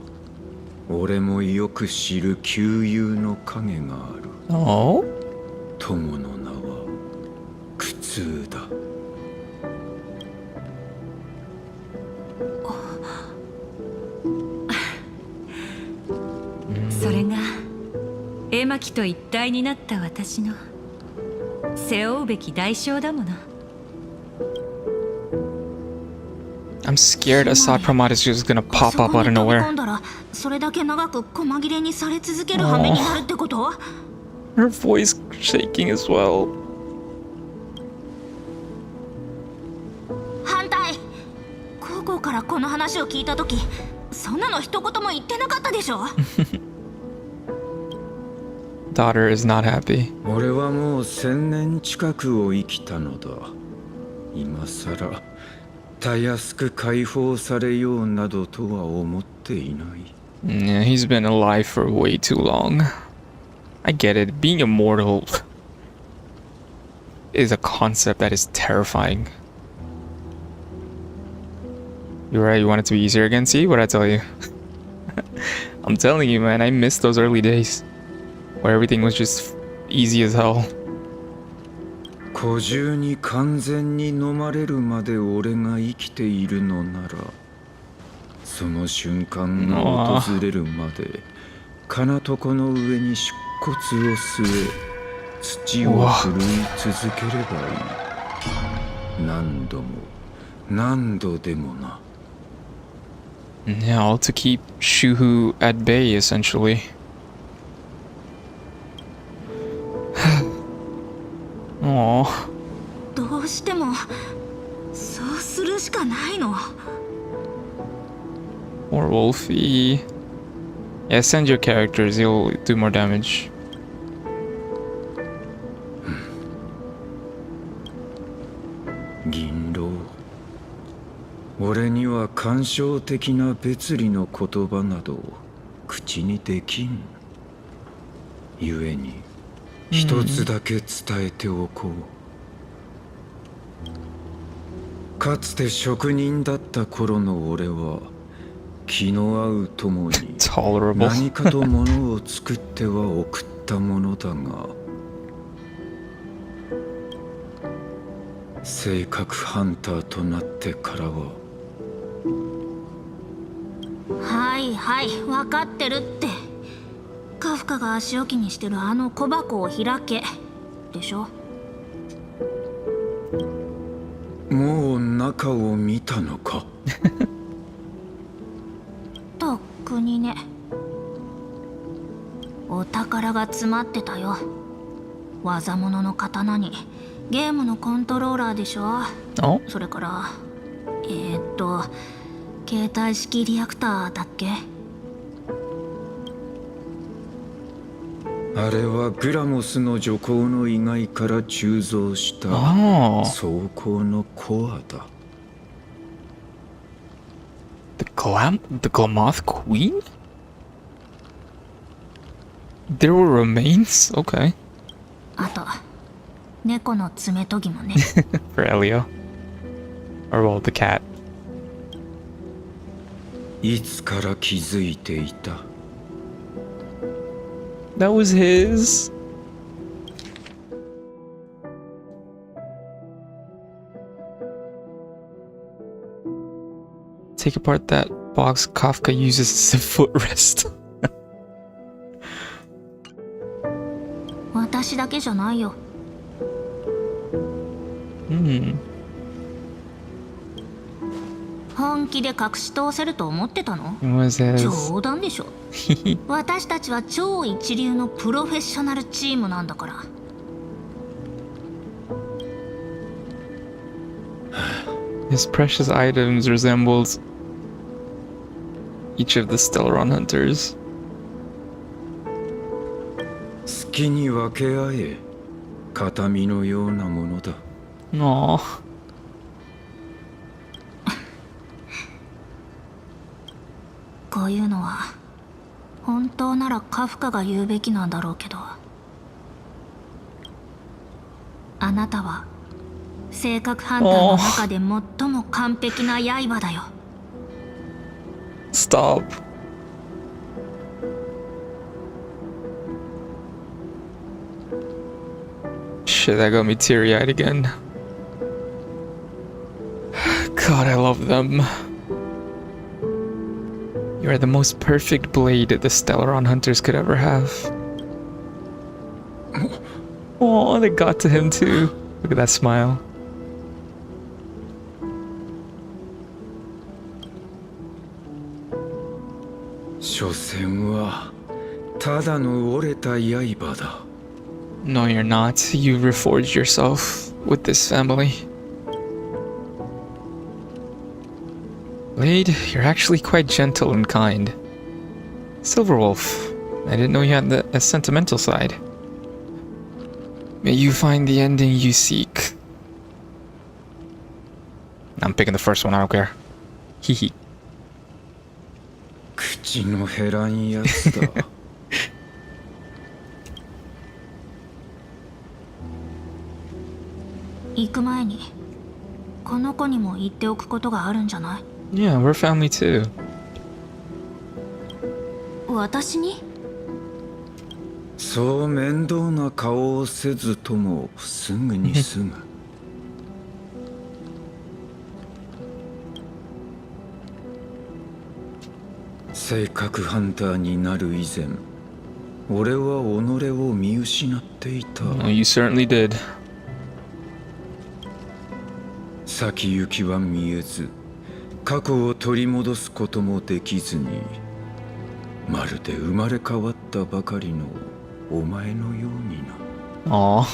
俺もよく知る旧友の影がある。Oh? 友の名は苦痛だ。それが絵巻と一体になった私の背負うべき代償だもの。I'm scared Assad Pramod is just gonna pop up out of nowhere. 飛び込んだらそれだけ長く細切れにされ続ける羽目になるってこと？ Her voice shaking as well. 反対。高校からこの話を聞いたとき、そんなの一言も言ってなかったでしょ。Daughter is not happy. 俺はもう1000年近くを生きたのだ。今さらたやすく解放されようなどとは思っていない。 Yeah, he's been alive for way too long. I get it. Being immortal is a concept that is terrifying. You're right, you want it to be easier again? See what I tell you? I'm telling you, man, I miss those early days where everything was just easy as hell. 古獣に完全に飲まれるまで俺が生きているのなら、その瞬間が訪れるまで金床の上に出骨を据え土を振るい続ければいい。何度も何度でもな。 Yeah, all to keep Shuhu at bay, essentially. Aww. どうしてもそうするしかないの。 Poor Wolfie. Yeah, send your characters, you'll do more damage. 銀狼、俺には感傷的な別離の言葉など口にできん。故に一つだけ伝えておこう。かつて職人だった頃の俺は気の合う友に何かと物を作っては送ったものだが、性格ハンターとなってからは。はいはい、分かってるって。カフカが足置きにしてるあの小箱を開けでしょ。もう中を見たのか。とっくにね。お宝が詰まってたよ。技物の刀にゲームのコントローラーでしょ。それから携帯式リアクターだっけ。あれはグラモスの女工の意外から鋳造した装甲のコアだ。The Glamoth Queen? There were remains? Okay. あと猫の爪研ぎもね。For Elio. Or well, the cat. いつから気づいていた？ That was his. Take apart that box Kafka uses as a footrest. 私だけじゃないよ。本気で隠し通せると思ってたの？ It was his. 冗談でしょ。私たちは超一流のプロフェッショナルチームなんだから。His precious items resembles each of the Stellaron hunters. 好きに分け合え、形見のようなものだ。Aww. こういうのは本当ならカフカが言うべきなんだろうけど、あなたは性格ハンターの中で最も完璧な刃だよ。Stop. Shit, that got me teary-eyed again. God, I love them. You are the most perfect blade the Stellaron hunters could ever have. Oh, they got to him too. Look at that smile. 所詮はただの折れた刃だ。No, you're not. You reforged yourself with this family. Blade, you're actually quite gentle and kind. Silverwolf, I didn't know you had a sentimental side. May you find the ending you seek. I'm picking the first one, I don't care. Hehe. 口の減らんやつだ。行く前にこの子にも言っておくことがあるんじゃない？ Yeah, we're family too. 私に？そう面倒な顔をせずともすぐに済む。性格ハンターになる以前、俺は己を見失っていた。Oh, you certainly did. 先行きは見えず、過去を取り戻すこともできずに、まるで生まれ変わったばかりのお前のようにな。ああ。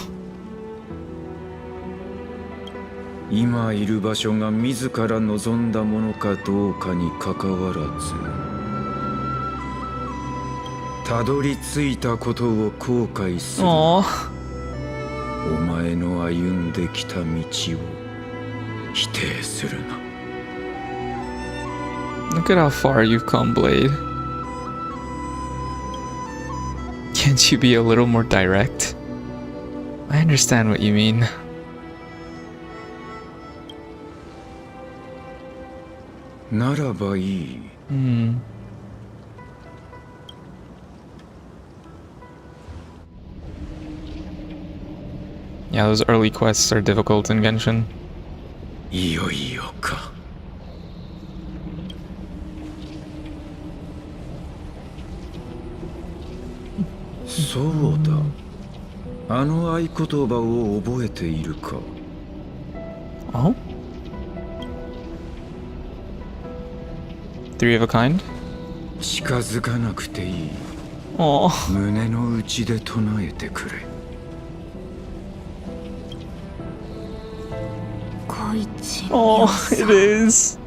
今いる場所が自ら望んだものかどうかにかかわらず、たどり着いたことを後悔する。お前の歩んできた道を否定するな。Look at how far you've come, Blade. Can't you be a little more direct? I understand what you mean. ならばいい。Yeah, those early quests are difficult in Genshin. いよいよか。そうだ。あの合言葉を覚えているか。Oh? Three of a kind? 近づかなくていい。Oh. 胸の内で唱えてくれ。Oh, it is.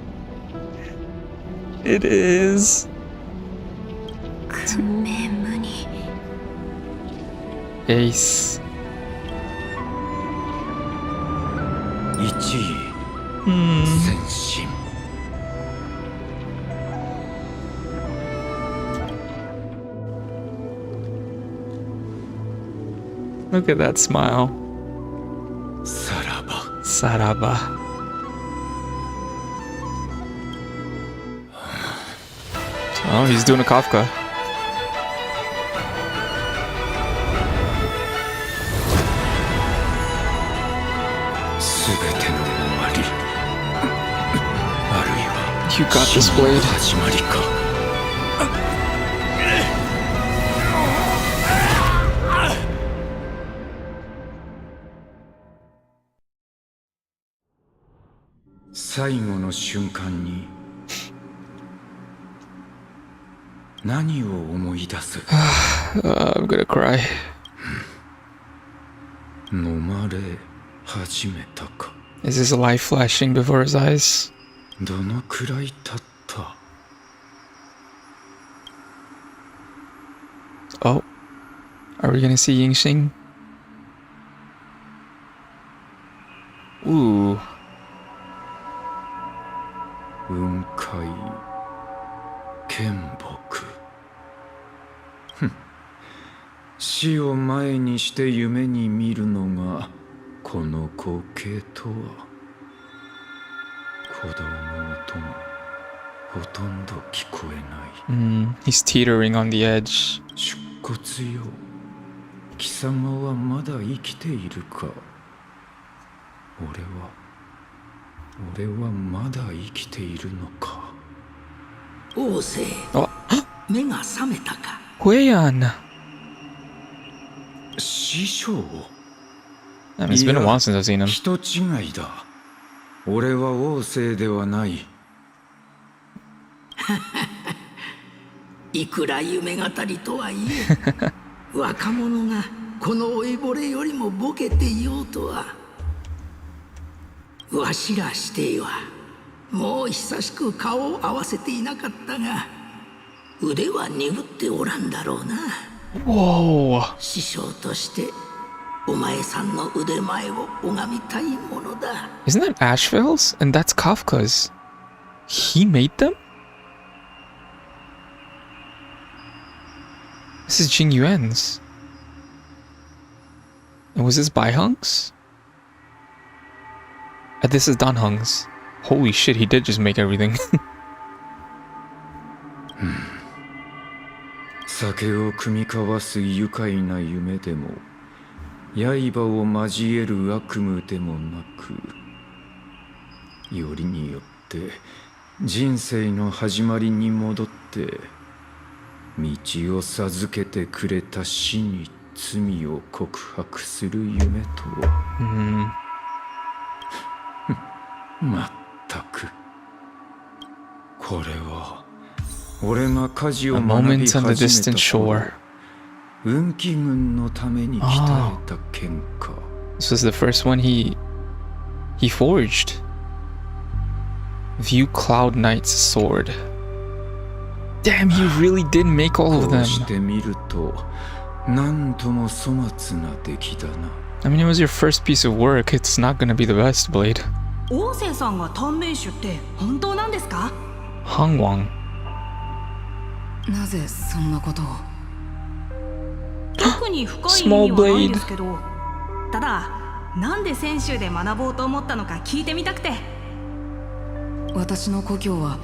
It is. Ace. 1位。先進。Look at that smile. さらば。 Saraba. Oh, he's doing a Kafka. すべての終わり。あるいは You got this, 死の Blade. 始まりか。最後の瞬間に何を思い出す？ I'm gonna cry. 飲まれ始めたか。 Is his life flashing before his eyes? どのくらい経った？ Oh. Are we gonna see Yingxing? Ooh. 雲海剣木。ふん。死を前にして夢に見るのがこの光景とは。鼓動の音もほとんど聞こえない。He's teetering on the edge. 出骨よ。貴様はまだ生きているか。俺はまだ生きているのか。王政、目が覚めたか。Huiyan. 師匠。 I mean, it's been a while since I've seen him. 人違いだ。俺は王政ではない。いくら夢語りとはいえ、若者がこの老いぼれよりもボケていようとは。わしらしてはもう久しく顔を合わせていなかったが、腕は鈍っておらんだろうな。Whoa. 師匠としてお前さんの腕前を拝みたいものだ。 Isn't that Asheville's? And that's Kafka's. He made them? This is Jing Yuan's. And was this Bai Hung's? This is Dan Hung's. Holy shit, he did just make everything. 酒を酌み交わす愉快な夢でも、刃を交える悪夢でもなく、よりによって人生の始まりに戻って道を授けてくれた死に罪を告白する夢とは。まったく。これは俺が家事を学び始めた頃、運気軍のために鍛えた剣か。This was the first one he forged. View Cloud Knight's sword. Damn, he really did make all of them. こうして見ると、なんとも粗末な出来だな。I mean, it was your first piece of work. It's not gonna be the best, Blade. 王政さんが短命種って本当なんですか？ Hangwang. なぜそんなことを？特に深い意味はないんですけど、ただなんで泉州で学ぼうと思ったのか聞いてみたくて。私の故郷は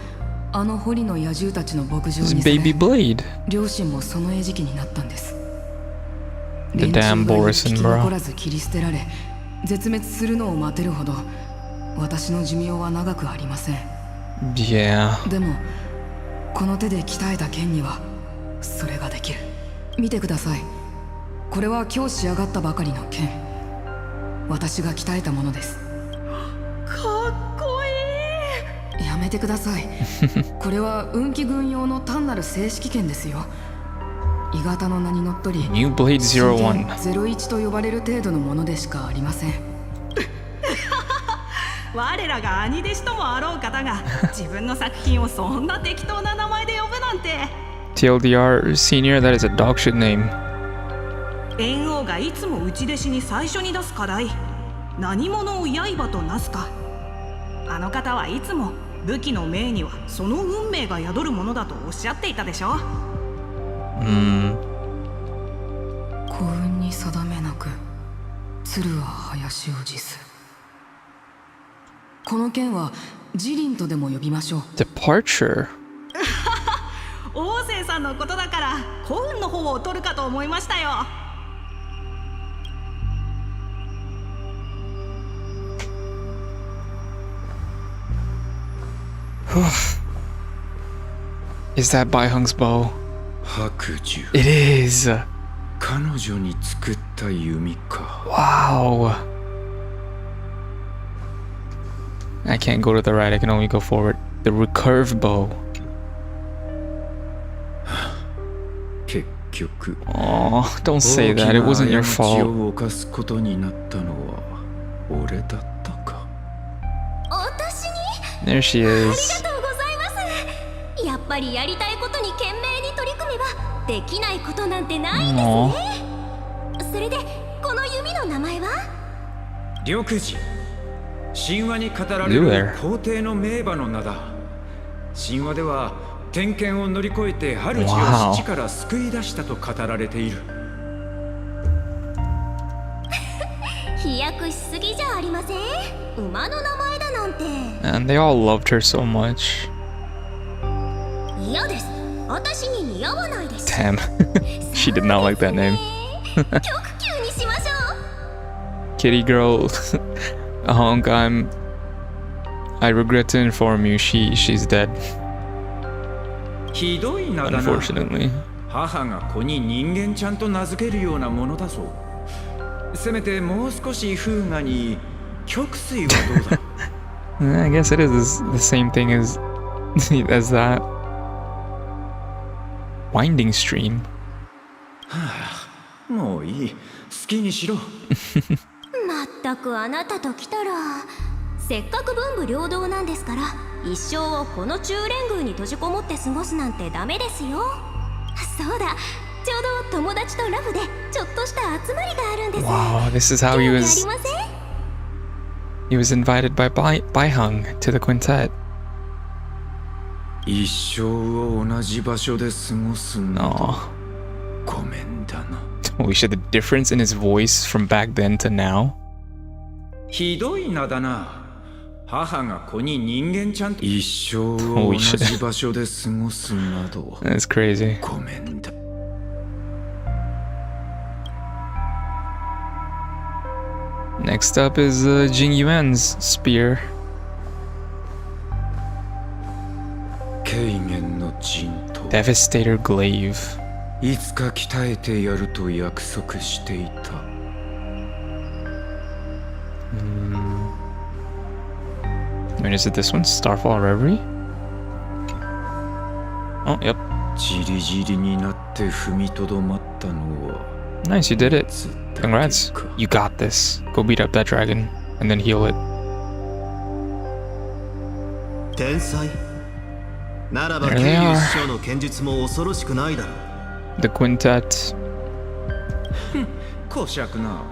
あの堀の野獣たちの牧場に Baby Blade. 両親もその餌食になったんです。 The damn Borison, 残 bro. らず切り捨てられ絶滅するのを待てるほど私の寿命は長くありません。 Yeah. でもこの手で鍛えた剣にはそれができる。見てください。これは今日仕上がったばかりの剣。私が鍛えたものです。かっこいい。やめてください。これは運気軍用の単なる正式剣ですよ。鋳型の名にのっとり New Blade 01. 01と呼ばれる程度のものでしかありません。我らが兄弟子ともあろう方が自分の作品をそんな適当な名前で呼ぶなんて。 TLDR Senior, that is a dog shit name. 猿王がいつも内弟子に最初に出す課題、何者を刃となすか。あの方はいつも武器の命にはその運命が宿るものだとおっしゃっていたでしょ。幸運に定めなく鶴は林を辞す。この件はジリンとでも呼びましょう。 Departure. 王政さんのことだから幸運の方を取るかと思いましたよ。Is that Baihung's bow? 白寿。 It is. 彼女に作った弓か。 Wow. I can't go to the right, I can only go forward. The recurve bow. 結局。 Oh, don't say that. It wasn't your 大きな過ち fault. を犯すことになったのは俺だったか。私に There she あり is. がとうございます。やっぱりやりたいことに懸命に取り組めばできないことなんてないんですね。それでこの弓の名前は緑寺。神話に語られる皇帝の名馬の名だ。神話では天剣を乗り越えて主を死地から救い出したと語られている。飛躍しすぎじゃありません。馬の名前だなんて。 And they all loved her so much. 嫌です。私に似合わないです。 Damn. She did not like that name. 極級にしましょう。 Kitty girl. Honk, I regret to inform you, she's dead. ひどい名だな。 Unfortunately. 母が子に人間ちゃんと名付けるようなものだぞ。せめてもう少し風雅に曲水はどうだ。I guess it is the same thing as that. Winding stream. もういい。好きにしろ。まったくあなたと来たらせっかく文武両道なんですから一生をこの中連宮に閉じこもって過ごすなんてダメですよ。そうだ、ちょうど友達とラフでちょっとした集まりがあるんです。 Wow, this is how he 興味あり was. ません？ He was invited by Baihung to the quintet. 一生を同じ場所で過ごすんだ。ごめんだな。 Holy shit, the difference in his voice from back then to now. ひどい名だな。母が子に人間ちゃんと一生を同じ場所で過ごすなど。That's crazy. ごめんだ。Next up is Jing Yuan's spear. 軽減の陣と Devastator glaive. いつか鍛えてやると約束していた。Wait, is it this one? Starfall Reverie? Oh, yep. じりじりになって踏みとどまったのは Nice, you did it. Congrats. You got this. Go beat up that dragon and then heal it. 天才ならば There 九 they 竜 are. 師匠の剣術も恐ろしくないだろう。 The quintet. こしゃくな。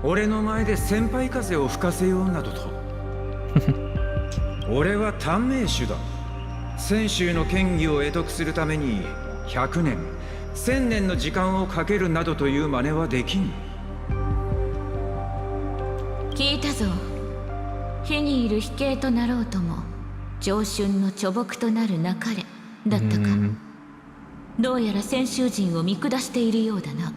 俺の前で先輩風を吹かせようなどと。俺は短命種だ。泉州の権威を得得するために100年、1000年の時間をかけるなどという真似はできん。聞いたぞ。火にいる飛型となろうとも上春の貯木となるなかれだったか。どうやら泉州人を見下しているようだな。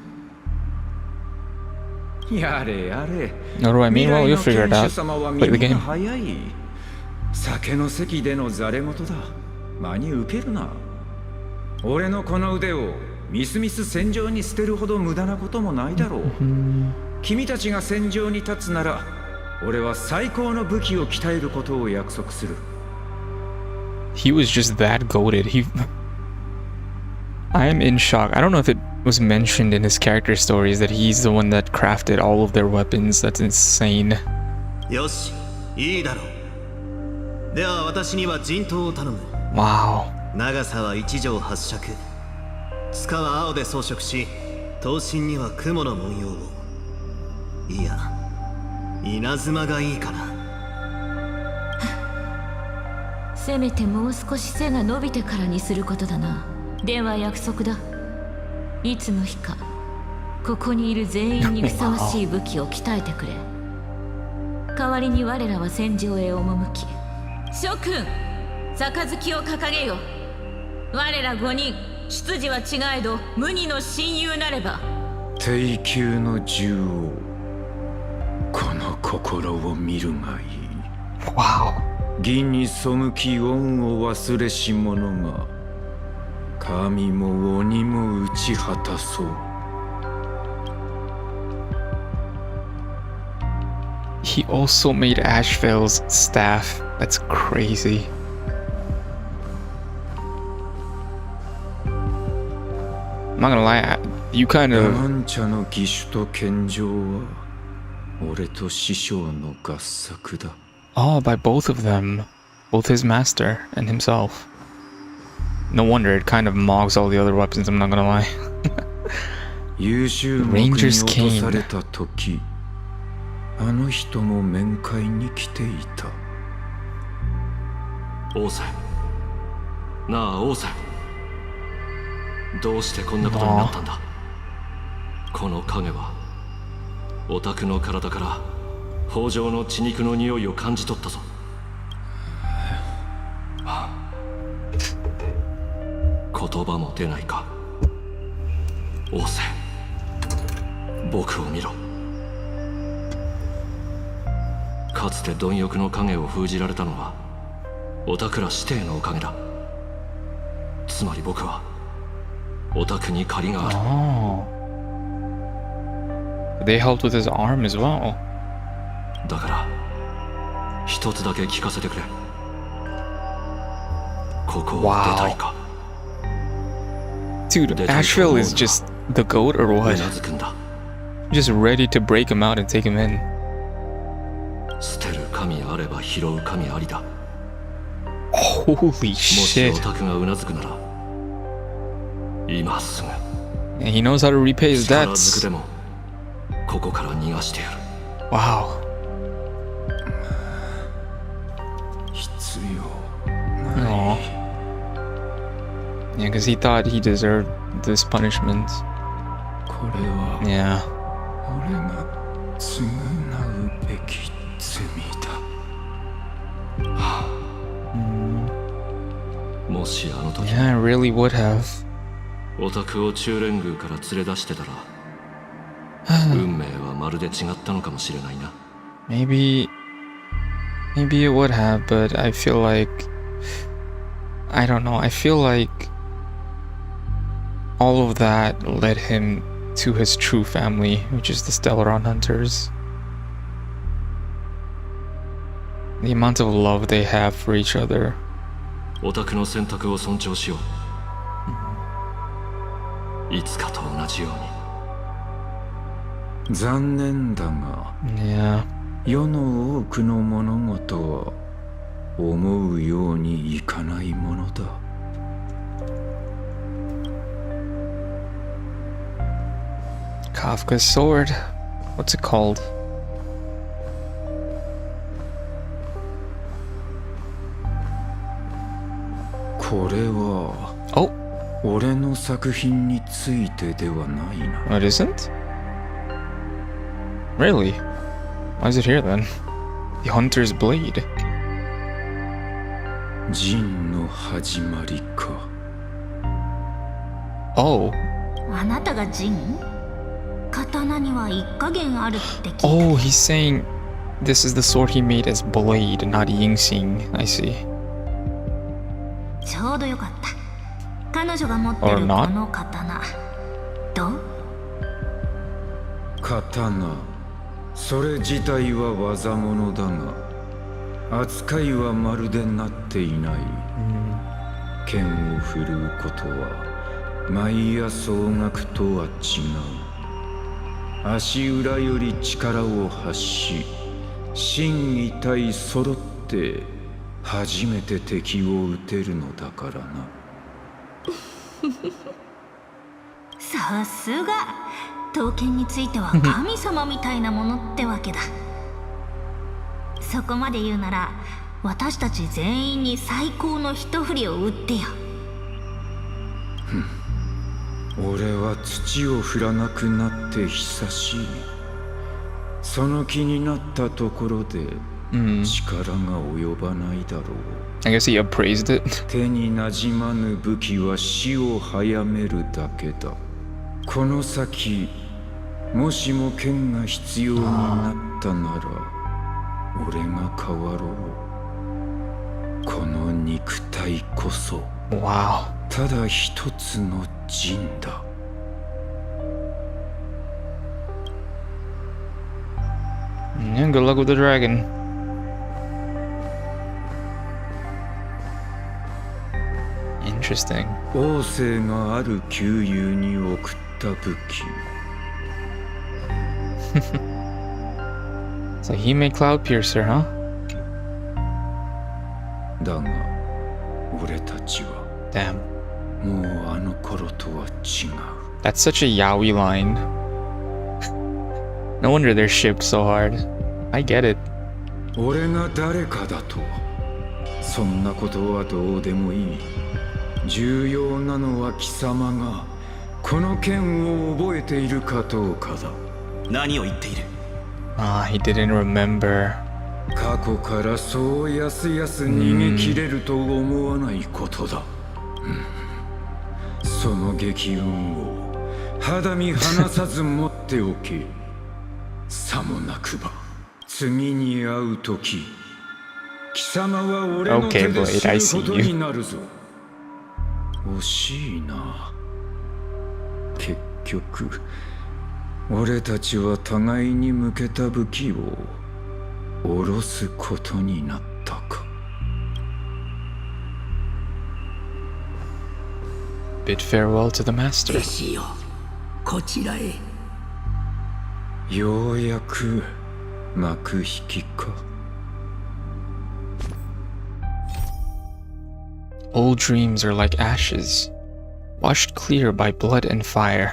やれやれ。 What do I mean? Well, you'll figure it out. 様は Play the 耳 game. が早い。酒の席でのざれ言だ。真に受けるな。俺のこの腕をみすみす戦場に捨てるほど無駄なこともないだろう。君たちが戦場に立つなら、俺は最高の武器を鍛えることを約束する。 He was just that goated. I'm in shock. I don't know if it was mentioned in his character stories that he's the one that crafted all of their weapons. That's insane. よし、いいだろう。では私には陣頭を頼む。 Wow. 長さは一丈八尺。柄は青で装飾し、刀身には雲の文様を。いや、稲妻がいいかな。せめてもう少し背が伸びてからにすることだな。では約束だ。いつの日かここにいる全員にふさわしい武器を鍛えてくれ。代わりに我らは戦場へ赴き、諸君、杯を掲げよ。我ら5人、出自は違えど無二の親友なれば。低級の獣王、この心を見るがいい。義に背き恩を忘れし者が神も鬼も打ち果たそう。He also made Ashvale's staff. That's crazy. I'm not gonna lie, you kind of... 山茶の義手と剣杖は俺と師匠の合作だ。Oh, by both of them. Both his master and himself. No wonder it kind of mogs all the other weapons, I'm not gonna lie. 優秀目に落とされた時、あの人も面会に来ていた。王翦、なあ王翦、どうしてこんなことになったんだ。この影はオタクの体から北条の血肉の匂いを感じ取ったぞ。言葉も出ないか。王翦、僕を見ろ。かつて貪欲の影を封じられたのはオタクら師弟のおかげだ。つまり僕はオタクに借りがある。They helped with his arm as well. だから一つだけ聞かせてくれ。ここを出たいか。Dude, Ashvale is just the goat or what? Just ready to break him out and take him in. 捨てる神あれば拾う神ありだ。 Holy もし shit. オタクがうなずくなら今すぐ And he knows how to repay his 力ず debts. くでもここから逃がしてやる。 Wow. 必要 Aw. Yeah, because he thought he deserved this punishment. これは Yeah. 俺が償うべき罪だ。もしあの時 Yeah, I really would have. オタクを中連宮から連れ出してたら運命はまるで違ったのかもしれないな。 Maybe it would have, but I feel like I don't know. I feel like all of that led him to his true family, which is the Stellaron Hunters. The amount of love they have for each other. オタクの選択を尊重しよう。いつかと同じように。残念だが、Yeah. 世の多くの物事は思うようにいかないものだ。Kafka's sword. What's it called? これは、俺の作品についてではないな。It isn't? Really? Why is it here then? The Hunter's Blade. 仁の始まりか。Oh. あなたがジン？刀には一加減あるって聞いた。 Oh, he's saying this is the sword he made as Blade, not Yingsing. I see. ちょうどよかった。彼女が持ってる Or こ not? の刀。どう？刀、それ自体は技物だが、扱いはまるでなっていない。剣を振るうことは舞や総額とは違う。足裏より力を発し、心技体揃って初めて敵を撃てるのだからな。さすが。刀剣については神様みたいなものってわけだ。そこまで言うなら私たち全員に最高の一振りを打ってよ。俺は土を振らなくなって久しい。その気になったところで力が及ばないだろう。I guess he appraised it. 手になじまぬ武器は死を早めるだけだ。この先もしも剣が必要になったなら俺が変わろう。この肉体こそただ一つの陣だ。Yeah, good luck with the dragon. Interesting. 王政がある旧友に送った武器。So HIMEKO Cloud Piercer, huh? だが俺たちは Damn. もうあの頃とは違う。 That's such a yaoi line. No wonder they're shipped so hard. I get it. 俺が誰かだとそんなことはどうでもいい。重要なのは貴様がこの剣を覚えているかどうかだ。何を言っている？ He didn't remember. 過去からそうやすやす逃げ切れると思わないことだ。その激運を肌身離さず持っておけ。さもなくば次に会うとき貴様は俺の手で死ぬことになるぞ。惜しいな。結局俺たちは互いに向けた武器を下ろすことになったか。Bid farewell to the master. 弟子よ、こちらへ。ようやく幕引きか。Old dreams are like ashes, washed clear by blood and fire.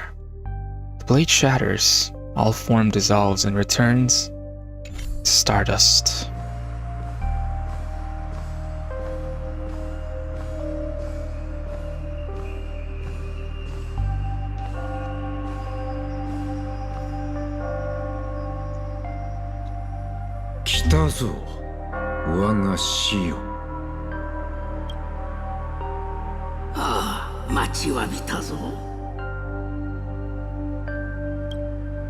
The blade shatters, all form dissolves and returns to stardust.来たぞ、我が死よ。ああ、待ちわびたぞ。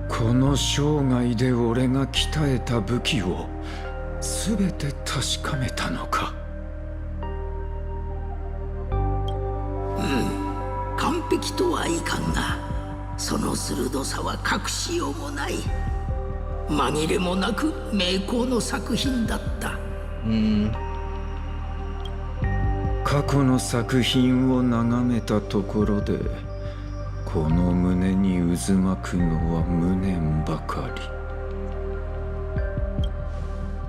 この生涯で俺が鍛えた武器を全て確かめたのか。完璧とはいかんが、その鋭さは隠しようもない。紛れもなく名工の作品だった。過去の作品を眺めたところでこの胸に渦巻くのは無念ばかり。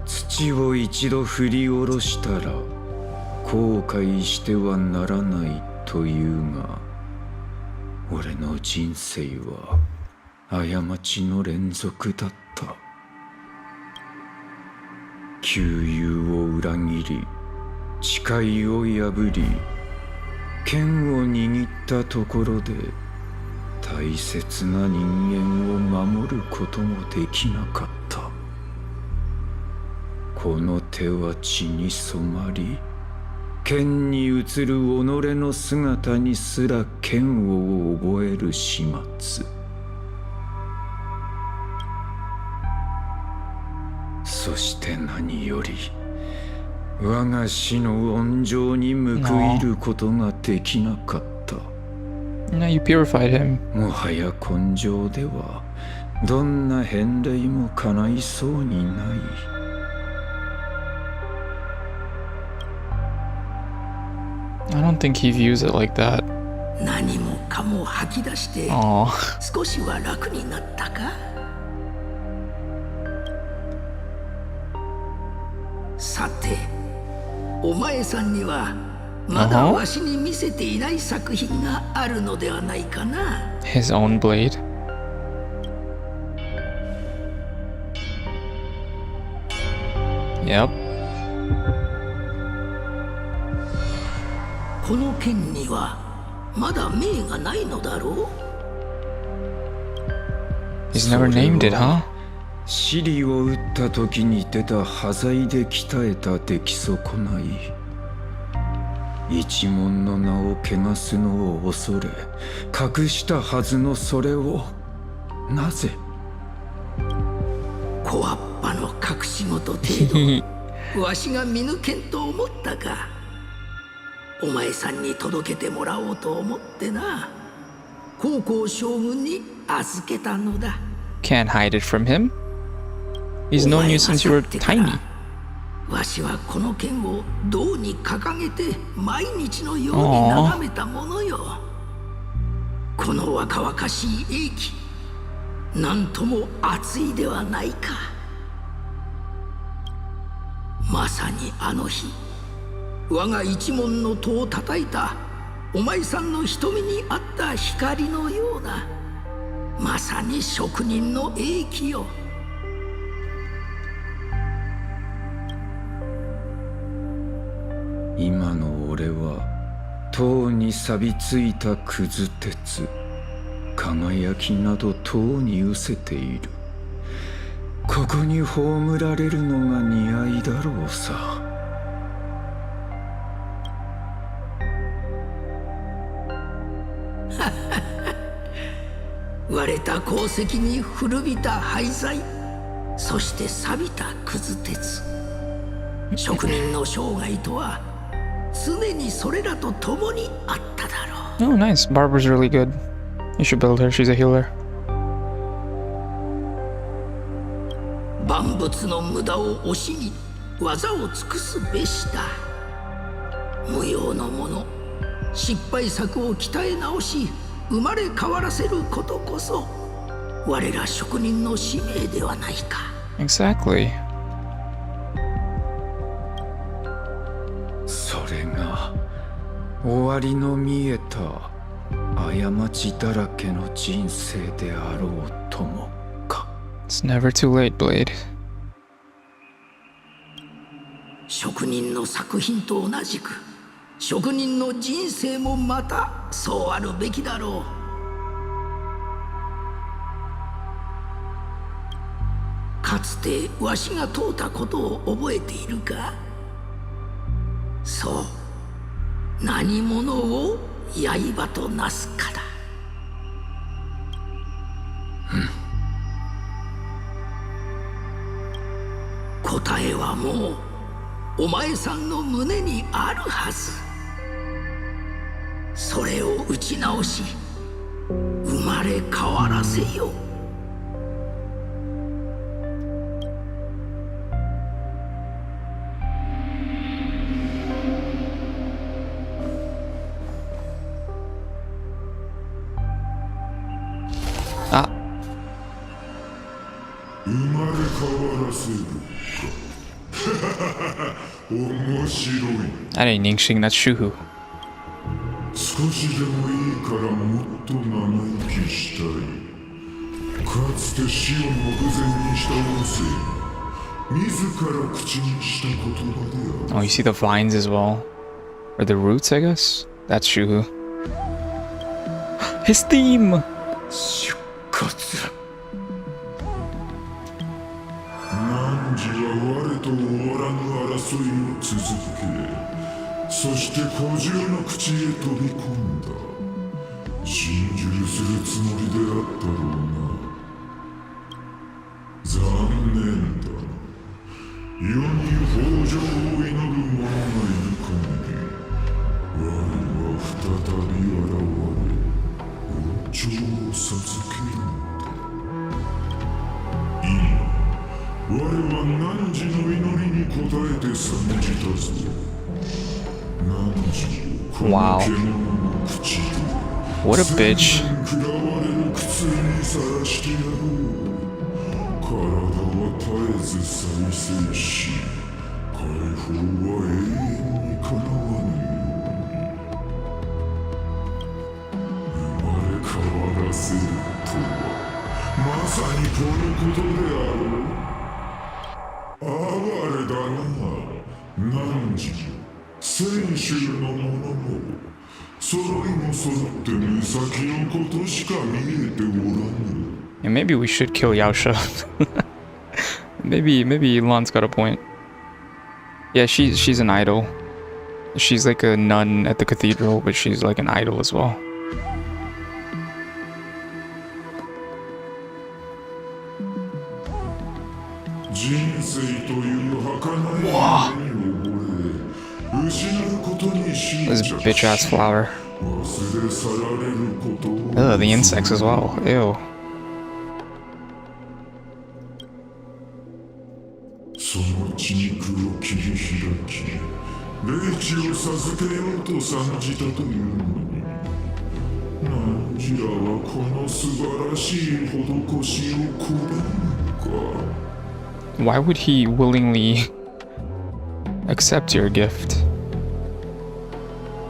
土を一度振り下ろしたら後悔してはならないというが、俺の人生は過ちの連続だった。旧友を裏切り誓いを破り剣を握ったところで大切な人間を守ることもできなかった。この手は血に染まり剣に映る己の姿にすら剣を覚える始末。そして何より我が死の温情に報いることができなかった。Now you purified him. もはや根性ではどんな返礼も叶いそうにない。I don't think he views it like that. 何もかも吐き出して少しは楽になったか。さて、お前さんにはまだわしに見せていない作品があるのではないかな。His own blade. Yep. この剣にはまだ命がないのだろう。 He's never named it, huh? シリを撃った時に出た端材で鍛えた出来損ない。一門の名を汚すのを恐れ隠したはずのそれをなぜ。小わっぱの隠し事程度わしが見抜けんと思ったか。お前さんに届けてもらおうと思ってな、高校将軍に預けたのだ。 Can't hide it from him. He's known you since you were tiny. わしはこの剣を銅に掲げて毎日のように眺めたものよ。この若々しい英気、なんとも熱いではないか。まさにあの日、我が一門の戸を叩いたお前さんの瞳にあった光のような、まさに職人の英気よ。今の俺は塔に錆びついたくず鉄、輝きなど塔に失せている。ここに葬られるのが似合いだろうさ。割れた鉱石に古びた廃材、そして錆びたくず鉄。職人の生涯とは常にそれらと共にあっただろう。 Oh, nice. Barbara's really good. You should build her. She's a healer. 万物の無駄を惜しみ技を尽くすべしだ。無用のもの、失敗作を鍛え直し生まれ変わらせることこそ我ら職人の使命ではないか。 Exactly. それが終わりの見えた過ちだらけの人生であろうともか。 It's never too late, Blade. 職人の作品と同じく職人の人生もまたそうあるべきだろう。かつてわしが問うたことを覚えているか。そう、何者を刃となすかだ。答えはもうお前さんの胸にあるはず。それを打ち直し生まれ変わらせよ。あ、生まれ変わらせるか。面白い。 that ain't Ningxing, that's Shuhu. 少しでもいいからもっと長生きしたい。かつて死を目前にした音声が自ら口にした言葉である。 Oh, you see the vines as well. Or the roots, I guess? That's Shuhu. His theme! 出活。汝は我と終わらぬ争いを続け、そして小獣の口へ飛び込んだ。心中するつもりであったろうな。残念だ。世に豊穣を祈る者がいる限り、我は再び現れ王朝を授けるのだ。今我は汝の祈りに応えて参じたぞ。Wow. What a bitch. 嫌われる苦痛にさらしてやろう。体は絶えず再生し、解放は永遠にかなわぬように。生まれ変わらせるとはまさにこのことであろう。哀れだな、汝も泉州の者も。揃いも揃って目先のことしか見えておらぬ。 Yeah, maybe we should kill Yaosha. maybe Elon's got a point. Yeah, she's an idol. She's like a nun at the cathedral, but she's like an idol as well. This bitch ass flower. Ugh, the insects as well. Ew. その血肉を切り開き、霊地を授けようと参じたというのに、何時らはこの素晴らしい施しを拒むか。 Why would he willingly accept your gift?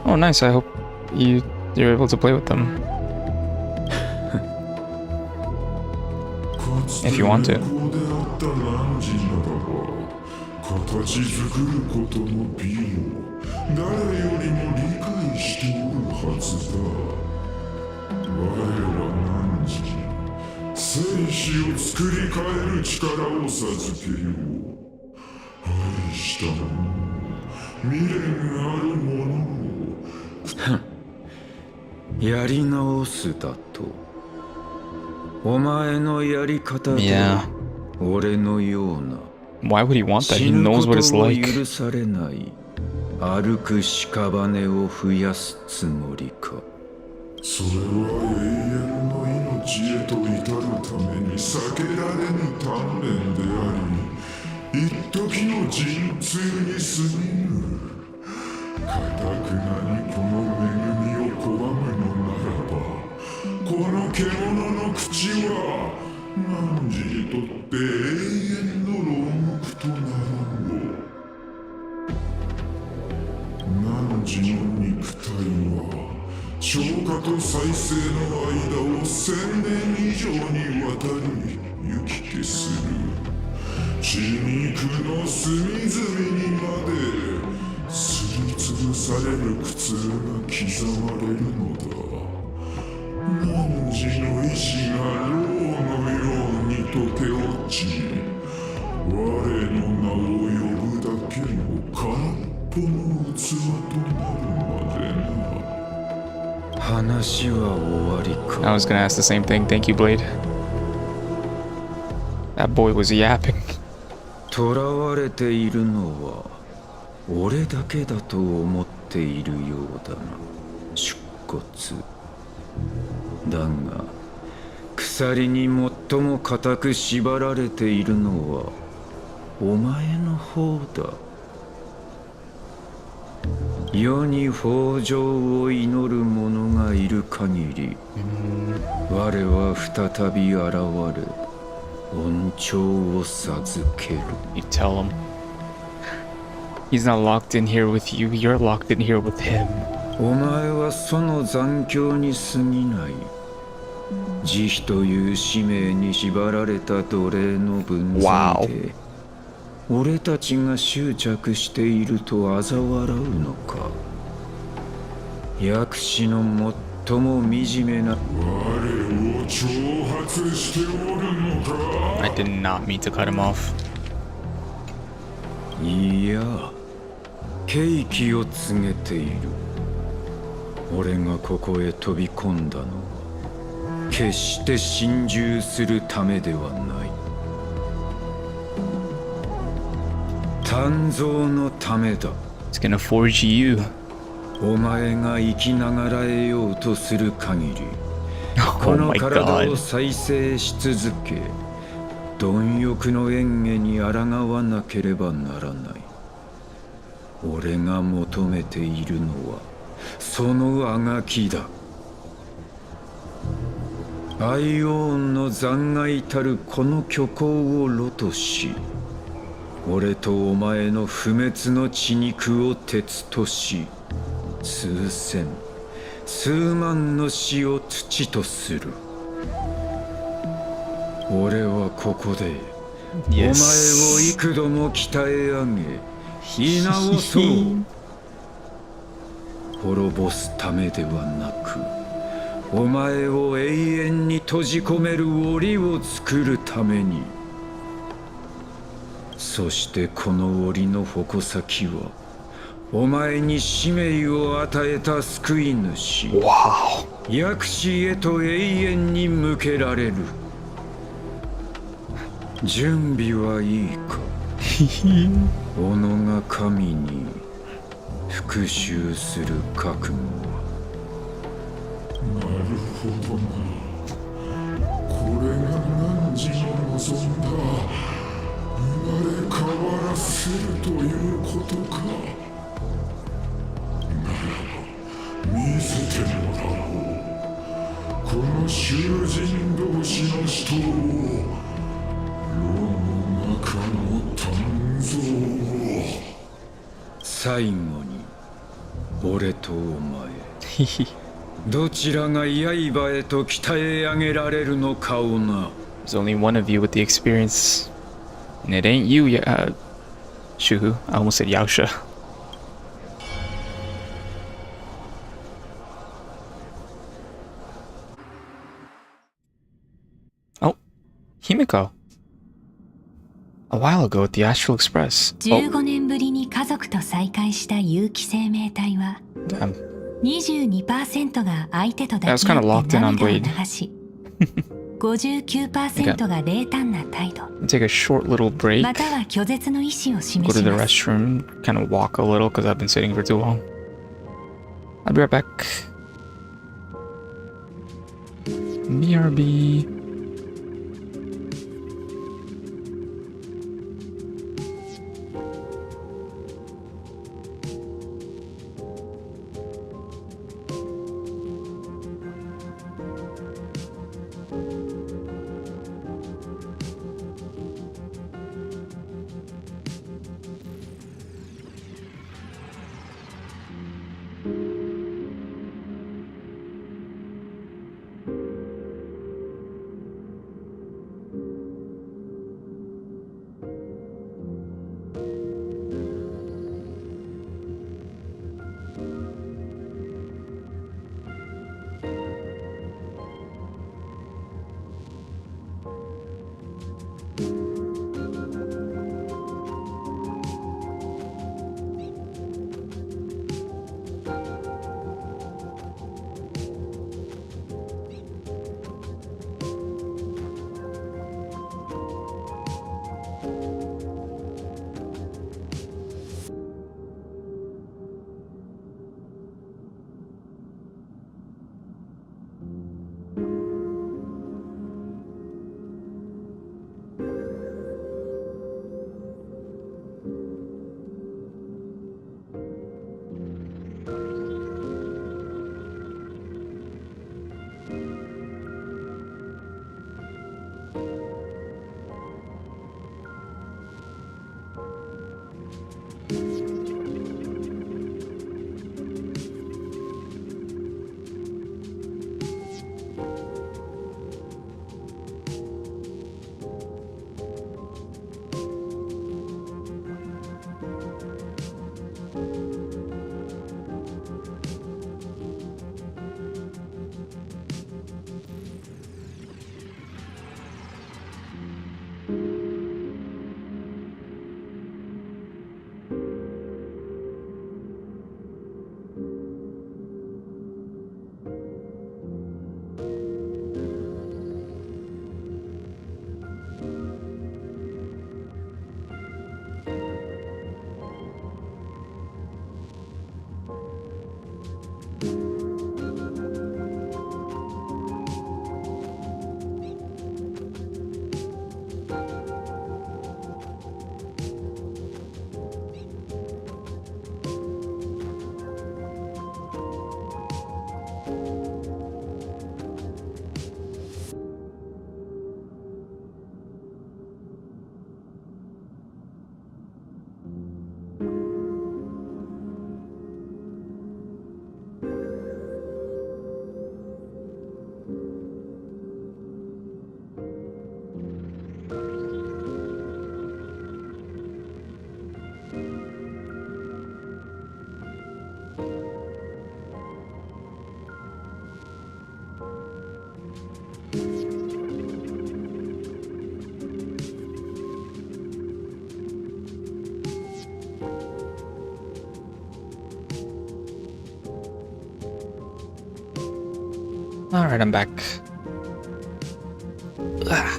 Oh, nice. I hope you're able to play with them. If you want to. 形作ることの美を誰よりも理解しておるはずだ。我ら汝、生死を作り変える力を授けよう。愛した者、未練ある者を。やり直すだと。お前のやり方で、俺のような。 Why would he want that? He knows what it's like. 許されない歩く屍を増やすつもりか。それは永遠の命へと至るために避けられぬ鍛錬であり、一時の陣痛に過ぎぬ。かたくなにこの恵みを拒むのならば、この獣の口は汝にとって永遠の牢獄となろう。汝の肉体は消化と再生の間を1000年以上にわたり行き来する。血肉の隅々にまですりつぶされる苦痛が刻まれるのだ。汝の意志が牢のように溶け落ち、我の名を呼ぶだけの空っぽの器となるまでな。 話は終わりか。 I was gonna ask the same thing. Thank you, Blade. That boy was yapping. 囚われているのは俺だけだと思っているようだな。出骨。だが鎖に最も固く縛られているのはお前の方だ。世に豊穣を祈る者がいる限り、我は再び現れ、恩寵を授ける。 You tell him. He's not locked in here with you. You're locked in here with him. お前はその残響に過ぎない。慈悲という使命に縛られた奴隷の分際で、俺たちが執着していると嘲笑うのか。薬師の最も惨めな。我を挑発しておるのか。 I did not mean to cut him off. いや、ケーキを告げている。俺がここへ飛び込んだのは決して心中するためではない。鍛造のためだ。 It's gonna forge you. お前が生きながらえようとする限り、この体を再生し続け、貪欲の縁起に抗わなければならない。俺が求めているのはそのあがきだ。アイオーンの残骸たるこの虚構を路とし、俺とお前の不滅の血肉を鉄とし、数千数万の死を土とする。俺はここでお前を幾度も鍛え上げ、居直そう。滅ぼすためではなく、お前を永遠に閉じ込める檻を作るために。そしてこの檻の矛先はお前に使命を与えた救い主、薬師へと永遠に向けられる。準備はいいか？己が神に復讐する覚悟は。なるほどな。これが汝の望んだ生まれ変わらせるということか。ならば見せてもらおう。この囚人同士の死闘を、炉の中の鍛造を。最後に俺とお前どちらが刃へと鍛え上げられるのかをな。 There's only one of you with the experience, and it ain't you, Shuhu. I almost said Yaosha. Oh, Himeko. A while ago at the Astral Express. 15年ぶりに家族と再会した有機生命体は 22% が相手と抱き合って涙を流し59% が冷淡な態度 Take a short little break. または拒絶の意思を示 Go to し the ます restroom, kind of walk a little because I've been sitting for too long. I'll be right back. BRB. Alright, I'm back. Ah.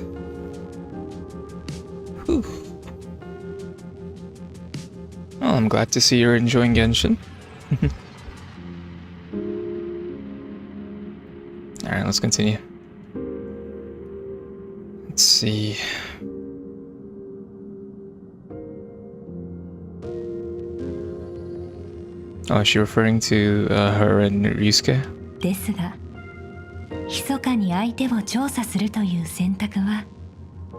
Whew. Well, I'm glad to see you're enjoying Genshin. Alright, let's continue. Let's see. Oh, is she referring to her and Ryusuke? ですが、密かに相手を調査するという選択は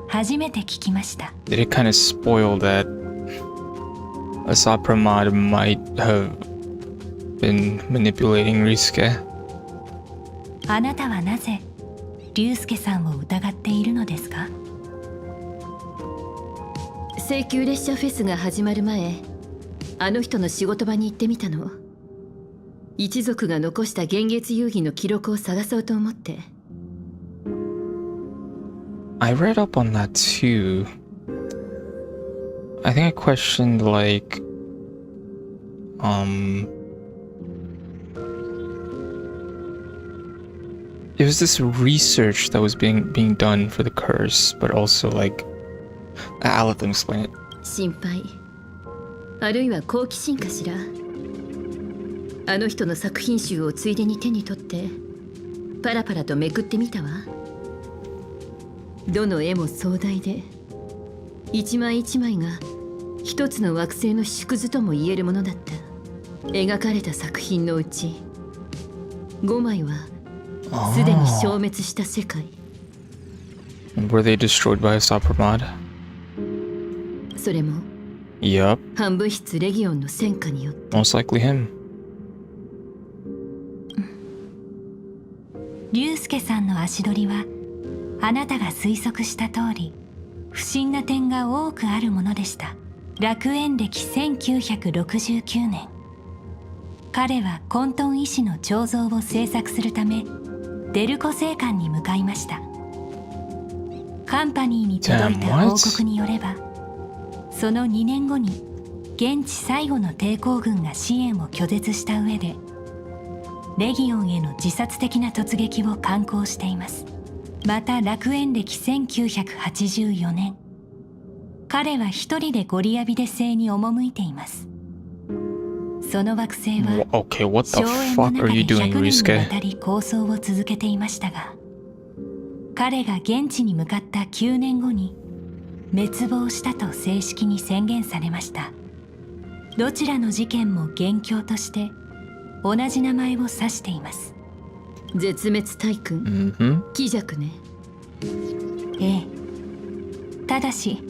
初めて聞きました。Did it kind of spoil that Asapramad might have been manipulating Ryusuke? あなたはなぜ龍介さんを疑っているのですか？請求列車フェスが始まる前、あの人の仕事場に行ってみたの。一族が残した幻月遊戯の記録を探そうと思って。I read up on that too. I think I questioned like it was this research that was being done for the curse, but also like I'll let them explain it. 心配、あるいは好奇心かしら。あの人の作品集をついでに手に取ってパラパラとめくってみたわ。どの絵も壮大で、一枚一枚が一つの惑星の縮図とも言えるものだった。描かれた作品のうち5枚はすでに消滅した世界。Were they destroyed by Asapramad? それも Yup. 半物質レギオンの戦火によって。 Most likely him. 龍介さんの足取りはあなたが推測した通り不審な点が多くあるものでした。楽園歴1969年、彼は混沌医師の彫像を制作するためデルコ星館に向かいました。カンパニーに届いた報告によれば、その2年後に現地最後の抵抗軍が支援を拒絶した上でレギオンへの自殺的な突撃を敢行しています。また楽園歴1984年、彼は一人でゴリアビデ星に赴いています。その惑星はOkay, what the 荘園の fuck 中 are で you 100 doing, 年にわ Ryusuke? たり構想を続けていましたが、彼が現地に向かった9年後に滅亡したと正式に宣言されました。どちらの事件も元凶として同じ名前を指しています。絶滅大君、鬼弱ね。ええ。ただし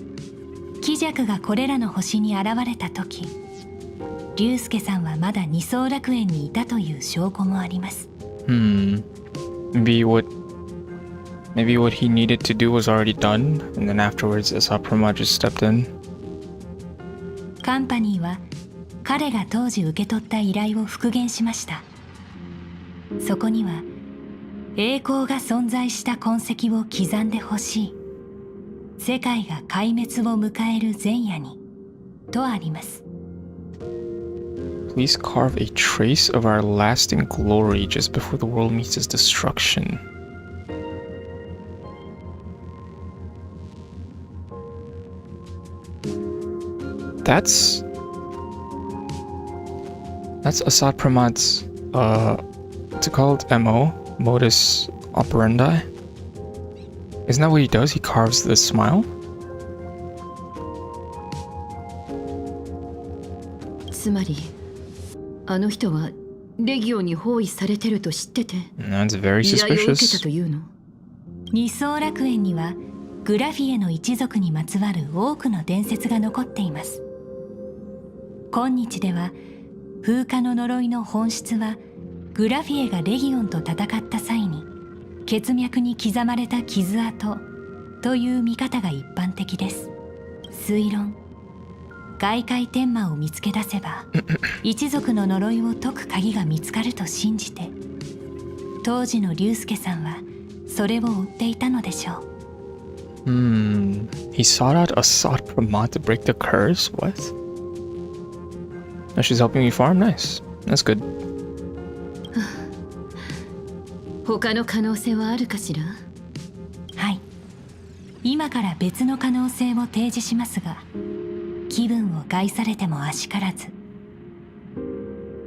鬼弱がこれらの星に現れた時、龍介さんはまだ二層楽園にいたという証拠もあります。Maybe what he needed to do was already done, and then afterwards Asapramad just stepped in. カンパニーは彼が当時受け取った依頼を復元しました。そこには栄光が存在した痕跡を刻んでほしい、世界が壊滅を迎える前夜にとあります。 Please carve a trace of our lasting glory just before the world meets its destruction. That's Asappramad's what's it called? MO? Modus operandi? Isn't that what he does? He carves the smile? つまりあの人はレギオンに包囲されてると知ってて That's very 依頼を受け suspicious. たというの。二層楽園にはグラフィエの一族にまつわる多くの伝説が残っています。今日では風化の呪いの本質はグラフィエがレギオンと戦った際に血脈に刻まれた傷跡という見方が一般的です。推論、外界天魔を見つけ出せば一族の呪いを解く鍵が見つかると信じて、当時の龍介さんはそれを追っていたのでしょう。He sought out Asapramad to break the curse? What? Now she's helping me farm? Nice. That's good. 他他の可能性はあるかしら？はい。今から別の可能性を提示しますが、気分を害されてもあしからず。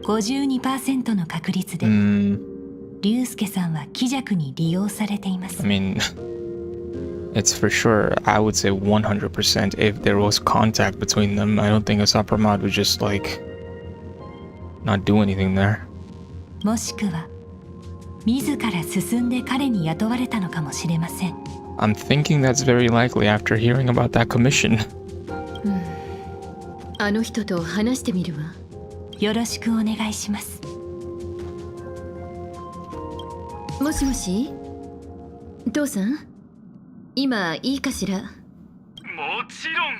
52% の確率で、龍介さんは鬼弱に利用されています。I mean, it's for sure, I would say 100% if there was contact between them. I don't think Asapramad would just like not do anything there. もしくは自ら進んで彼に雇われたのかもしれません。I'm thinking that's very likely after hearing about that commission. あの人と話してみるわ。よろしくお願いします。もしもし、父さん、今いいかしら？もちろん、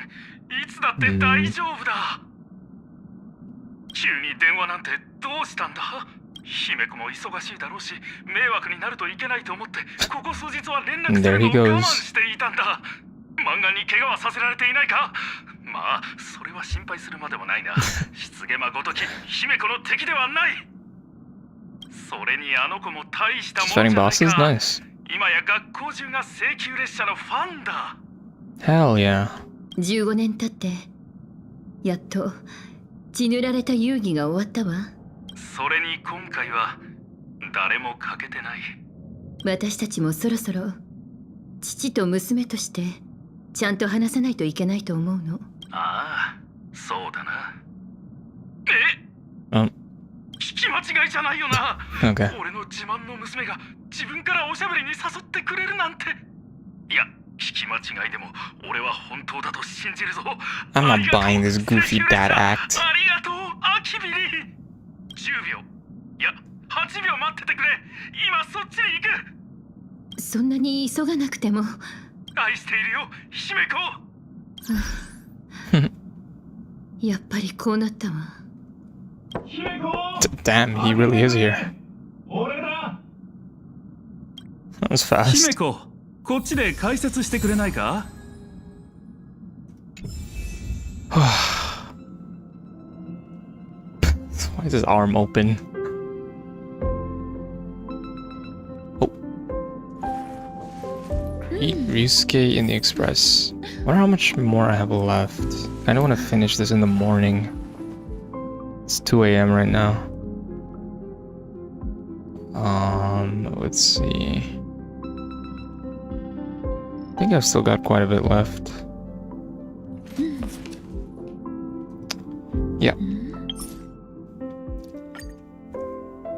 いつだって大丈夫だ。急に電話なんてどうしたんだ？姫子も忙しいだろうし、迷惑になるといけないと思って、ここ数日は連絡するのを我慢していたんだ。漫画に怪我はさせられていないか？まあ、それは心配するまでもないな。失言まごとき、姫子の敵ではない。それにあの子も大したものじゃないか。今や学校中が請求列車のファンだ。Hell yeah. 15年経って、やっと血塗られた遊戯が終わったわ。それに今回は誰も欠けてない。私たちもそろそろ父と娘としてちゃんと話さないといけないと思うの。ああ、そうだな。聞き間違いじゃないよな。Okay. 俺の自慢の娘が自分からおしゃべりに誘ってくれるなんて。いや、聞き間違いでも俺は本当だと信じるぞ。 I'm not buying this goofy dad act. ありがとう、アキビリ。10秒、いや8秒待っててくれ。今そっちに行く。そんなに急がなくても。愛しているよ、姫子。やっぱりこうなったわ。Damn, he really is here. That was fast. 姫子、こっちで解説してくれないか？ Why is his arm open? Oh. Eat Ryusuke in the Express. I wonder how much more I have left. I don't want to finish this in the morning. It's 2 a.m. right now. Let's see. I think I've still got quite a bit left. Yeah.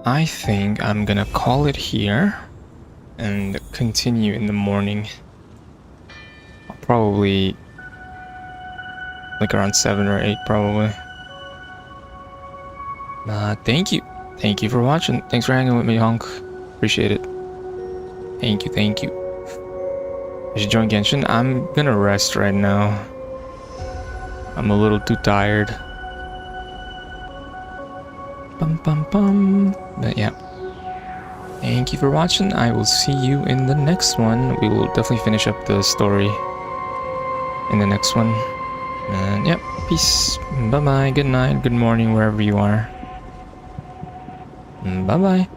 I think I'm gonna call it here and continue in the morning. I'll probably like around 7 or 8 probably. Thank you. Thank you for watching. Thanks for hanging with me, Honk. Appreciate it. Thank you, thank you. I should join Genshin. I'm gonna rest right now. I'm a little too tired. But yeah. Thank you for watching. I will see you in the next one. We will definitely finish up the story in the next one. And yep, peace. Bye bye. Good night. Good morning, wherever you are. Bye bye.